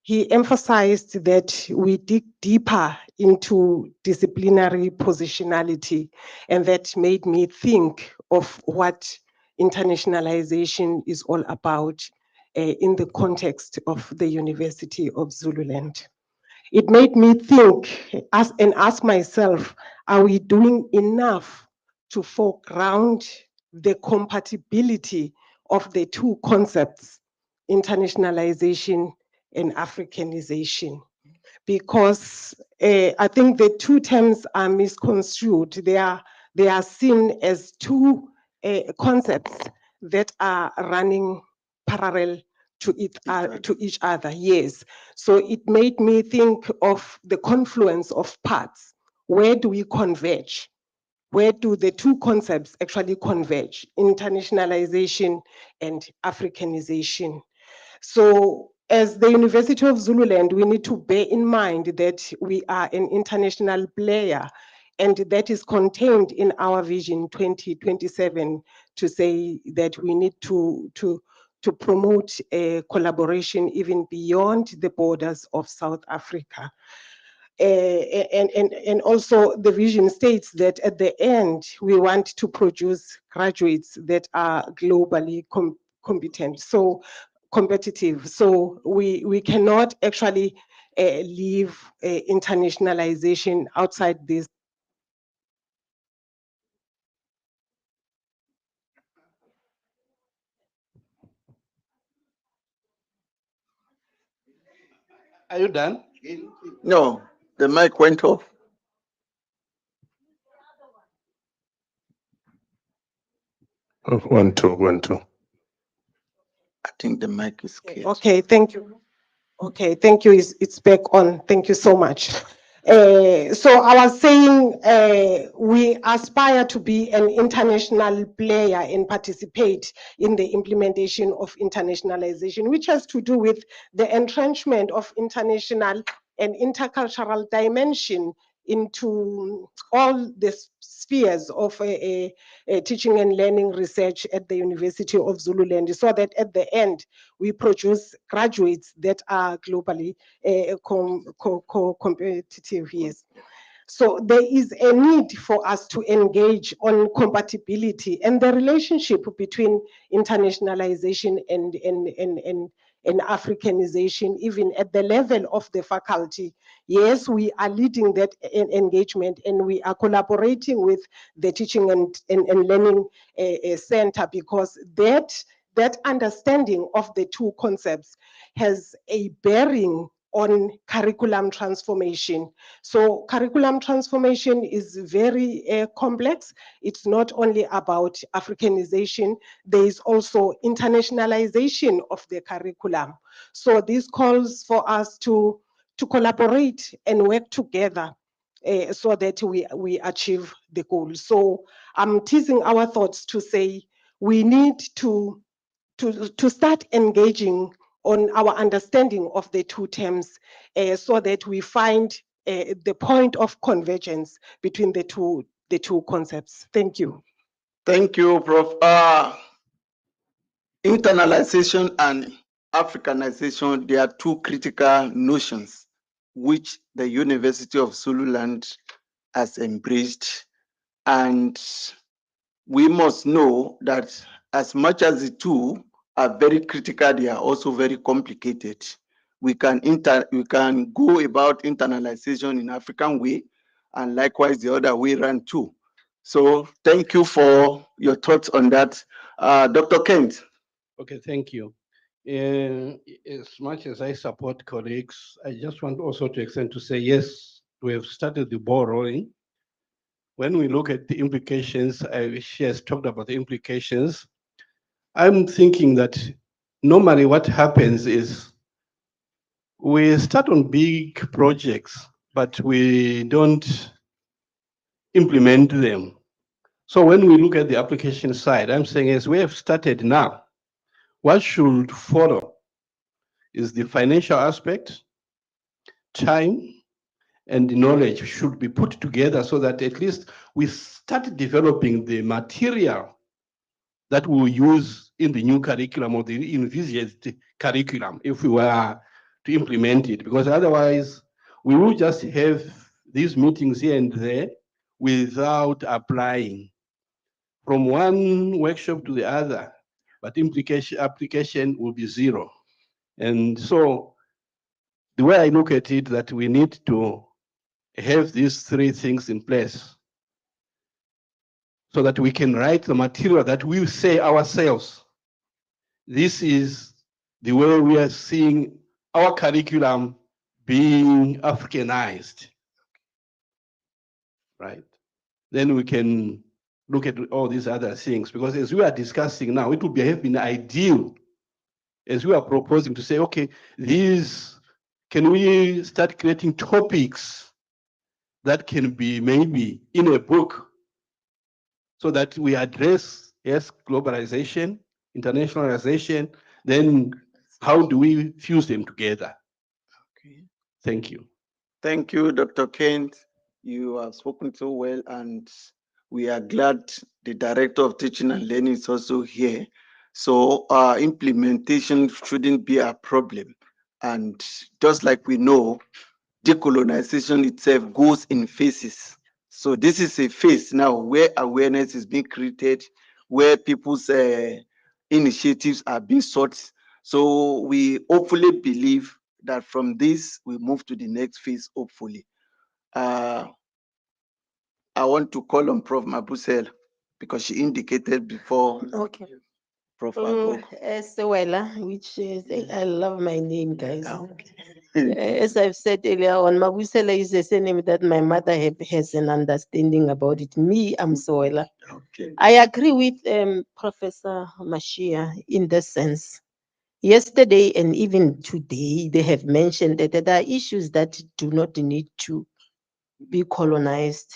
S17: He emphasized that we dig deeper into disciplinary positionality, and that made me think of what internationalization is all about in the context of the University of Zululand. It made me think and ask myself, are we doing enough to foreground the compatibility of the two concepts, internationalization and Africanization? Because I think the two terms are misconstrued. They are seen as two concepts that are running parallel to each other. Yes. So it made me think of the confluence of parts. Where do we converge? Where do the two concepts actually converge? Internationalization and Africanization. So as the University of Zululand, we need to bear in mind that we are an international player, and that is contained in our Vision 2027 to say that we need to promote a collaboration even beyond the borders of South Africa. And also the vision states that at the end, we want to produce graduates that are globally competent, so competitive. So we cannot actually leave internationalization outside this.
S13: Are you done?
S16: No, the mic went off.
S2: Oh, 1 2 1 2.
S16: I think the mic is clear.
S17: Okay, thank you. Okay, thank you. It's back on. Thank you so much. So I was saying we aspire to be an international player and participate in the implementation of internationalization, which has to do with the entrenchment of international and intercultural dimension into all the spheres of teaching and learning research at the University of Zululand, so that at the end we produce graduates that are globally competitive. Yes. So there is a need for us to engage on compatibility and the relationship between internationalization and Africanization, even at the level of the faculty. Yes, we are leading that engagement, and we are collaborating with the Teaching and Learning Center, because that understanding of the two concepts has a bearing on curriculum transformation. So curriculum transformation is very complex. It's not only about Africanization, there is also internationalization of the curriculum. So this calls for us to collaborate and work together so that we achieve the goal. So I'm teasing our thoughts to say we need to start engaging on our understanding of the two terms so that we find the point of convergence between the two concepts. Thank you.
S16: Thank you, Prof. Internalization and Africanization, they are two critical notions which the University of Zululand has embraced. And we must know that as much as the two are very critical, they are also very complicated. We can go about internalization in African way, and likewise the other way around too. So thank you for your thoughts on that. Dr. Kent.
S13: Okay, thank you. As much as I support colleagues, I just want also to extend to say, yes, we have started the ball rolling. When we look at the implications, she has talked about the implications. I'm thinking that normally what happens is we start on big projects, but we don't implement them. So when we look at the application side, I'm saying as we have started now, what should follow is the financial aspect, time, and the knowledge should be put together so that at least we start developing the material that we'll use in the new curriculum or the envisaged curriculum if we were to implement it. Because otherwise, we will just have these meetings here and there without applying from one workshop to the other, but application will be zero. And so the way I look at it, that we need to have these three things in place so that we can write the material that we say ourselves. This is the way we are seeing our curriculum being Africanized, right? Then we can look at all these other things, because as we are discussing now, it would have been ideal as we are proposing to say, okay, can we start creating topics that can be maybe in a book so that we address, yes, globalization, internationalization, then how do we fuse them together?
S16: Okay.
S13: Thank you.
S16: Thank you, Dr. Kent. You have spoken so well, and we are glad the Director of Teaching and Learning is also here. So implementation shouldn't be a problem. And just like we know, decolonization itself goes in phases. So this is a phase now where awareness is being created, where people's initiatives are being sought. So we hopefully believe that from this we move to the next phase, hopefully. I want to call on Prof. Mabusela because she indicated before.
S10: Okay.
S16: Prof. Ago.
S10: Sewela, which is, I love my name, guys. As I've said earlier on, Mabusela is a surname that my mother has an understanding about it. Me, I'm Sewela.
S16: Okay.
S10: I agree with Professor Mashia in this sense. Yesterday and even today, they have mentioned that there are issues that do not need to be colonized.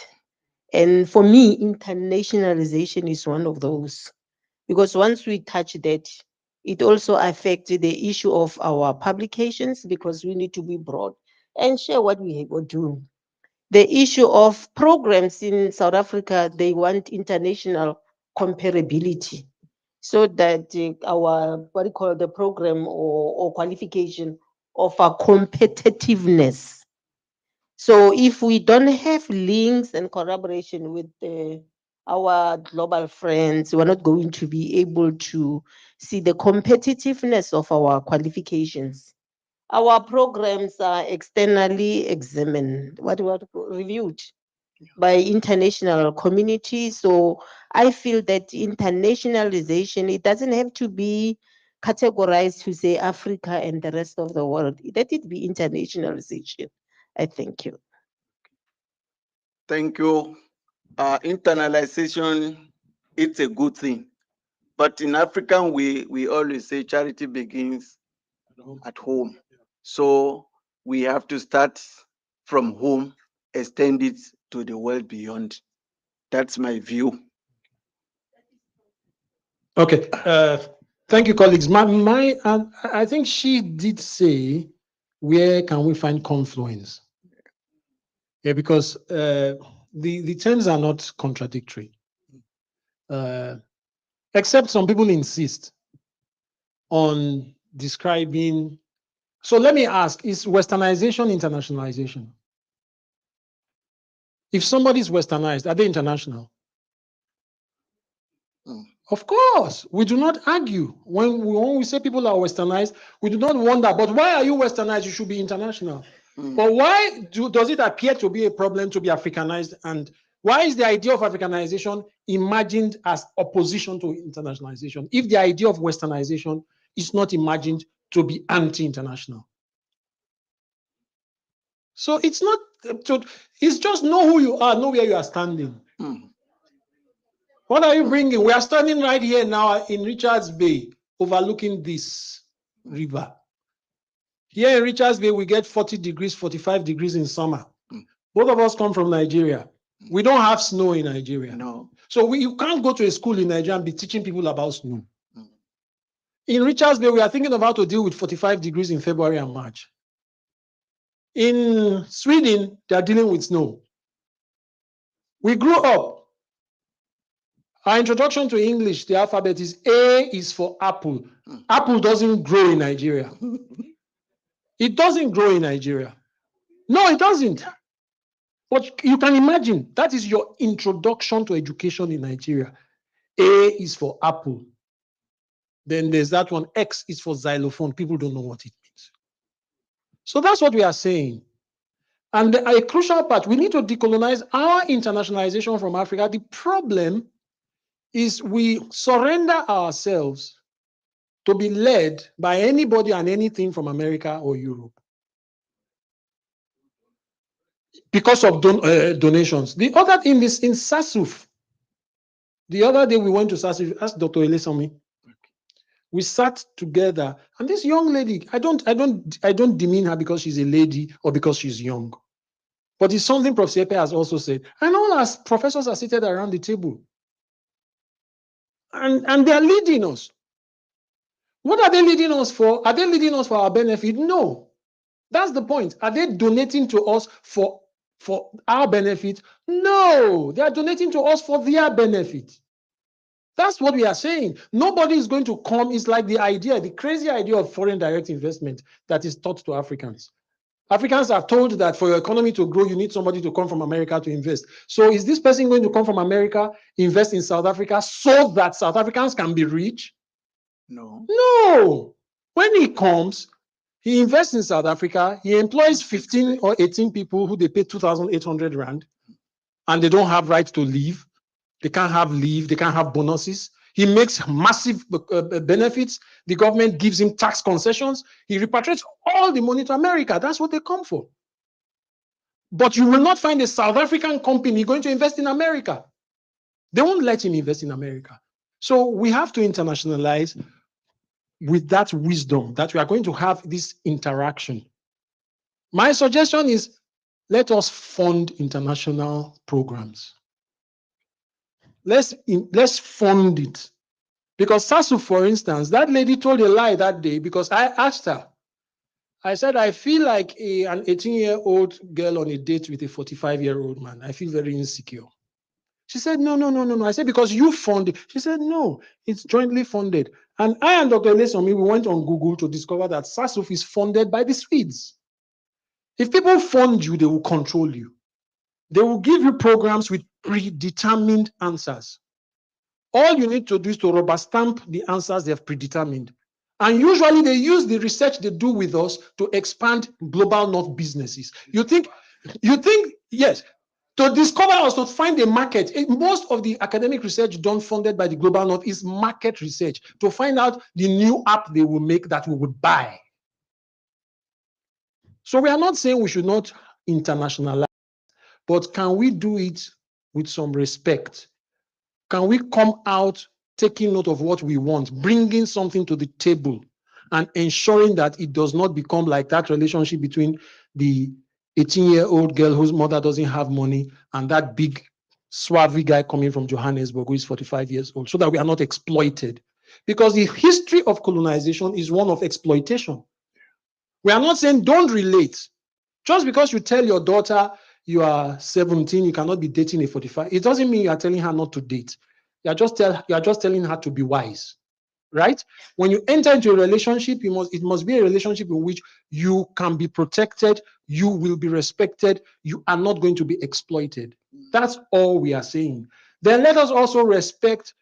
S10: And for me, internationalization is one of those. Because once we touch that, it also affects the issue of our publications, because we need to be broad and share what we are doing. The issue of programs in South Africa, they want international comparability so that our, what do you call the program or qualification of our competitiveness. So if we don't have links and collaboration with our global friends, we're not going to be able to see the competitiveness of our qualifications. Our programs are externally examined, what reviewed by international community. So I feel that internationalization, it doesn't have to be categorized to say Africa and the rest of the world. Let it be internationalization. I thank you.
S16: Thank you. Internalization, it's a good thing. But in African, we always say charity begins at home. So we have to start from home, extend it to the world beyond. That's my view.
S9: Okay. Thank you, colleagues. I think she did say, where can we find confluence? Yeah, because the terms are not contradictory, except some people insist on describing. So let me ask: is Westernization internationalization? If somebody is Westernized, are they international? Of course, we do not argue. When we say people are Westernized, we do not wonder, but why are you Westernized? You should be international. But why does it appear to be a problem to be Africanized and Why is the idea of Africanization imagined as opposition to internationalization if the idea of Westernization is not imagined to be anti-international? So it's not, it's just know who you are, know where you are standing. What are you bringing? We are standing right here now in Richards Bay, overlooking this river. Here in Richards Bay, we get 40 degrees, 45 degrees in summer. Both of us come from Nigeria. We don't have snow in Nigeria.
S16: No.
S9: So you can't go to a school in Nigeria and be teaching people about snow. In Richards Bay, we are thinking of how to deal with 45 degrees in February and March. In Sweden, they are dealing with snow. We grew up. Our introduction to English, the alphabet is A is for apple. Apple doesn't grow in Nigeria. It doesn't grow in Nigeria. No, it doesn't. But you can imagine, that is your introduction to education in Nigeria. A is for apple. Then there's that one, X is for xylophone. People don't know what it means. So that's what we are saying. And a crucial part, we need to decolonize our internationalization from Africa. The problem is we surrender ourselves to be led by anybody and anything from America or Europe because of donations. The other thing is in SASUF. The other day we went to SASUF, ask Dr. Elesomi. We sat together, and this young lady, I don't demean her because she's a lady or because she's young. But it's something Prof. Sepe has also said. And all our professors are seated around the table. And they are leading us. What are they leading us for? Are they leading us for our benefit? No. That's the point. Are they donating to us for our benefit? No. They are donating to us for their benefit. That's what we are saying. Nobody is going to come. It's like the idea, the crazy idea of foreign direct investment that is taught to Africans. Africans are told that for your economy to grow, you need somebody to come from America to invest. So is this person going to come from America, invest in South Africa so that South Africans can be rich?
S16: No.
S9: No. When he comes, he invests in South Africa, he employs 15 or 18 people who they pay 2,800 Rand, and they don't have right to leave. They can't have leave, they can't have bonuses. He makes massive benefits. The government gives him tax concessions. He repatriates all the money to America. That's what they come for. But you will not find a South African company going to invest in America. They won't let him invest in America. So we have to internationalize with that wisdom that we are going to have this interaction. My suggestion is let us fund international programs. Let's fund it. Because SASU, for instance, that lady told a lie that day because I asked her. I said, I feel like an 18-year-old girl on a date with a 45-year-old man. I feel very insecure. She said, no. I said, because you fund it. She said, no, it's jointly funded. And I and Dr. Elesomi, we went on Google to discover that SASUF is funded by the Swedes. If people fund you, they will control you. They will give you programs with predetermined answers. All you need to do is to rubber stamp the answers they have predetermined. And usually they use the research they do with us to expand global north businesses. You think, yes, to discover us, to find a market. Most of the academic research done funded by the global north is market research to find out the new app they will make that we would buy. So we are not saying we should not internationalize, but can we do it with some respect? Can we come out taking note of what we want, bringing something to the table and ensuring that it does not become like that relationship between the 18-year-old girl whose mother doesn't have money and that big suave guy coming from Johannesburg who is 45 years old, so that we are not exploited. Because the history of colonization is one of exploitation. We are not saying don't relate. Just because you tell your daughter you are 17, you cannot be dating a 45. It doesn't mean you are telling her not to date. You are just telling her to be wise, right? When you enter into a relationship, it must be a relationship in which you can be protected, you will be respected, you are not going to be exploited. That's all we are saying. Then let us also respect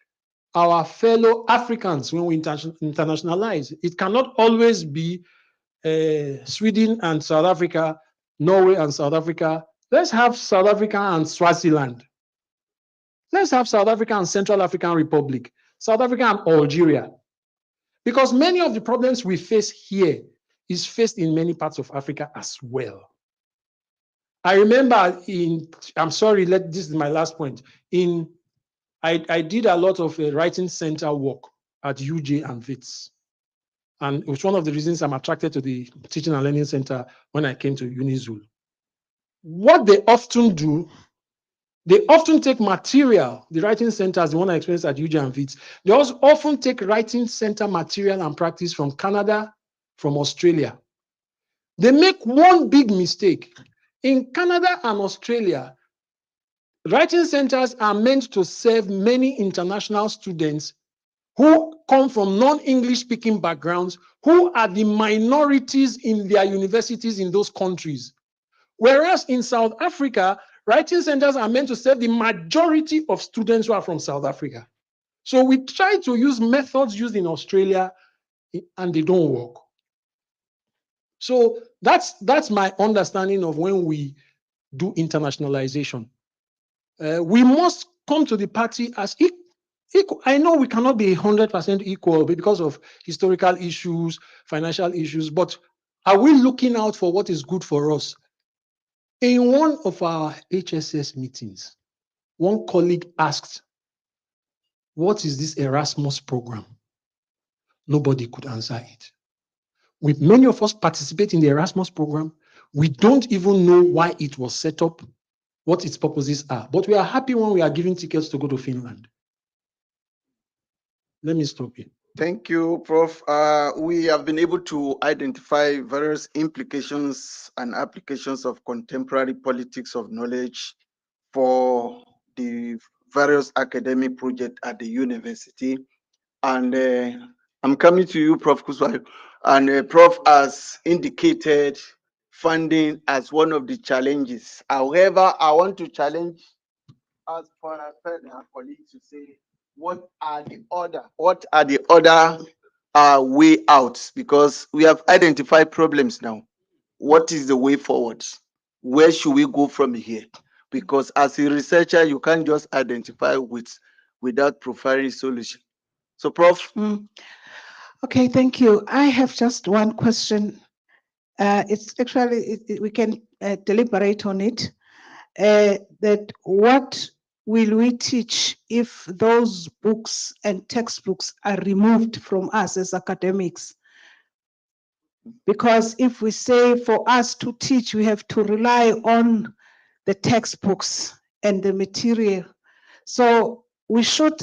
S9: our fellow Africans when we internationalize. It cannot always be Sweden and South Africa, Norway and South Africa. Let's have South Africa and Swaziland. Let's have South Africa and Central African Republic, South Africa and Algeria. Because many of the problems we face here is faced in many parts of Africa as well. I remember I'm sorry, this is my last point. I did a lot of writing center work at UJ and WITS. And it was one of the reasons I'm attracted to the Teaching and Learning Center when I came to UniZul. What they often do, they often take material, the writing centers, the one I experienced at UJ and WITS, they also often take writing center material and practice from Canada, from Australia. They make one big mistake. In Canada and Australia, writing centers are meant to serve many international students who come from non-English speaking backgrounds, who are the minorities in their universities in those countries. Whereas in South Africa, writing centers are meant to serve the majority of students who are from South Africa. So we try to use methods used in Australia and they don't work. So that's my understanding of when we do internationalization. We must come to the party as equal. I know we cannot be 100% equal because of historical issues, financial issues, but are we looking out for what is good for us? In one of our HSS meetings, one colleague asked, what is this Erasmus program? Nobody could answer it. With many of us participate in the Erasmus program, we don't even know why it was set up, what its purposes are, but we are happy when we are given tickets to go to Finland. Let me stop here.
S16: Thank you, Prof. We have been able to identify various implications and applications of contemporary politics of knowledge for the various academic projects at the university. And I'm coming to you, Prof. Kuswayo. And Prof has indicated funding as one of the challenges. However, I want to challenge us for our colleagues to say, what are the other way outs? Because we have identified problems now. What is the way forward? Where should we go from here? Because as a researcher, you can't just identify without providing solution. So, Prof.
S8: Okay, thank you. I have just one question. It's actually, we can deliberate on it. That what will we teach if those books and textbooks are removed from us as academics? Because if we say for us to teach, we have to rely on the textbooks and the material. So we should,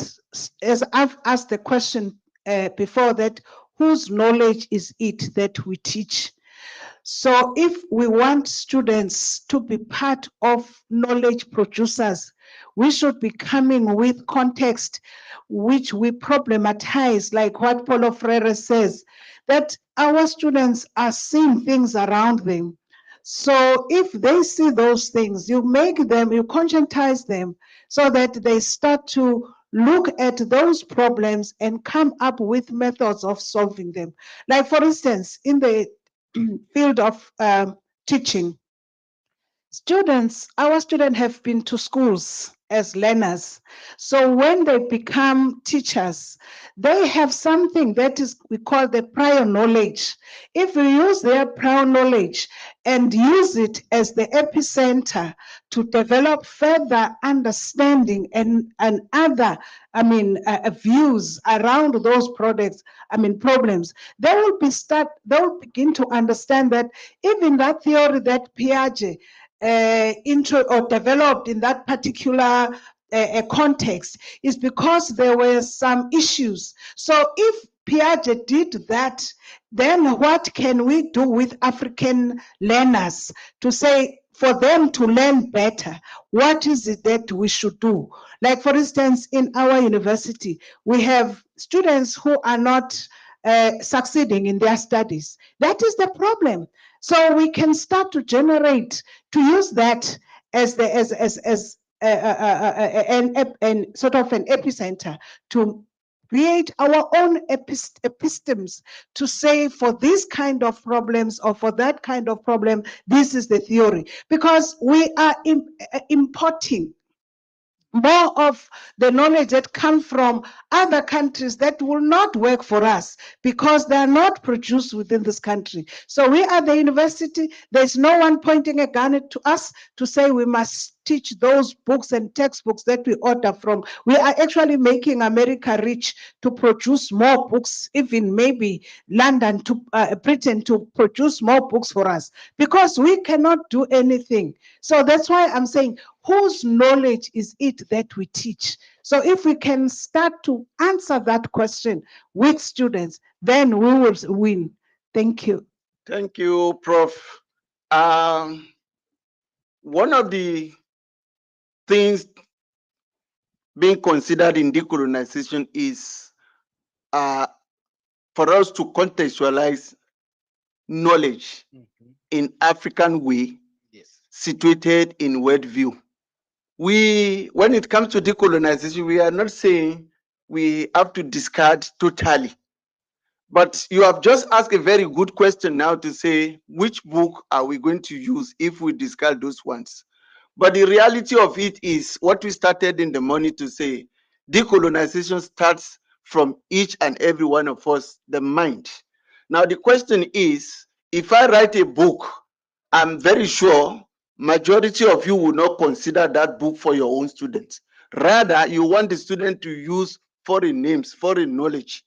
S8: as I've asked the question before, that whose knowledge is it that we teach? So if we want students to be part of knowledge producers, we should be coming with context which we problematize, like what Paulo Freire says, that our students are seeing things around them. So if they see those things, you conscientize them so that they start to look at those problems and come up with methods of solving them. Like for instance, in the field of teaching, our students have been to schools as learners. So when they become teachers, they have something that we call the prior knowledge. If we use their prior knowledge and use it as the epicenter to develop further understanding and other, views around those problems, they will begin to understand that even that theory that Piaget developed in that particular context is because there were some issues. So if Piaget did that, then what can we do with African learners to say, for them to learn better, what is it that we should do? Like for instance, in our university, we have students who are not succeeding in their studies. That is the problem. So we can start to use that as an sort of an epicenter to create our own epistemes to say for this kind of problems or for that kind of problem, this is the theory. Because we are importing more of the knowledge that come from other countries that will not work for us because they are not produced within this country. So we are the university. There's no one pointing a gun at to us to say we must teach those books and textbooks that we order from. We are actually making America rich to produce more books, even maybe London to Britain to produce more books for us because we cannot do anything. So that's why I'm saying, whose knowledge is it that we teach? So if we can start to answer that question with students, then we will win. Thank you.
S16: Thank you, Prof. One of the things being considered in decolonization is for us to contextualize knowledge in African way, situated in worldview. When it comes to decolonization, we are not saying we have to discard totally. But you have just asked a very good question now to say, which book are we going to use if we discard those ones? But the reality of it is what we started in the morning to say, decolonization starts from each and every one of us, the mind. Now the question is, if I write a book, I'm very sure majority of you will not consider that book for your own students. Rather, you want the student to use foreign names, foreign knowledge.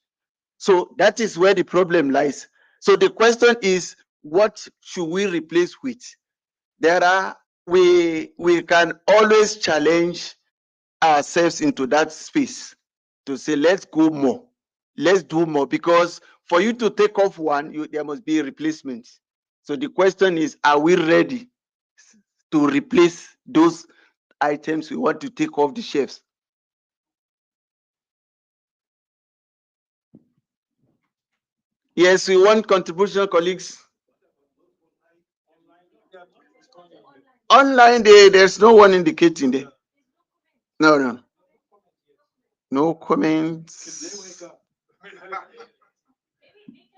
S16: So that is where the problem lies. So the question is, what should we replace with? We can always challenge ourselves into that space to say, let's go more, let's do more, because for you to take off one, there must be a replacement. So the question is, are we ready to replace those items we want to take off the shelves? Yes, we want contribution, colleagues. Online, there's no one indicating there. No. No comments.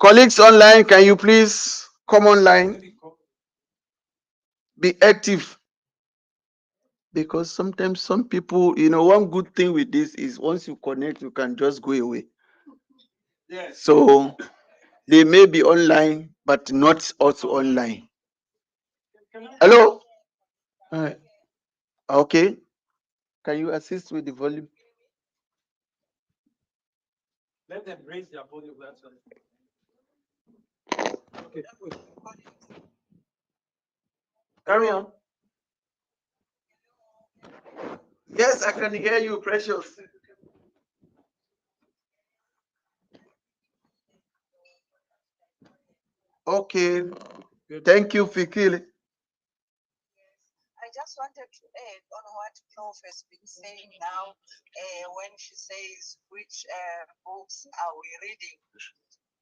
S16: Colleagues online, can you please come online? Be active. Because sometimes some people, one good thing with this is once you connect, you can just go away. So they may be online, but not also online. Hello? Okay. Can you assist with the volume?
S9: Let them raise their volume. That's all. Okay.
S16: Carry on. Yes, I can hear you, Precious. Okay. Thank you, Fikile.
S18: I just wanted to add on what Prof has been saying now when she says which books are we reading.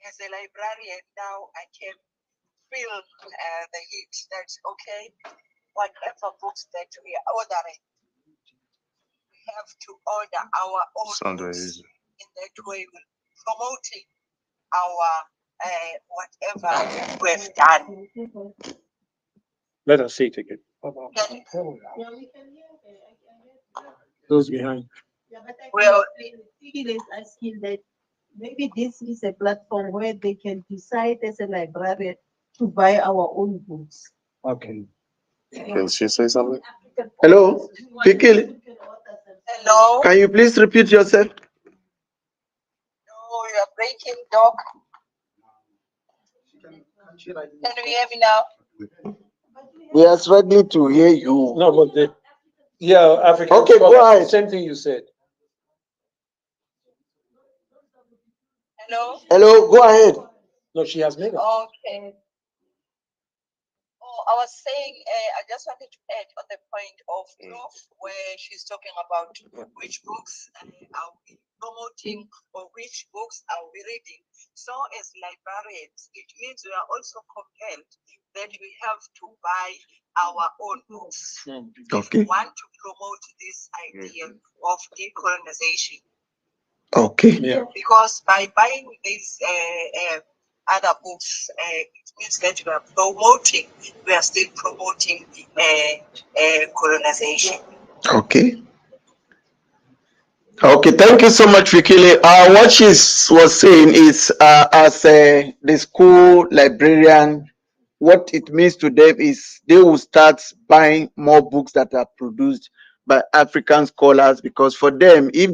S18: As a librarian now, I can feel the heat that, okay, whatever books that we are ordering, we have to order our own books. In that way, we're promoting our whatever we have done.
S9: Let us see it again. Those behind.
S10: Yeah, but I
S18: Well,
S10: feel is asking that maybe this is a platform where they can decide as a librarian to buy our own books.
S9: Okay.
S2: Can she say something?
S16: Hello, Fikile.
S18: Hello.
S16: Can you please repeat yourself?
S18: No, you are breaking, Doc. Can you hear me now?
S16: We are struggling to hear you.
S9: No, but African.
S16: Okay, go ahead.
S9: Same thing you said.
S18: Hello?
S16: Hello, go ahead.
S9: No, she has made it.
S18: Okay. Oh, I was saying, I just wanted to add on the point of Prof, where she's talking about which books are we promoting or which books are we reading. So as librarians, it means we are also compelled that we have to buy our own books. If we want to promote this idea of decolonization.
S16: Okay.
S9: Yeah.
S18: Because by buying these other books, it means that we are still promoting colonization.
S16: Okay. Okay, thank you so much, Fikile. What she was saying is, as the school librarian, what it means to them is they will start buying more books that are produced by African scholars, because for them, if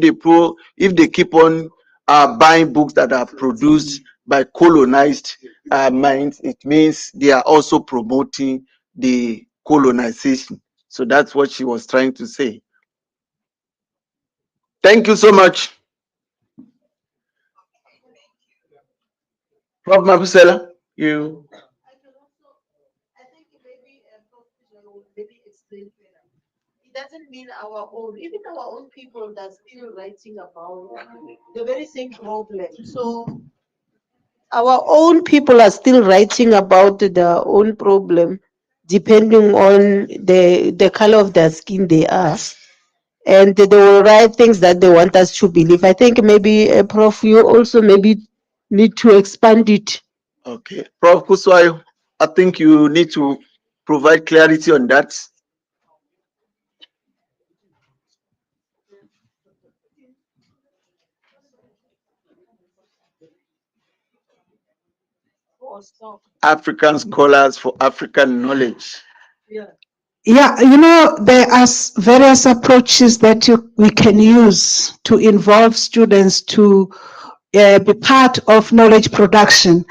S16: they keep on buying books that are produced by colonized minds, it means they are also promoting the colonization. So that's what she was trying to say. Thank you so much. Prof. Mabusela, you.
S10: It doesn't mean our own, even our own people are still writing about the very same problem. So our own people are still writing about their own problem, depending on the color of their skin they are. And they will write things that they want us to believe. I think maybe, Prof, you also maybe need to expand it.
S16: Okay. Prof. Kuswayo, I think you need to provide clarity on that. African scholars for African knowledge.
S8: Yeah, there are various approaches that we can use to involve students to be part of knowledge production.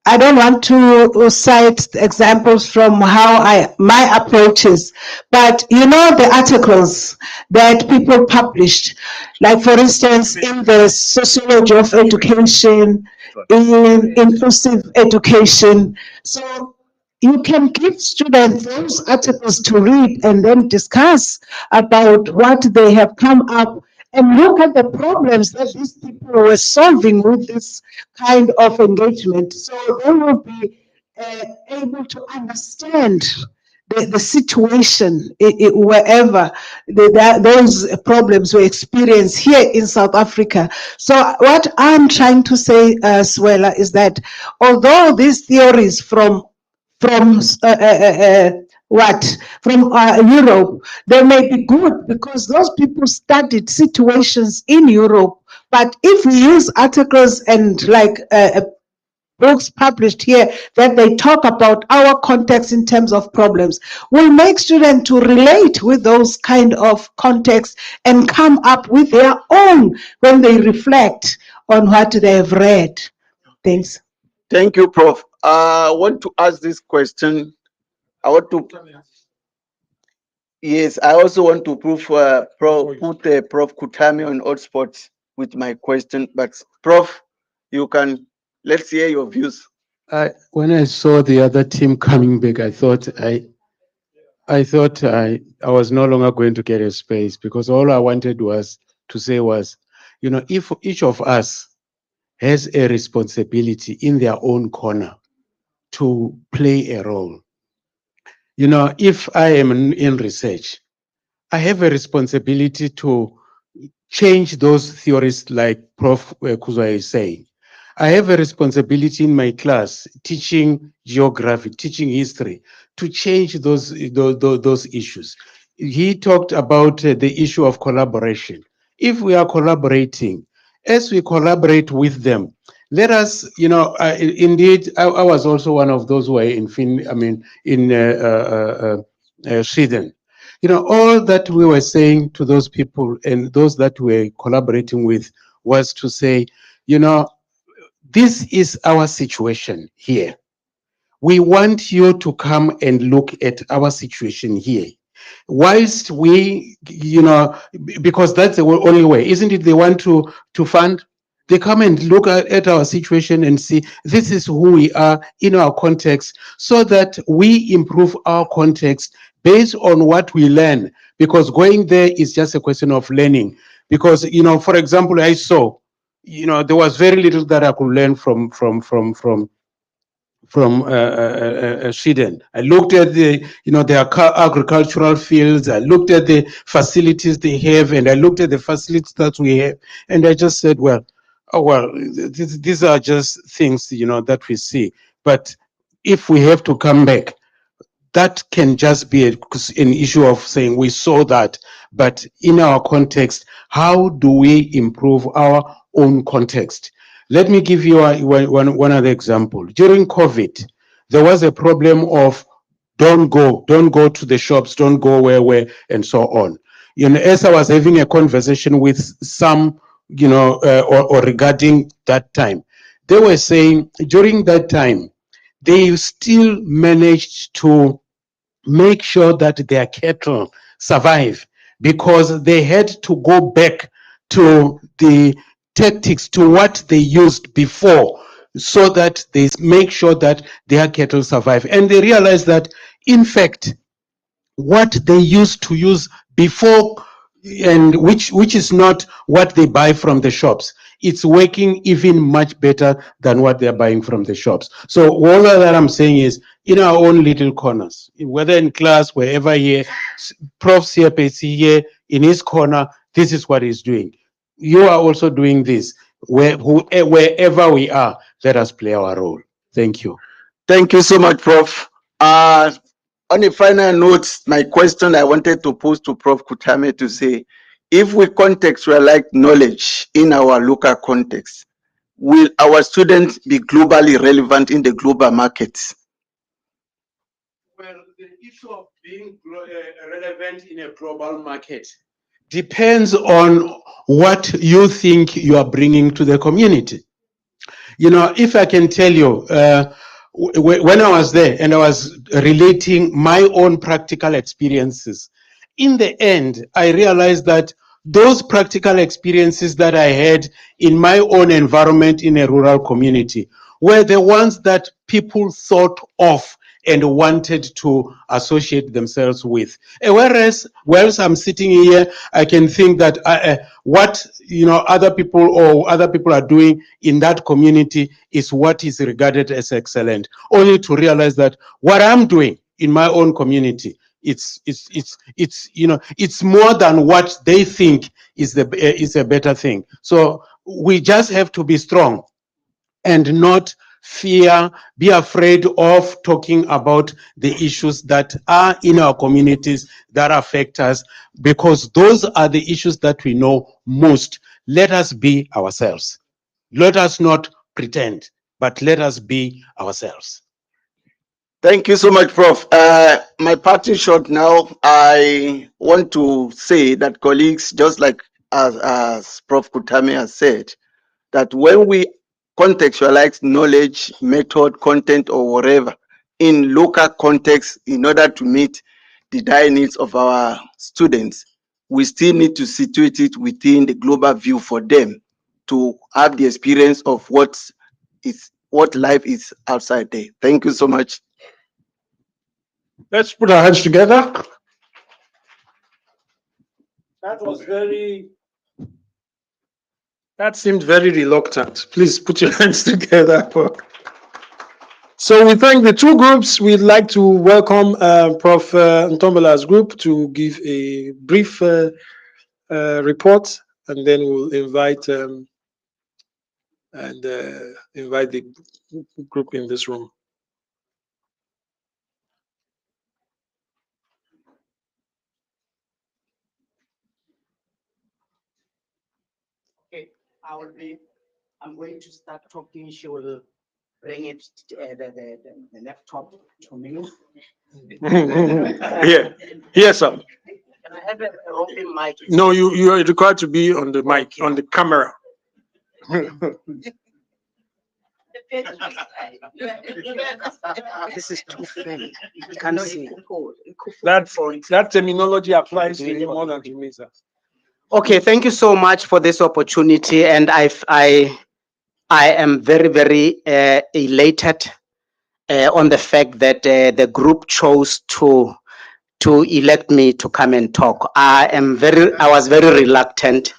S8: I don't want to cite examples from how my approaches, but the articles that people published, like for instance, in the sociology of education, in inclusive education. So you can give students those articles to read and then discuss about what they have come up and look at the problems that these people were solving with this kind of engagement. So they will be able to understand the situation wherever those problems were experienced here in South Africa. So what I'm trying to say, Swela, is that although these theories from what from Europe, they may be good because those people studied situations in Europe. But if we use articles and like books published here that they talk about our context in terms of problems, will make students to relate with those kind of contexts and come up with their own when they reflect on what they have read. Thanks.
S16: Thank you, Prof. I want to ask this question. I want to. Yes, I also want to put Prof. Kutami on hotspot with my question. But Prof, you can, let's hear your views.
S12: When I saw the other team coming back, I was no longer going to get a space, because all I wanted was to say was, if each of us has a responsibility in their own corner to play a role. If I am in research, I have a responsibility to change those theories like Prof. Kuzwa is saying. I have a responsibility in my class, teaching geography, teaching history, to change those issues. He talked about the issue of collaboration. If we are collaborating, as we collaborate with them, let us, indeed, I was also one of those who were in Sweden. All that we were saying to those people and those that we were collaborating with was to say, this is our situation here. We want you to come and look at our situation here. Whilst we, because that's the only way, isn't it? They want to fund. They come and look at our situation and see this is who we are in our context, so that we improve our context based on what we learn. Because going there is just a question of learning. Because, for example, I saw, there was very little that I could learn from Sweden. I looked at their agricultural fields. I looked at the facilities they have, and I looked at the facilities that we have, and I just said, well, these are just things, that we see. But if we have to come back, that can just be an issue of saying we saw that, but in our context, how do we improve our own context? Let me give you one other example. During COVID, there was a problem of don't go to the shops, don't go where, and so on. You know, as I was having a conversation with some, or regarding that time, they were saying during that time, they still managed to make sure that their cattle survive because they had to go back to the tactics, to what they used before, so that they make sure that their cattle survive. And they realized that, in fact, what they used to use before, and which is not what they buy from the shops, it's working even much better than what they're buying from the shops. So all that I'm saying is, in our own little corners, whether in class, wherever here, Prof. CPC here in his corner, this is what he's doing. You are also doing this. Wherever we are, let us play our role. Thank you.
S16: Thank you so much, Prof. On a final note, my question I wanted to pose to Prof. Kutame to say, if we contextualize knowledge in our local context, will our students be globally relevant in the global markets?
S12: Well, the issue of being relevant in a global market depends on what you think you are bringing to the community. You know, if I can tell you, when I was there and I was relating my own practical experiences, in the end, I realized that those practical experiences that I had in my own environment in a rural community were the ones that people thought of and wanted to associate themselves with. Whereas, whilst I'm sitting here, I can think that what other people are doing in that community is what is regarded as excellent. Only to realize that what I'm doing in my own community, it's more than what they think is a better thing. So we just have to be strong and not be afraid of talking about the issues that are in our communities that affect us, because those are the issues that we know most. Let us be ourselves. Let us not pretend, but let us be ourselves.
S16: Thank you so much, Prof. My parting shot now, I want to say that colleagues, just like as Prof. Kutame has said, that when we contextualize knowledge, method, content, or whatever in local context in order to meet the dire needs of our students, we still need to situate it within the global view for them to have the experience of what life is outside there. Thank you so much.
S9: Let's put our hands together. That seemed very reluctant. Please put your hands together. So we thank the two groups. We'd like to welcome Prof. Ntombola's group to give a brief report, and then we'll invite the group in this room.
S15: Okay, I'm going to start talking. She will bring it, the laptop to me.
S9: Yeah, yes, sir.
S15: Can I have a roving mic?
S9: No, you are required to be on the mic, on the camera.
S15: This is too thin. You can't see.
S9: That terminology applies to you more than to me, sir.
S15: Okay, thank you so much for this opportunity, and I am very, very elated on the fact that the group chose to elect me to come and talk. I was very reluctant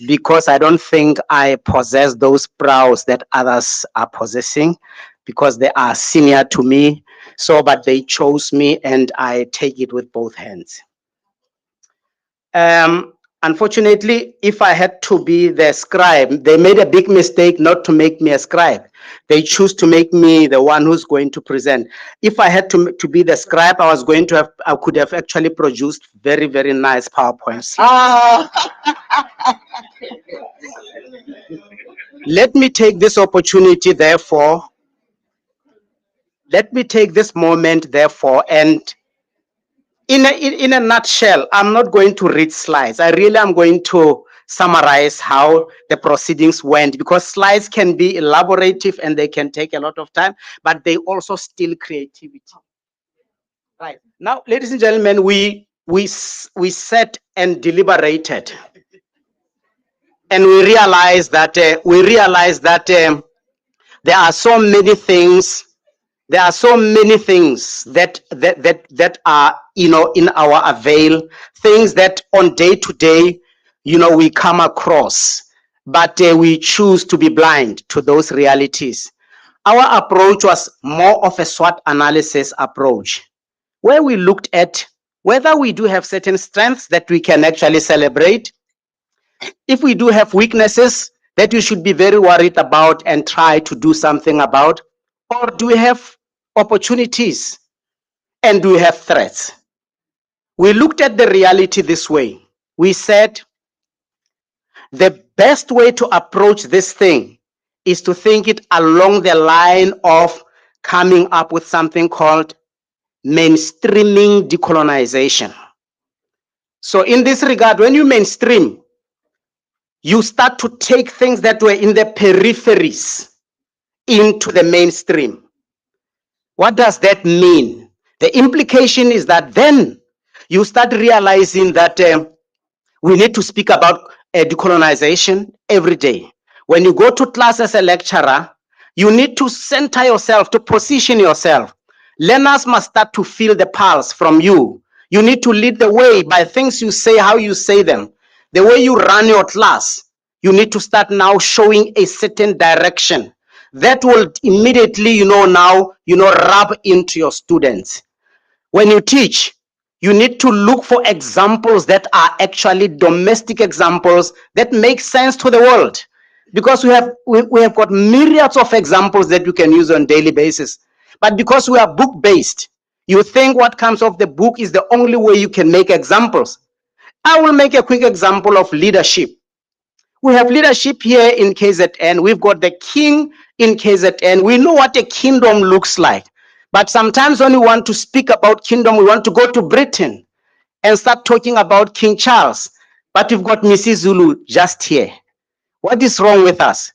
S15: because I don't think I possess those brows that others are possessing, because they are senior to me. So, but they chose me, and I take it with both hands. Unfortunately, if I had to be the scribe, they made a big mistake not to make me a scribe. They choose to make me the one who's going to present. If I had to be the scribe, I could have actually produced very, very nice PowerPoints. Let me take this opportunity, therefore, let me take this moment, therefore, and in a nutshell, I'm not going to read slides. I really am going to summarize how the proceedings went, because slides can be elaborative and they can take a lot of time, but they also steal creativity. Right. Now, ladies and gentlemen, we sat and deliberated, and we realized that there are so many things. There are so many things that are, in our avail, things that on day to day, we come across, but we choose to be blind to those realities. Our approach was more of a SWOT analysis approach, where we looked at whether we do have certain strengths that we can actually celebrate, if we do have weaknesses that we should be very worried about and try to do something about, or do we have opportunities and do we have threats? We looked at the reality this way. We said the best way to approach this thing is to think it along the line of coming up with something called mainstreaming decolonization. So in this regard, when you mainstream, you start to take things that were in the peripheries into the mainstream. What does that mean? The implication is that then you start realizing that we need to speak about decolonization every day. When you go to class as a lecturer, you need to center yourself, to position yourself. Learners must start to feel the pulse from you. You need to lead the way by things you say, how you say them, the way you run your class. You need to start now showing a certain direction that will immediately, rub into your students. When you teach, you need to look for examples that are actually domestic examples that make sense to the world, because we have got myriads of examples that you can use on a daily basis. But because we are book based, you think what comes off the book is the only way you can make examples. I will make a quick example of leadership. We have leadership here in KZN. We've got the king in KZN. We know what a kingdom looks like. But sometimes when we want to speak about kingdom, we want to go to Britain and start talking about King Charles. But we've got Mrs. Zulu just here. What is wrong with us?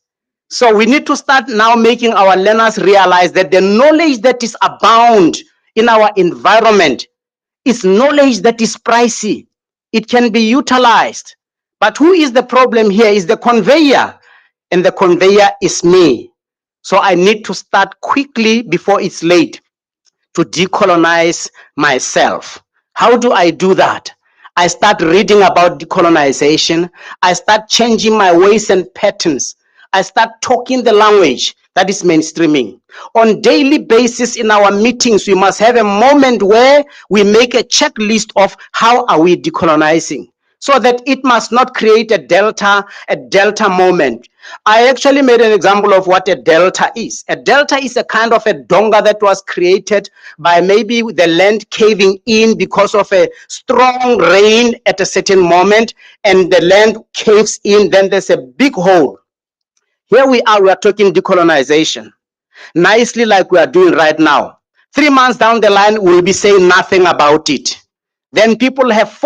S15: So we need to start now making our learners realize that the knowledge that is abound in our environment is knowledge that is pricey. It can be utilized. But who is the problem here is the conveyor, and the conveyor is me. So I need to start quickly before it's late to decolonize myself. How do I do that? I start reading about decolonization. I start changing my ways and patterns. I start talking the language that is mainstreaming. On daily basis in our meetings, we must have a moment where we make a checklist of how are we decolonizing, so that it must not create a delta moment. I actually made an example of what a delta is. A delta is a kind of a donga that was created by maybe the land caving in because of a strong rain at a certain moment, and the land caves in, then there's a big hole. Here we are talking decolonization, nicely like we are doing right now. 3 months down the line, we'll be saying nothing about it. Then people have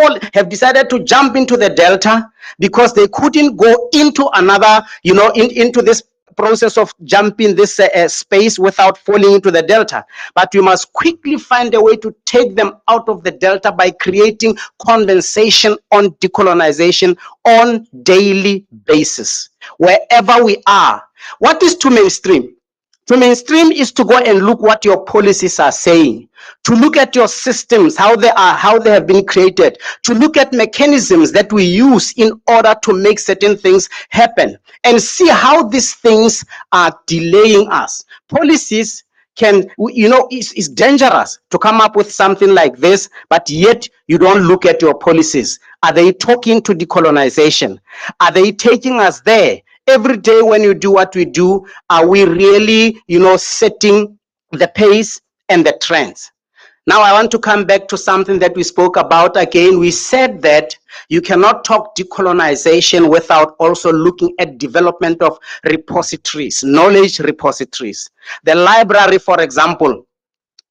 S15: decided to jump into the delta because they couldn't go into another, into this process of jumping this space without falling into the delta. But we must quickly find a way to take them out of the delta by creating conversation on decolonization on daily basis, wherever we are. What is to mainstream? To mainstream is to go and look what your policies are saying, to look at your systems, how they have been created, to look at mechanisms that we use in order to make certain things happen, and see how these things are delaying us. Policies can, it's dangerous to come up with something like this, but yet you don't look at your policies. Are they talking to decolonization? Are they taking us there? Every day when you do what we do, are we really, setting the pace and the trends? Now I want to come back to something that we spoke about again. We said that you cannot talk decolonization without also looking at development of repositories, knowledge repositories. The library, for example,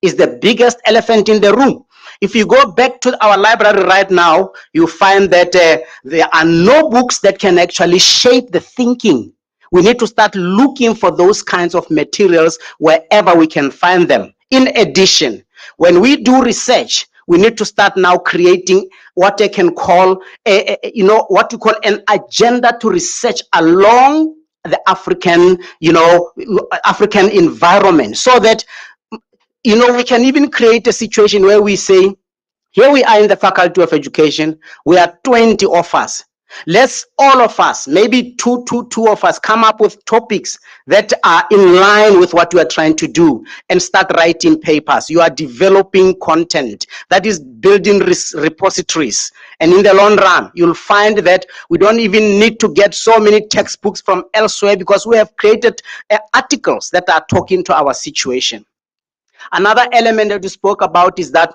S15: is the biggest elephant in the room. If you go back to our library right now, you find that there are no books that can actually shape the thinking. We need to start looking for those kinds of materials wherever we can find them. In addition, when we do research, we need to start now creating what I can call, what you call an agenda to research along the African, African environment, so that we can even create a situation where we say, here we are in the Faculty of Education, we are 20 of us. Let's all of us, maybe two of us, come up with topics that are in line with what we are trying to do and start writing papers. You are developing content that is building repositories. And in the long run, you'll find that we don't even need to get so many textbooks from elsewhere because we have created articles that are talking to our situation. Another element that we spoke about is that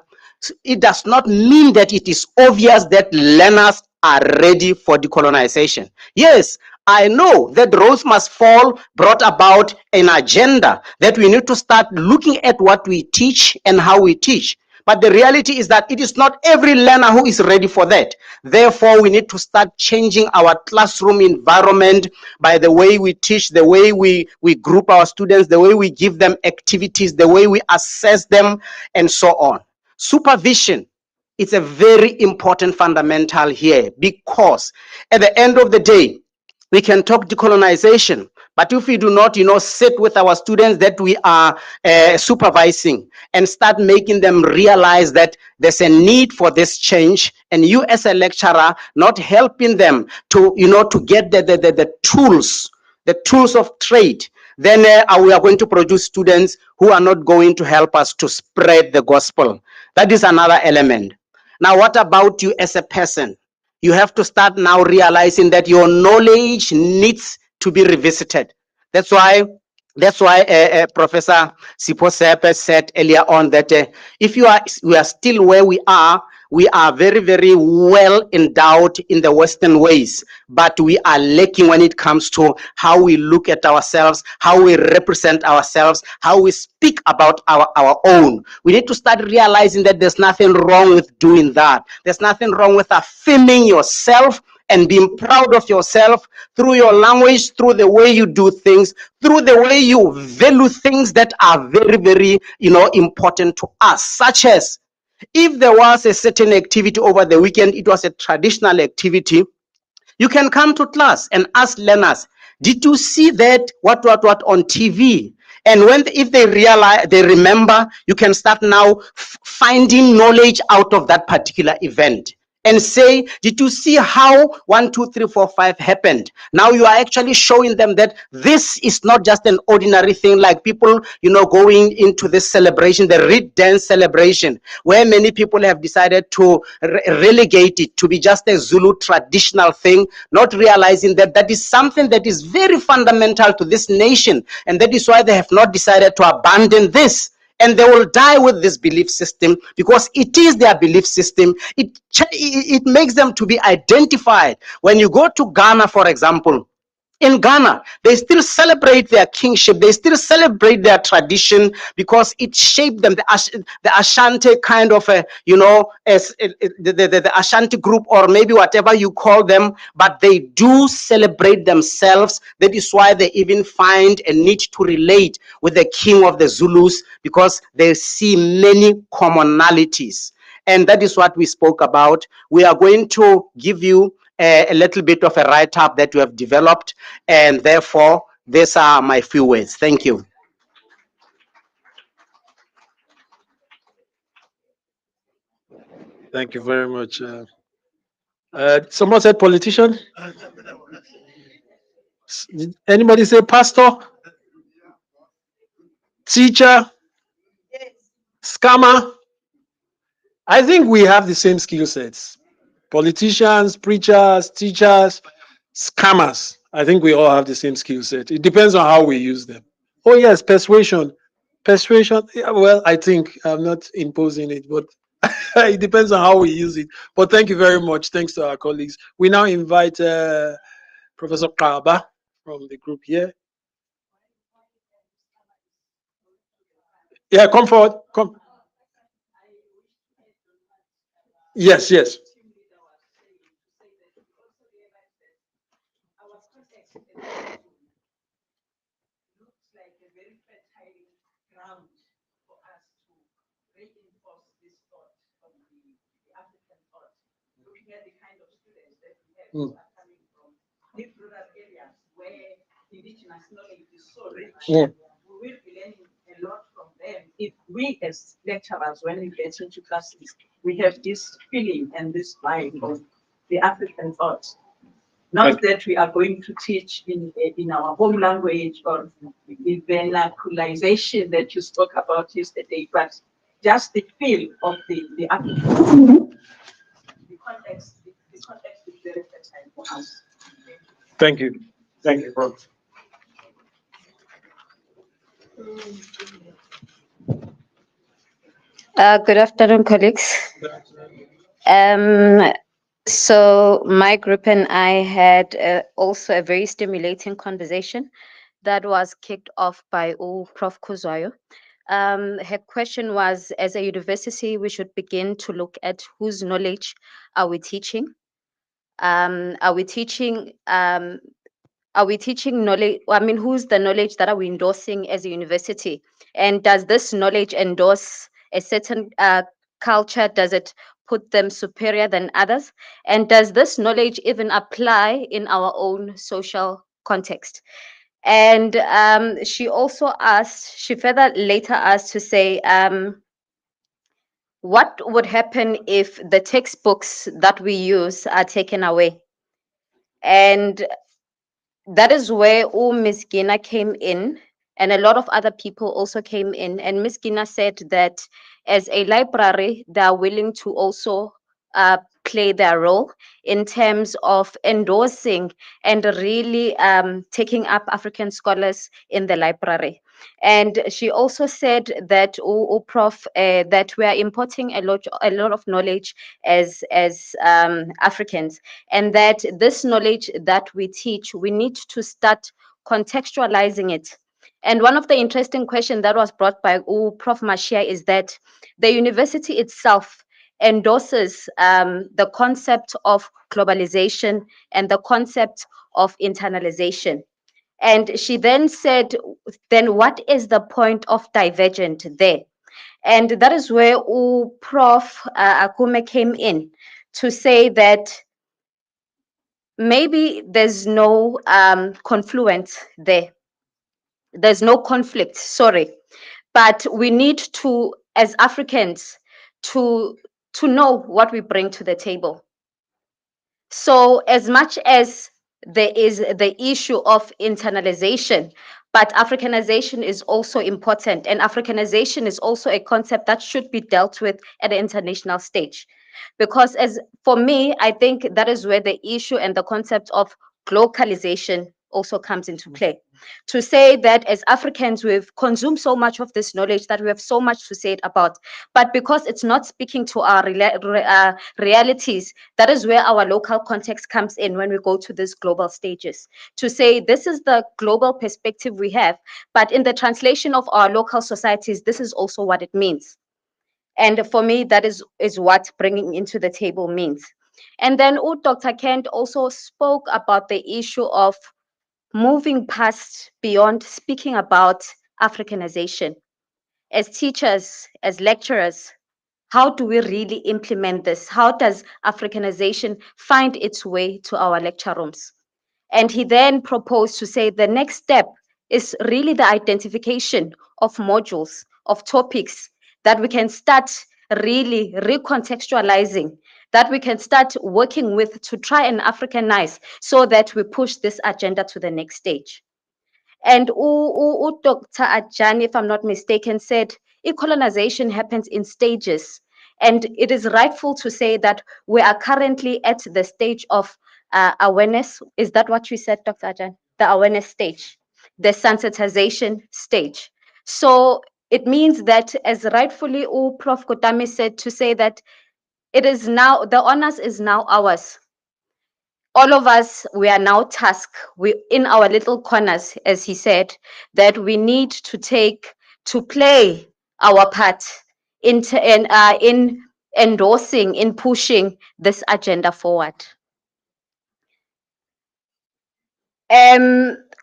S15: it does not mean that it is obvious that learners are ready for decolonization. Yes, I know that Rose Must Fall brought about an agenda that we need to start looking at what we teach and how we teach. But the reality is that it is not every learner who is ready for that. Therefore, we need to start changing our classroom environment by the way we teach, the way we group our students, the way we give them activities, the way we assess them, and so on. Supervision. It's a very important fundamental here, because at the end of the day, we can talk decolonization, but if we do not, sit with our students that we are supervising and start making them realize that there's a need for this change, and you as a lecturer not helping them to, to get the tools of trade, then we are going to produce students who are not going to help us to spread the gospel. That is another element. Now, what about you as a person? You have to start now realizing that your knowledge needs to be revisited. That's why Professor Siposepe said earlier on that if we are still where we are very, very well endowed in the Western ways, but we are lacking when it comes to how we look at ourselves, how we represent ourselves, how we speak about our own. We need to start realizing that there's nothing wrong with doing that. There's nothing wrong with affirming yourself and being proud of yourself through your language, through the way you do things, through the way you value things that are very, very, important to us, such as if there was a certain activity over the weekend, it was a traditional activity, you can come to class and ask learners, did you see that what on TV? And if they realize, they remember, you can start now finding knowledge out of that particular event and say, did you see how 1, 2, 3, 4, 5 happened? Now you are actually showing them that this is not just an ordinary thing, like people, going into this celebration, the Reed Dance celebration, where many people have decided to relegate it to be just a Zulu traditional thing, not realizing that that is something that is very fundamental to this nation. And that is why they have not decided to abandon this. And they will die with this belief system because it is their belief system. It makes them to be identified. When you go to Ghana, for example, in Ghana, they still celebrate their kingship. They still celebrate their tradition because it shaped them. The Ashanti kind of, as the Ashanti group, or maybe whatever you call them, but they do celebrate themselves. That is why they even find a need to relate with the king of the Zulus, because they see many commonalities. And that is what we spoke about. We are going to give you a little bit of a write-up that we have developed, and therefore these are my few words. Thank you.
S1: Thank you very much. Someone said politician. Did anybody say pastor? Teacher? Scammer? I think we have the same skill sets. Politicians, preachers, teachers, scammers. I think we all have the same skill set. It depends on how we use them. Oh, yes, persuasion. Persuasion, yeah, well, I think I'm not imposing it, but it depends on how we use it. But thank you very much. Thanks to our colleagues. We now invite Professor Kaba from the group here. Yeah, come forward. Come. Yes, yes. Mm.
S6: Indigenous knowledge is so rich.
S1: Yeah.
S6: We will be learning a lot from them if we as lecturers, when we get into classes, we have this feeling and this vibe of the African thought. Not that we are going to teach in our home language or the vernacularization that you spoke about yesterday, but just the feel of the African. The context is very fertile for us.
S1: Thank you. Thank you, Prof.
S19: Good afternoon, colleagues. So my group and I had also a very stimulating conversation that was kicked off by Prof. Kuzwayo. Her question was, as a university, we should begin to look at whose knowledge are we teaching? Are we teaching knowledge? I mean, who's the knowledge that are we endorsing as a university? And does this knowledge endorse a certain culture? Does it put them superior than others? And does this knowledge even apply in our own social context? And she also asked, she further later asked to say, what would happen if the textbooks that we use are taken away? And that is where Miss Gina came in, and a lot of other people also came in. And Miss Gina said that as a library, they are willing to also play their role in terms of endorsing and really taking up African scholars in the library. And she also said that, Prof, that we are importing a lot of knowledge as Africans, and that this knowledge that we teach, we need to start contextualizing it. And one of the interesting questions that was brought by Prof. Mashia is that the university itself endorses the concept of globalization and the concept of internalization. And she then said, then what is the point of divergent there? And that is where Prof. Akume came in to say that maybe there's no confluence there. There's no conflict, sorry. But we need to, as Africans, to know what we bring to the table. So as much as there is the issue of internalization, but Africanization is also important, and Africanization is also a concept that should be dealt with at the international stage. Because as for me, I think that is where the issue and the concept of globalization also comes into play. To say that as Africans, we've consumed so much of this knowledge that we have so much to say about, but because it's not speaking to our realities, that is where our local context comes in when we go to these global stages. To say this is the global perspective we have, but in the translation of our local societies, this is also what it means. And for me, that is what bringing into the table means. And then Dr. Kent also spoke about the issue of moving past beyond speaking about Africanization. As teachers, as lecturers, how do we really implement this? How does Africanization find its way to our lecture rooms? And he then proposed to say the next step is really the identification of modules, of topics that we can start really recontextualizing, that we can start working with to try and Africanize so that we push this agenda to the next stage. And Dr. Ajani, if I'm not mistaken, said colonization happens in stages. And it is rightful to say that we are currently at the stage of awareness. Is that what you said, Dr. Ajan? The awareness stage, the sensitization stage. So it means that, as rightfully Prof. Kotami said, to say that it is now, the honors is now ours. All of us, we are now tasked, we in our little corners, as he said, that we need to play our part in endorsing, in pushing this agenda forward.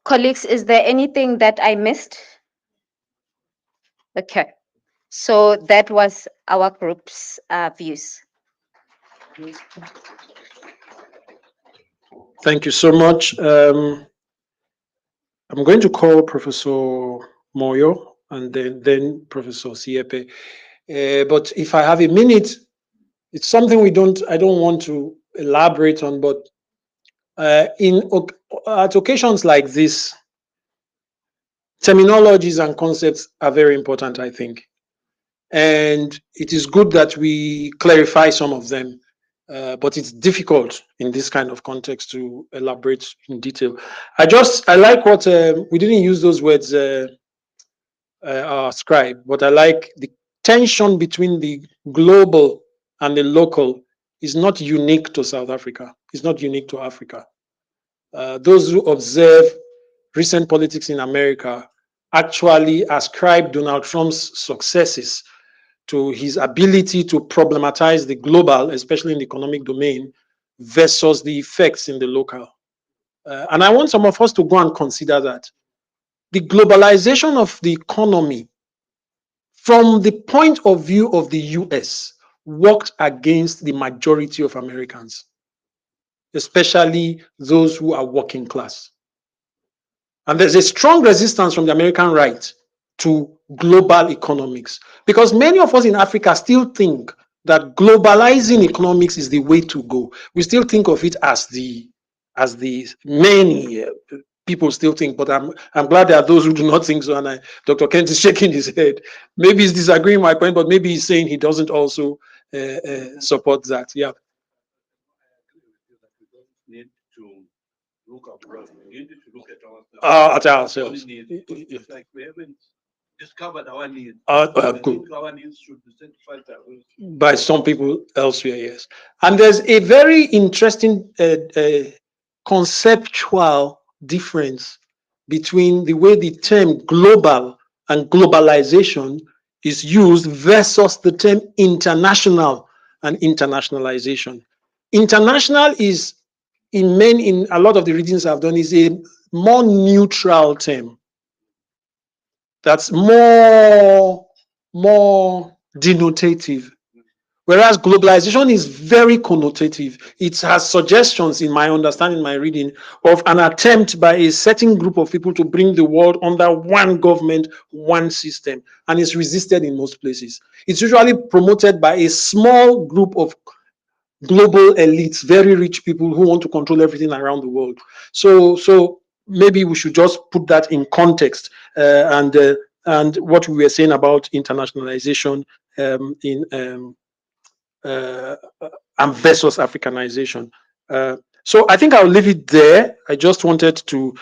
S19: Colleagues, is there anything that I missed? Okay, so that was our group's views.
S1: Thank you so much. I'm going to call Professor Moyo and then Professor Siepe. But if I have a minute, it's something I don't want to elaborate on, but at occasions like this, terminologies and concepts are very important, I think. And it is good that we clarify some of them, but it's difficult in this kind of context to elaborate in detail. I like what, we didn't use those words, our scribe, but I like the tension between the global and the local is not unique to South Africa. It's not unique to Africa. Those who observe recent politics in America actually ascribe Donald Trump's successes to his ability to problematize the global, especially in the economic domain, versus the effects in the local. And I want some of us to go and consider that. The globalization of the economy, from the point of view of the US, worked against the majority of Americans, especially those who are working class. And there's a strong resistance from the American right to global economics, because many of us in Africa still think that globalizing economics is the way to go. We still think of it as the many people still think, but I'm glad there are those who do not think so. And Dr. Kent is shaking his head. Maybe he's disagreeing with my point, but maybe he's saying he doesn't also support that. Yeah.
S13: Need to look abroad. We need to look at
S1: ourselves.
S13: It's like we haven't discovered our needs.
S1: Good.
S13: Our needs should be satisfied
S1: By some people elsewhere, yes. And there's a very interesting conceptual difference between the way the term global and globalization is used versus the term international and internationalization. International is, in a lot of the readings I've done, is a more neutral term that's more denotative. Whereas globalization is very connotative. It has suggestions, in my understanding, my reading, of an attempt by a certain group of people to bring the world under one government, one system, and it's resisted in most places. It's usually promoted by a small group of global elites, very rich people who want to control everything around the world. So maybe we should just put that in context, and what we were saying about internationalization and versus Africanization. So I think I'll leave it there. I just wanted to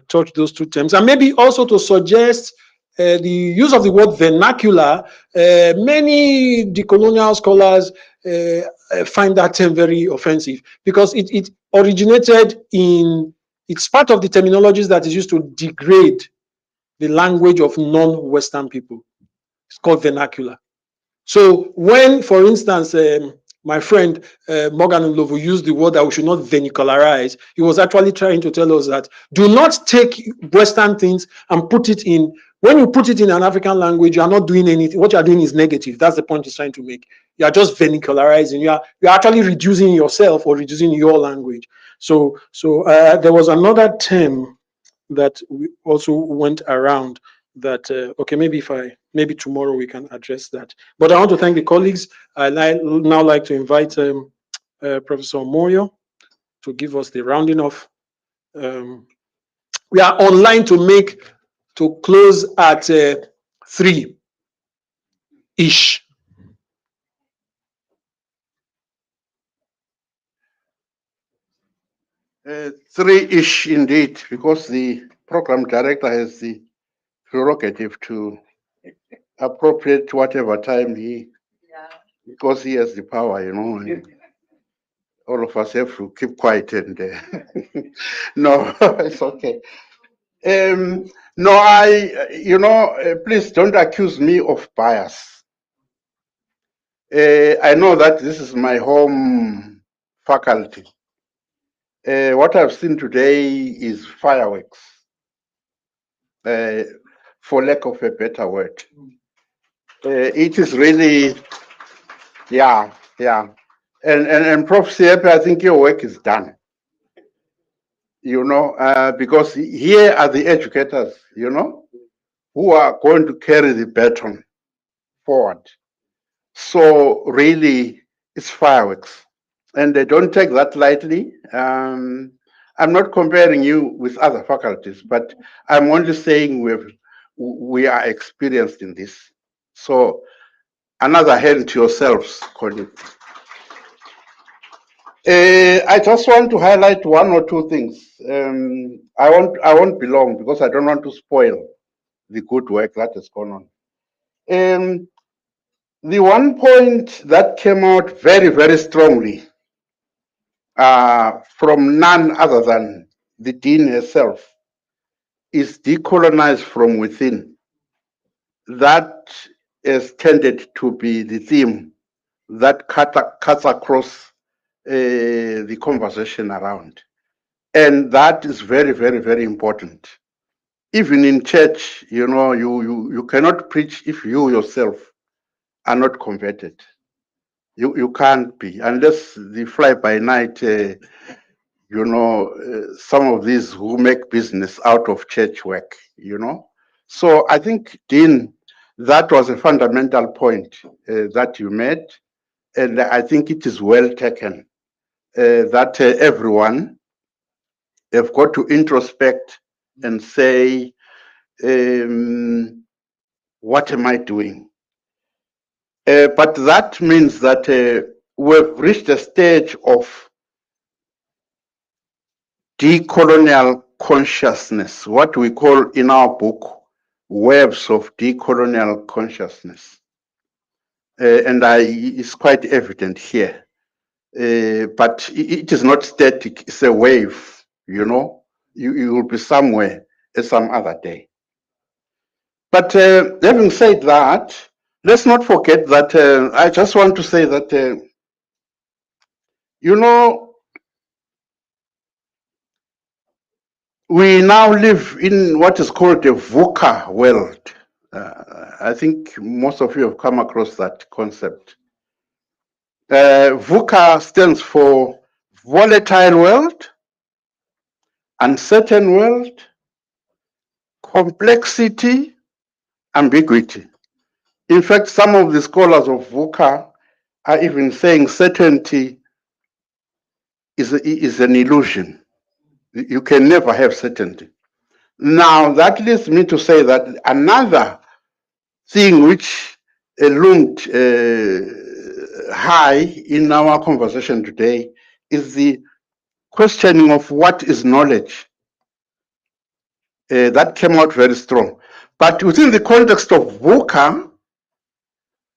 S1: touch those two terms, and maybe also to suggest the use of the word vernacular. Many decolonial scholars find that term very offensive because it originated in, it's part of the terminologies that is used to degrade the language of non-Western people. It's called vernacular. So when, for instance, my friend Morgan Ndlovu used the word that we should not vernacularize, he was actually trying to tell us that do not take Western things and put it in, when you put it in an African language, you are not doing anything. What you are doing is negative. That's the point he's trying to make. You are just vernacularizing. You are actually reducing yourself or reducing your language. So there was another term that we also went around that, okay, maybe tomorrow we can address that. But I want to thank the colleagues. I now like to invite Professor Moyo to give us the rounding off. We are online to close at 3-ish.
S7: Three-ish indeed, because the program director has the prerogative to appropriate whatever time because he has the power, and all of us have to keep quiet and no, it's okay. No, please don't accuse me of bias. I know that this is my home faculty. What I've seen today is fireworks, for lack of a better word. It is really, yeah. And Prof. Siepe, I think your work is done. Because here are the educators, who are going to carry the baton forward. So really, it's fireworks. And they don't take that lightly. I'm not comparing you with other faculties, but I'm only saying we are experienced in this. So another hand to yourselves, colleagues. I just want to highlight one or two things. I won't be long because I don't want to spoil the good work that has gone on. The one point that came out very, very strongly from none other than the dean herself is decolonize from within. That has tended to be the theme that cuts across the conversation around. And that is very, very, very important. Even in church, you cannot preach if you yourself are not converted. You can't be, unless the fly by night, some of these who make business out of church work, So I think, Dean, that was a fundamental point that you made. And I think it is well taken that everyone have got to introspect and say, what am I doing? But that means that we've reached a stage of decolonial consciousness, what we call in our book, waves of decolonial consciousness. And it's quite evident here. But it is not static, it's a wave, you will be somewhere some other day. But having said that, let's not forget that I just want to say that, we now live in what is called a VUCA world. I think most of you have come across that concept. VUCA stands for volatile world, uncertain world, complexity, ambiguity. In fact, some of the scholars of VUCA are even saying certainty is an illusion. You can never have certainty. Now, that leads me to say that another thing which loomed high in our conversation today is the questioning of what is knowledge. That came out very strong. But within the context of VUCA,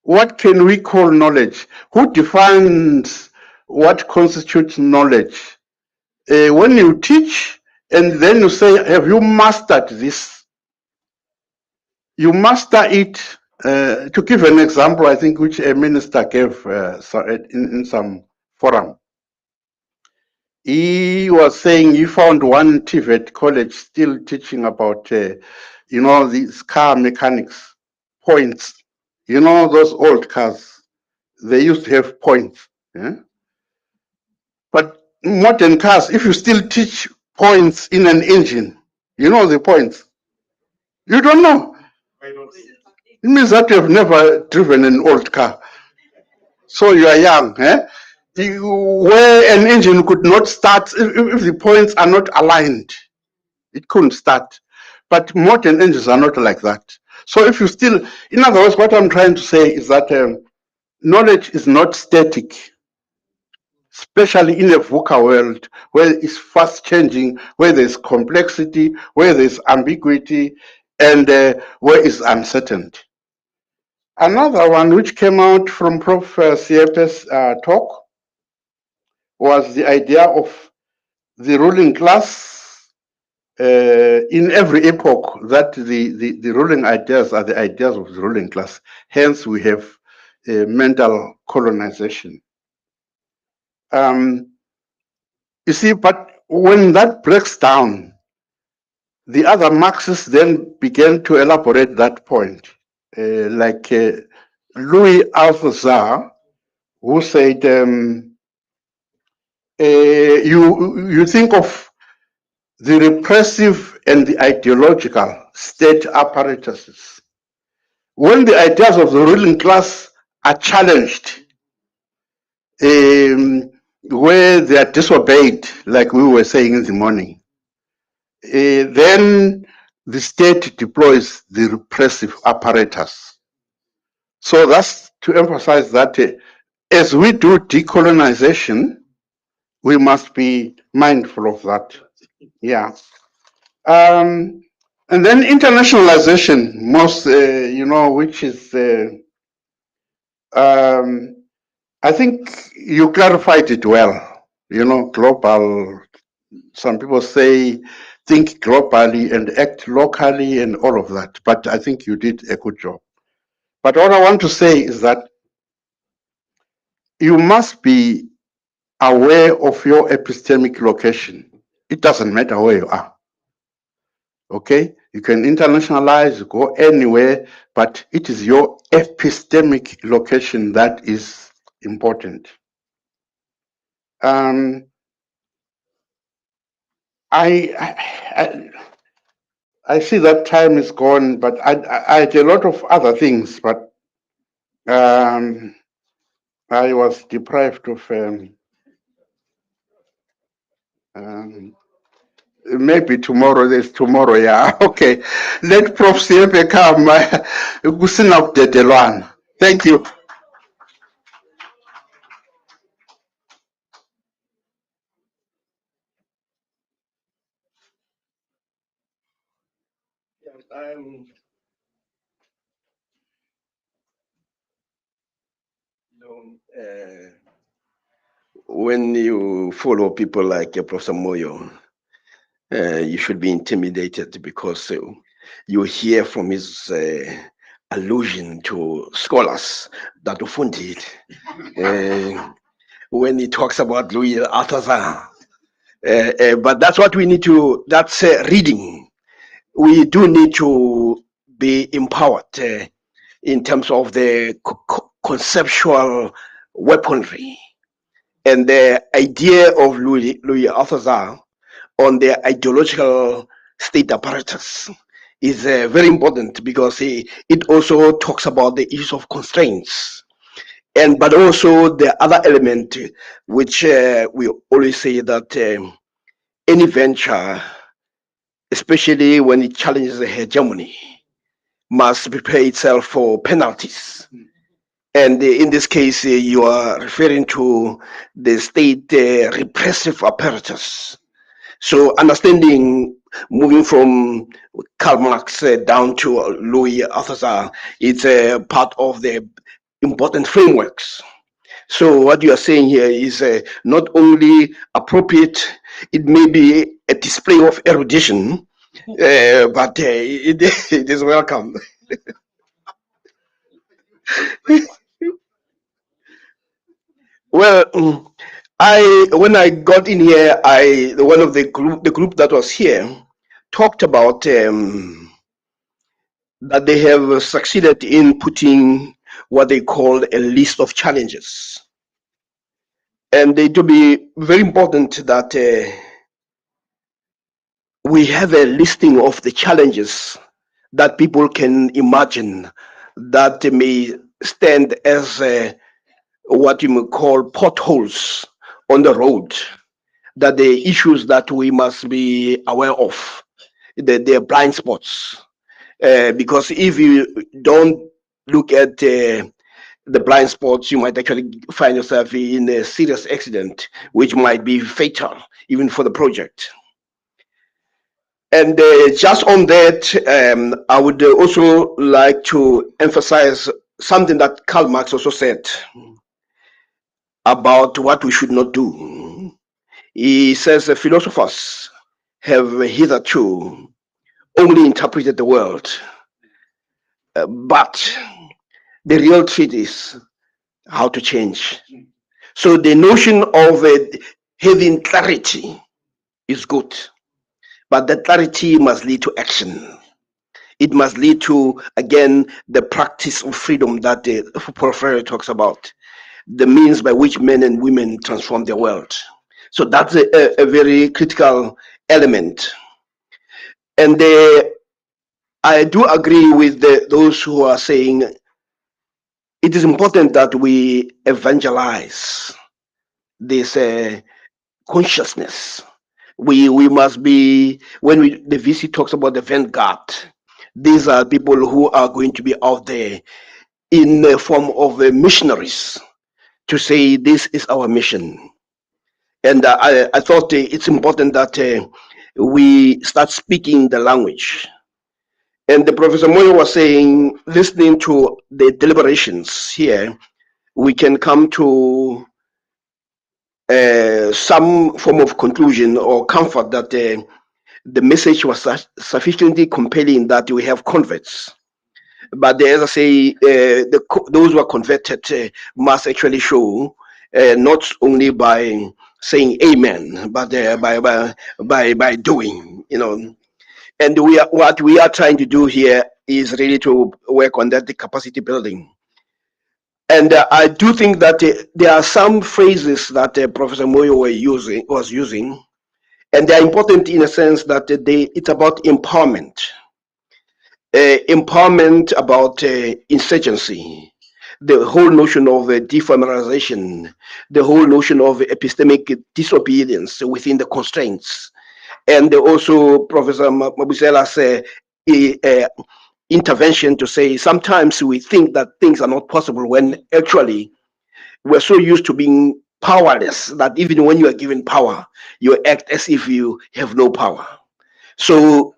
S7: what can we call knowledge? Who defines what constitutes knowledge? When you teach and then you say, have you mastered this? You master it. To give an example, I think which a minister gave in some forum. He was saying he found one TVET college still teaching about, these car mechanics, points. Those old cars, they used to have points. Yeah? But modern cars, if you still teach points in an engine, the points. You don't know. It means that you have never driven an old car. So you are young. Where an engine could not start, if the points are not aligned, it couldn't start. But modern engines are not like that. So if you still, in other words, what I'm trying to say is that knowledge is not static. especially in the VUCA world, where it's fast changing, where there's complexity, where there's ambiguity, and where it's uncertainty. Another one which came out from Prof. Siepe's talk was the idea of the ruling class in every epoch, that the ruling ideas are the ideas of the ruling class. Hence, we have mental colonization. You see, but when that breaks down, the other Marxists then began to elaborate that point. Like Louis Althusser, who said, you think of the repressive and the ideological state apparatuses. When the ideas of the ruling class are challenged, where they are disobeyed, like we were saying in the morning, then the state deploys the repressive apparatus. So that's to emphasize that as we do decolonization, we must be mindful of that. Yeah. And then internationalization, most, which is, I think you clarified it well. Global, some people say think globally and act locally and all of that, but I think you did a good job. But what I want to say is that you must be aware of your epistemic location. It doesn't matter where you are. Okay? You can internationalize, go anywhere, but it is your epistemic location that is important. I see that time is gone, but I had a lot of other things, but I was deprived of maybe tomorrow. There's tomorrow, yeah. Okay. Let Prof. Siepe come. Thank you.
S4: When you follow people like Professor Moyo, you should be intimidated because you hear from his allusion to scholars that funded when he talks about Louis Althusser. But that's what we need to, that's reading. We do need to be empowered in terms of the conceptual weaponry and the idea of Louis Althusser on the ideological state apparatus is very important because it also talks about the issue of constraints, but also the other element which we always say that any venture, especially when it challenges the hegemony, must prepare itself for penalties. And in this case, you are referring to the state repressive apparatus. So understanding, moving from Karl Marx down to Louis Althusser, it's a part of the important frameworks. So what you are saying here is not only appropriate, it may be a display of erudition, but it is welcome. Well, when I got in here, one of the group that was here talked about that they have succeeded in putting what they call a list of challenges, and it will be very important that we have a listing of the challenges that people can imagine that may stand as what you may call potholes on the road, that the issues that we must be aware of, the blind spots. Because if you don't look at the blind spots, you might actually find yourself in a serious accident, which might be fatal even for the project. And just on that, I would also like to emphasize something that Karl Marx also said about what we should not do. He says the philosophers have hitherto only interpreted the world, but the real truth is how to change. So the notion of having clarity is good, but that clarity must lead to action. It must lead to, again, the practice of freedom that Porphyry talks about, the means by which men and women transform their world. So that's a very critical element. And I do agree with those who are saying it is important that we evangelize this consciousness. We must be, when the VC talks about the vanguard, these are people who are going to be out there in the form of missionaries to say this is our mission. And I thought it's important that we start speaking the language. And the Professor Moyo was saying, listening to the deliberations here, we can come to some form of conclusion or comfort that the message was sufficiently compelling that we have converts. But as I say, those who are converted must actually show not only by saying amen, but by doing, you know. And what we are trying to do here is really to work on that, the capacity building. And I do think that there are some phrases that Professor Moyo was using, and they are important in a sense that it's about empowerment. Empowerment about insurgency, the whole notion of defamiliarization, the whole notion of epistemic disobedience within the constraints, and also Professor Mabusela's intervention to say sometimes we think that things are not possible when actually we're so used to being powerless that even when you are given power, you act as if you have no power. So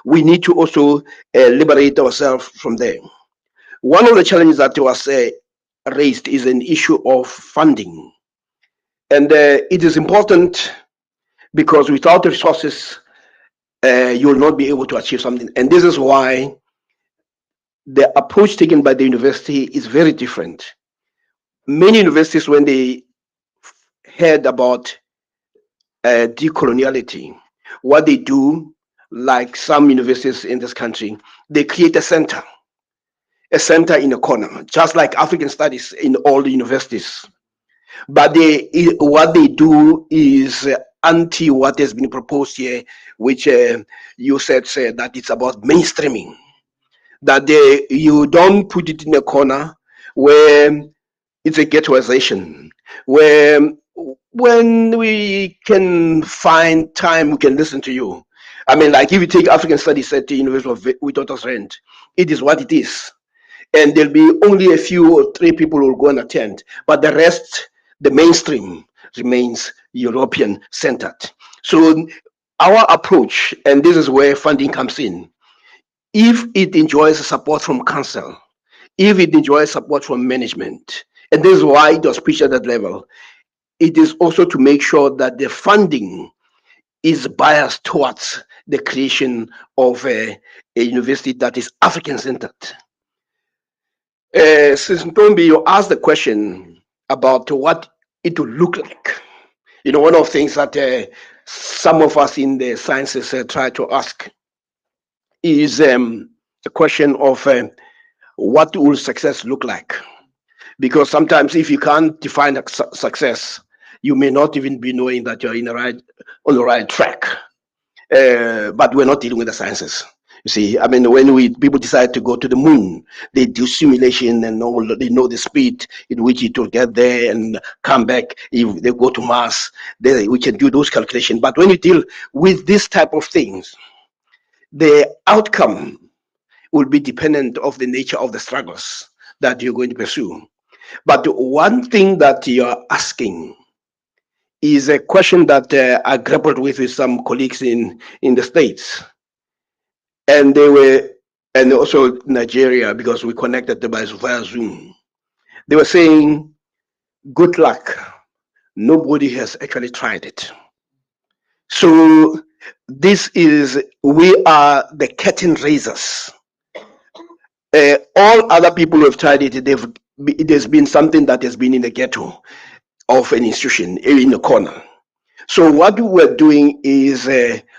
S4: we need to also liberate ourselves from there. One of the challenges that was raised is an issue of funding. And it is important because without the resources, you will not be able to achieve something. And this is why the approach taken by the university is very different. Many universities, when they heard about decoloniality, what they do, like some universities in this country, they create a center in a corner, just like African studies in all the universities. But what they do is anti what has been proposed here, which you said that it's about mainstreaming. That you don't put it in a corner where it's a ghettoization, where when we can find time, we can listen to you. I mean, like if you take African studies at the University of Witwatersrand, it is what it is. And there'll be only a few or three people who will go and attend, but the rest, the mainstream, remains European centered. So our approach, and this is where funding comes in, if it enjoys support from council, if it enjoys support from management, and this is why it was preached at that level, it is also to make sure that the funding is biased towards the creation of a university that is African-centered. Since Ntombi, you asked the question about what it would look like. You know, one of the things that some of us in the sciences try to ask is the question of what will success look like? Because sometimes if you can't define success, you may not even be knowing that you're on the right track. But we're not dealing with the sciences. You see, I mean, when people decide to go to the moon, they do simulation and they know the speed in which it will get there and come back. If they go to Mars, we can do those calculations. But when you deal with this type of things, the outcome will be dependent of the nature of the struggles that you're going to pursue. But one thing that you're asking is a question that I grappled with some colleagues in the States. And they were, and also Nigeria, because we connected them via Zoom. They were saying, good luck. Nobody has actually tried it. So this is, we are the curtain raisers. All other people who have tried it, it has been something that has been in the ghetto of an institution, in the corner. So what we're doing is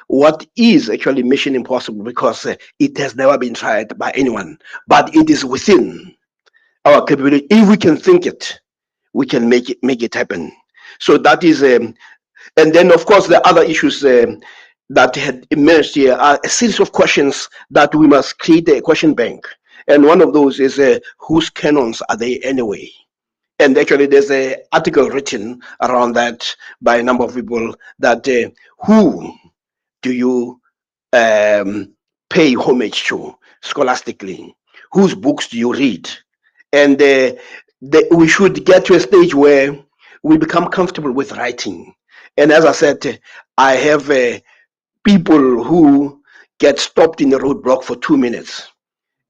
S4: what is actually mission impossible, because it has never been tried by anyone, but it is within our capability. If we can think it, we can make it happen. So that is, and then of course the other issues that had emerged here are a series of questions that we must create a question bank. And one of those is whose canons are they anyway? And actually, there's an article written around that by a number of people that who do you pay homage to scholastically? Whose books do you read? And we should get to a stage where we become comfortable with writing. And as I said, I have people who get stopped in the roadblock for 2 minutes,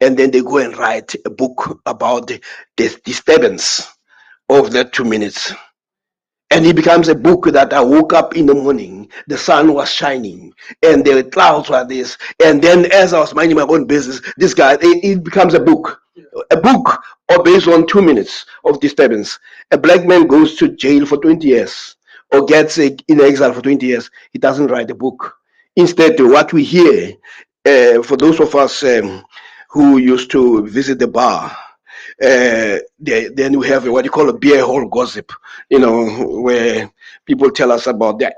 S4: and then they go and write a book about the disturbance of that 2 minutes. And it becomes a book that I woke up in the morning, the sun was shining, and the clouds were this. And then as I was minding my own business, this guy, it becomes a book. A book or based on 2 minutes of disturbance. A black man goes to jail for 20 years or gets in exile for 20 years. He doesn't write a book. Instead, what we hear, for those of us who used to visit the bar, then we have what you call a beer hall gossip, where people tell us about their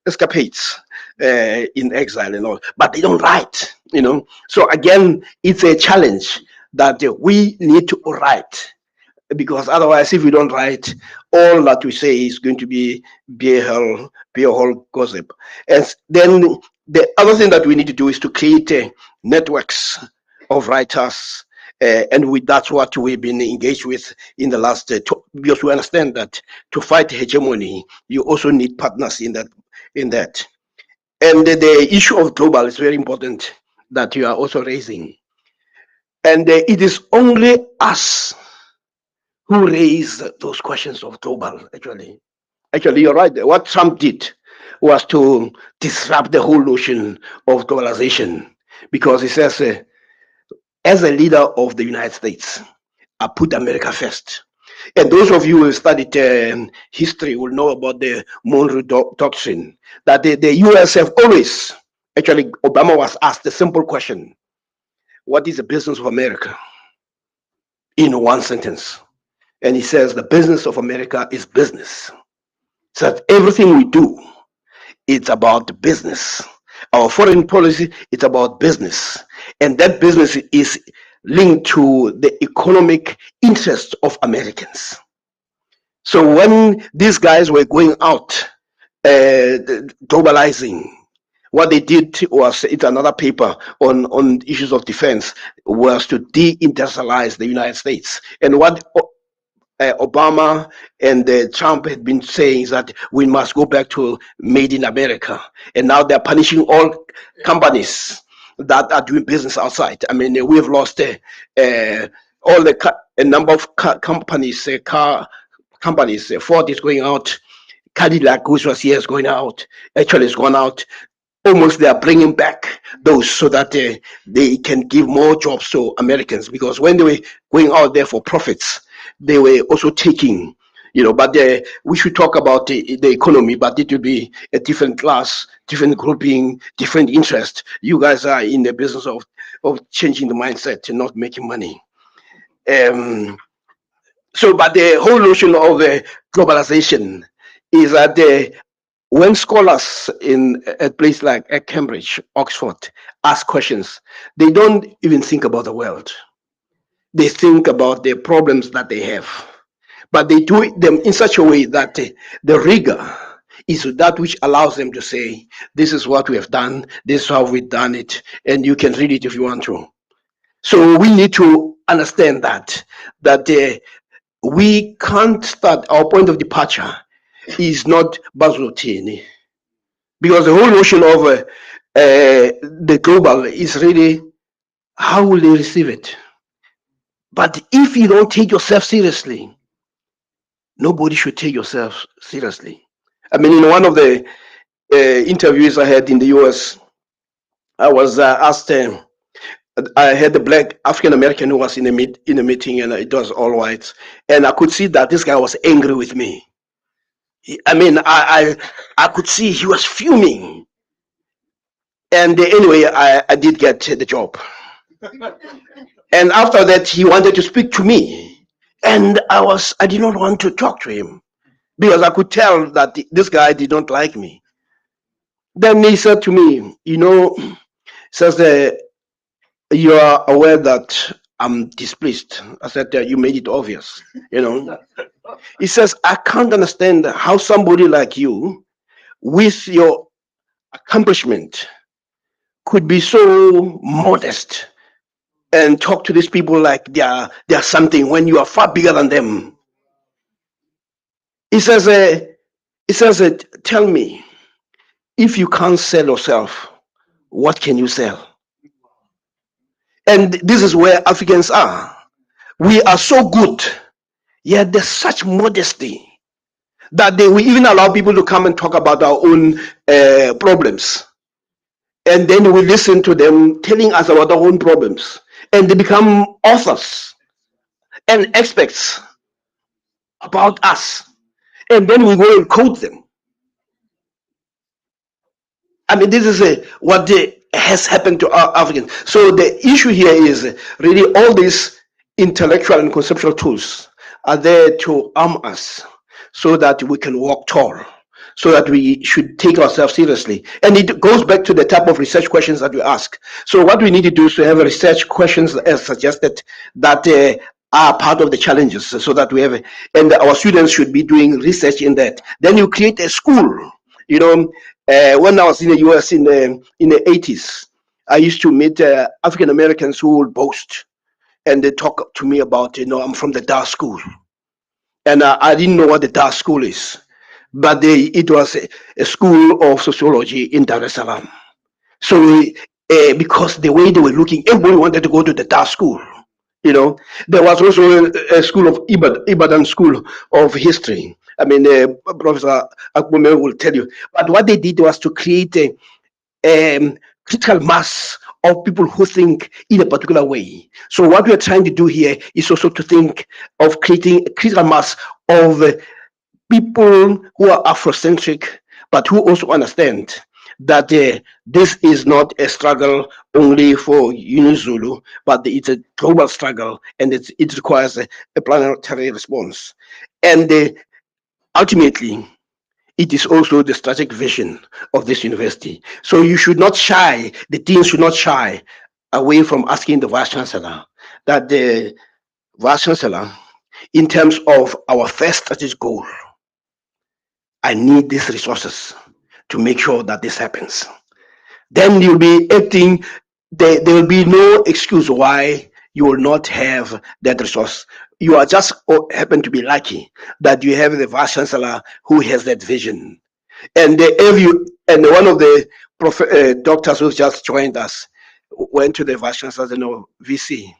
S4: escapades in exile and all, but they don't write. So again, it's a challenge that we need to write, because otherwise, if we don't write, all that we say is going to be beer hall gossip. And then the other thing that we need to do is to create networks of writers, and that's what we've been engaged with in the last, because we understand that to fight hegemony, you also need partners in that. And the issue of global is very important that you are also raising. And it is only us who raise those questions of global, actually. Actually, you're right. What Trump did was to disrupt the whole notion of globalization, because he says, as a leader of the United States, I put America first. And those of you who studied history will know about the Monroe Doctrine, that the US have always, actually, Obama was asked the simple question, what is the business of America? In one sentence. And he says, the business of America is business. So everything we do, it's about business. Our foreign policy, it's about business. And that business is linked to the economic interests of Americans. So when these guys were going out, globalizing, what they did was, it's another paper on issues of defense, was to deindustrialize the United States. And what Obama and Trump had been saying is that we must go back to made in America. And now they're punishing all companies that are doing business outside. I mean, we've lost a number of companies, car companies. Ford is going out. Cadillac, which was here, is going out. Actually, it's gone out. Almost they are bringing back those so that they can give more jobs to Americans, because when they were going out there for profits, they were also taking, but we should talk about the economy, but it will be a different class, different grouping, different interest. You guys are in the business of changing the mindset and not making money. But the whole notion of globalization is that when scholars in a place like at Cambridge, Oxford, ask questions, they don't even think about the world. They think about the problems that they have. But they do them in such a way that the rigor is that which allows them to say, this is what we have done, this is how we've done it, and you can read it if you want to. So we need to understand that we can't start, our point of departure is not Bazotini, because the whole notion of the global is really how will they receive it. But if you don't take yourself seriously, nobody should take yourself seriously. I mean, in one of the interviews I had in the US, I was asked. I had a black African American who was in a meeting, and it was all white, and I could see that this guy was angry with me. I mean, I could see he was fuming, and anyway, I did get the job. And after that, he wanted to speak to me, and I did not want to talk to him because I could tell that this guy did not like me. Then he said to me, says you are aware that I'm displeased. I said, you made it obvious, He says, I can't understand how somebody like you, with your accomplishment, could be so modest and talk to these people like they are something when you are far bigger than them. He says, tell me, if you can't sell yourself, what can you sell? And this is where Africans are. We are so good, yet there's such modesty that we even allow people to come and talk about our own problems. And then we listen to them telling us about our own problems. And they become authors and experts about us. And then we go and quote them. I mean, this is what has happened to our Africans. So the issue here is really all these intellectual and conceptual tools are there to arm us so that we can walk tall, so that we should take ourselves seriously. And it goes back to the type of research questions that we ask. So what we need to do is to have research questions as suggested that are part of the challenges, so that we have, and our students should be doing research in that. Then you create a school. When I was in the US in the 80s, I used to meet African Americans who would boast, and they talk to me about, I'm from the Dar School. And I didn't know what the Dar School is, but it was a school of sociology in Dar es Salaam. So because the way they were looking, everybody wanted to go to the Dar School. There was also a school of Ibadan School of History. I mean, Professor Akbume will tell you. But what they did was to create a critical mass of people who think in a particular way. So what we are trying to do here is also to think of creating a critical mass of people who are Afrocentric, but who also understand that this is not a struggle only for UniZulu, but it's a global struggle, and it requires a planetary response. And ultimately, it is also the strategic vision of this university. So you should not shy, the deans should not shy away from asking the Vice Chancellor that the Vice Chancellor, in terms of our first strategic goal, I need these resources to make sure that this happens. Then you'll be acting, there will be no excuse why you will not have that resource. You are just happen to be lucky that you have the Vice Chancellor who has that vision. And one of the doctors who just joined us went to the Vice Chancellor and said, VC,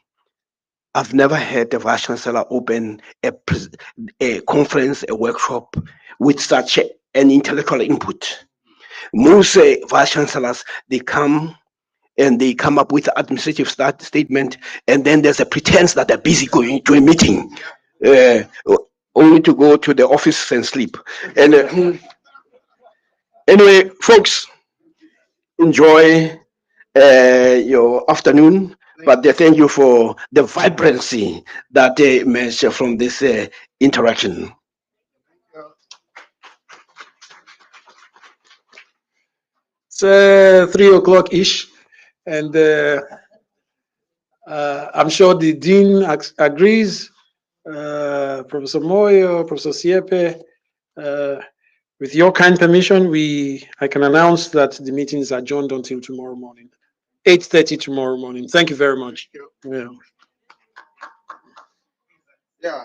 S4: I've never had the Vice Chancellor open a conference, a workshop with such an intellectual input. Most Vice Chancellors, they come and they come up with an administrative statement, and then there's a pretense that they're busy going to a meeting, only to go to the office and sleep. And anyway, folks, enjoy your afternoon. But thank you for the vibrancy that emerged from this interaction.
S1: It's 3 o'clock ish, and I'm sure the dean agrees. Professor Moyo, Professor Siepe, with your kind permission, I can announce that the meeting is adjourned until tomorrow morning, 8:30 tomorrow morning. Thank you very much. Yeah.